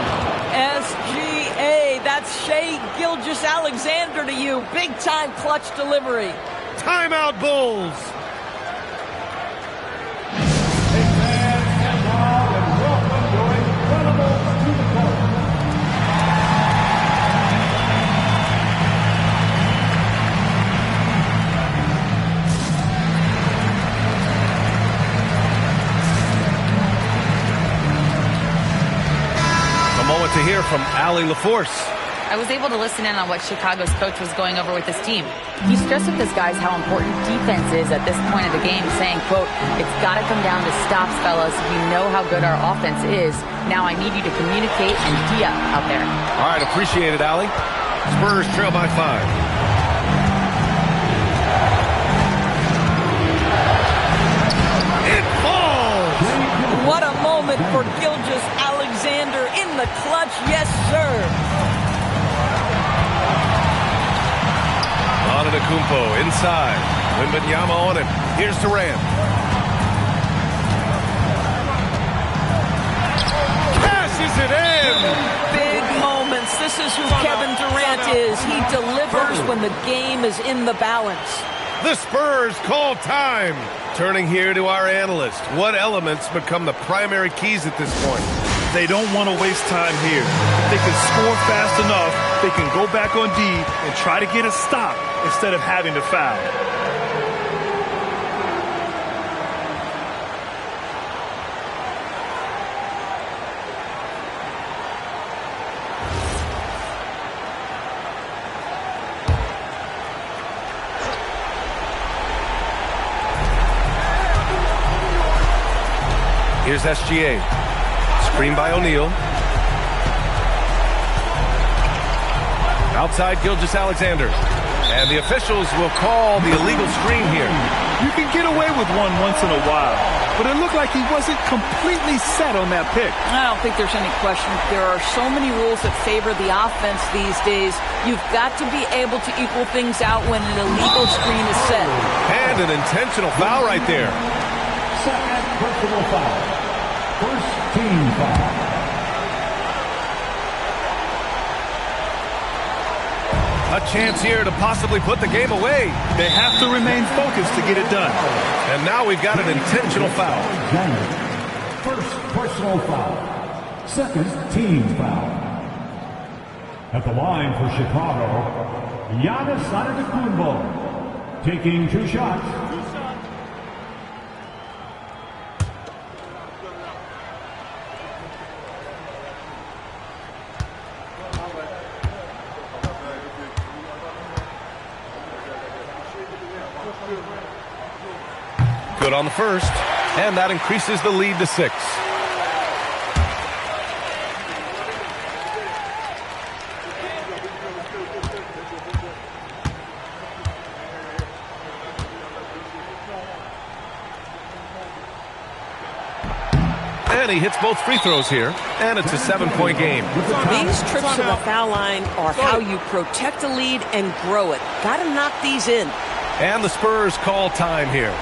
SGA, that's Shai Gilgeous-Alexander to you. Big time clutch delivery. Timeout, Bulls. To hear from Allie LaForce. I was able to listen in on what Chicago's coach was going over with his team. He stressed with his guys how important defense is at this point of the game, saying, quote, "It's got to come down to stops, fellas. We know how good our offense is. Now I need you to communicate and tee up out there." All right, appreciate it, Allie. Spurs trail by 5. It falls! What a moment for Gilgeous-Alexander in the clutch. Yes, sir. Antetokounmpo inside. Wembanyama on him. Here's Durant. Passes it in! Big moments. This is who Kevin Durant is. He delivers when the game is in the balance. The Spurs call time. Turning here to our analyst. What elements become the primary keys at this point? They don't want to waste time here. If they can score fast enough, they can go back on D and try to get a stop instead of having to foul. Here's SGA. Screen by O'Neal. Outside Gilgeous-Alexander. And the officials will call the illegal screen here. You can get away with one once in a while, but it looked like he wasn't completely set on that pick. I don't think there's any question. There are so many rules that favor the offense these days. You've got to be able to equal things out when an illegal screen is set. And an intentional foul right there. Second personal foul. First team foul. A chance here to possibly put the game away. They have to remain focused to get it done. And now we've got an intentional foul. First personal foul. Second team foul. At the line for Chicago, Giannis Antetokounmpo. Taking 2 shots. Good on the first, and that increases the lead to 6. And he hits both free throws here, and it's a 7-point game. These trips to the foul line are how you protect a lead and grow it. Got to knock these in. And the Spurs call time here.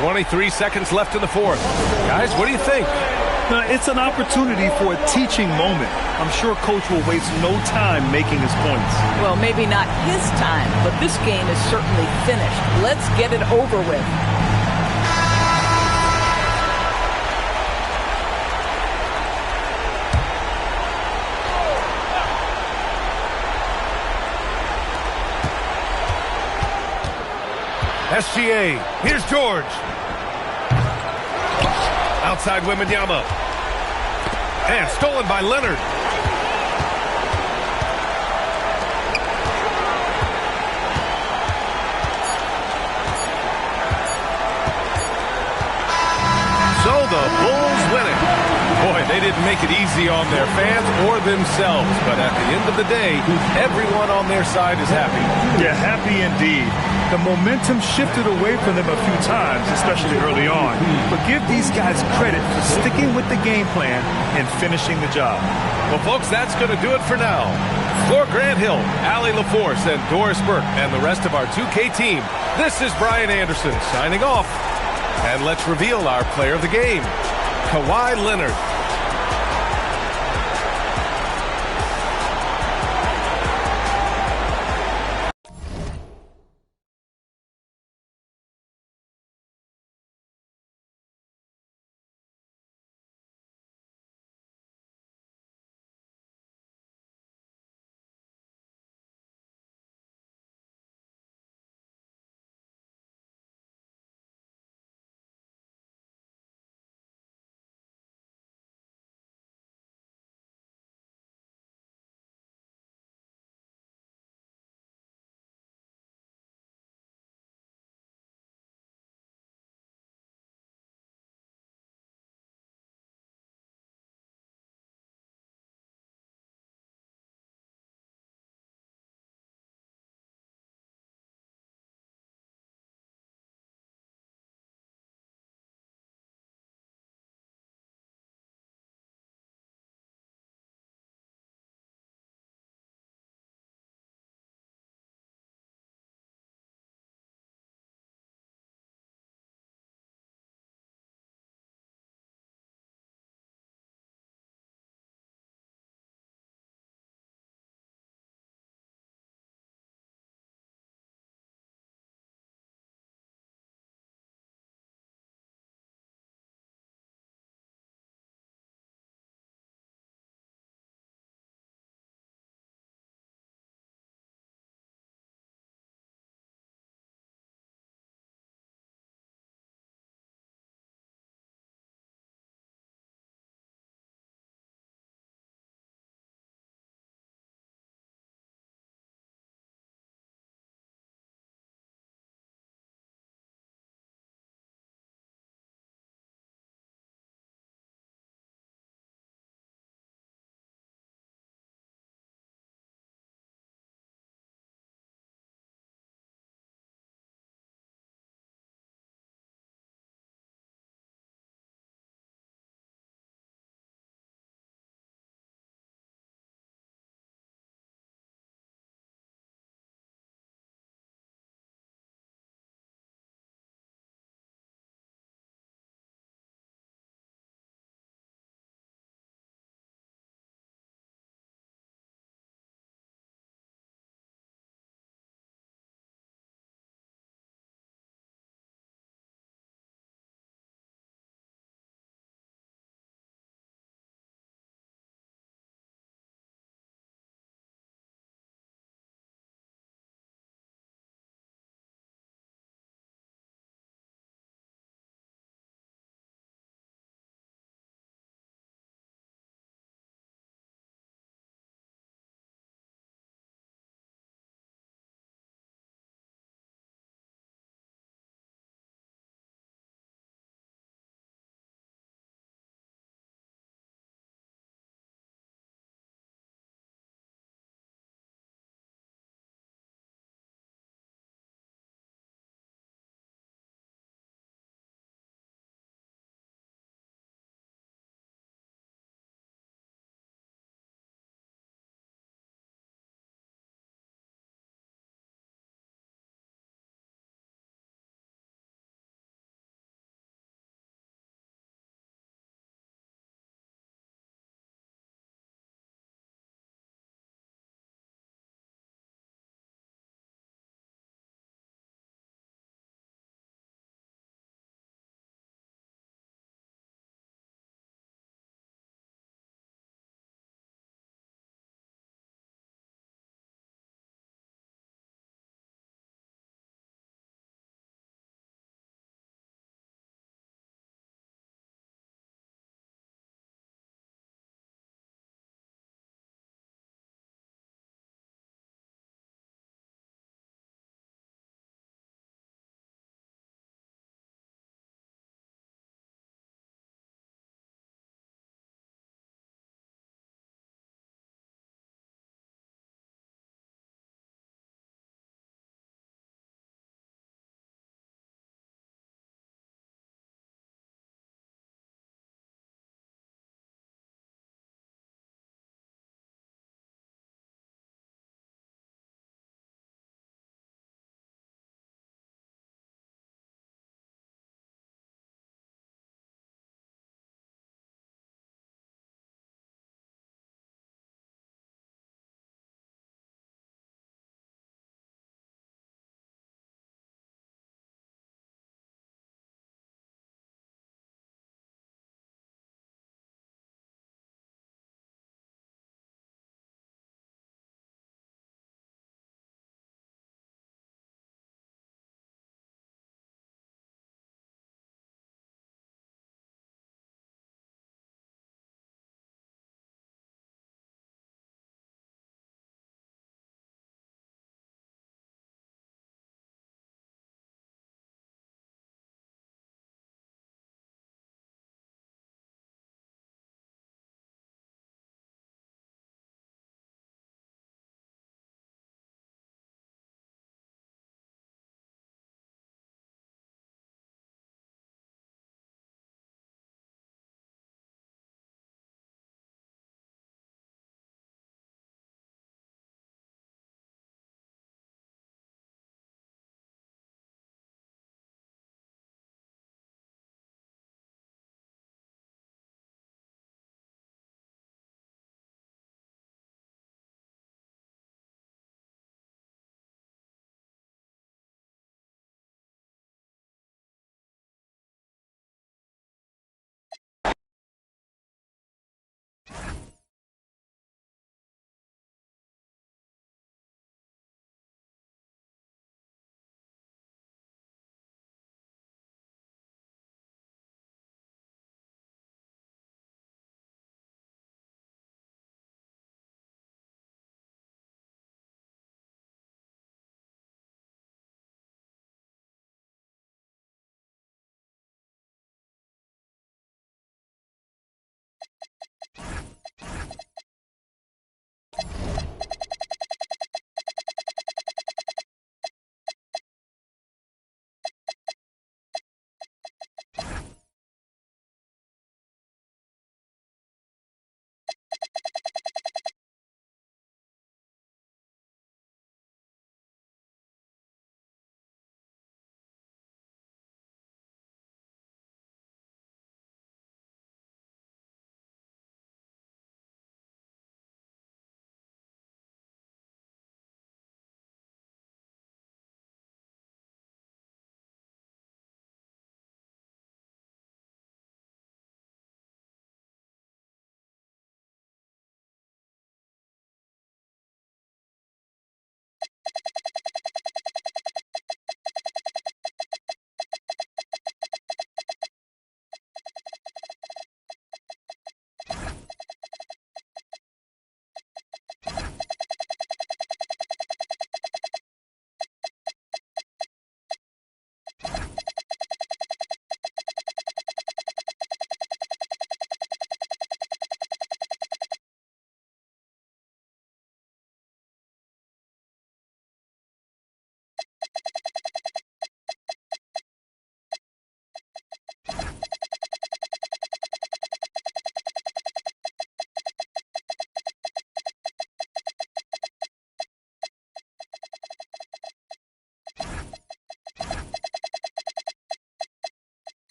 23 seconds left in the fourth. Guys, what do you think? It's an opportunity for a teaching moment. I'm sure Coach will waste no time making his points. Well, maybe not his time, but this game is certainly finished. Let's get it over with. SGA, here's George. Outside Wembanyama. And stolen by Leonard. So the Bulls win it. Boy, they didn't make it easy on their fans or themselves, but at the end of the day, everyone on their side is happy. Yeah, happy indeed. The momentum shifted away from them a few times, especially early on. But give these guys credit for sticking with the game plan and finishing the job. Well, folks, that's going to do it for now. For Grant Hill, Allie LaForce, and Doris Burke, and the rest of our 2K team, this is Brian Anderson signing off. And let's reveal our player of the game, Kawhi Leonard.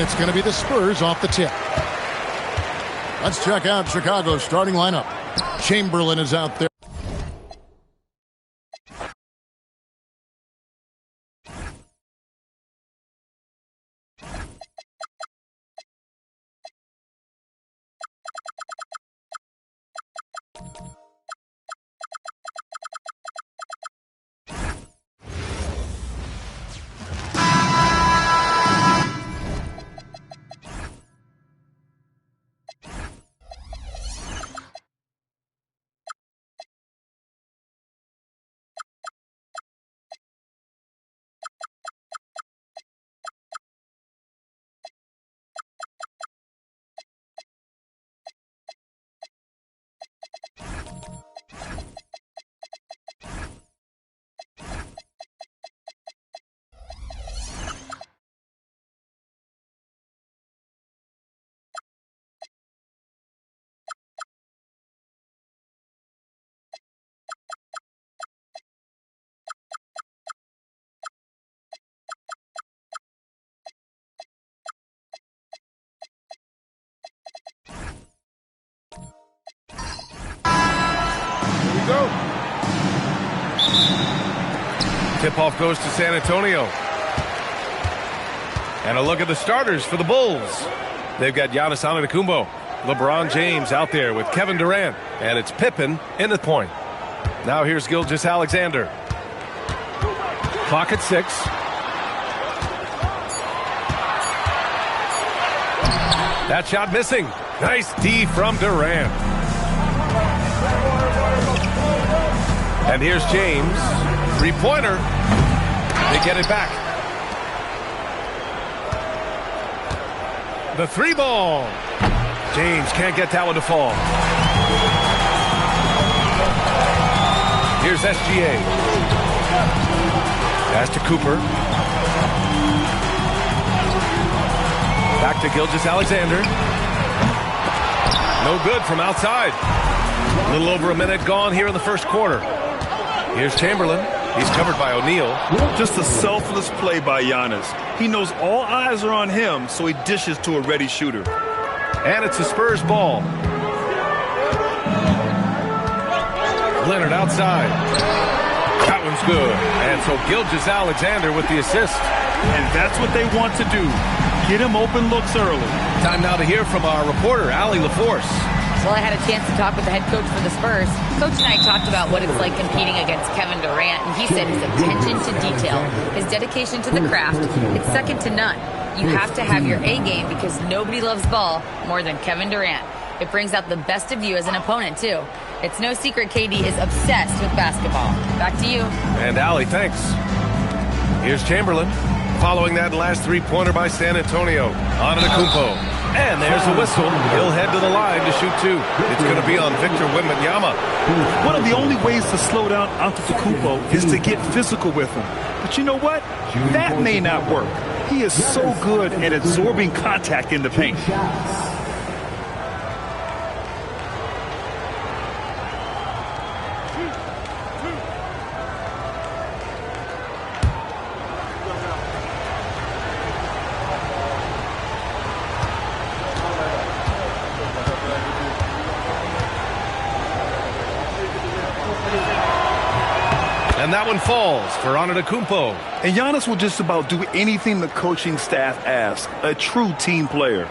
it's going to be the Spurs off the tip. Let's check out Chicago's starting lineup. Chamberlain is out there. Go. Tip-off goes to San Antonio. And a look at the starters for the Bulls. They've got Giannis Antetokounmpo, LeBron James out there with Kevin Durant, and it's Pippen in the point. Now here's Gilgeous-Alexander. Clock at 6. That shot missing. Nice D from Durant. And here's James. Three-pointer. They get it back. The three ball. James can't get that one to fall. Here's SGA. Pass to Cooper. Back to Gilgeous-Alexander. No good from outside. A little over a minute gone here in the first quarter. Here's Chamberlain. He's covered by O'Neal. Just a selfless play by Giannis. He knows all eyes are on him, so he dishes to a ready shooter. And it's a Spurs ball. Leonard outside. That one's good. And so Gilgeous-Alexander with the assist. And that's what they want to do. Get him open looks early. Time now to hear from our reporter, Allie LaForce. Well, I had a chance to talk with the head coach for the Spurs. Coach and I talked about what it's like competing against Kevin Durant, and he said his attention to detail, his dedication to the craft, it's second to none. You have to have your A game because nobody loves ball more than Kevin Durant. It brings out the best of you as an opponent, too. It's no secret KD is obsessed with basketball. Back to you. And Allie, thanks. Here's Chamberlain. Following that last three-pointer by San Antonio. Antetokounmpo. And there's a whistle. He'll head to the line to shoot two. It's going to be on Victor Wembanyama. One of the only ways to slow down Antetokounmpo is to get physical with him. But you know what? That may not work. He is so good at absorbing contact in the paint. And that one falls for Antetokounmpo. And Giannis will just about do anything the coaching staff asks. A true team player.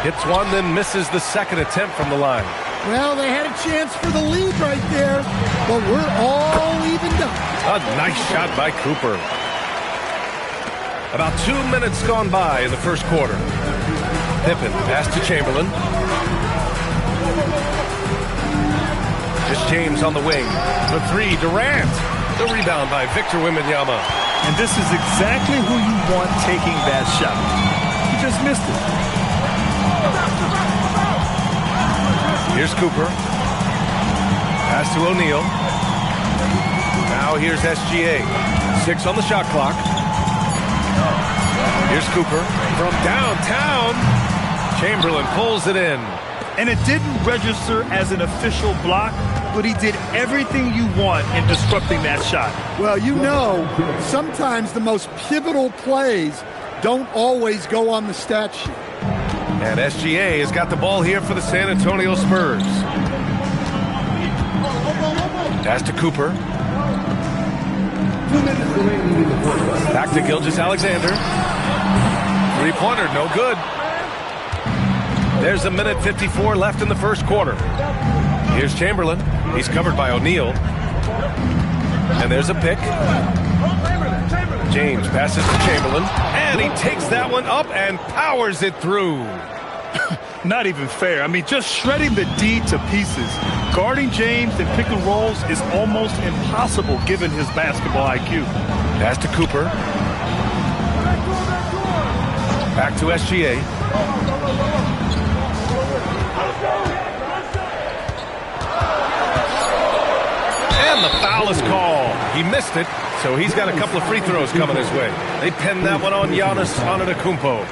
Hits one, then misses the second attempt from the line. Well, they had a chance for the lead right there, but we're all evened up. A nice shot by Cooper. About 2 minutes gone by in the first quarter. Pippen pass to Chamberlain. Just James on the wing. The three, Durant. The rebound by Victor Wembanyama. And this is exactly who you want taking that shot. He just missed it. Here's Cooper. Pass to O'Neal. Now here's SGA. 6 on the shot clock. Here's Cooper from downtown. Chamberlain pulls it in. And it didn't register as an official block, but he did everything you want in disrupting that shot. Well, you know, sometimes the most pivotal plays don't always go on the stat sheet. And SGA has got the ball here for the San Antonio Spurs. Pass to Cooper. Back to Gilgeous-Alexander. Three-pointer, no good. There's 1:54 left in the first quarter. Here's Chamberlain. He's covered by O'Neal. And there's a pick. James passes to Chamberlain. And he takes that one up and powers it through. Not even fair. I mean, just shredding the D to pieces. Guarding James in pick and rolls is almost impossible given his basketball IQ. Pass to Cooper. Back to SGA. And the foul is called. He missed it, so he's got a couple of free throws coming his way. They pinned that one on Giannis Antetokounmpo.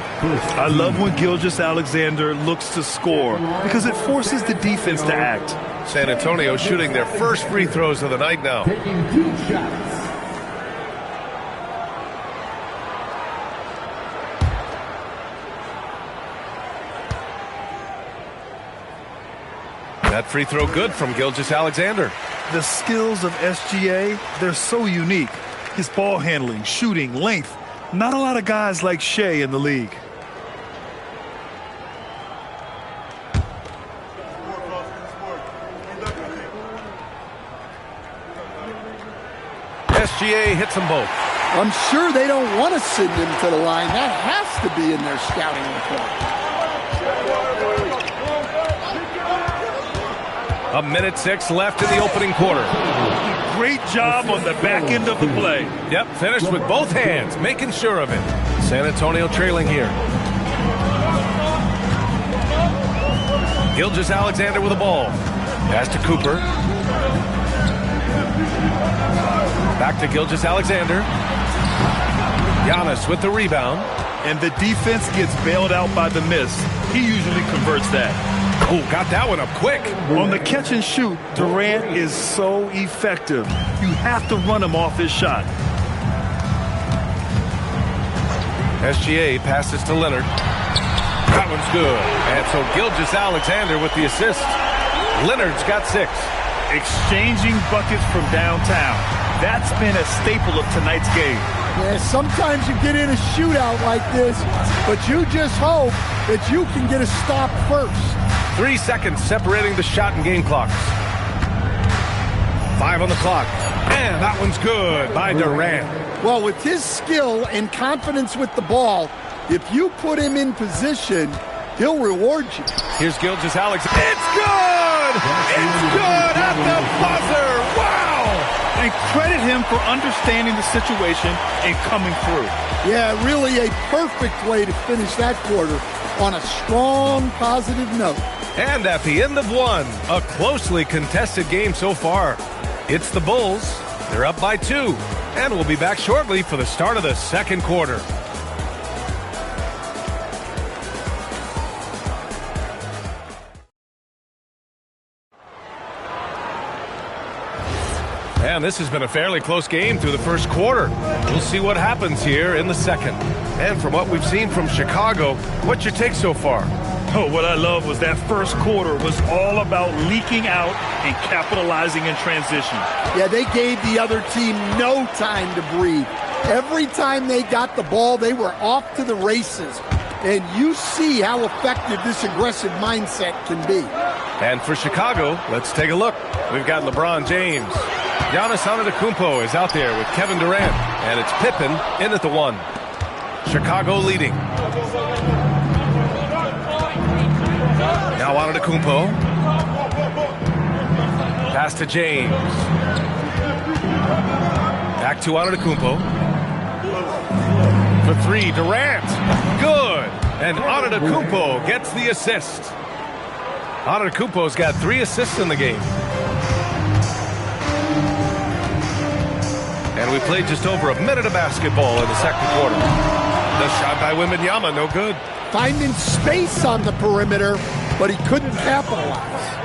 I love when Gilgeous-Alexander looks to score because it forces the defense to act. San Antonio shooting their first free throws of the night now. That free throw good from Gilgeous-Alexander. The skills of SGA, they're so unique. His ball handling, shooting, length. Not a lot of guys like Shea in the league. SGA hits them both. I'm sure they don't want to send him to the line. That has to be in their scouting report. 1:06 left in the opening quarter. Great job on the back end of the play. Yep, finished with both hands, making sure of it. San Antonio trailing here. Gilgeous-Alexander with the ball. Pass to Cooper. Back to Gilgeous-Alexander. Giannis with the rebound. And the defense gets bailed out by the miss. He usually converts that. Oh, got that one up quick. On the catch and shoot, Durant is so effective. You have to run him off his shot. SGA passes to Leonard. That one's good. And so Gilgeous-Alexander with the assist. Leonard's got 6. Exchanging buckets from downtown. That's been a staple of tonight's game. Yeah, sometimes you get in a shootout like this, but you just hope that you can get a stop first. 3 seconds separating the shot and game clocks. 5 on the clock. And that one's good by Durant. Well, with his skill and confidence with the ball, if you put him in position, he'll reward you. Here's Gilgeous-Alexander. It's good! It's good at the buzzer! Wow! And credit him for understanding the situation and coming through. Yeah, really a perfect way to finish that quarter on a strong, positive note. And at the end of one, a closely contested game so far. It's the Bulls. They're up by 2. And we'll be back shortly for the start of the second quarter. And this has been a fairly close game through the first quarter. We'll see what happens here in the second. And from what we've seen from Chicago, what's your take so far? Oh, what I love was that first quarter was all about leaking out and capitalizing in transition. Yeah, they gave the other team no time to breathe. Every time they got the ball, they were off to the races. And you see how effective this aggressive mindset can be. And for Chicago, let's take a look. We've got LeBron James. Giannis Antetokounmpo is out there with Kevin Durant. And it's Pippen in at the 1. Chicago leading. Now Antetokounmpo. Pass to James. Back to Antetokounmpo. For 3, Durant. Good. And Antetokounmpo gets the assist. Antetokounmpo's got 3 assists in the game. And we played just over a minute of basketball in the second quarter. The shot by Wembanyama, no good. Finding space on the perimeter, but he couldn't capitalize.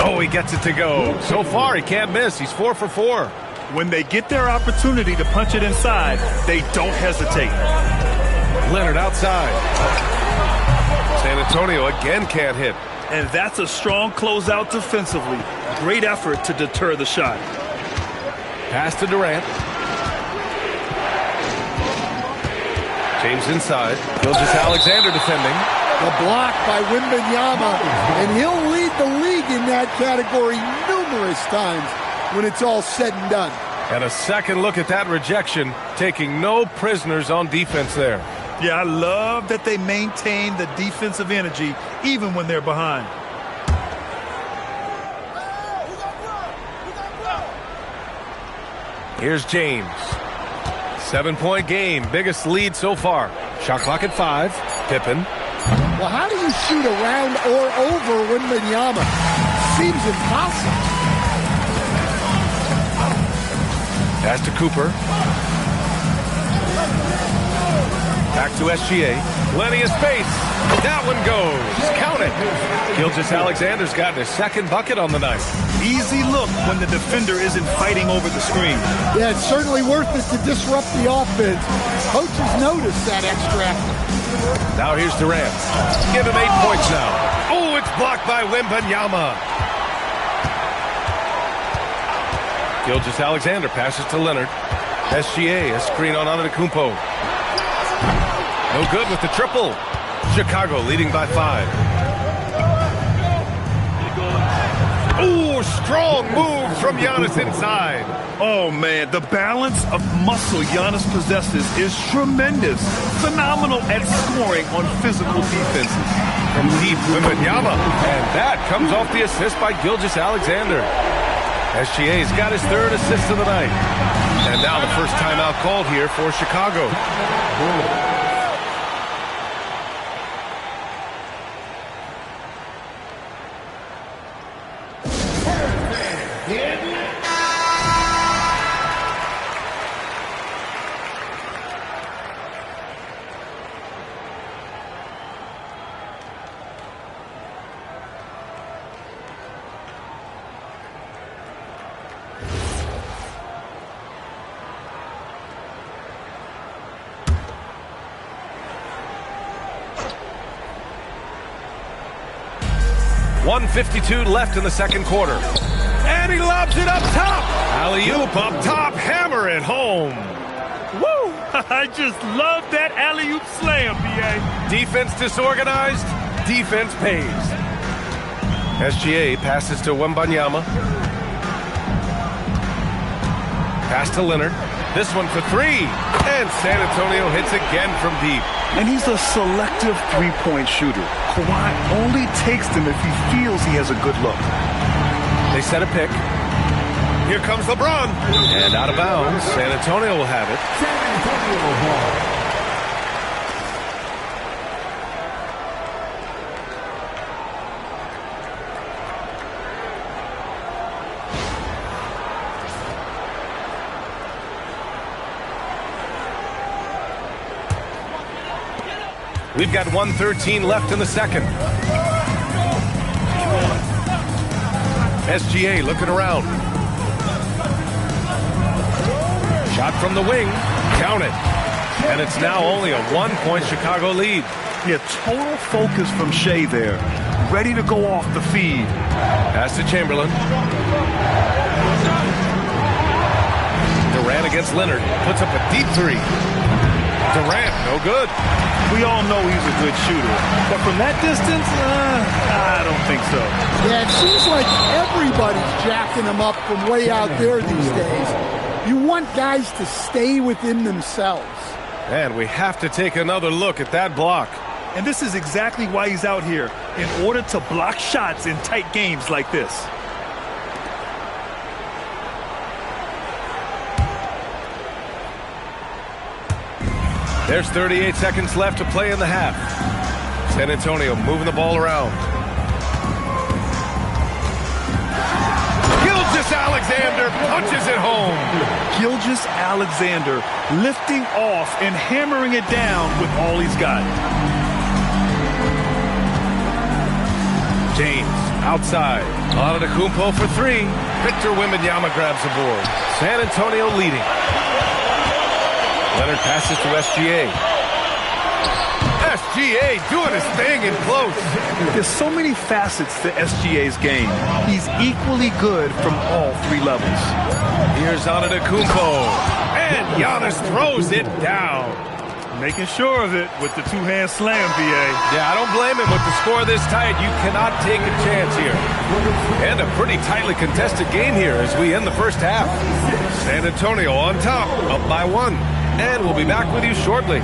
Oh, he gets it to go. So far, he can't miss. He's 4 for 4. When they get their opportunity to punch it inside, they don't hesitate. Leonard outside. San Antonio again can't hit. And that's a strong closeout defensively. Great effort to deter the shot. Pass to Durant. James inside. Gilgeous-Alexander defending. The block by Wembanyama, and he'll lead the league in that category numerous times when it's all said and done. And a second look at that rejection, taking no prisoners on defense there. Yeah, I love that they maintain the defensive energy even when they're behind. Here's James. 7-point game, biggest lead so far. Shot clock at 5. Pippen. Well, how do you shoot around or over Wembanyama? Seems impossible. Pass to Cooper. Back to SGA. Plenty of space. That one goes. Count it. Gilgeous-Alexander's gotten his second bucket on the night. Easy look when the defender isn't fighting over the screen. Yeah, it's certainly worth it to disrupt the offense. Coaches notice that extra effort. Now here's Durant. Give him 8 points now. Oh, it's blocked by Wembanyama. Gilgeous-Alexander passes to Leonard. SGA, a screen on Antetokounmpo. No good with the triple. Chicago leading by 5. Ooh, strong move from Giannis inside. Oh, man, the balance of muscle Giannis possesses is tremendous. Phenomenal at scoring on physical defenses. From deep, Wembanyama. And that comes off the assist by Gilgeous-Alexander. SGA's got his 3rd assist of the night. And now the first timeout called here for Chicago. .152 left in the second quarter. And he lobs it up top. Alley-oop up top. Hammer it home. Woo! I just love that alley-oop slam, B.A. Defense disorganized. Defense pays. SGA passes to Wembanyama. Pass to Leonard. This one for 3. And San Antonio hits again from deep. And he's a selective three-point shooter. Kawhi only takes them if he feels he has a good look. They set a pick. Here comes LeBron. And out of bounds. San Antonio will have it. San Antonio ball. We've got 1:13 left in the second. SGA looking around. Shot from the wing. Count it. And it's now only a 1-point Chicago lead. Yeah, total focus from Shea there. Ready to go off the feed. Pass to Chamberlain. Durant against Leonard. Puts up a deep 3. Durant, no good. We all know he's a good shooter. But from that distance, I don't think so. Yeah, it seems like everybody's jacking him up from way out there these days. You want guys to stay within themselves. And we have to take another look at that block. And this is exactly why he's out here, in order to block shots in tight games like this. There's 38 seconds left to play in the half. San Antonio moving the ball around. Gilgeous-Alexander punches it home. Gilgeous-Alexander lifting off and hammering it down with all he's got. James outside. Antetokounmpo for three. Victor Wembanyama grabs the board. San Antonio leading. Leonard passes to SGA. SGA doing his thing in close. There's so many facets to SGA's game. He's equally good from all three levels. Here's Antetokounmpo. And Giannis throws it down. Making sure of it with the two-hand slam, B.A. Yeah, I don't blame him. With the score this tight, you cannot take a chance here. And a pretty tightly contested game here as we end the first half. San Antonio on top, up by 1. And we'll be back with you shortly.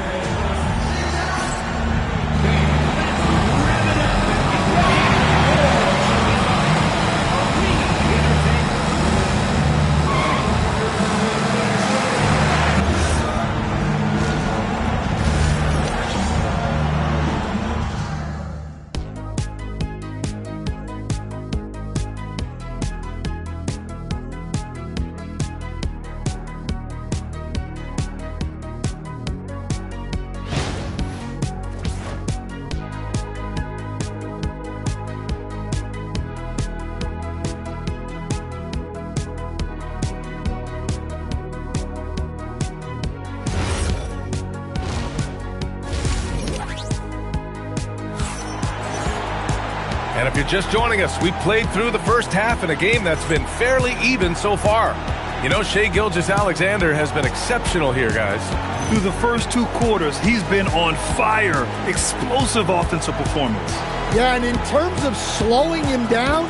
And if you're just joining us, we played through the first half in a game that's been fairly even so far. You know, Shai Gilgeous-Alexander has been exceptional here, guys. Through the first 2 quarters, he's been on fire. Explosive offensive performance. Yeah, and in terms of slowing him down,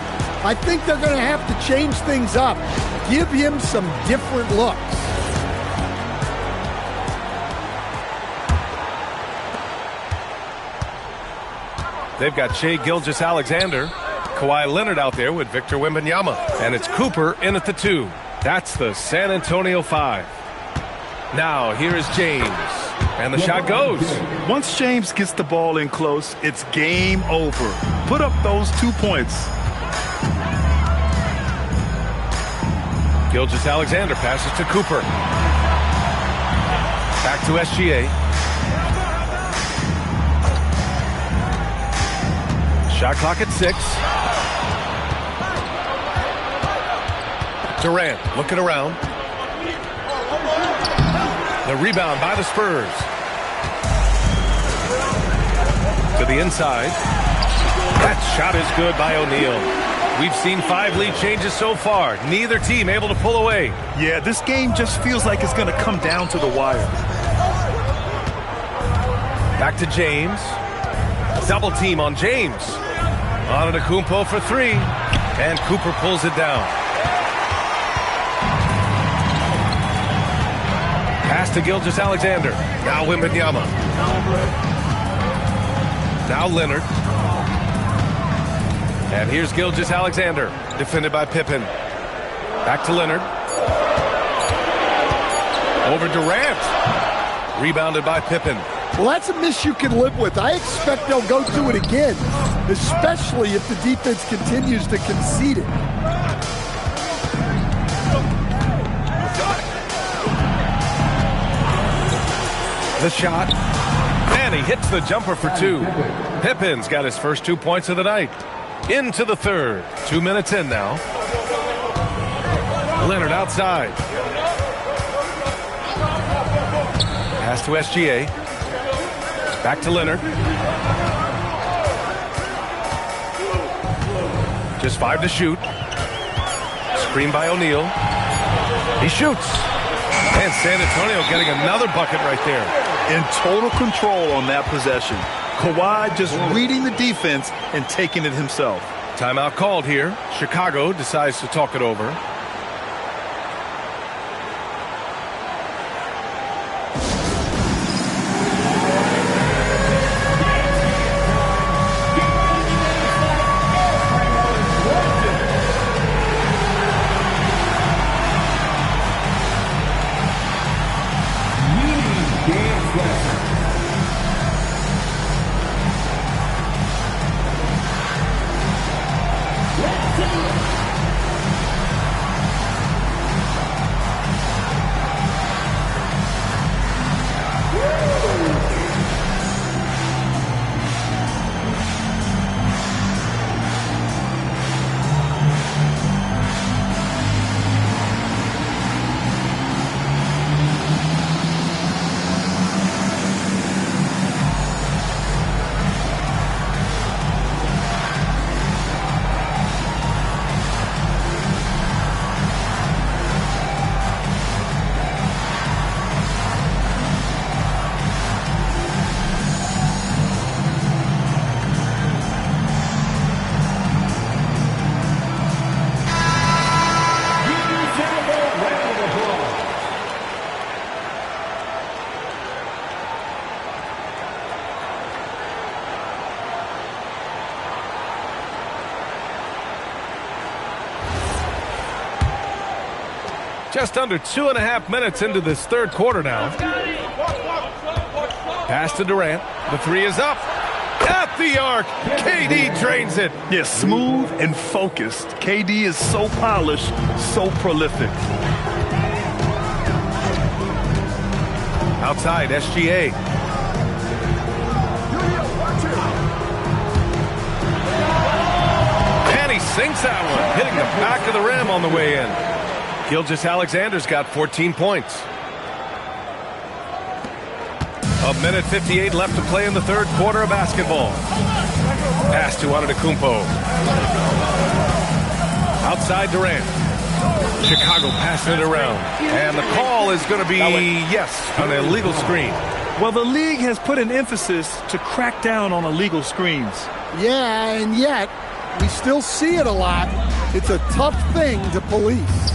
I think they're going to have to change things up. Give him some different looks. They've got Shai Gilgeous-Alexander, Kawhi Leonard out there with Victor Wembanyama, and it's Cooper in at the 2. That's the San Antonio 5. Now, here is James, and the shot goes. Once James gets the ball in close, it's game over. Put up those 2 points. Gilgeous-Alexander passes to Cooper. Back to SGA. Shot clock at 6. Durant looking around. The rebound by the Spurs. To the inside. That shot is good by O'Neal. We've seen 5 lead changes so far. Neither team able to pull away. Yeah, this game just feels like it's going to come down to the wire. Back to James. Double team on James. Antetokounmpo for 3. And Cooper pulls it down. Pass to Gilgeous-Alexander. Now Wembanyama. Now Leonard. And here's Gilgeous-Alexander, defended by Pippen. Back to Leonard. Over Durant. Rebounded by Pippen. Well, that's a miss you can live with. I expect they'll go through it again, especially if the defense continues to concede it. The shot. And he hits the jumper for 2. Pippen's got his first 2 points of the night. Into the third. 2 minutes in now. Leonard outside. Pass to SGA. Back to Leonard. Just 5 to shoot. Screen by O'Neal. He shoots. And San Antonio getting another bucket right there. In total control on that possession. Kawhi just reading the defense and taking it himself. Timeout called here. Chicago decides to talk it over. Just under 2.5 minutes into this third quarter now. Pass to Durant. The three is up. At the arc. KD drains it. Yeah, smooth and focused. KD is so polished, so prolific. Outside, SGA. And he sinks that one, hitting the back of the rim on the way in. Gilgeous-Alexander's got 14 points. A minute 58 left to play in the third quarter of basketball. Pass to Antetokounmpo. Outside Durant. Chicago passing it around. And the call is going to be, yes, an illegal screen. Well, the league has put an emphasis to crack down on illegal screens. Yeah, and yet we still see it a lot. It's a tough thing to police.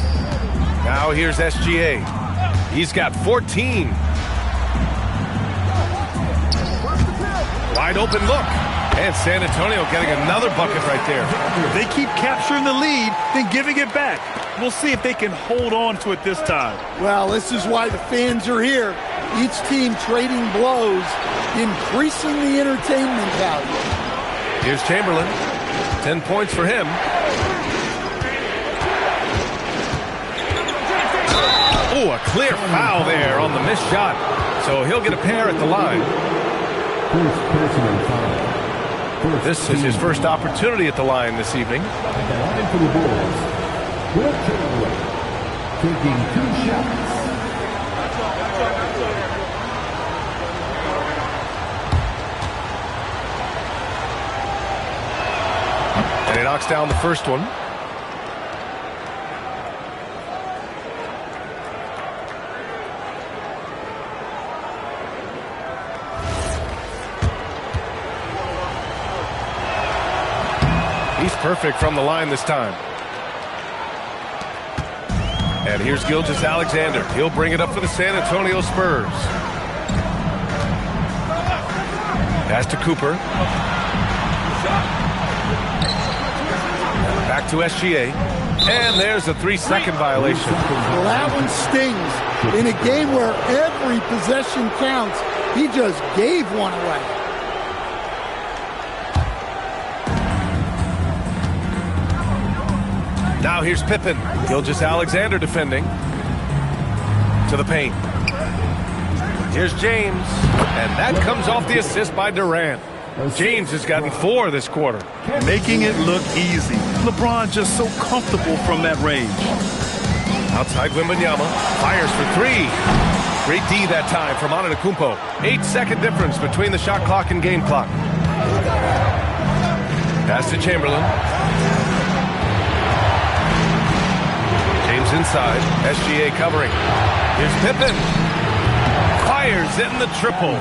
Now here's SGA. He's got 14. Wide open look. And San Antonio getting another bucket right there. They keep capturing the lead, then giving it back. We'll see if they can hold on to it this time. Well, this is why the fans are here. Each team trading blows, increasing the entertainment value. Here's Chamberlain. 10 points for him. Oh, a clear foul there on the missed shot. So he'll get a pair at the line. This is his first opportunity at the line this evening. Taking 2 shots. And he knocks down the first one. He's perfect from the line this time. And here's Gilgeous-Alexander. He'll bring it up for the San Antonio Spurs. Pass to Cooper. Back to SGA. And there's a 3-second violation. Well, that one stings. In a game where every possession counts, he just gave one away. Now here's Pippen. Gilgeous-Alexander defending. To the paint. Here's James. And that comes off the assist by Durant. James has gotten 4 this quarter. Making it look easy. LeBron just so comfortable from that range. Outside Wembanyama. Fires for 3. Great D that time from Antetokounmpo. 8-second difference between the shot clock and game clock. Pass to Chamberlain. James inside. SGA covering. Here's Pippen. Fires in the triple.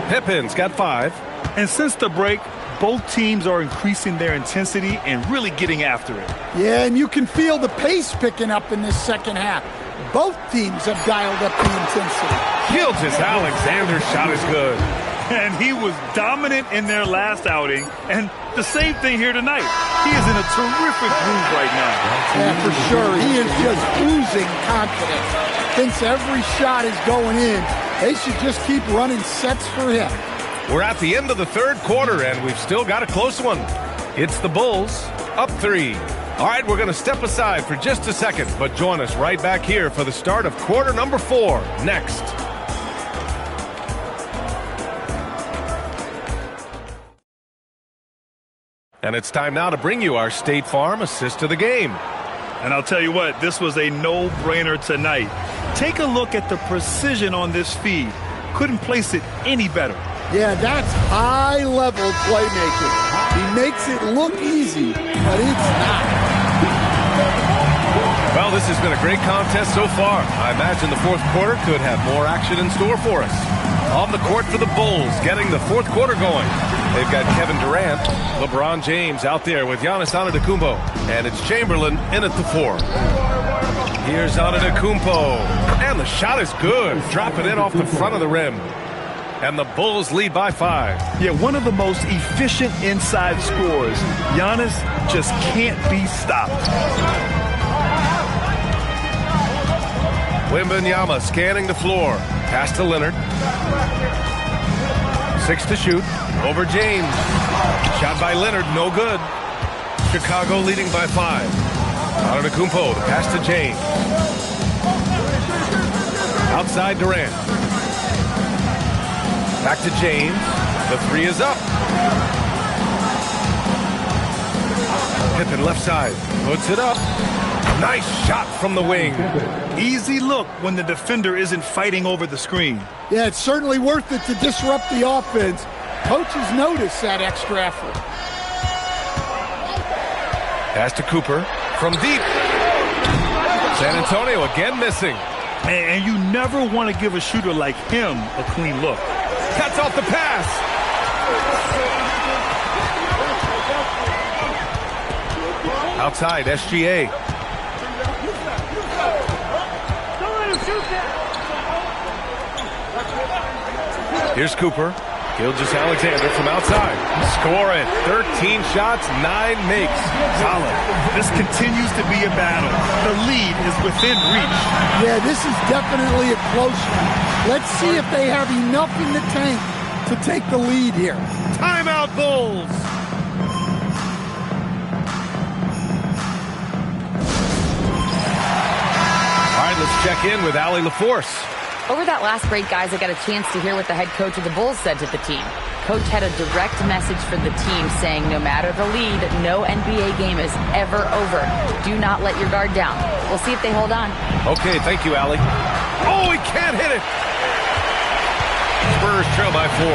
Pippen's got 5. And since the break, both teams are increasing their intensity and really getting after it. Yeah, and you can feel the pace picking up in this second half. Both teams have dialed up the intensity. Gilgeous-Alexander's shot is good. And he was dominant in their last outing. And the same thing here tonight. He is in a terrific groove right now. Yeah, for sure. He is just oozing confidence. Thinks every shot is going in. They should just keep running sets for him. We're at the end of the third quarter, and we've still got a close one. It's the Bulls, up 3. All right, we're going to step aside for just a second, but join us right back here for the start of quarter number 4 next. And it's time now to bring you our State Farm assist of the game. And I'll tell you what, this was a no-brainer tonight. Take a look at the precision on this feed. Couldn't place it any better. Yeah, that's high-level playmaking. He makes it look easy, but it's not. Well, this has been a great contest so far. I imagine the fourth quarter could have more action in store for us. On the court for the Bulls, getting the fourth quarter going. They've got Kevin Durant, LeBron James out there with Giannis Antetokounmpo, and it's Chamberlain in at the 4. Here's Antetokounmpo, and the shot is good. Dropping it off the front of the rim. And the Bulls lead by 5. Yeah, one of the most efficient inside scorers. Giannis just can't be stopped. Wembanyama scanning the floor. Pass to Leonard. 6 to shoot. Over James. Shot by Leonard, no good. Chicago leading by 5. Antetokounmpo, the pass to James. Outside Durant. Back to James. The 3 is up. Pippen left side. Puts it up. Nice shot from the wing. Easy look when the defender isn't fighting over the screen. Yeah, it's certainly worth it to disrupt the offense. Coaches notice that extra effort. Pass to Cooper from deep. San Antonio again missing. And you never want to give a shooter like him a clean look. Cuts off the pass. Outside, SGA. Here's Cooper. Gilgeous-Alexander from outside. Score it. 13 shots, 9 makes. Solid. This continues to be a battle. The lead is within reach. Yeah, this is definitely a close one. Let's see if they have enough in the tank to take the lead here. Timeout, Bulls. All right, let's check in with Allie LaForce. Over that last break, guys, I got a chance to hear what the head coach of the Bulls said to the team. Coach had a direct message for the team saying no matter the lead, no NBA game is ever over. Do not let your guard down. We'll see if they hold on. Okay, thank you, Allie. Oh, he can't hit it. Spurs trail by 4.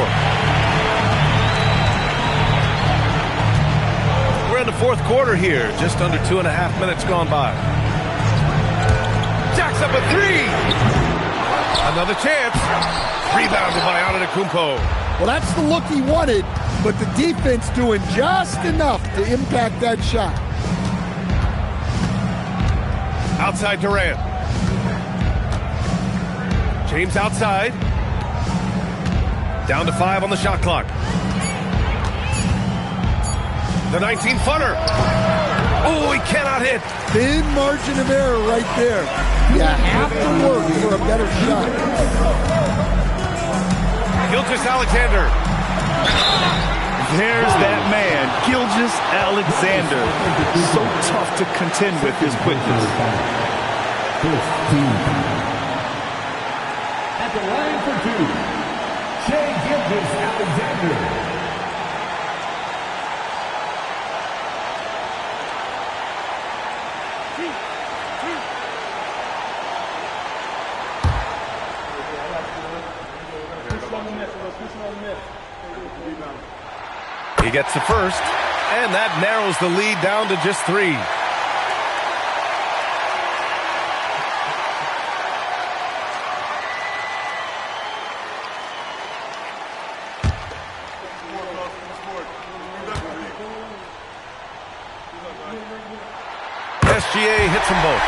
We're in the fourth quarter here. Just under 2.5 minutes gone by. Jacks up a 3. Another chance. Rebounded by Antetokounmpo. Well, that's the look he wanted, but the defense doing just enough to impact that shot. Outside Durant. James outside. Down to 5 on the shot clock. The 19-footer. Oh, he cannot hit. Thin margin of error right there. You have to work for a better shot. Gilgeous-Alexander. There's that man, Gilgeous-Alexander. So tough to contend with his quickness. At the line for 2, Shai Gilgeous-Alexander. He gets the first, and that narrows the lead down to just 3. SGA hits them both.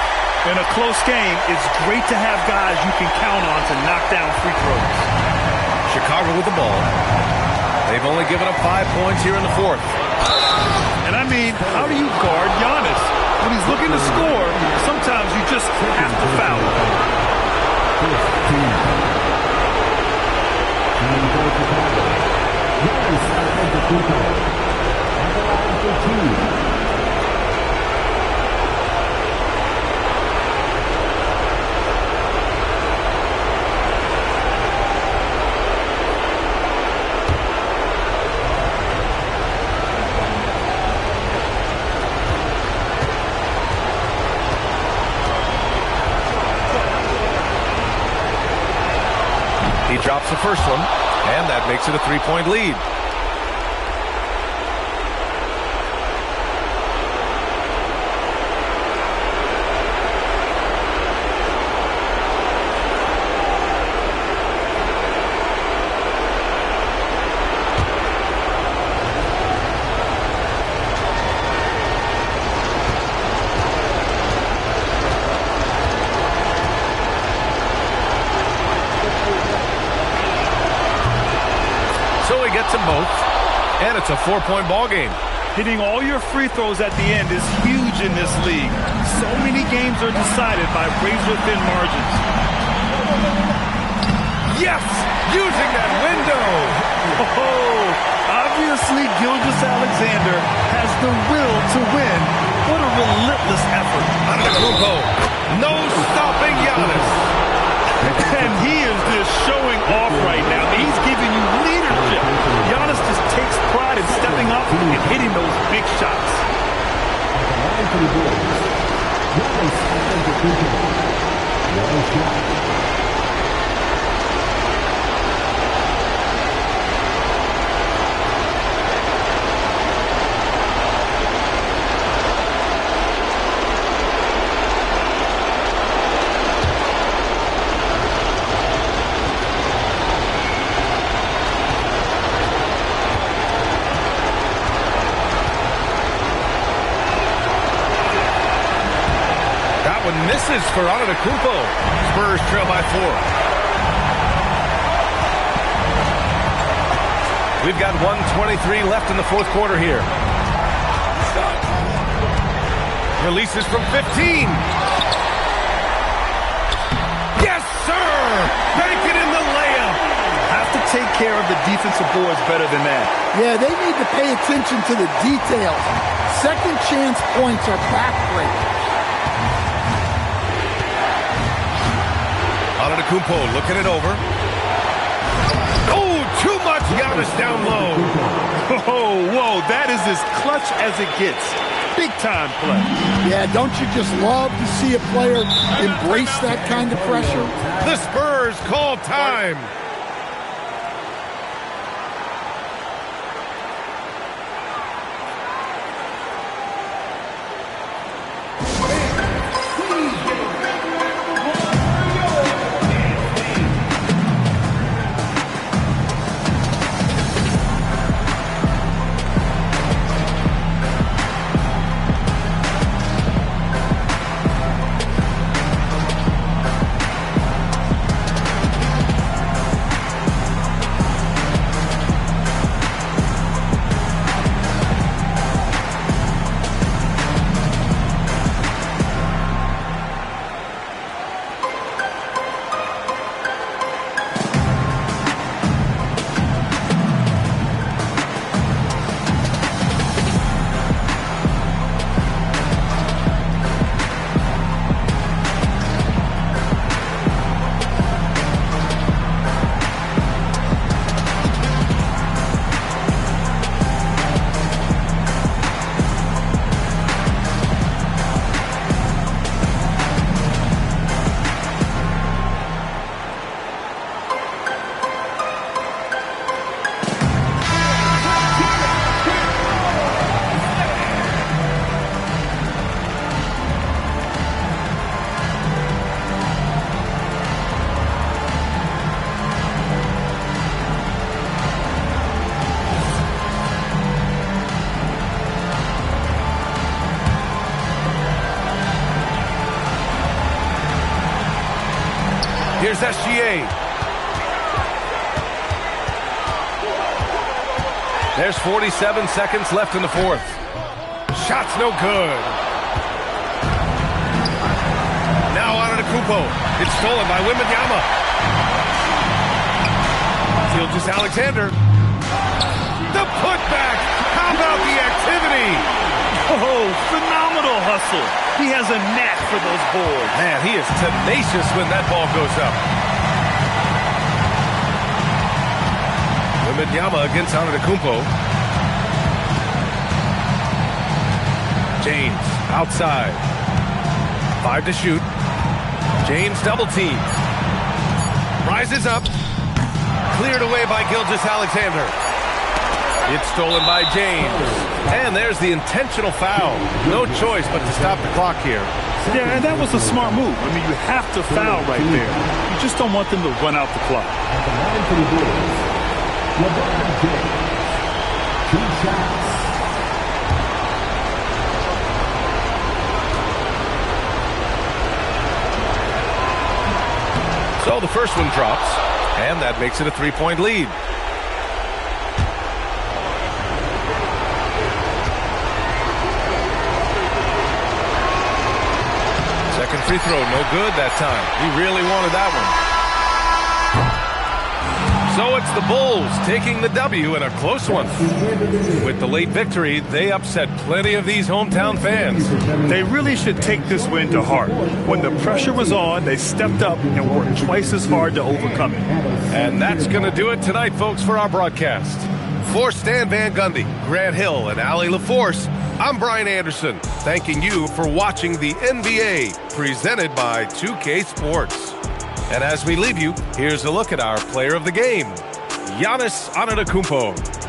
In a close game, it's great to have guys you can count on to knock down free throws. Chicago with the ball. They've only given up 5 points here in the fourth. And I mean, how do you guard Giannis? When he's looking to score, sometimes you just have to foul him. He drops the first one, and that makes it a 3-point lead. Them both, and it's a 4-point ball game. Hitting all your free throws at the end is huge in this league. So many games are decided by razor-thin margins. Yes! Using that window! Oh, obviously Gilgeous-Alexander has the will to win. What a relentless effort. Antetokounmpo, no stopping Giannis. And he is just showing off right now. He's giving you leadership. Giannis just takes pride in stepping up and hitting those big shots. Misses for Antetokounmpo. Spurs trail by 4. We've got 1:23 left in the fourth quarter here. Releases from 15. Yes, sir! Bank it in the layup. Have to take care of the defensive boards better than that. Yeah, they need to pay attention to the details. Second chance points are backbreaking. Antetokounmpo looking it over. Oh, too much Giannis down low. Oh, whoa, that is as clutch as it gets. Big time play. Yeah, don't you just love to see a player embrace that kind of pressure? The Spurs call time. Here's SGA. There's 47 seconds left in the fourth. Shot's no good. Now Antetokounmpo. It's stolen by Wembanyama. Gilgeous-Alexander. The putback. How about the activity? Oh, phenomenal hustle. He has a knack for those boards. Man, he is tenacious when that ball goes up. Wembanyama against Antetokounmpo. James outside. 5 to shoot. James double teams. Rises up. Cleared away by Gilgeous-Alexander. It's stolen by James. And there's the intentional foul. No choice but to stop the clock here. Yeah, and that was a smart move. I mean, you have to foul right there. You just don't want them to run out the clock. So the first one drops, and that makes it a 3-point lead. Second free throw, no good that time. He really wanted that one. So it's the Bulls taking the W in a close one. With the late victory, they upset plenty of these hometown fans. They really should take this win to heart. When the pressure was on, they stepped up and worked twice as hard to overcome it. And that's going to do it tonight, folks, for our broadcast. For Stan Van Gundy, Grant Hill, and Allie LaForce, I'm Brian Anderson, thanking you for watching the NBA, presented by 2K Sports. And as we leave you, here's a look at our player of the game, Giannis Antetokounmpo.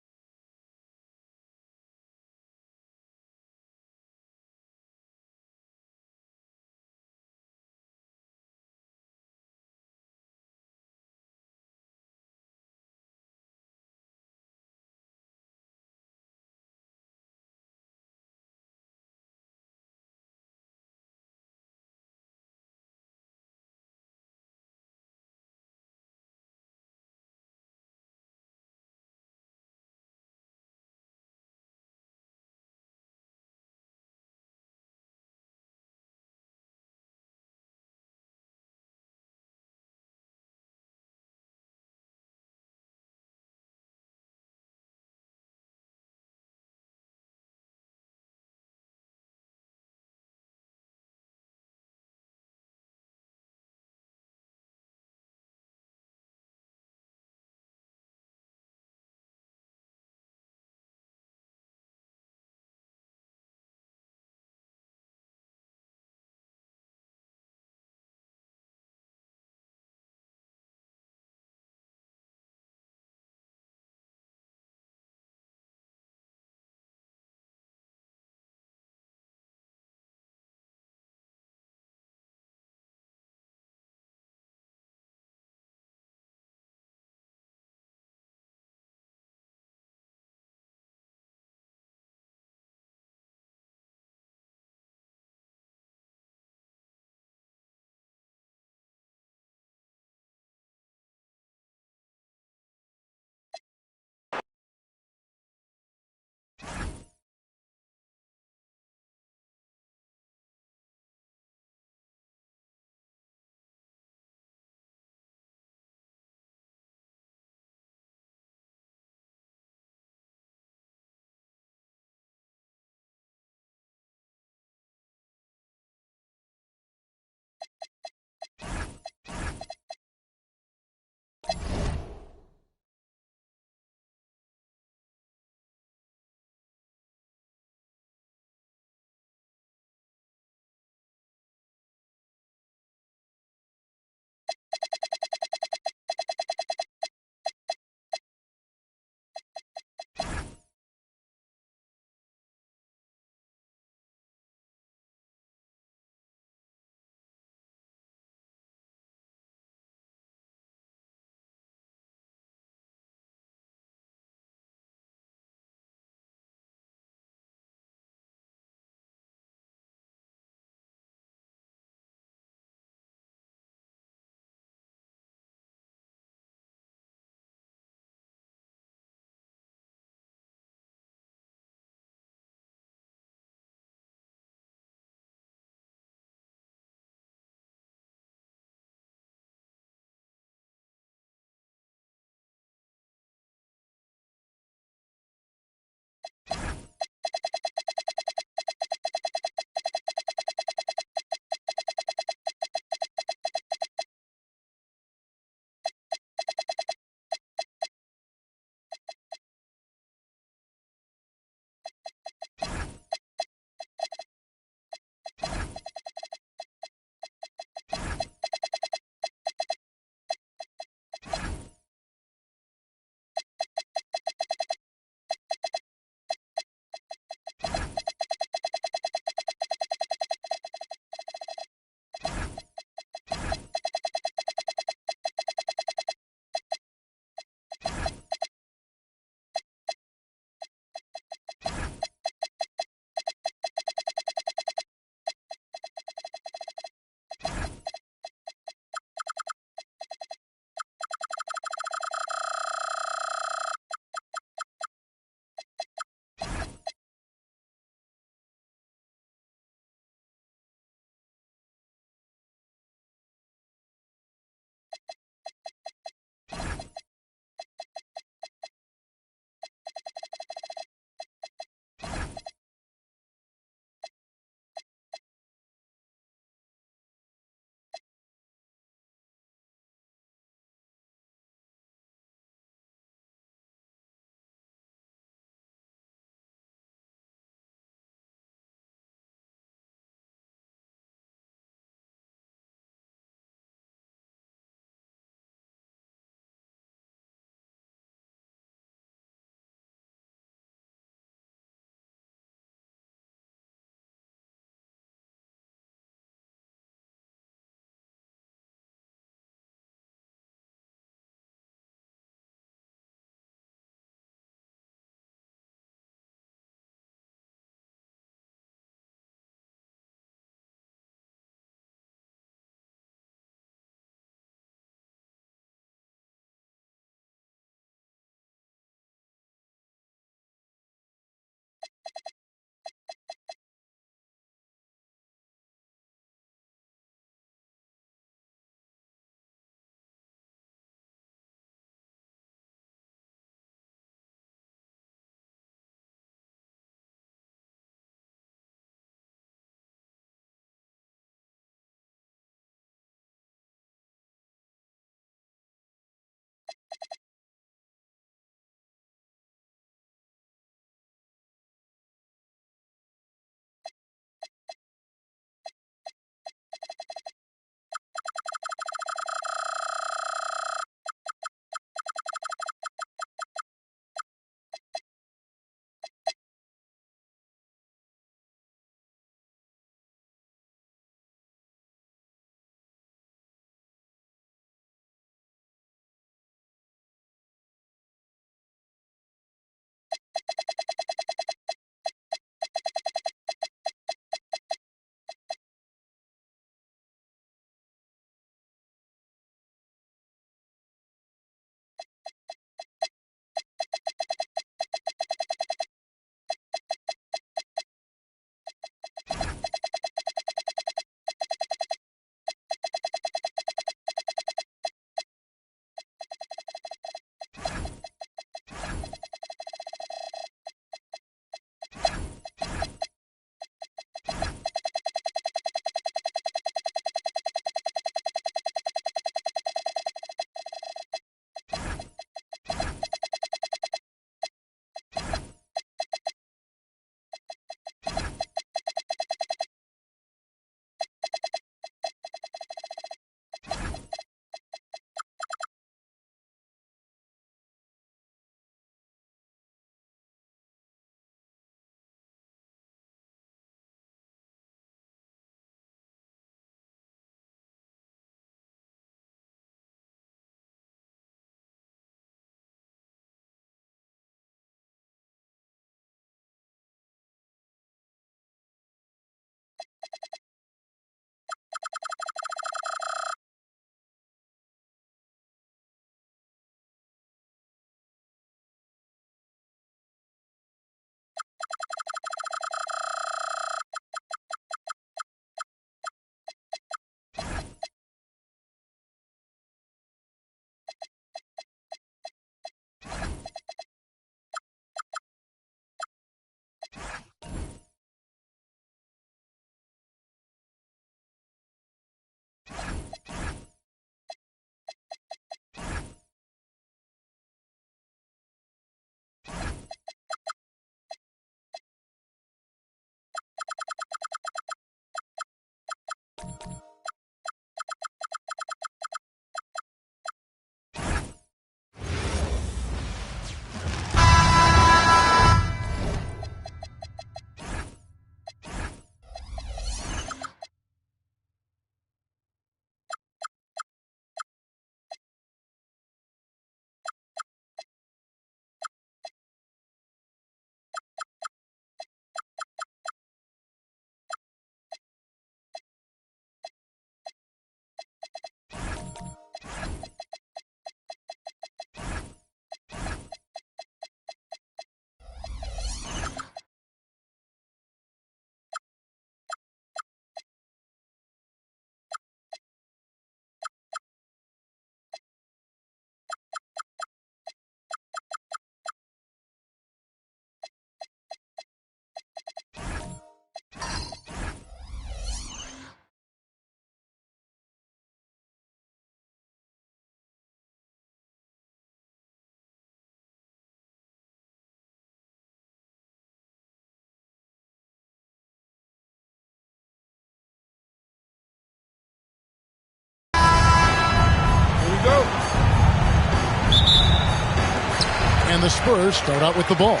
And the Spurs start out with the ball.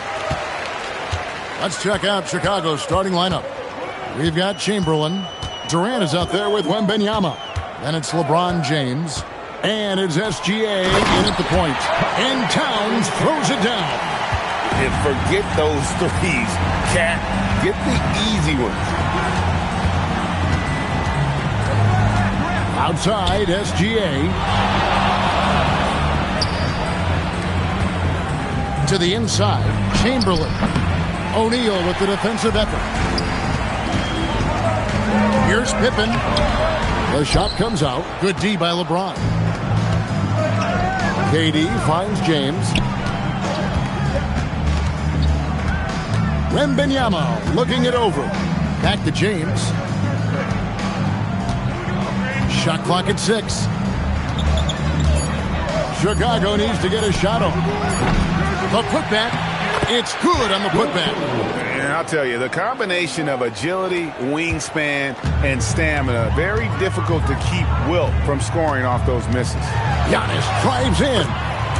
Let's check out Chicago's starting lineup. We've got Chamberlain. Durant is out there with Wembanyama. Then it's LeBron James. And it's SGA in at the point. And Towns throws it down. And forget those threes, Cat. Get the easy ones. Outside, SGA. To the inside, Chamberlain. O'Neal with the defensive effort. Here's Pippen. The shot comes out. Good D by LeBron. KD finds James. Wembanyama looking it over. Back to James. Shot clock at 6. Chicago needs to get a shot on. The putback. It's good on the putback. And I'll tell you, the combination of agility, wingspan, and stamina, very difficult to keep Wilt from scoring off those misses. Giannis drives in,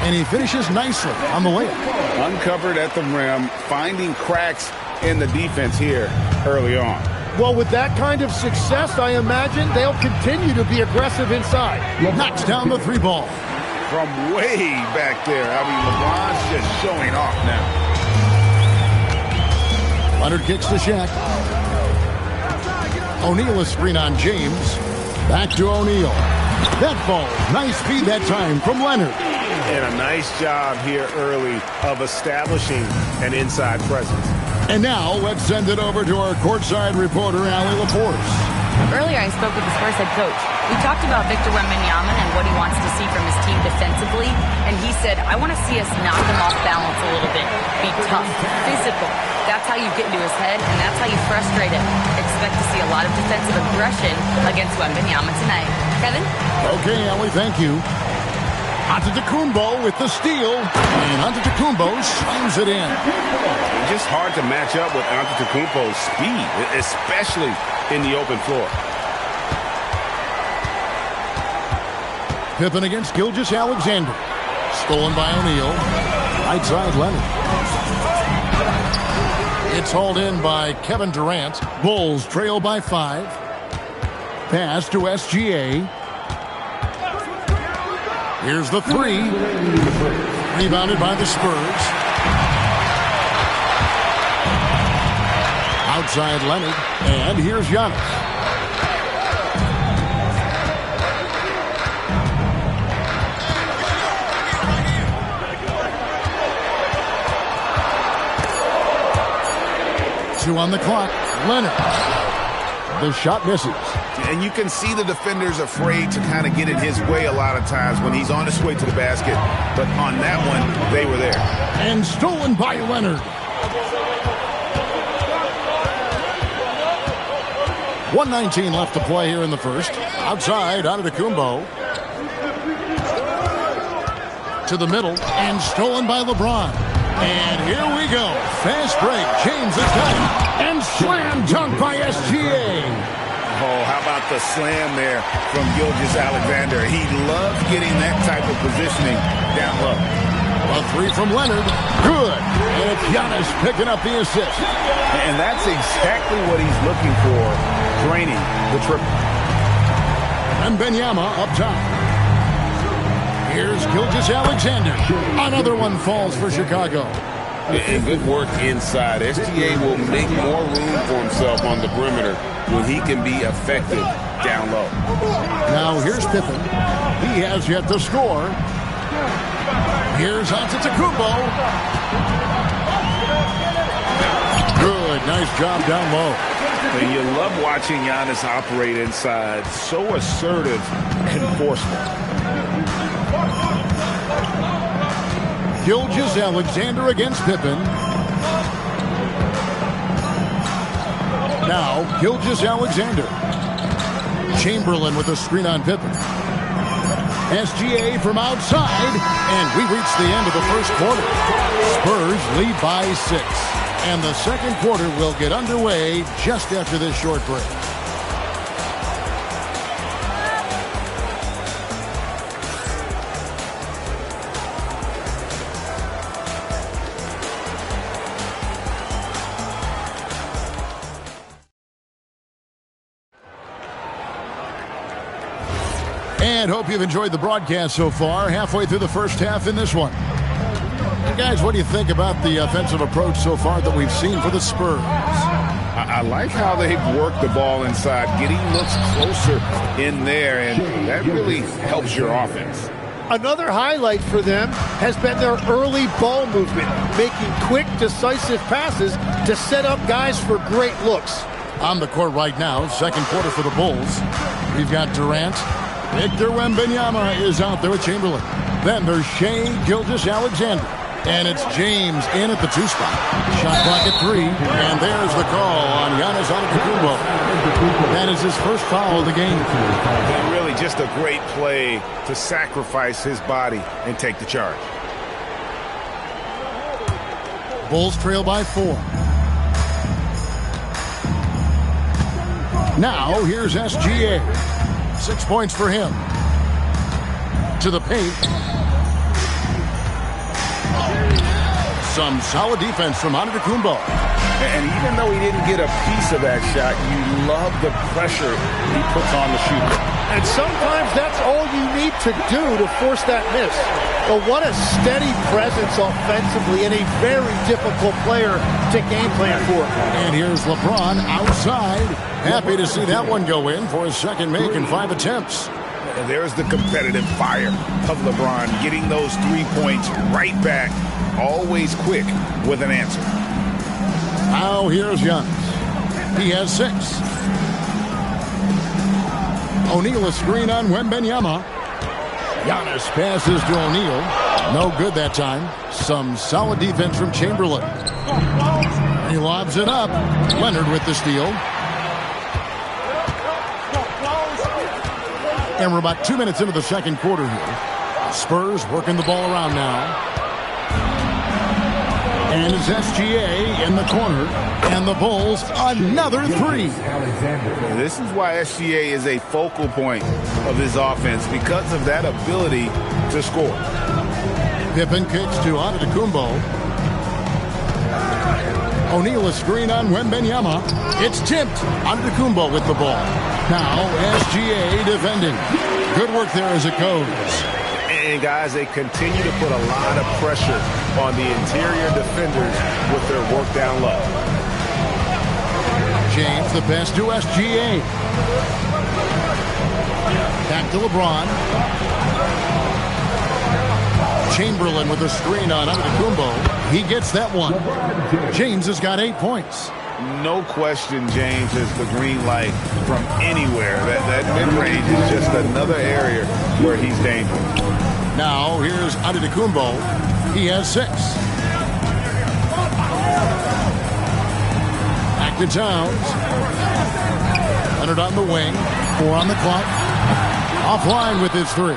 and he finishes nicely on the layup. Uncovered at the rim, finding cracks in the defense here early on. Well, with that kind of success, I imagine they'll continue to be aggressive inside. Knocks down the 3 ball. From way back there. I mean, LeBron's just showing off now. Leonard kicks to Shaq. O'Neal a screen on James. Back to O'Neal. That ball. Nice speed that time from Leonard. And a nice job here early of establishing an inside presence. And now let's send it over to our courtside reporter, Allie LaForce. Earlier I spoke with the Spurs head coach. We talked about Victor Wembanyama and what he wants to see from his team defensively, and he said, I want to see us knock him off balance a little bit, be tough, physical. That's how you get into his head, and that's how you frustrate him. Expect to see a lot of defensive aggression against Wembanyama tonight. Kevin? Okay, Allie, thank you. Antetokounmpo with the steal, and Antetokounmpo slams it in. Just hard to match up with Antetokounmpo's speed, especially in the open floor. Pippen against Gilgeous-Alexander. Stolen by O'Neal. Right side Leonard. It's hauled in by Kevin Durant. Bulls trail by 5. Pass to SGA. Here's the 3. Rebounded by the Spurs. Outside Leonard. And here's Giannis. On the clock, Leonard. The shot misses. And you can see the defenders afraid to kind of get in his way a lot of times when he's on his way to the basket. But on that one, they were there. And stolen by Leonard. 1:19 left to play here in the first. Outside, Antetokounmpo. To the middle, and stolen by LeBron. And here we go. Fast break. James has got it. And slam dunk by SGA. Oh, how about the slam there from Gilgeous-Alexander? He loves getting that type of positioning down low. A 3 from Leonard. Good. And it's Giannis picking up the assist. And that's exactly what he's looking for, draining the triple. And Wembanyama up top. Here's Gilgeous-Alexander. Another one falls for Chicago. And good work inside. SGA will make more room for himself on the perimeter when he can be effective down low. Now here's Pippen. He has yet to score. Here's Antetokounmpo. Good, nice job down low. And you love watching Giannis operate inside. So assertive and forceful. Gilgeous-Alexander against Pippen. Now, Gilgeous-Alexander. Chamberlain with a screen on Pippen. SGA from outside, and we reach the end of the first quarter. Spurs lead by 6, and the second quarter will get underway just after this short break. And hope you've enjoyed the broadcast so far. Halfway through the first half in this one. And guys, what do you think about the offensive approach so far that we've seen for the Spurs? I like how they've worked the ball inside, getting looks closer in there, and that really helps your offense. Another highlight for them has been their early ball movement, making quick, decisive passes to set up guys for great looks. On the court right now, second quarter for the Bulls. We've got Durant. Victor Wembanyama is out there with Chamberlain. Then there's Shai Gilgeous-Alexander. And it's James in at the 2 spot. Shot clock at 3. And there's the call on Giannis Antetokounmpo. That is his first foul of the game. And really just a great play to sacrifice his body and take the charge. Bulls trail by 4. Now here's SGA. 6 points for him. To the paint. Some solid defense from Antetokounmpo. And even though he didn't get a piece of that shot, you love the pressure he puts on the shooter. And sometimes that's all you need to do to force that miss. But what a steady presence offensively and a very difficult player to game plan for. And here's LeBron outside. Happy to see that one go in for his second make in 5 attempts. And there's the competitive fire of LeBron, getting those 3 points right back, always quick with an answer. Now here's Giannis. He has 6. O'Neal a screen on Wembanyama. Giannis passes to O'Neal. No good that time. Some solid defense from Chamberlain. He lobs it up. Leonard with the steal. And we're about 2 minutes into the second quarter here. Spurs working the ball around now. And it's SGA in the corner. And the Bulls, another 3. This is why SGA is a focal point of this offense, because of that ability to score. Pippen kicks to Antetokounmpo. O'Neal a screen on Wembanyama. It's tipped. Antetokounmpo with the ball. Now SGA defending. Good work there as it goes. And guys, they continue to put a lot of pressure on the interior defenders with their work down low. James the pass to SGA. Back to LeBron. Chamberlain with a screen on Antetokounmpo. He gets that one. James has got 8 points. No question James has the green light from anywhere. That mid-range is just another area where he's dangerous. Now here's Antetokounmpo. He has 6. Back to Towns. Leonard on the wing. 4 on the clock. Offline with his 3.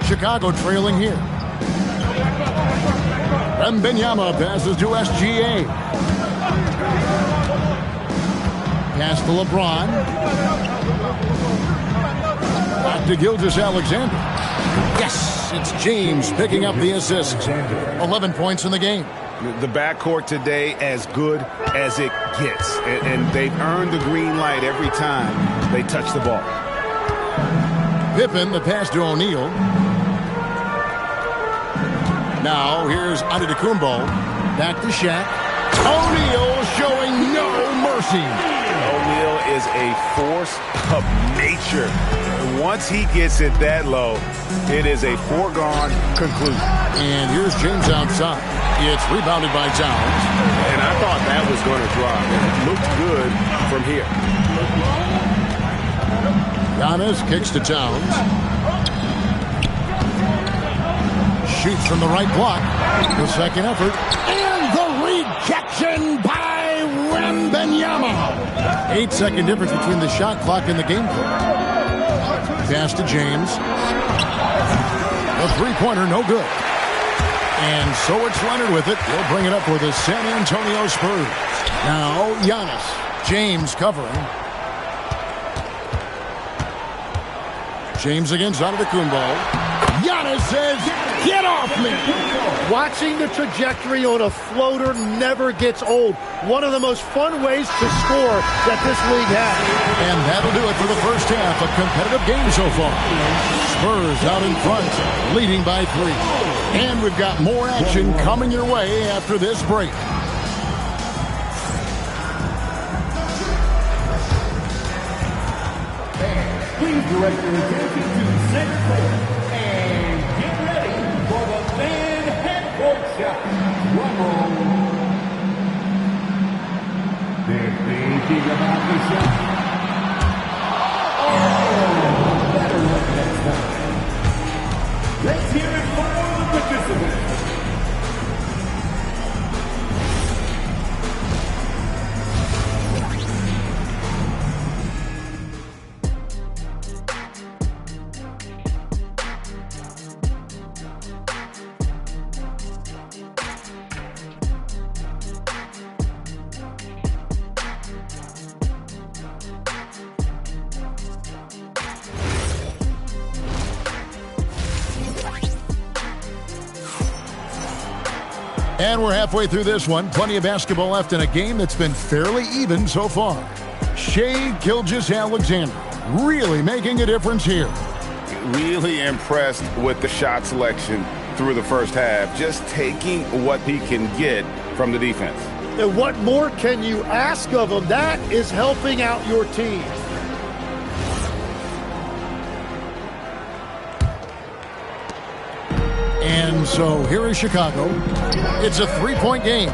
Chicago trailing here. Wembanyama passes to SGA. Pass to LeBron. Back to Gilgeous-Alexander. Yes, it's James picking up the assist. 11 points in the game. The backcourt today as good as it gets. And they've earned the green light every time they touch the ball. Pippen, the pass to O'Neal. Now here's Antetokounmpo. Back to Shaq. O'Neal showing no mercy. O'Neal is a force of nature. Once he gets it that low, it is a foregone conclusion. And here's James outside. It's rebounded by Towns. And I thought that was going to drop. It looked good from here. Giannis kicks to Towns. Shoots from the right block. The second effort. And the rejection by Wembanyama. 8-second difference between the shot clock and the game clock. Pass to James. A three-pointer, no good. And so it's Leonard with it. He'll bring it up for the San Antonio Spurs. Now Giannis. James covering. James against Antetokounmpo. Giannis says, get off me. Watching the trajectory on a floater never gets old. One of the most fun ways to score that this league has. And that'll do it for the first half. A competitive game so far. Spurs out in front, leading by 3. And we've got more action coming your way after this break. Please direct your attention to center court and get ready for the fan half-court shot. Drum roll. They're thinking about the shot. Oh, better luck next time. Let's hear it for the participants. And we're halfway through this one. Plenty of basketball left in a game that's been fairly even so far. Shai Gilgeous-Alexander really making a difference here. Really impressed with the shot selection through the first half. Just taking what he can get from the defense. And what more can you ask of him? That is helping out your team. And so here is Chicago. It's a 3-point game.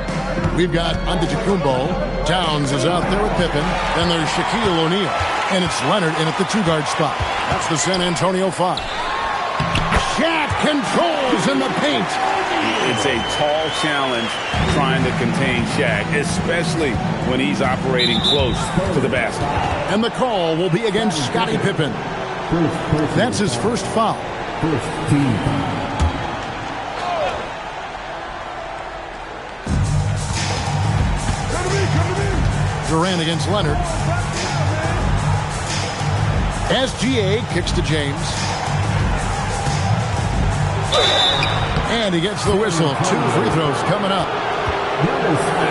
We've got Antetokounmpo. Towns is out there with Pippen. Then there's Shaquille O'Neal. And it's Leonard in at the 2-guard spot. That's the San Antonio 5. Shaq controls in the paint. It's a tall challenge trying to contain Shaq, especially when he's operating close to the basket. And the call will be against Scottie Pippen. That's his first foul. First team. Durant against Leonard. SGA kicks to James. And he gets the whistle. 2 free throws coming up.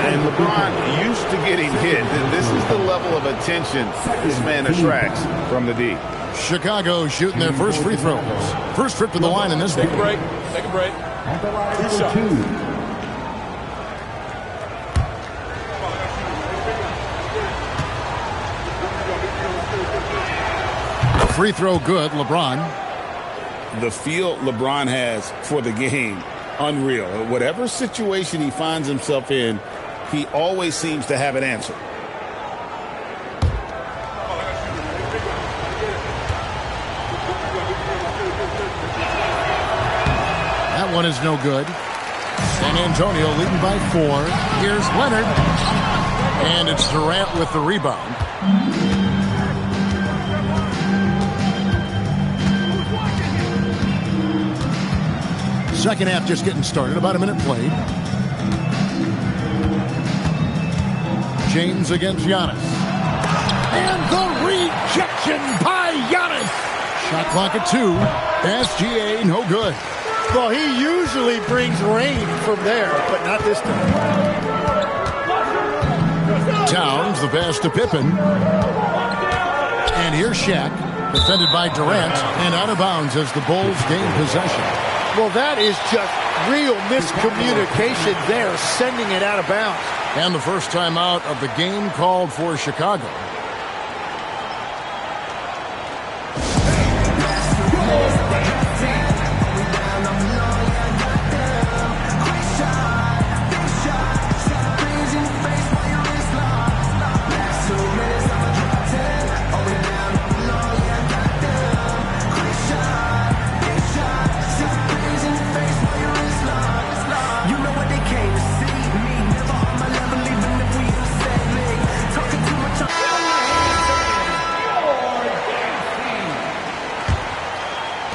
And LeBron used to getting hit. This is the level of attention this man attracts from the D. Chicago shooting their first free throws. First trip to the line in this game. Take a break. Take a break. 2 shots. Free throw good, LeBron. The feel LeBron has for the game, unreal. Whatever situation he finds himself in, he always seems to have an answer. That one is no good. San Antonio leading by 4. Here's Leonard. And it's Durant with the rebound. Second half just getting started. About a minute played. James against Giannis. And the rejection by Giannis. Shot clock at 2. SGA no good. Well, he usually brings rain from there, but not this time. Towns, the pass to Pippen. And here's Shaq, defended by Durant, and out of bounds as the Bulls gain possession. Well, that is just real miscommunication there, sending it out of bounds. And the first time out of the game called for Chicago.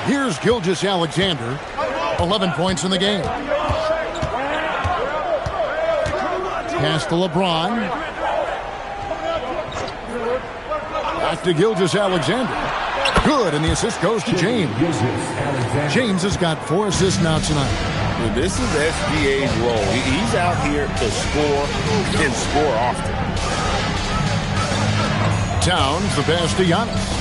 Here's Gilgeous-Alexander, 11 points in the game. Pass to LeBron. Back to Gilgeous-Alexander. Good, and the assist goes to James. James has got 4 assists now tonight. Well, this is SGA's role. He's out here to score and score often. Towns, the pass to Giannis.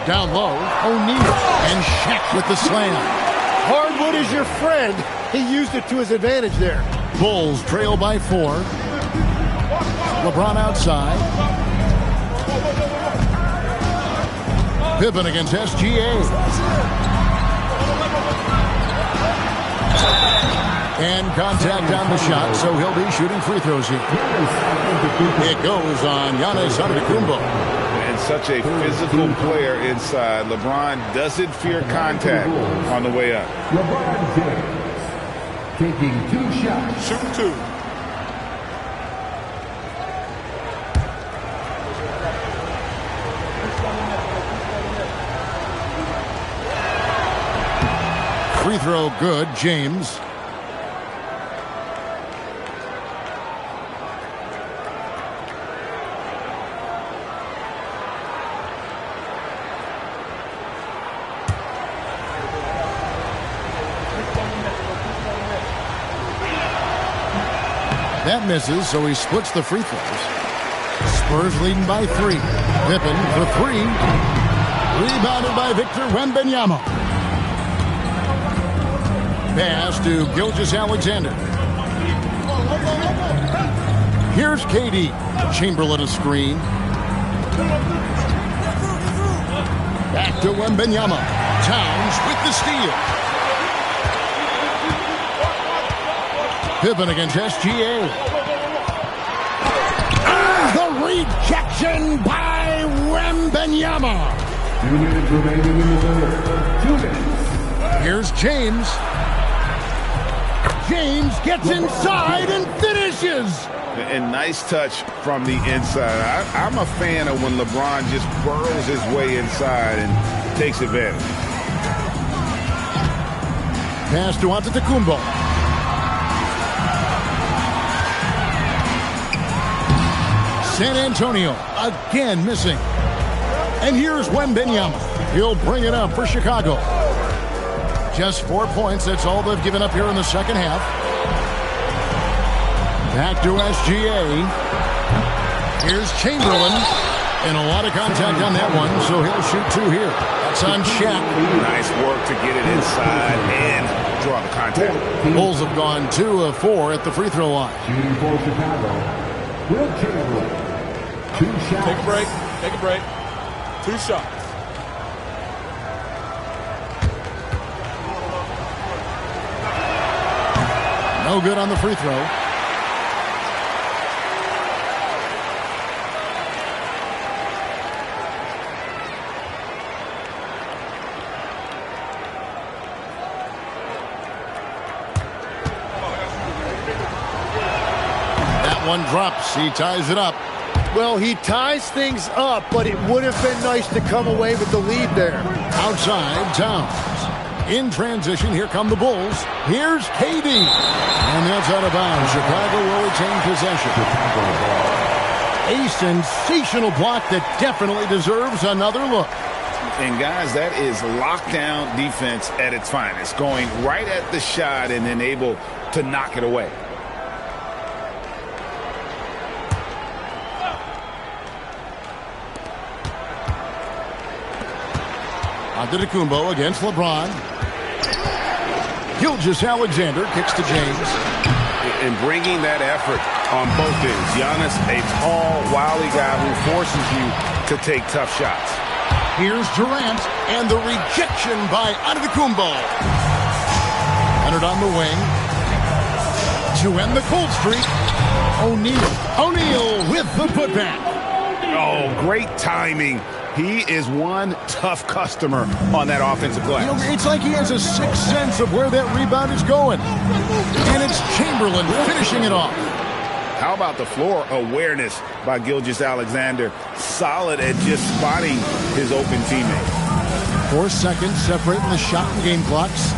Down low, O'Neal, and Shaq with the slam. Hardwood is your friend. He used it to his advantage there. Bulls trail by 4. LeBron outside. Pippen against SGA. And contact on the shot, so he'll be shooting free throws here. It goes on Giannis Antetokounmpo. And such a physical player inside. LeBron doesn't fear contact on the way up. LeBron James taking 2 shots. Shoot 2. Free throw good, James. That misses, so he splits the free throws. Spurs leading by 3. Pippen for 3. Rebounded by Victor Wembanyama. Pass to Gilgeous-Alexander. Here's KD. Chamberlain a screen. Back to Wembanyama. Towns with the steal. Pippen against SGA. The rejection by Wembanyama. 2 minutes remaining in the third. 2 minutes. Here's James. James gets inside and finishes. And nice touch from the inside. I'm a fan of when LeBron just burrows his way inside and takes advantage. Pass to Antetokounmpo. San Antonio again missing. And here's Wembanyama. He'll bring it up for Chicago. Just 4 points. That's all they've given up here in the second half. Back to SGA. Here's Chamberlain. And a lot of contact on that one, so he'll shoot 2 here. That's on Shaq. Nice work to get it inside and draw the contact. Bulls have gone 2 of 4 at the free throw line. Shooting for Chicago, Will Chamberlain. 2 shots. Take a break. Take a break. 2 shots. No good on the free throw. That one drops. He ties it up. Well, he ties things up, but it would have been nice to come away with the lead there. Outside, Towns. In transition, here come the Bulls. Here's KD. And that's out of bounds. Chicago will retain possession. A sensational block that definitely deserves another look. And guys, that is lockdown defense at its finest. Going right at the shot and then able to knock it away. Antetokounmpo against LeBron. Gilgeous-Alexander kicks to James. And bringing that effort on both ends. Giannis, a tall, wily guy who forces you to take tough shots. Here's Durant, and the rejection by Antetokounmpo. Leonard on the wing. To end the cold streak, O'Neal. O'Neal with the putback. Oh, great timing. He is one tough customer on that offensive glass. You know, it's like he has a sixth sense of where that rebound is going. And it's Chamberlain finishing it off. How about the floor awareness by Gilgeous-Alexander? Solid at just spotting his open teammate. 4 seconds separating the shot and game clocks.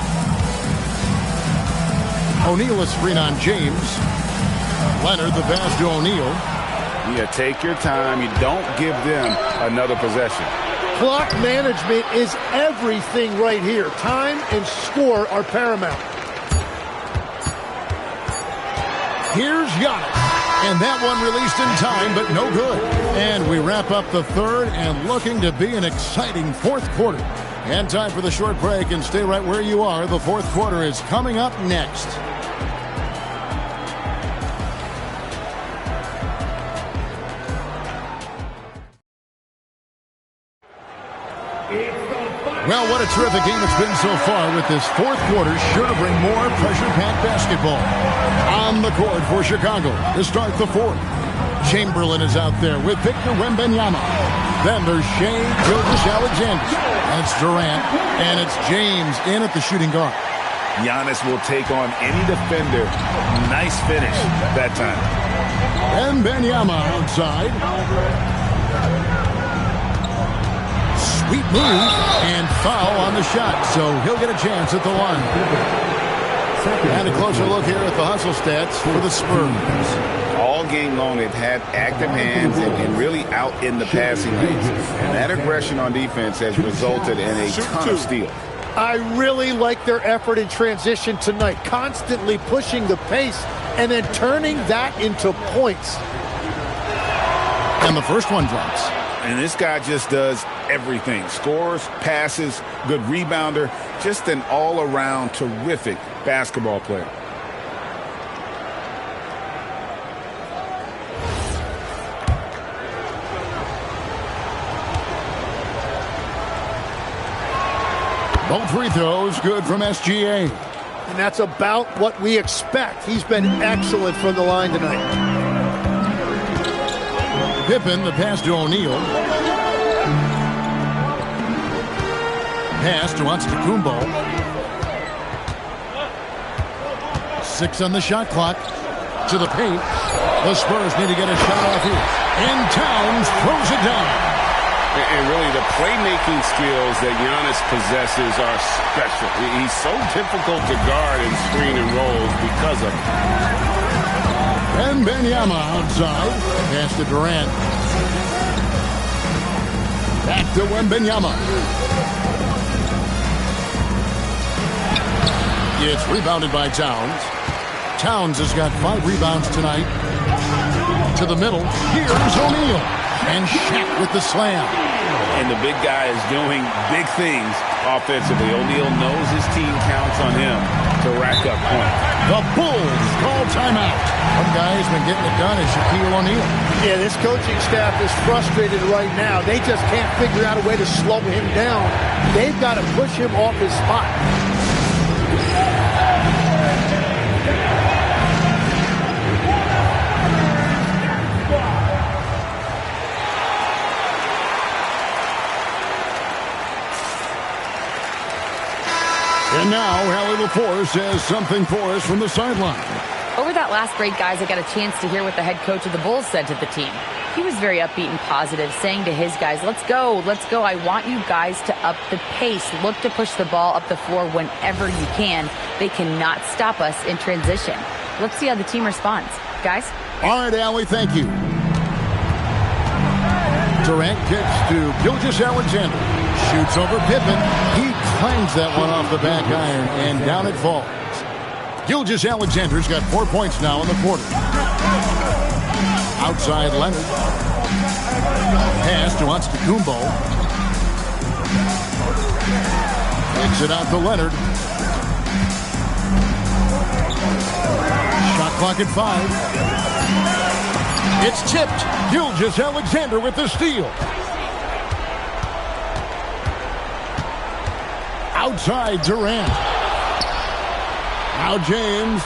O'Neal a screen on James. Leonard the pass to O'Neal. Yeah, take your time. You don't give them another possession. Clock management is everything right here. Time and score are paramount. Here's Giannis. And that one released in time, but no good. And we wrap up the third and looking to be an exciting fourth quarter. And time for the short break, and stay right where you are. The fourth quarter is coming up next. Well, what a terrific game it's been so far, with this fourth quarter sure to bring more pressure-packed basketball. On the court for Chicago to start the fourth. Chamberlain is out there with Victor Wembanyama. Then there's Shai Gilgeous-Alexander. And it's Durant. And it's James in at the shooting guard. Giannis will take on any defender. Nice finish that time. Wembanyama outside. Sweet move and foul on the shot, so he'll get a chance at the line. And a closer look here at the hustle stats for the Spurs. All game long, they've had active hands and really out in the passing lanes. And that aggression on defense has resulted in a ton of steals. I really like their effort in transition tonight, constantly pushing the pace and then turning that into points. And the first one drops. And this guy just does everything. Scores, passes, good rebounder, just an all-around terrific basketball player. Both free throws good from SGA. And that's about what we expect. He's been excellent from the line tonight. Pippen, the pass to O'Neal. Pass to Antetokounmpo. 6 on the shot clock. To the paint. The Spurs need to get a shot off here. And Towns throws it down. And really, the playmaking skills that Giannis possesses are special. He's so difficult to guard and screen and rolls because of it. Wembanyama outside. Pass to Durant. Back to Wembanyama. It's rebounded by Towns. Towns has got 5 rebounds tonight. To the middle. Here's O'Neal. And Shaq with the slam. And the big guy is doing big things offensively. O'Neal knows his team counts on him to rack up points. The Bulls call timeout. One guy who's been getting it done is Shaquille O'Neal. Yeah, this coaching staff is frustrated right now. They just can't figure out a way to slow him down. They've got to push him off his spot. And now, Hallie LaForce has something for us from the sideline. Over that last break, guys, I got a chance to hear what the head coach of the Bulls said to the team. He was very upbeat and positive, saying to his guys, let's go. I want you guys to up the pace. Look to push the ball up the floor whenever you can. They cannot stop us in transition. Let's see how the team responds. Guys? All right, Allie, thank you. Durant kicks to Gilgeous-Alexander. Shoots over Pippen. He clangs that one off the back iron, and down it falls. Gilgeous-Alexander's got 4 points now in the quarter. Outside Leonard. Pass to Antetokounmpo. Kicks it out to Leonard. Shot clock at 5. It's tipped. Gilgeous-Alexander with the steal. Outside Durant. Now James.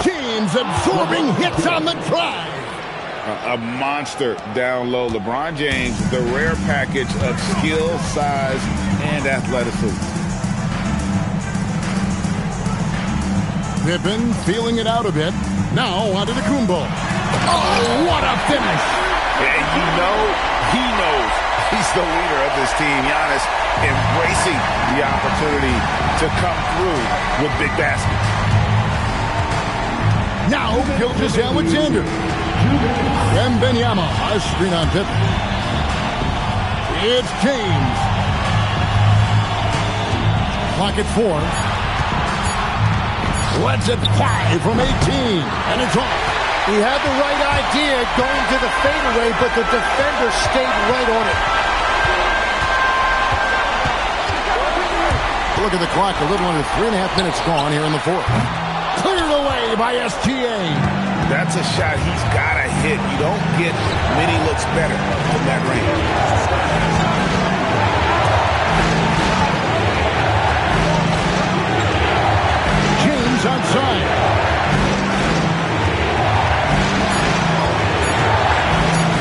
James absorbing hits on the drive. A monster down low. LeBron James, the rare package of skill, size, and athleticism. Pippen feeling it out a bit. Now onto the Kumbo. Oh, what a finish! And you know, he knows he's the leader of this team. Giannis embracing the opportunity to come through with big baskets. Now, Gilgeous-Alexander. Wembanyama, a screen on Pippen. It's James. Clock at 4. Lets it fly from 18, and it's off. He had the right idea going to the fadeaway, but the defender stayed right on it. Look at the clock, a little under 3.5 minutes gone here in the fourth. Cleared away by SGA. That's a shot he's got to hit. You don't get many looks better from that range. James outside.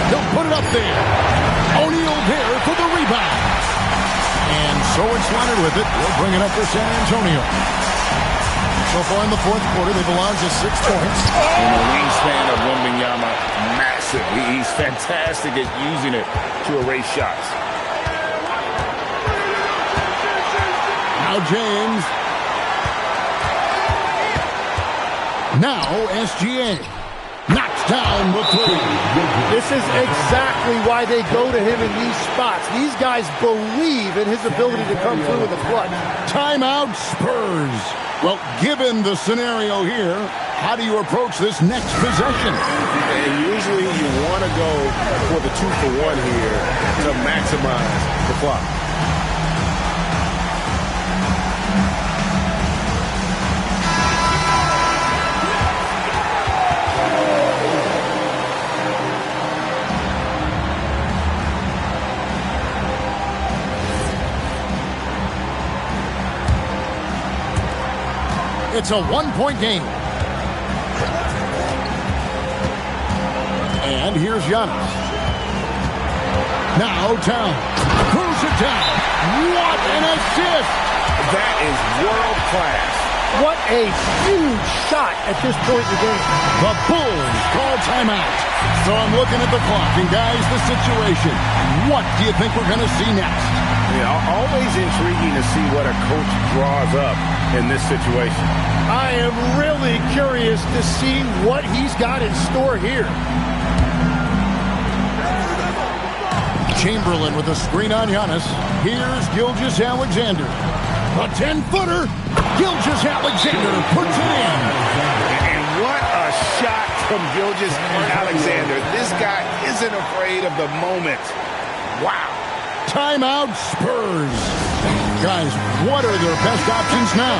He'll put it up there. O'Neal there for the rebound. And so it's Leonard with it. We'll bring it up for San Antonio. So far in the fourth quarter, they've allowed just 6 points. And the wingspan of Wembanyama, massive. He's fantastic at using it to erase shots. Now James. Now SGA. Knocks down the 3. This is exactly why they go to him in these spots. These guys believe in his ability to come through in the clutch. Timeout Spurs. Well, given the scenario here, how do you approach this next possession? And usually you want to go for the 2-for-1 here to maximize the clock. It's a 1-point game. And here's Giannis. Now Town. Throws it down. What an assist! That is world class. What a huge shot at this point in the game. The Bulls call timeout. So I'm looking at the clock, and guys, the situation. What do you think we're going to see next? Yeah, always intriguing to see what a coach draws up in this situation. I am really curious to see what he's got in store here. Chamberlain with a screen on Giannis. Here's Gilgeous-Alexander. A 10-footer. Gilgeous-Alexander puts it in. And what a shot from Gilgeous-Alexander. This guy isn't afraid of the moment. Wow. Timeout Spurs. Guys, what are their best options now?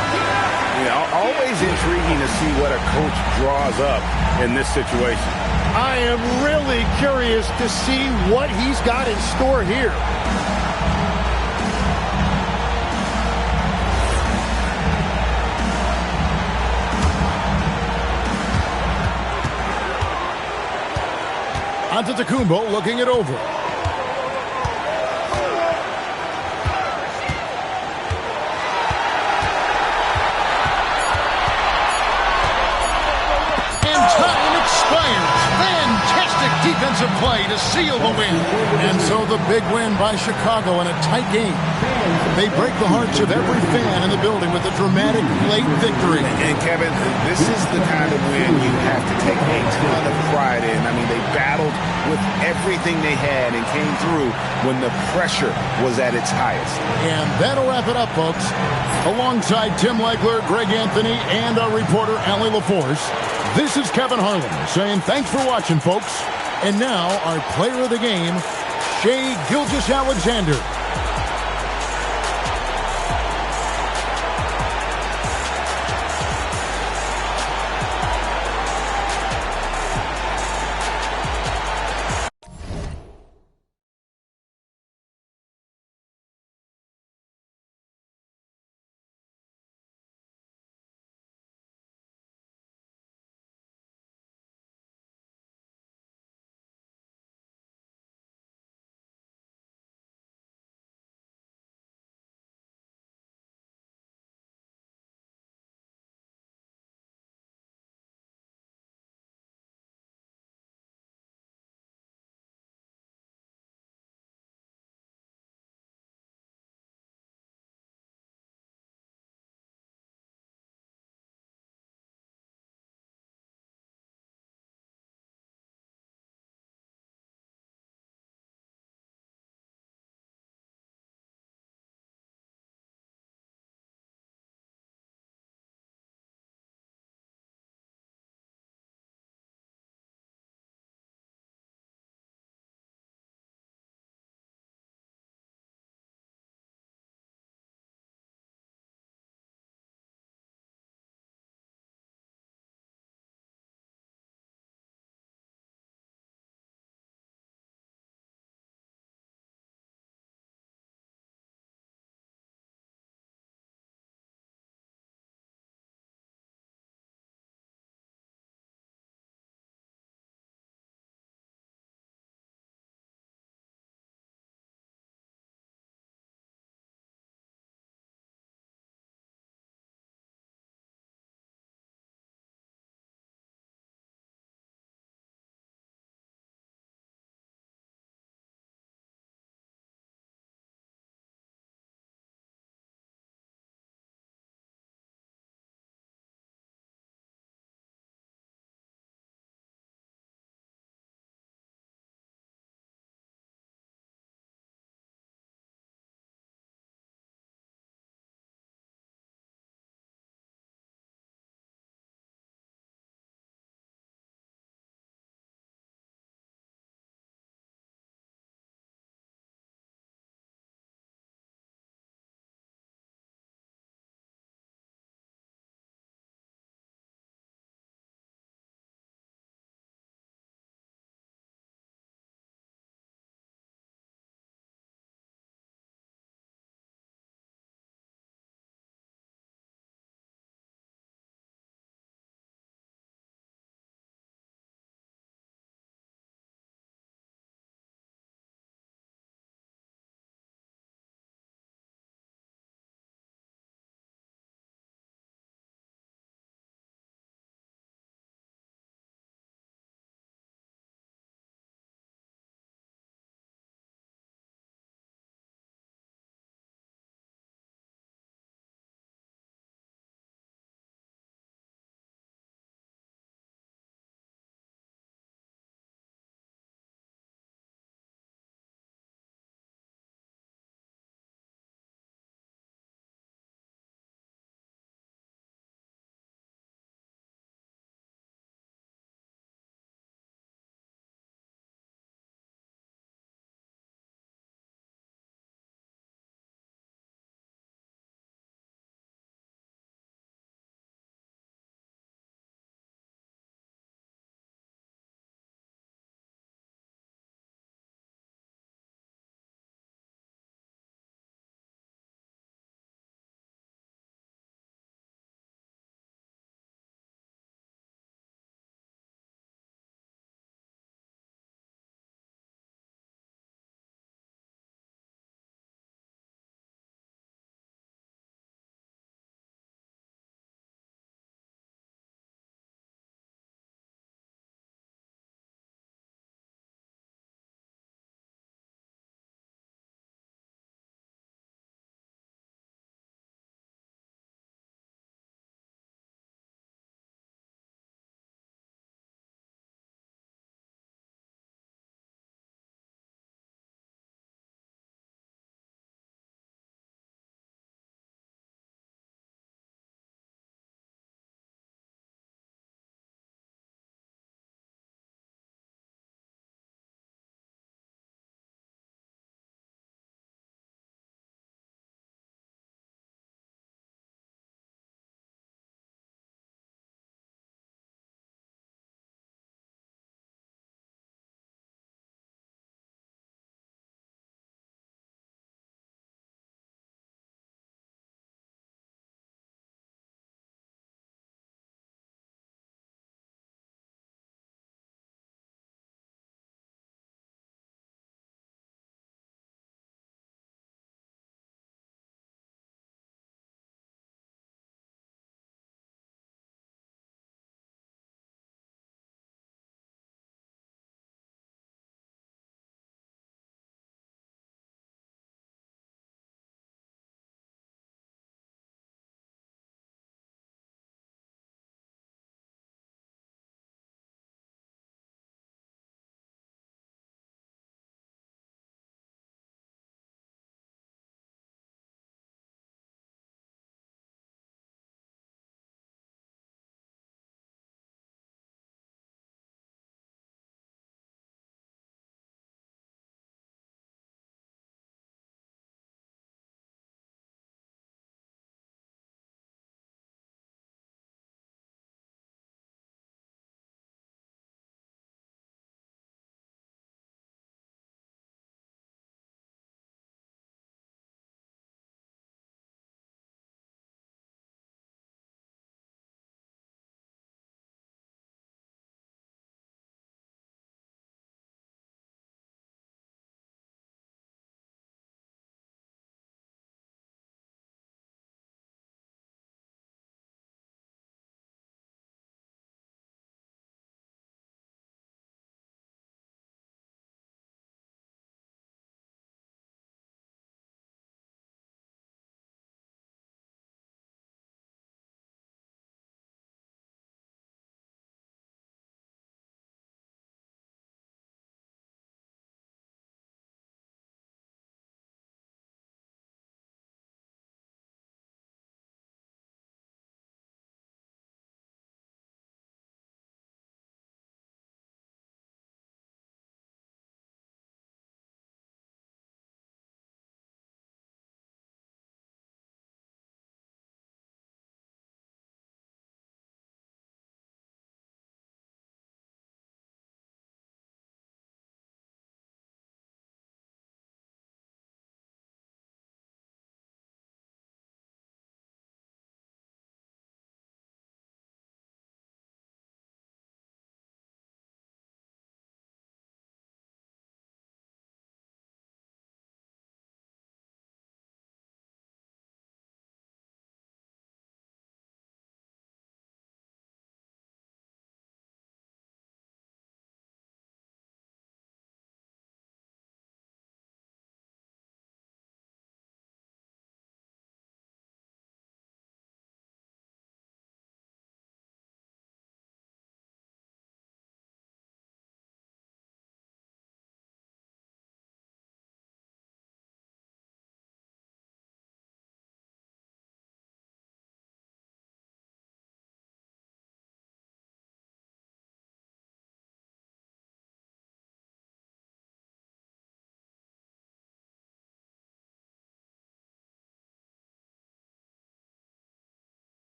Yeah, always intriguing to see what a coach draws up in this situation. I am really curious to see what he's got in store here. Antetokounmpo looking it over. Defensive play to seal the win. And so the big win by Chicago in a tight game. They break the hearts of every fan in the building with a dramatic late victory. And Kevin, this is the kind of win you have to take a ton of pride in. I mean, they battled with everything they had and came through when the pressure was at its highest. And that'll wrap it up, folks. Alongside Tim Legler, Greg Anthony, and our reporter, Allie LaForce, this is Kevin Harlan saying thanks for watching, folks. And now, our player of the game, Shai Gilgeous-Alexander.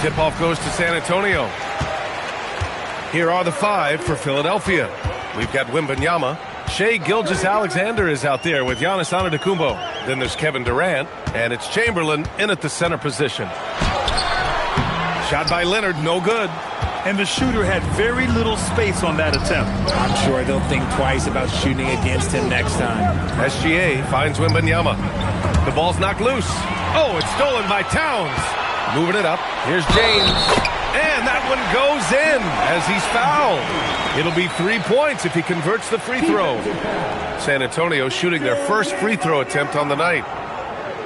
Tip-off goes to San Antonio. Here are the 5 for Philadelphia. We've got Wembanyama. Shai Gilgeous-Alexander is out there with Giannis Antetokounmpo. Then there's Kevin Durant, and it's Chamberlain in at the center position. Shot by Leonard, no good. And the shooter had very little space on that attempt. I'm sure they'll think twice about shooting against him next time. SGA finds Wembanyama. The ball's knocked loose. Oh, it's stolen by Towns. Moving it up. Here's James. And that one goes in as he's fouled. It'll be 3 points if he converts the free throw. San Antonio shooting their first free throw attempt on the night.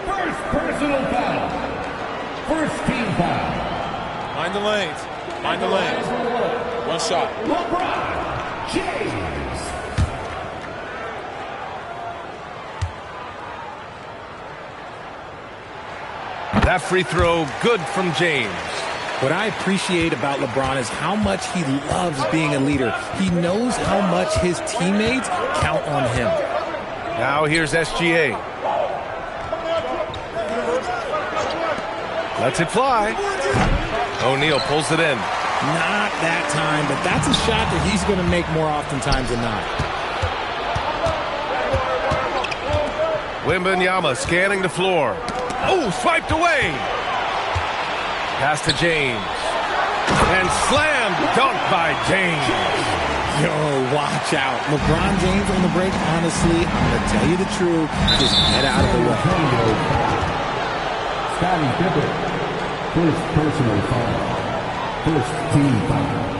First personal foul. First team foul. Mind the lanes. Mind the lanes. One shot. LeBron James. That free throw good from James. What I appreciate about LeBron is how much he loves being a leader. He knows how much his teammates count on him. Now here's SGA. Lets it fly. O'Neal pulls it in. Not that time, but that's a shot that he's going to make more oftentimes than not. Wembanyama scanning the floor. Oh, swiped away. Pass to James. And slam dunk by James. Yo, watch out. LeBron James on the break, honestly, I'm going to tell you the truth. Just get out of the way. Scottie Pippen. First personal foul. First team foul.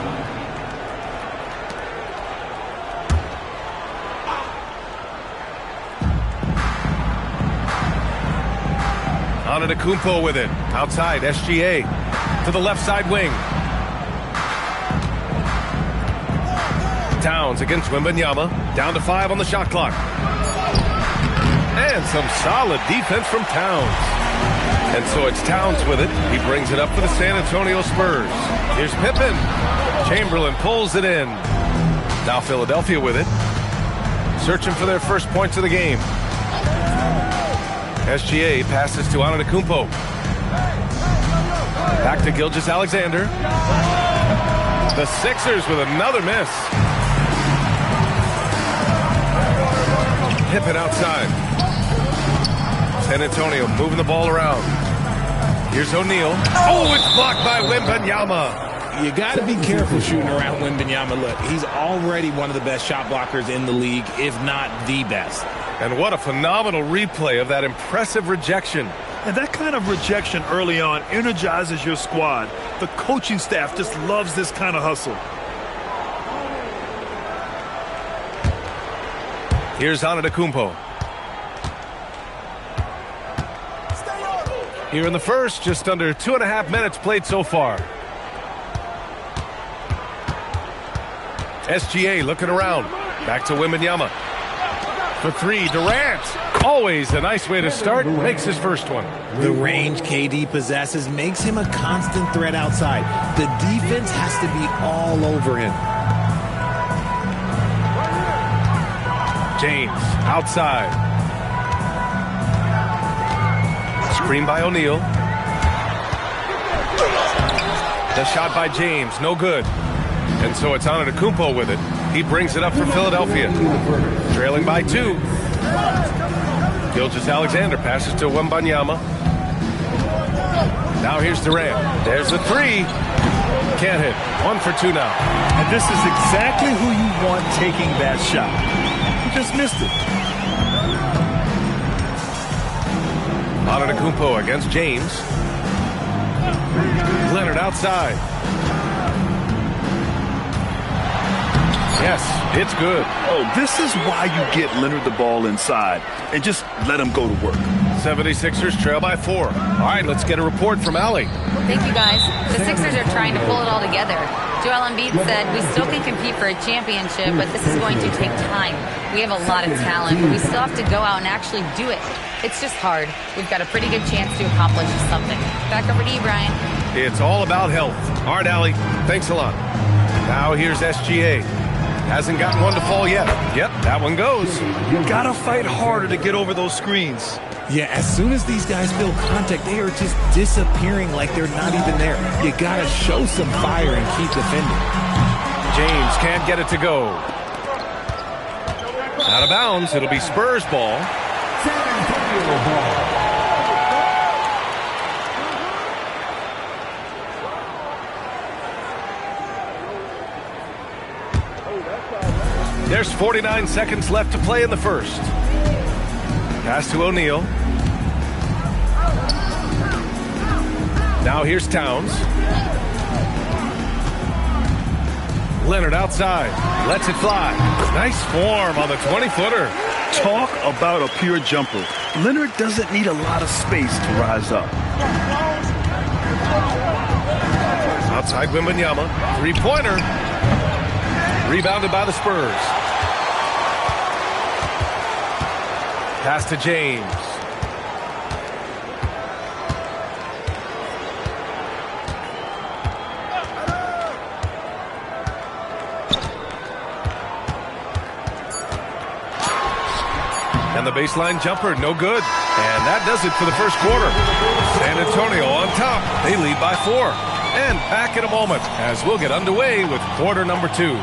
Antetokounmpo with it. Outside, SGA. To the left side wing. Towns against Wembanyama. Down to 5 on the shot clock. And some solid defense from Towns. And so it's Towns with it. He brings it up for the San Antonio Spurs. Here's Pippen. Chamberlain pulls it in. Now Philadelphia with it. Searching for their first points of the game. SGA passes to Antetokounmpo. Back to Gilgeous-Alexander. The Sixers with another miss. Pippen outside. San Antonio moving the ball around. Here's O'Neal. Oh, it's blocked by Wembanyama. You got to be careful shooting around Wembanyama. Look, he's already one of the best shot blockers in the league, if not the best. And what a phenomenal replay of that impressive rejection. And that kind of rejection early on energizes your squad. The coaching staff just loves this kind of hustle. Here's Antetokounmpo. Here in the first, just under 2.5 minutes played so far. SGA looking around. Back to Wembanyama. For 3, Durant. Always a nice way to start. Makes his first one. The range KD possesses makes him a constant threat outside. The defense has to be all over him. James outside. Screen by O'Neal. The shot by James, no good. And so it's Antetokounmpo with it. He brings it up for Philadelphia. Trailing by 2. Gilgeous-Alexander passes to Wembanyama. Now here's Durant. There's the 3. Can't hit. 1 for 2 now. And this is exactly who you want taking that shot. He just missed it. Antetokounmpo against James. Leonard outside. Yes, it's good. Oh, this is why you get Leonard the ball inside and just let him go to work. 76ers trail by 4. All right, let's get a report from Allie. Thank you, guys. The Sixers are trying to pull it all together. Joel Embiid said, we still can compete for a championship, but this is going to take time. We have a lot of talent, but we still have to go out and actually do it. It's just hard. We've got a pretty good chance to accomplish something. Back over to you, Brian. It's all about health. All right, Allie, thanks a lot. Now here's SGA. Hasn't gotten one to fall yet. Yep, that one goes. You gotta fight harder to get over those screens. Yeah, as soon as these guys feel contact, they are just disappearing like they're not even there. You got to show some fire and keep defending. James can't get it to go. Out of bounds. It'll be Spurs ball. San Antonio ball. There's 49 seconds left to play in the first. Pass to O'Neal. Now here's Towns. Leonard outside. Lets it fly. Nice form on the 20-footer. Talk about a pure jumper. Leonard doesn't need a lot of space to rise up. Outside Wembanyama. Three-pointer. Rebounded by the Spurs. Pass to James. And the baseline jumper, no good. And that does it for the first quarter. San Antonio on top. They lead by 4. And back in a moment as we'll get underway with quarter number 2.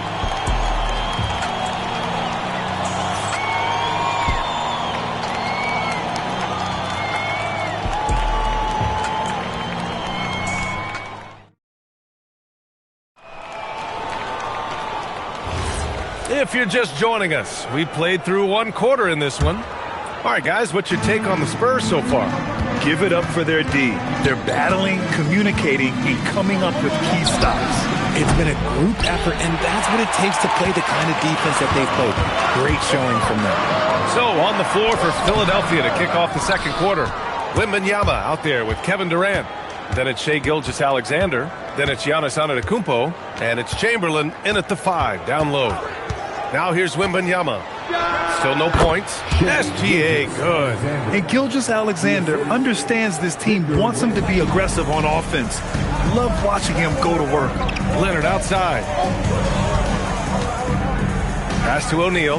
If you're just joining us, we played through 1 quarter in this one. All right, guys, what's your take on the Spurs so far? Give it up for their D. They're battling, communicating, and coming up with key stops. It's been a group effort, and that's what it takes to play the kind of defense that they've played. Great showing from them. So, on the floor for Philadelphia to kick off the second quarter. Wembanyama out there with Kevin Durant. Then it's Shai Gilgeous-Alexander. Then it's Giannis Antetokounmpo. And it's Chamberlain in at the 5, down low. Now here's Wembanyama. Still no points. SGA, good. And Gilgeous-Alexander understands this team wants him to be aggressive on offense. Love watching him go to work. Leonard outside. Pass to O'Neal.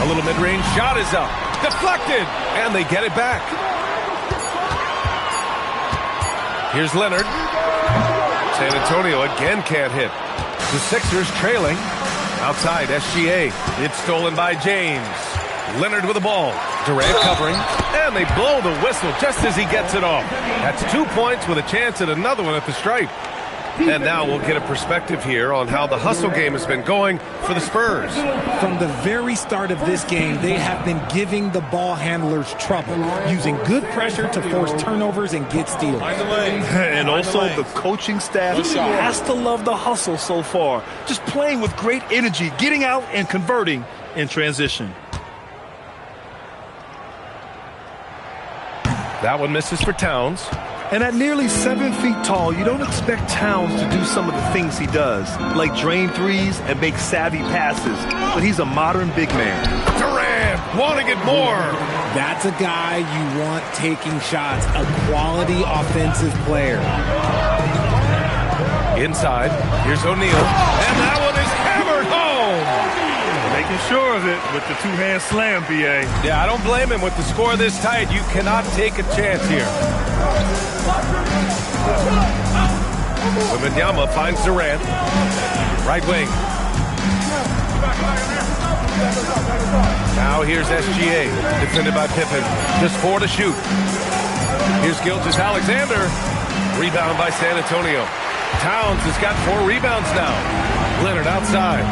A little mid-range shot is up. Deflected. And they get it back. Here's Leonard. San Antonio again can't hit. The Sixers trailing. Outside, SGA. It's stolen by James. Leonard with the ball. Durant covering. And they blow the whistle just as he gets it off. That's 2 points with a chance at another one at the stripe. And now we'll get a perspective here on how the hustle game has been going for the Spurs. From the very start of this game, they have been giving the ball handlers trouble, using good pressure to force turnovers and get steals. And also the coaching staff has to love the hustle so far. Just playing with great energy, getting out and converting in transition. That one misses for Towns. And at nearly 7 feet tall, you don't expect Towns to do some of the things he does, like drain threes and make savvy passes. But he's a modern big man. Durant wanting it more. That's a guy you want taking shots, a quality offensive player. Inside, here's O'Neal. And that one is hammered home. Making sure of it with the two-hand slam, B.A. Yeah, I don't blame him with the score this tight. You cannot take a chance here. Wembanyama finds Durant. Right wing. Now here's SGA. Defended by Pippen. Just 4 to shoot. Here's Gilgeous-Alexander. Rebound by San Antonio. Towns has got 4 rebounds now. Leonard outside.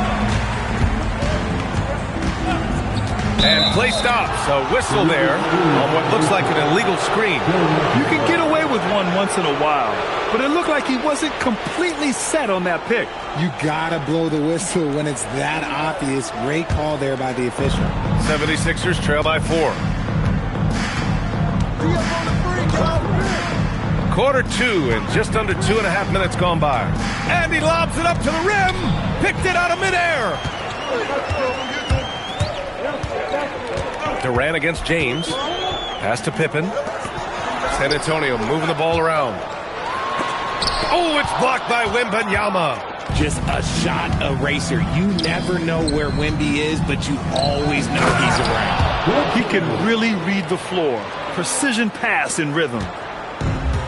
And play stops. A whistle there on what looks like an illegal screen. You can get away with one once in a while, but it looked like he wasn't completely set on that pick. You gotta blow the whistle when it's that obvious. Great call there by the official. 76ers trail by 4. Quarter 2 and just under 2.5 minutes gone by. And he lobs it up to the rim. Picked it out of midair. Durant against James. Pass to Pippen. San Antonio moving the ball around. Oh, it's blocked by Wembanyama. just a shot eraser. You never know where Wemby is, but you always know he's around. He can really read the floor. Precision pass in rhythm.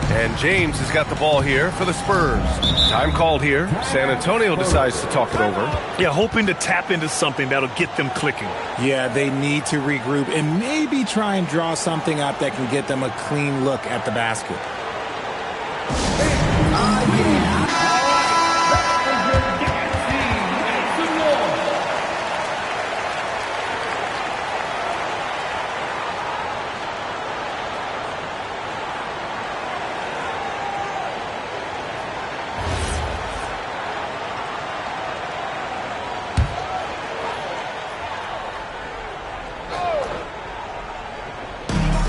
And James has got the ball here for the Spurs. Time called here. San Antonio decides to talk it over. Yeah, hoping to tap into something that'll get them clicking. Yeah, they need to regroup and maybe try and draw something up that can get them a clean look at the basket.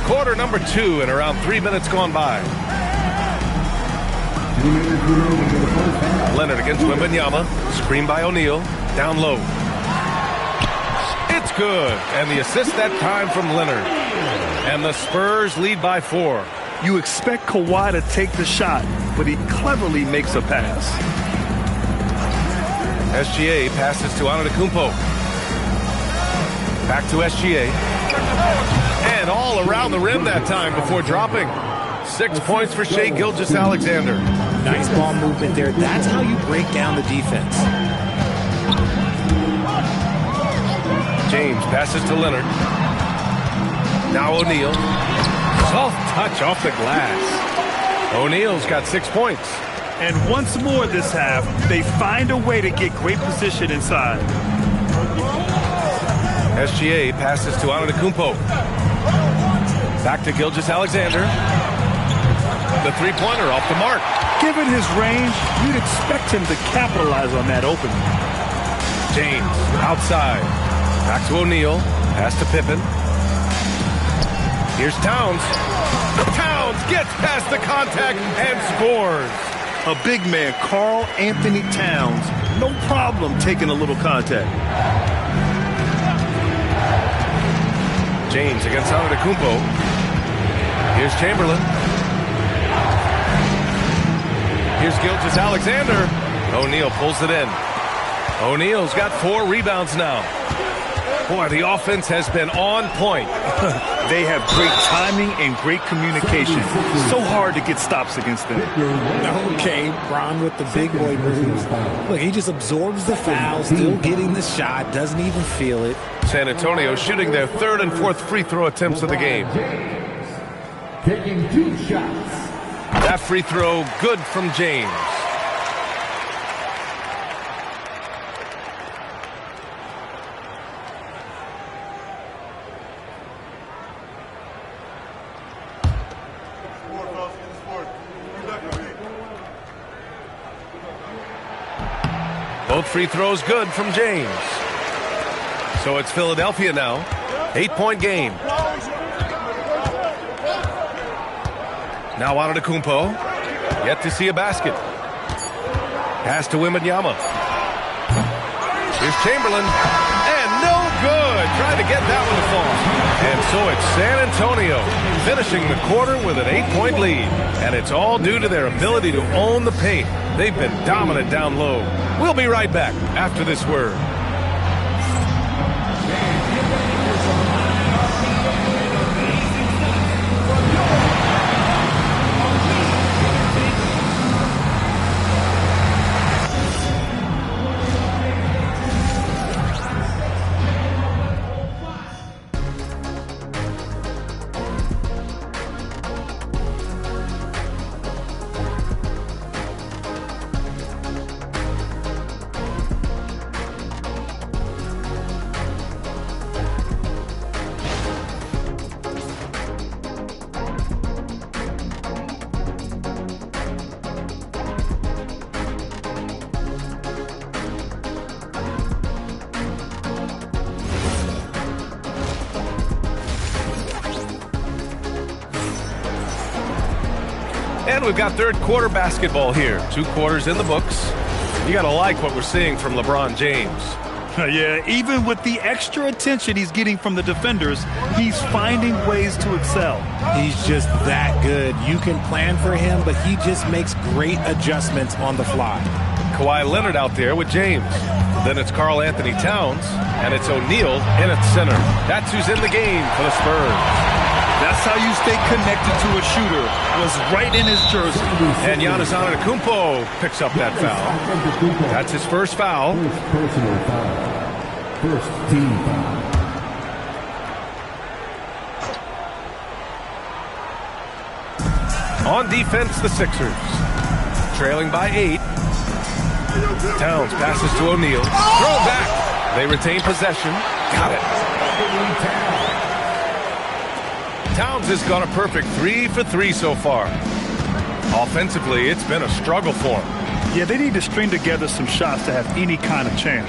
Quarter number 2 and around 3 minutes gone by. Leonard against Wembanyama. Screen by O'Neal. Down low. It's good. And the assist that time from Leonard. And the Spurs lead by 4. You expect Kawhi to take the shot, but he cleverly makes a pass. SGA passes to Antetokounmpo. Back to SGA. And all around the rim that time before dropping. 6 points for Shai Gilgeous-Alexander. Nice ball movement there. That's how you break down the defense. James passes to Leonard. Now O'Neal. Soft touch off the glass. O'Neal's got 6 points. And once more this half, they find a way to get great position inside. SGA passes to Antetokounmpo. Back to Gilgeous-Alexander. The three-pointer off the mark. Given his range, you'd expect him to capitalize on that opening. James outside. Back to O'Neal. Pass to Pippen. Here's Towns. Towns gets past the contact and scores. A big man, Karl Anthony Towns. No problem taking a little contact. James against Antetokounmpo. Here's Chamberlain. Here's Gilgeous-Alexander. O'Neal pulls it in. O'Neal's got 4 rebounds now. Boy, the offense has been on point. They have great timing and great communication. So hard to get stops against them. Okay, Bron with the big boy moves. Look, he just absorbs the foul, still getting the shot, doesn't even feel it. San Antonio shooting their 3rd and 4th free throw attempts of the game. Taking 2 shots. That free throw good from James. Both free throws good from James. So it's Philadelphia now. 8-point game. Now Antetokounmpo. Yet to see a basket. Pass to Wembanyama. Here's Chamberlain. And no good. Trying to get that one to fall. And so it's San Antonio finishing the quarter with an 8-point lead. And it's all due to their ability to own the paint. They've been dominant down low. We'll be right back after this word. And we've got third quarter basketball here. 2 quarters in the books. You got to like what we're seeing from LeBron James. Yeah, even with the extra attention he's getting from the defenders, he's finding ways to excel. He's just that good. You can plan for him, but he just makes great adjustments on the fly. Kawhi Leonard out there with James. Then it's Karl Anthony Towns, and it's O'Neal in at center. That's who's in the game for the Spurs. That's how you stay connected to a shooter. Was right in his jersey. And Giannis Antetokounmpo picks up that foul. That's his first foul. Personal foul. First team foul. On defense, the Sixers. Trailing by 8. Towns passes to O'Neal. Throw back. They retain possession. Got it. Towns has got a perfect 3 for 3 so far. Offensively, it's been a struggle for him. Yeah, they need to string together some shots to have any kind of chance.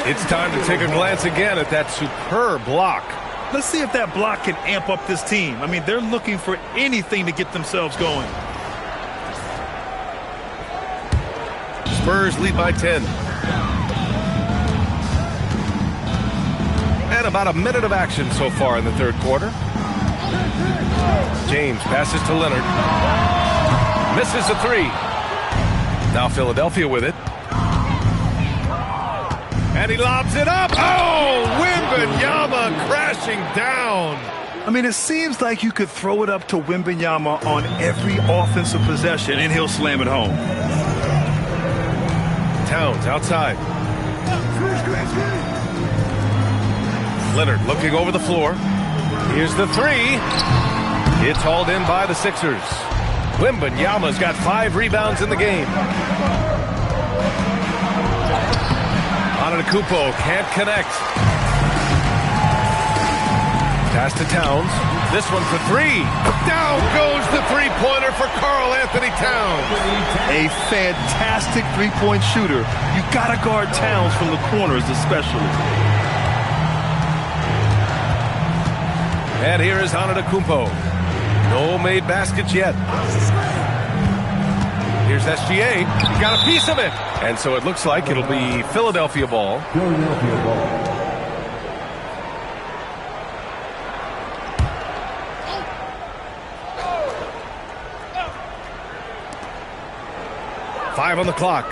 It's time to take a glance again at that superb block. Let's see if that block can amp up this team. I mean, they're looking for anything to get themselves going. Spurs lead by 10. And about a minute of action so far in the third quarter. James passes to Leonard. Misses a 3. Now Philadelphia with it. And he lobs it up. Oh, Wembanyama crashing down. I mean, it seems like you could throw it up to Wembanyama on every offensive possession, and he'll slam it home. Towns outside. Leonard looking over the floor. Here's the 3. It's hauled in by the Sixers. Wembanyama's got 5 rebounds in the game. Antetokounmpo can't connect. Pass to Towns. This one for 3. Down goes the three-pointer for Karl Anthony Towns. A fantastic three-point shooter. You got to guard Towns from the corners especially. And here is Antetokounmpo. No made baskets yet. Here's SGA. He got a piece of it. And so it looks like it'll be Philadelphia ball. Philadelphia ball. Five on the clock.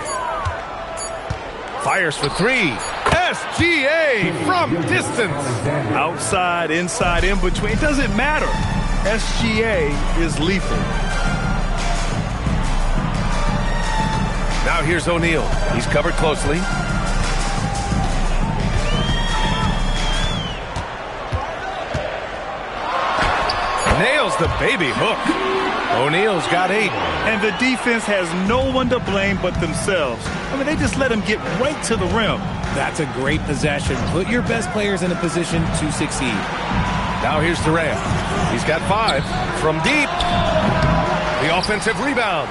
Fires for 3. SGA from distance. Outside, inside, in between. It doesn't matter. SGA is lethal. Now here's O'Neal. He's covered closely. Nails the baby hook. O'Neal's got 8. And the defense has no one to blame but themselves. I mean, they just let him get right to the rim. That's a great possession. Put your best players in a position to succeed. Now here's Durant. He's got 5 from deep. The offensive rebound.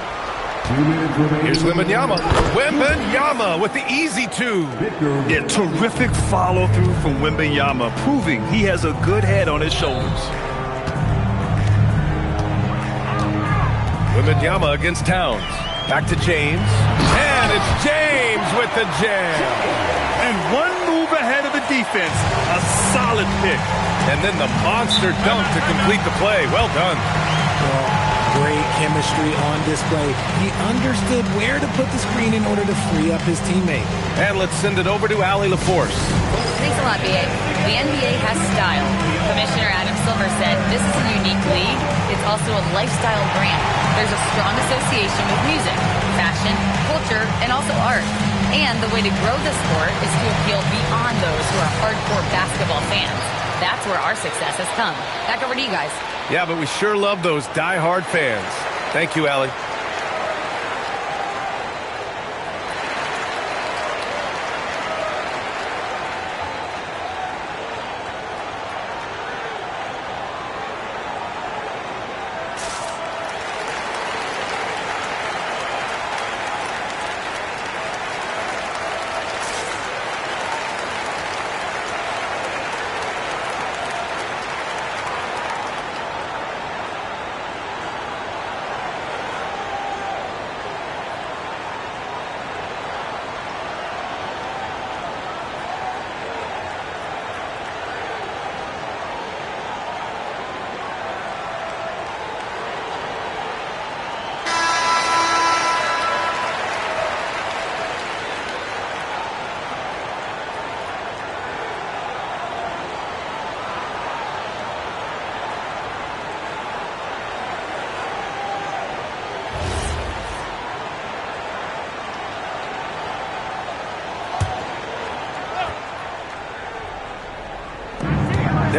Here's Wembanyama. Wembanyama with the easy 2. Yeah, terrific follow-through from Wembanyama, proving he has a good head on his shoulders. Wembanyama against Towns. Back to James. And it's James with the jam. And one move ahead of the defense. A solid pick. And then the monster dunk to complete the play. Well done. Well, great chemistry on display. He understood where to put the screen in order to free up his teammate. And let's send it over to Allie LaForce. Thanks a lot, BA. The NBA has style. Commissioner Adam Silver said, this is a unique league. It's also a lifestyle brand. There's a strong association with music, fashion, culture, and also art. And the way to grow the sport is to appeal beyond those who are hardcore basketball fans. That's where our success has come. Back over to you guys. Yeah, but we sure love those die-hard fans. Thank you, Allie.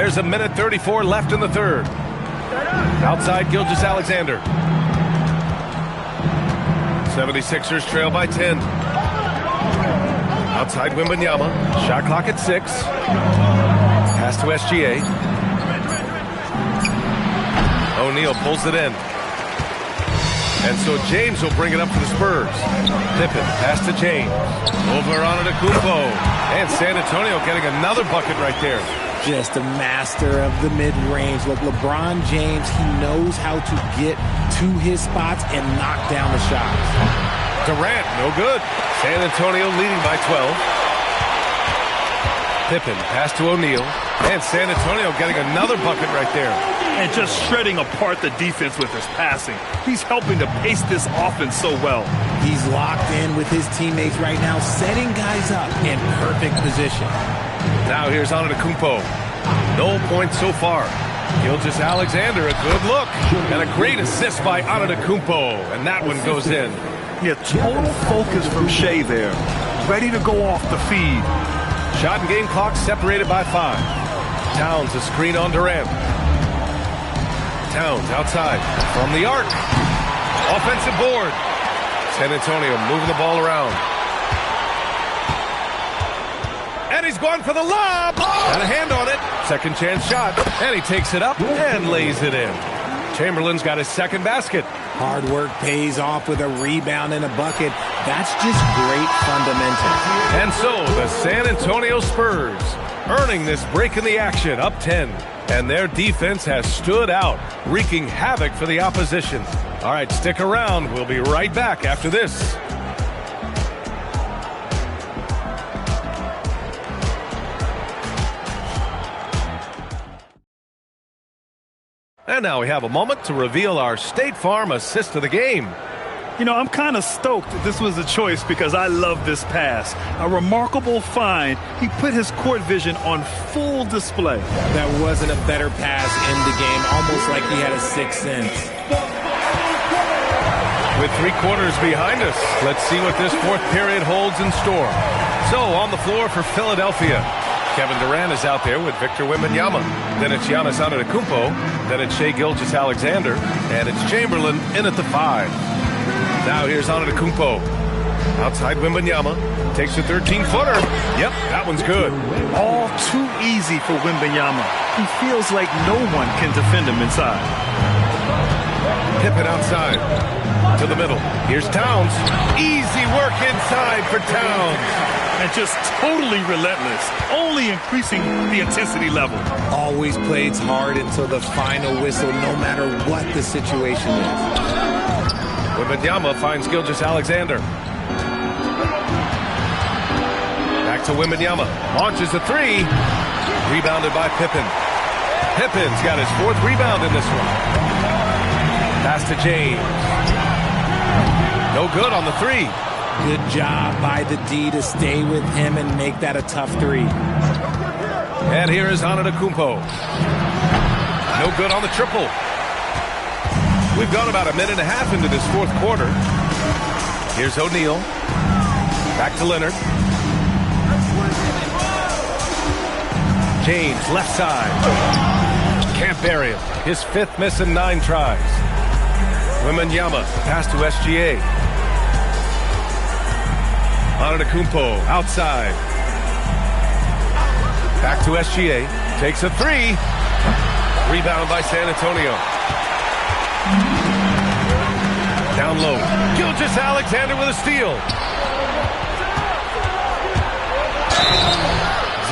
There's a minute 34 left in the third. Outside Gilgeous-Alexander. 76ers trail by 10. Outside Wembanyama. Shot clock at 6. Pass to SGA. O'Neal pulls it in. And so James will bring it up for the Spurs. Pippen, pass to James. Over Antetokounmpo. And San Antonio getting another bucket right there. Just a master of the mid-range. Look, LeBron James, he knows how to get to his spots and knock down the shots. Durant, no good. San Antonio leading by 12. Pippen, pass to O'Neal. And San Antonio getting another bucket right there. And just shredding apart the defense with his passing. He's helping to pace this offense so well. He's locked in with his teammates right now, setting guys up in perfect position. Now here's Antetokounmpo. No points so far. Gilgeous-Alexander, a good look. And a great assist by Antetokounmpo. And that one goes in. Yeah, total focus from Shea there. Ready to go off the feed. Shot and game clock separated by 5. Towns a screen on Durant. Towns outside from the arc. Offensive board. San Antonio moving the ball around. And he's going for the lob. And a hand on it. Second chance shot. And he takes it up and lays it in. Chamberlain's got his second basket. Hard work pays off with a rebound and a bucket. That's just great fundamentals. And so the San Antonio Spurs earning this break in the action, up 10. And their defense has stood out, wreaking havoc for the opposition. All right, stick around. We'll be right back after this. And now we have a moment to reveal our State Farm assist of the game. You know, I'm kind of stoked this was a choice because I love this pass. A remarkable find. He put his court vision on full display. That wasn't a better pass in the game, almost like he had a sixth sense. With 3 quarters behind us, let's see what this fourth period holds in store. So, on the floor for Philadelphia, Kevin Durant is out there with Victor Wembanyama. Then it's Giannis Antetokounmpo. Then it's Shai Gilgeous-Alexander. And it's Chamberlain in at the 5. Now here's Antetokounmpo. Outside Wembanyama. Takes a 13-footer. Yep, that one's good. All too easy for Wembanyama. He feels like no one can defend him inside. Pippen outside. To the middle. Here's Towns. Easy work inside for Towns. And just totally relentless, only increasing the intensity level. Always plays hard until the final whistle, no matter what the situation is. Wembanyama finds Gilgeous-Alexander. Back to Wembanyama. Launches a 3. Rebounded by Pippen. Pippen's got his 4th rebound in this one. Pass to James. No good on the 3. Good job by the D to stay with him and make that a tough 3. And here is Antetokounmpo. No good on the triple. We've gone about a minute and a half into this fourth quarter. Here's O'Neal. Back to Leonard. James, left side. Can't bury him. His 5th miss in 9 tries. Wembanyama, pass to SGA. Antetokounmpo outside. Back to SGA. Takes a 3. Rebound by San Antonio. Down low. Gilgeous-Alexander with a steal.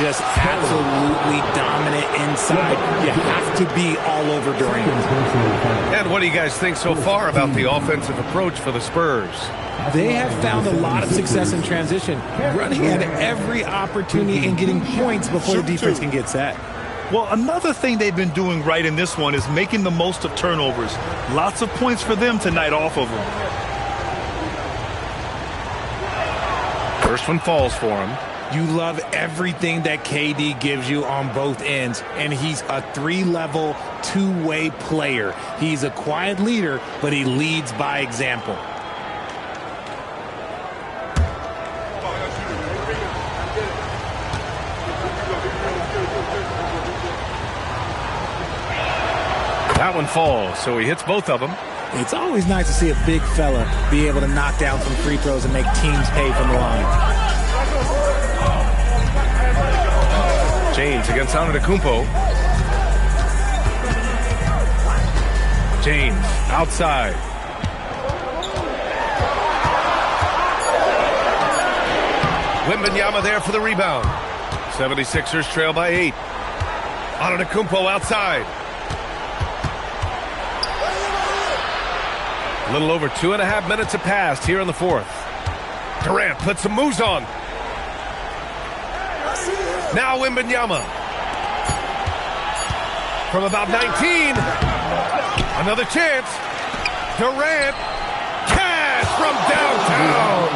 Just absolutely dominant inside. You have to be all over Durant. And what do you guys think so far about the offensive approach for the Spurs? They have found a lot of success in transition, running at every opportunity and getting points before the defense can get set. Well, another thing they've been doing right in this one is making the most of turnovers. Lots of points for them tonight off of them. First one falls for him. You love everything that KD gives you on both ends, and he's a 3-level, 2-way player. He's a quiet leader, but he leads by example. That one falls, so he hits both of them. It's always nice to see a big fella be able to knock down some free throws and make teams pay from the line. James against Antetokounmpo. James outside. Wembanyama there for the rebound. 76ers trail by 8. Antetokounmpo outside. A little over 2.5 minutes have passed here in the fourth. Durant puts some moves on. Now Wembanyama. From about 19. Another chance. Durant. Cash from downtown.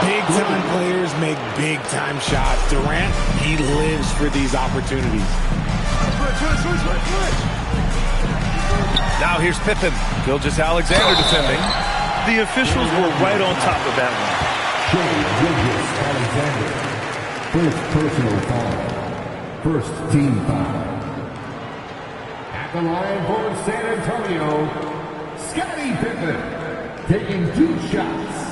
Big-time players make big-time shots. Durant, he lives for these opportunities. Now here's Pippen. Gilgeous-Alexander defending. The officials were right on top of that one. First personal foul. First team foul. At the line for San Antonio, Scottie Pippen taking 2 shots.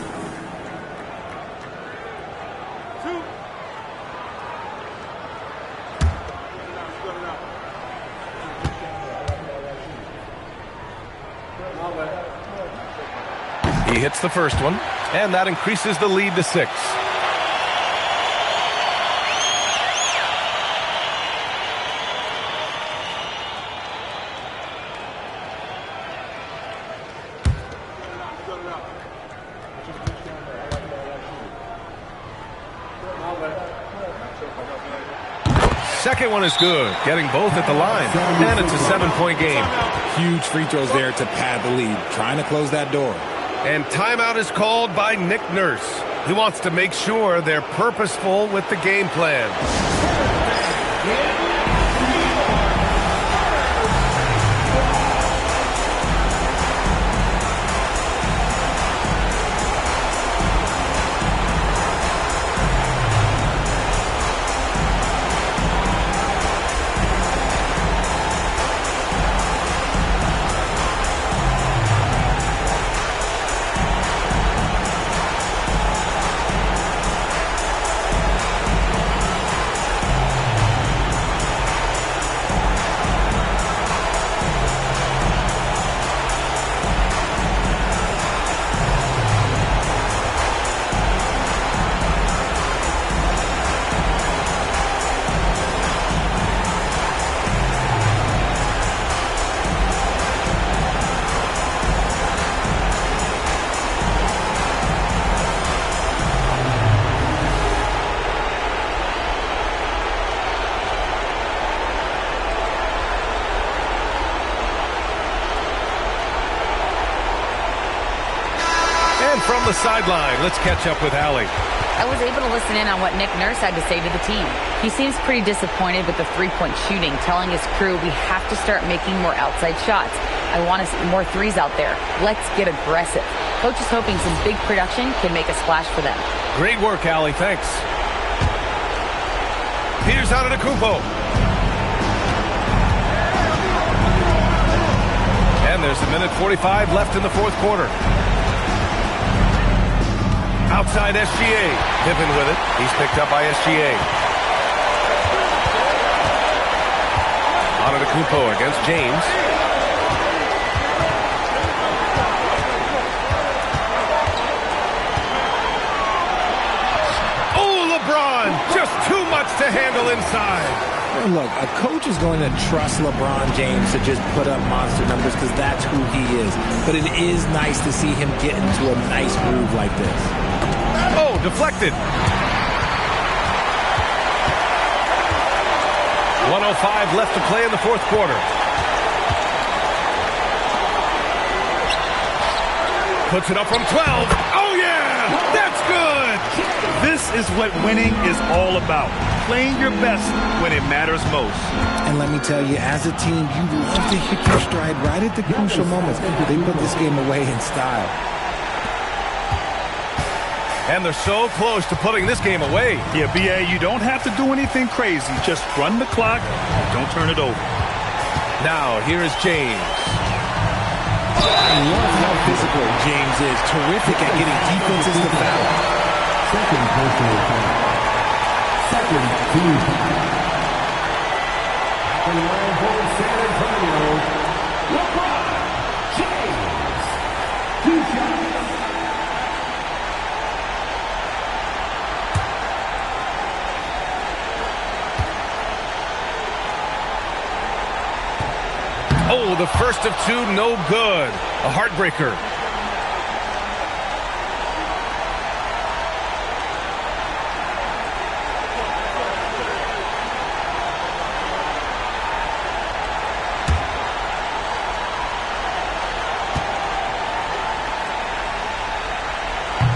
He hits the first one, and that increases the lead to 6. Second one is good, getting both at the line, and it's a 7-point game. Huge free throws there to pad the lead, trying to close that door. And timeout is called by Nick Nurse. He wants to make sure they're purposeful with the game plan. From the sideline, let's catch up with Allie. I was able to listen in on what Nick Nurse had to say to the team. He seems pretty disappointed with the three-point shooting, telling his crew we have to start making more outside shots. I want to see more threes out there. Let's get aggressive. Coach is hoping some big production can make a splash for them. Great work, Allie. Thanks. Here's Antetokounmpo. And there's 1:45 left in the fourth quarter. Outside SGA. Pippen with it. He's picked up by SGA. Antetokounmpo against James. Oh, LeBron! Just too much to handle inside. Well, look, a coach is going to trust LeBron James to just put up monster numbers because that's who he is. But it is nice to see him get into a nice groove like this. Oh, deflected. 1:05 left to play in the fourth quarter. Puts it up from 12. Oh, yeah! That's good! This is what winning is all about. Playing your best when it matters most. And let me tell you, as a team, you love to hit your stride right at the crucial moments. They put this game away in style. And they're so close to putting this game away. Yeah, B.A., you don't have to do anything crazy. Just run the clock and don't turn it over. Now, here is James. physical, James is. Terrific at getting defenses to foul. Second personal foul. Second team foul. At the line for San Antonio, LeBron James. 2 shots. Oh, the first of two, no good. A heartbreaker.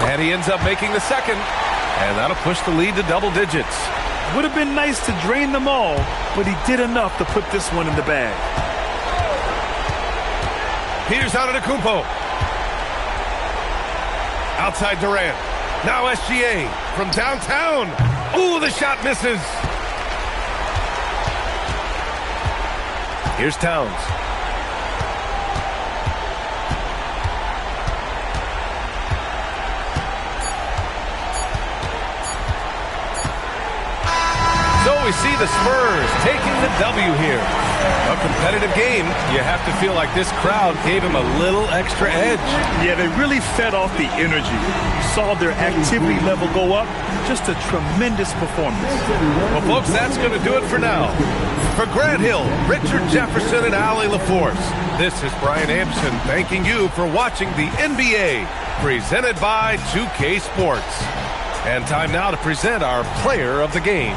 And he ends up making the second. And that'll push the lead to double digits. Would have been nice to drain them all, but he did enough to put this one in the bag. Here's Antetokounmpo. Outside Durant. Now SGA from downtown. Ooh, the shot misses. Here's Towns. So we see the Spurs taking the W here. A competitive game. You have to feel like this crowd gave him a little extra edge. Yeah, they really fed off the energy. You saw their activity level go up. Just a tremendous performance. Well, folks, that's going to do it for now. For Grant Hill, Richard Jefferson, and Allie LaForce, this is Brian Anderson thanking you for watching the NBA, presented by 2K Sports. And time now to present our player of the game.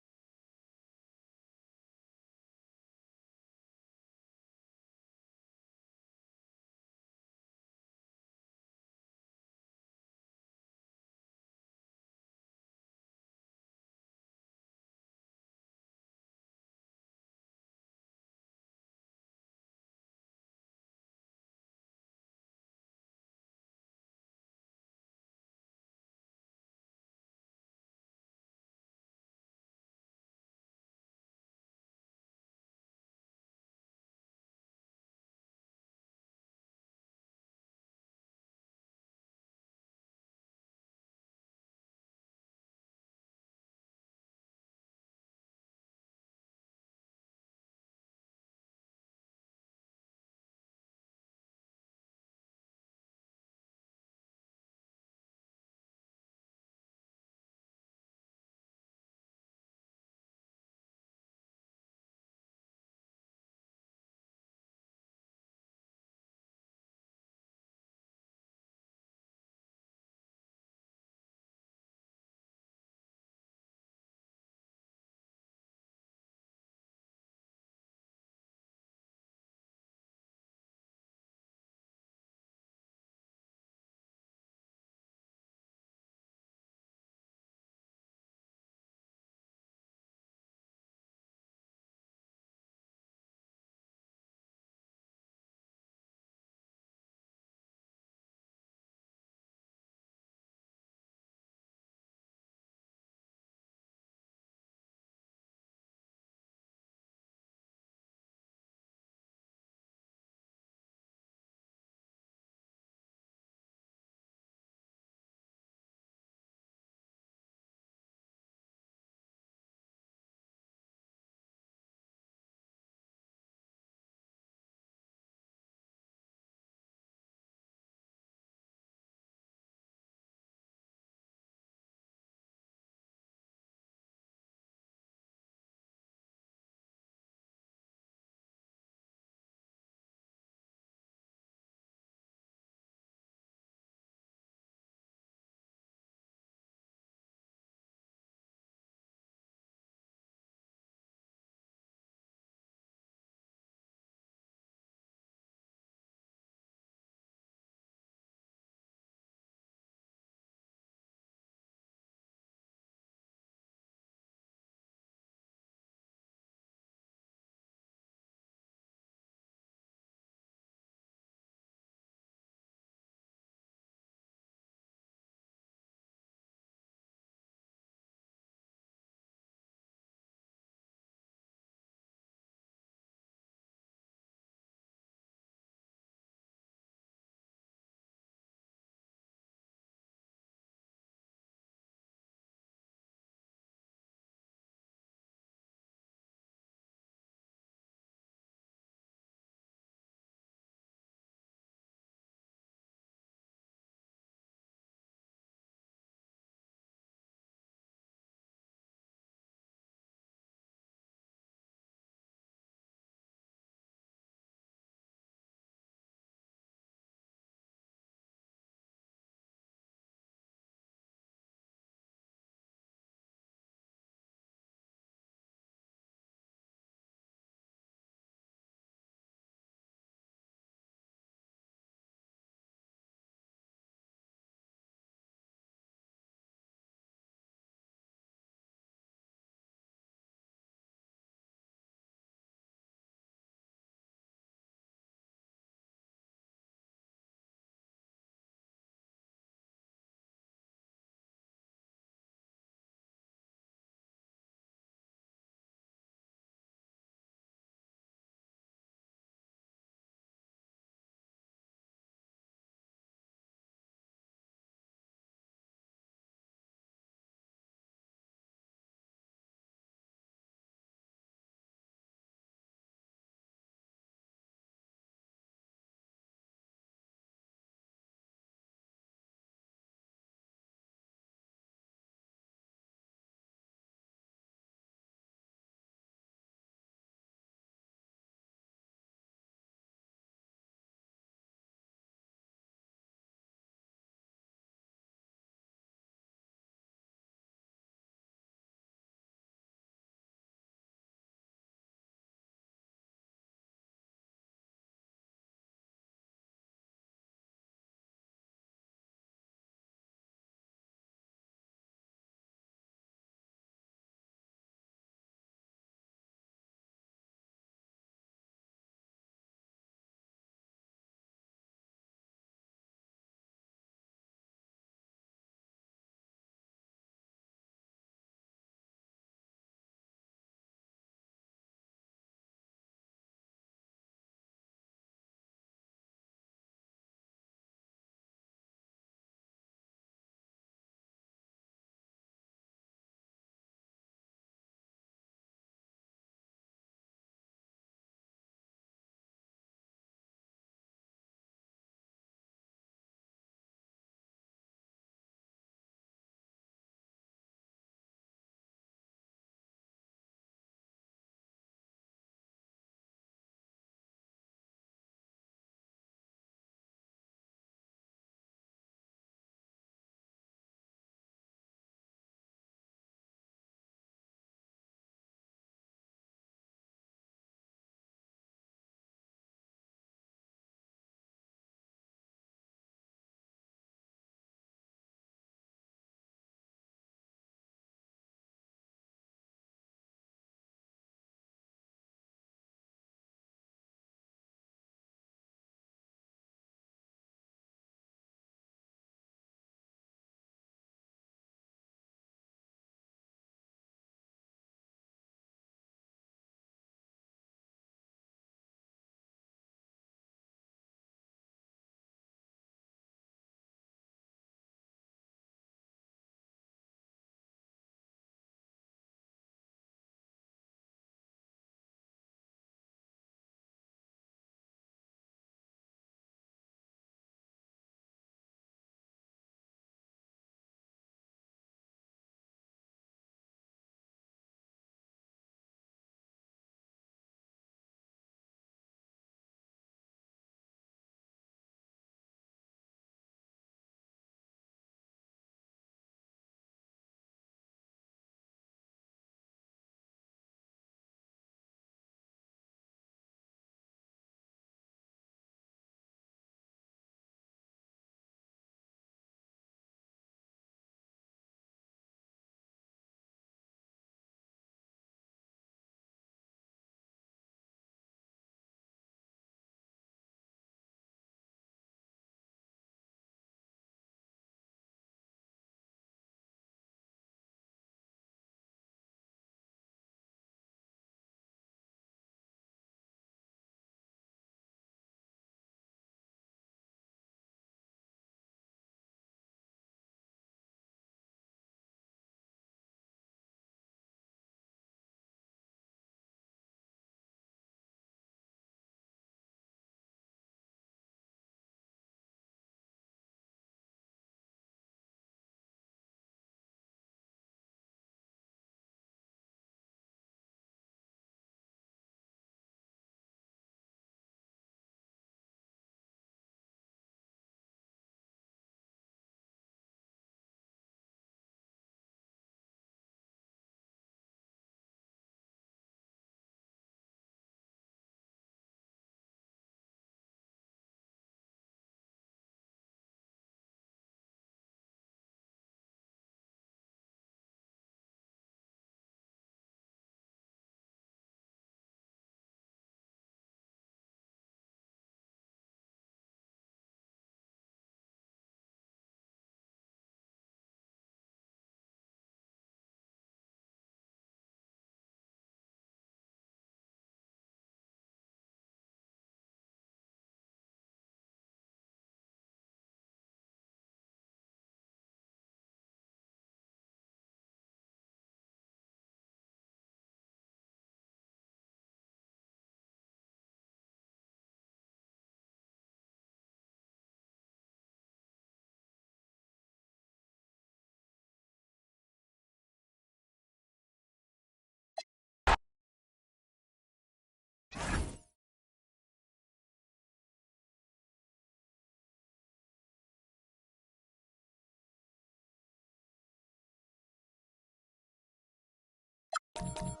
it.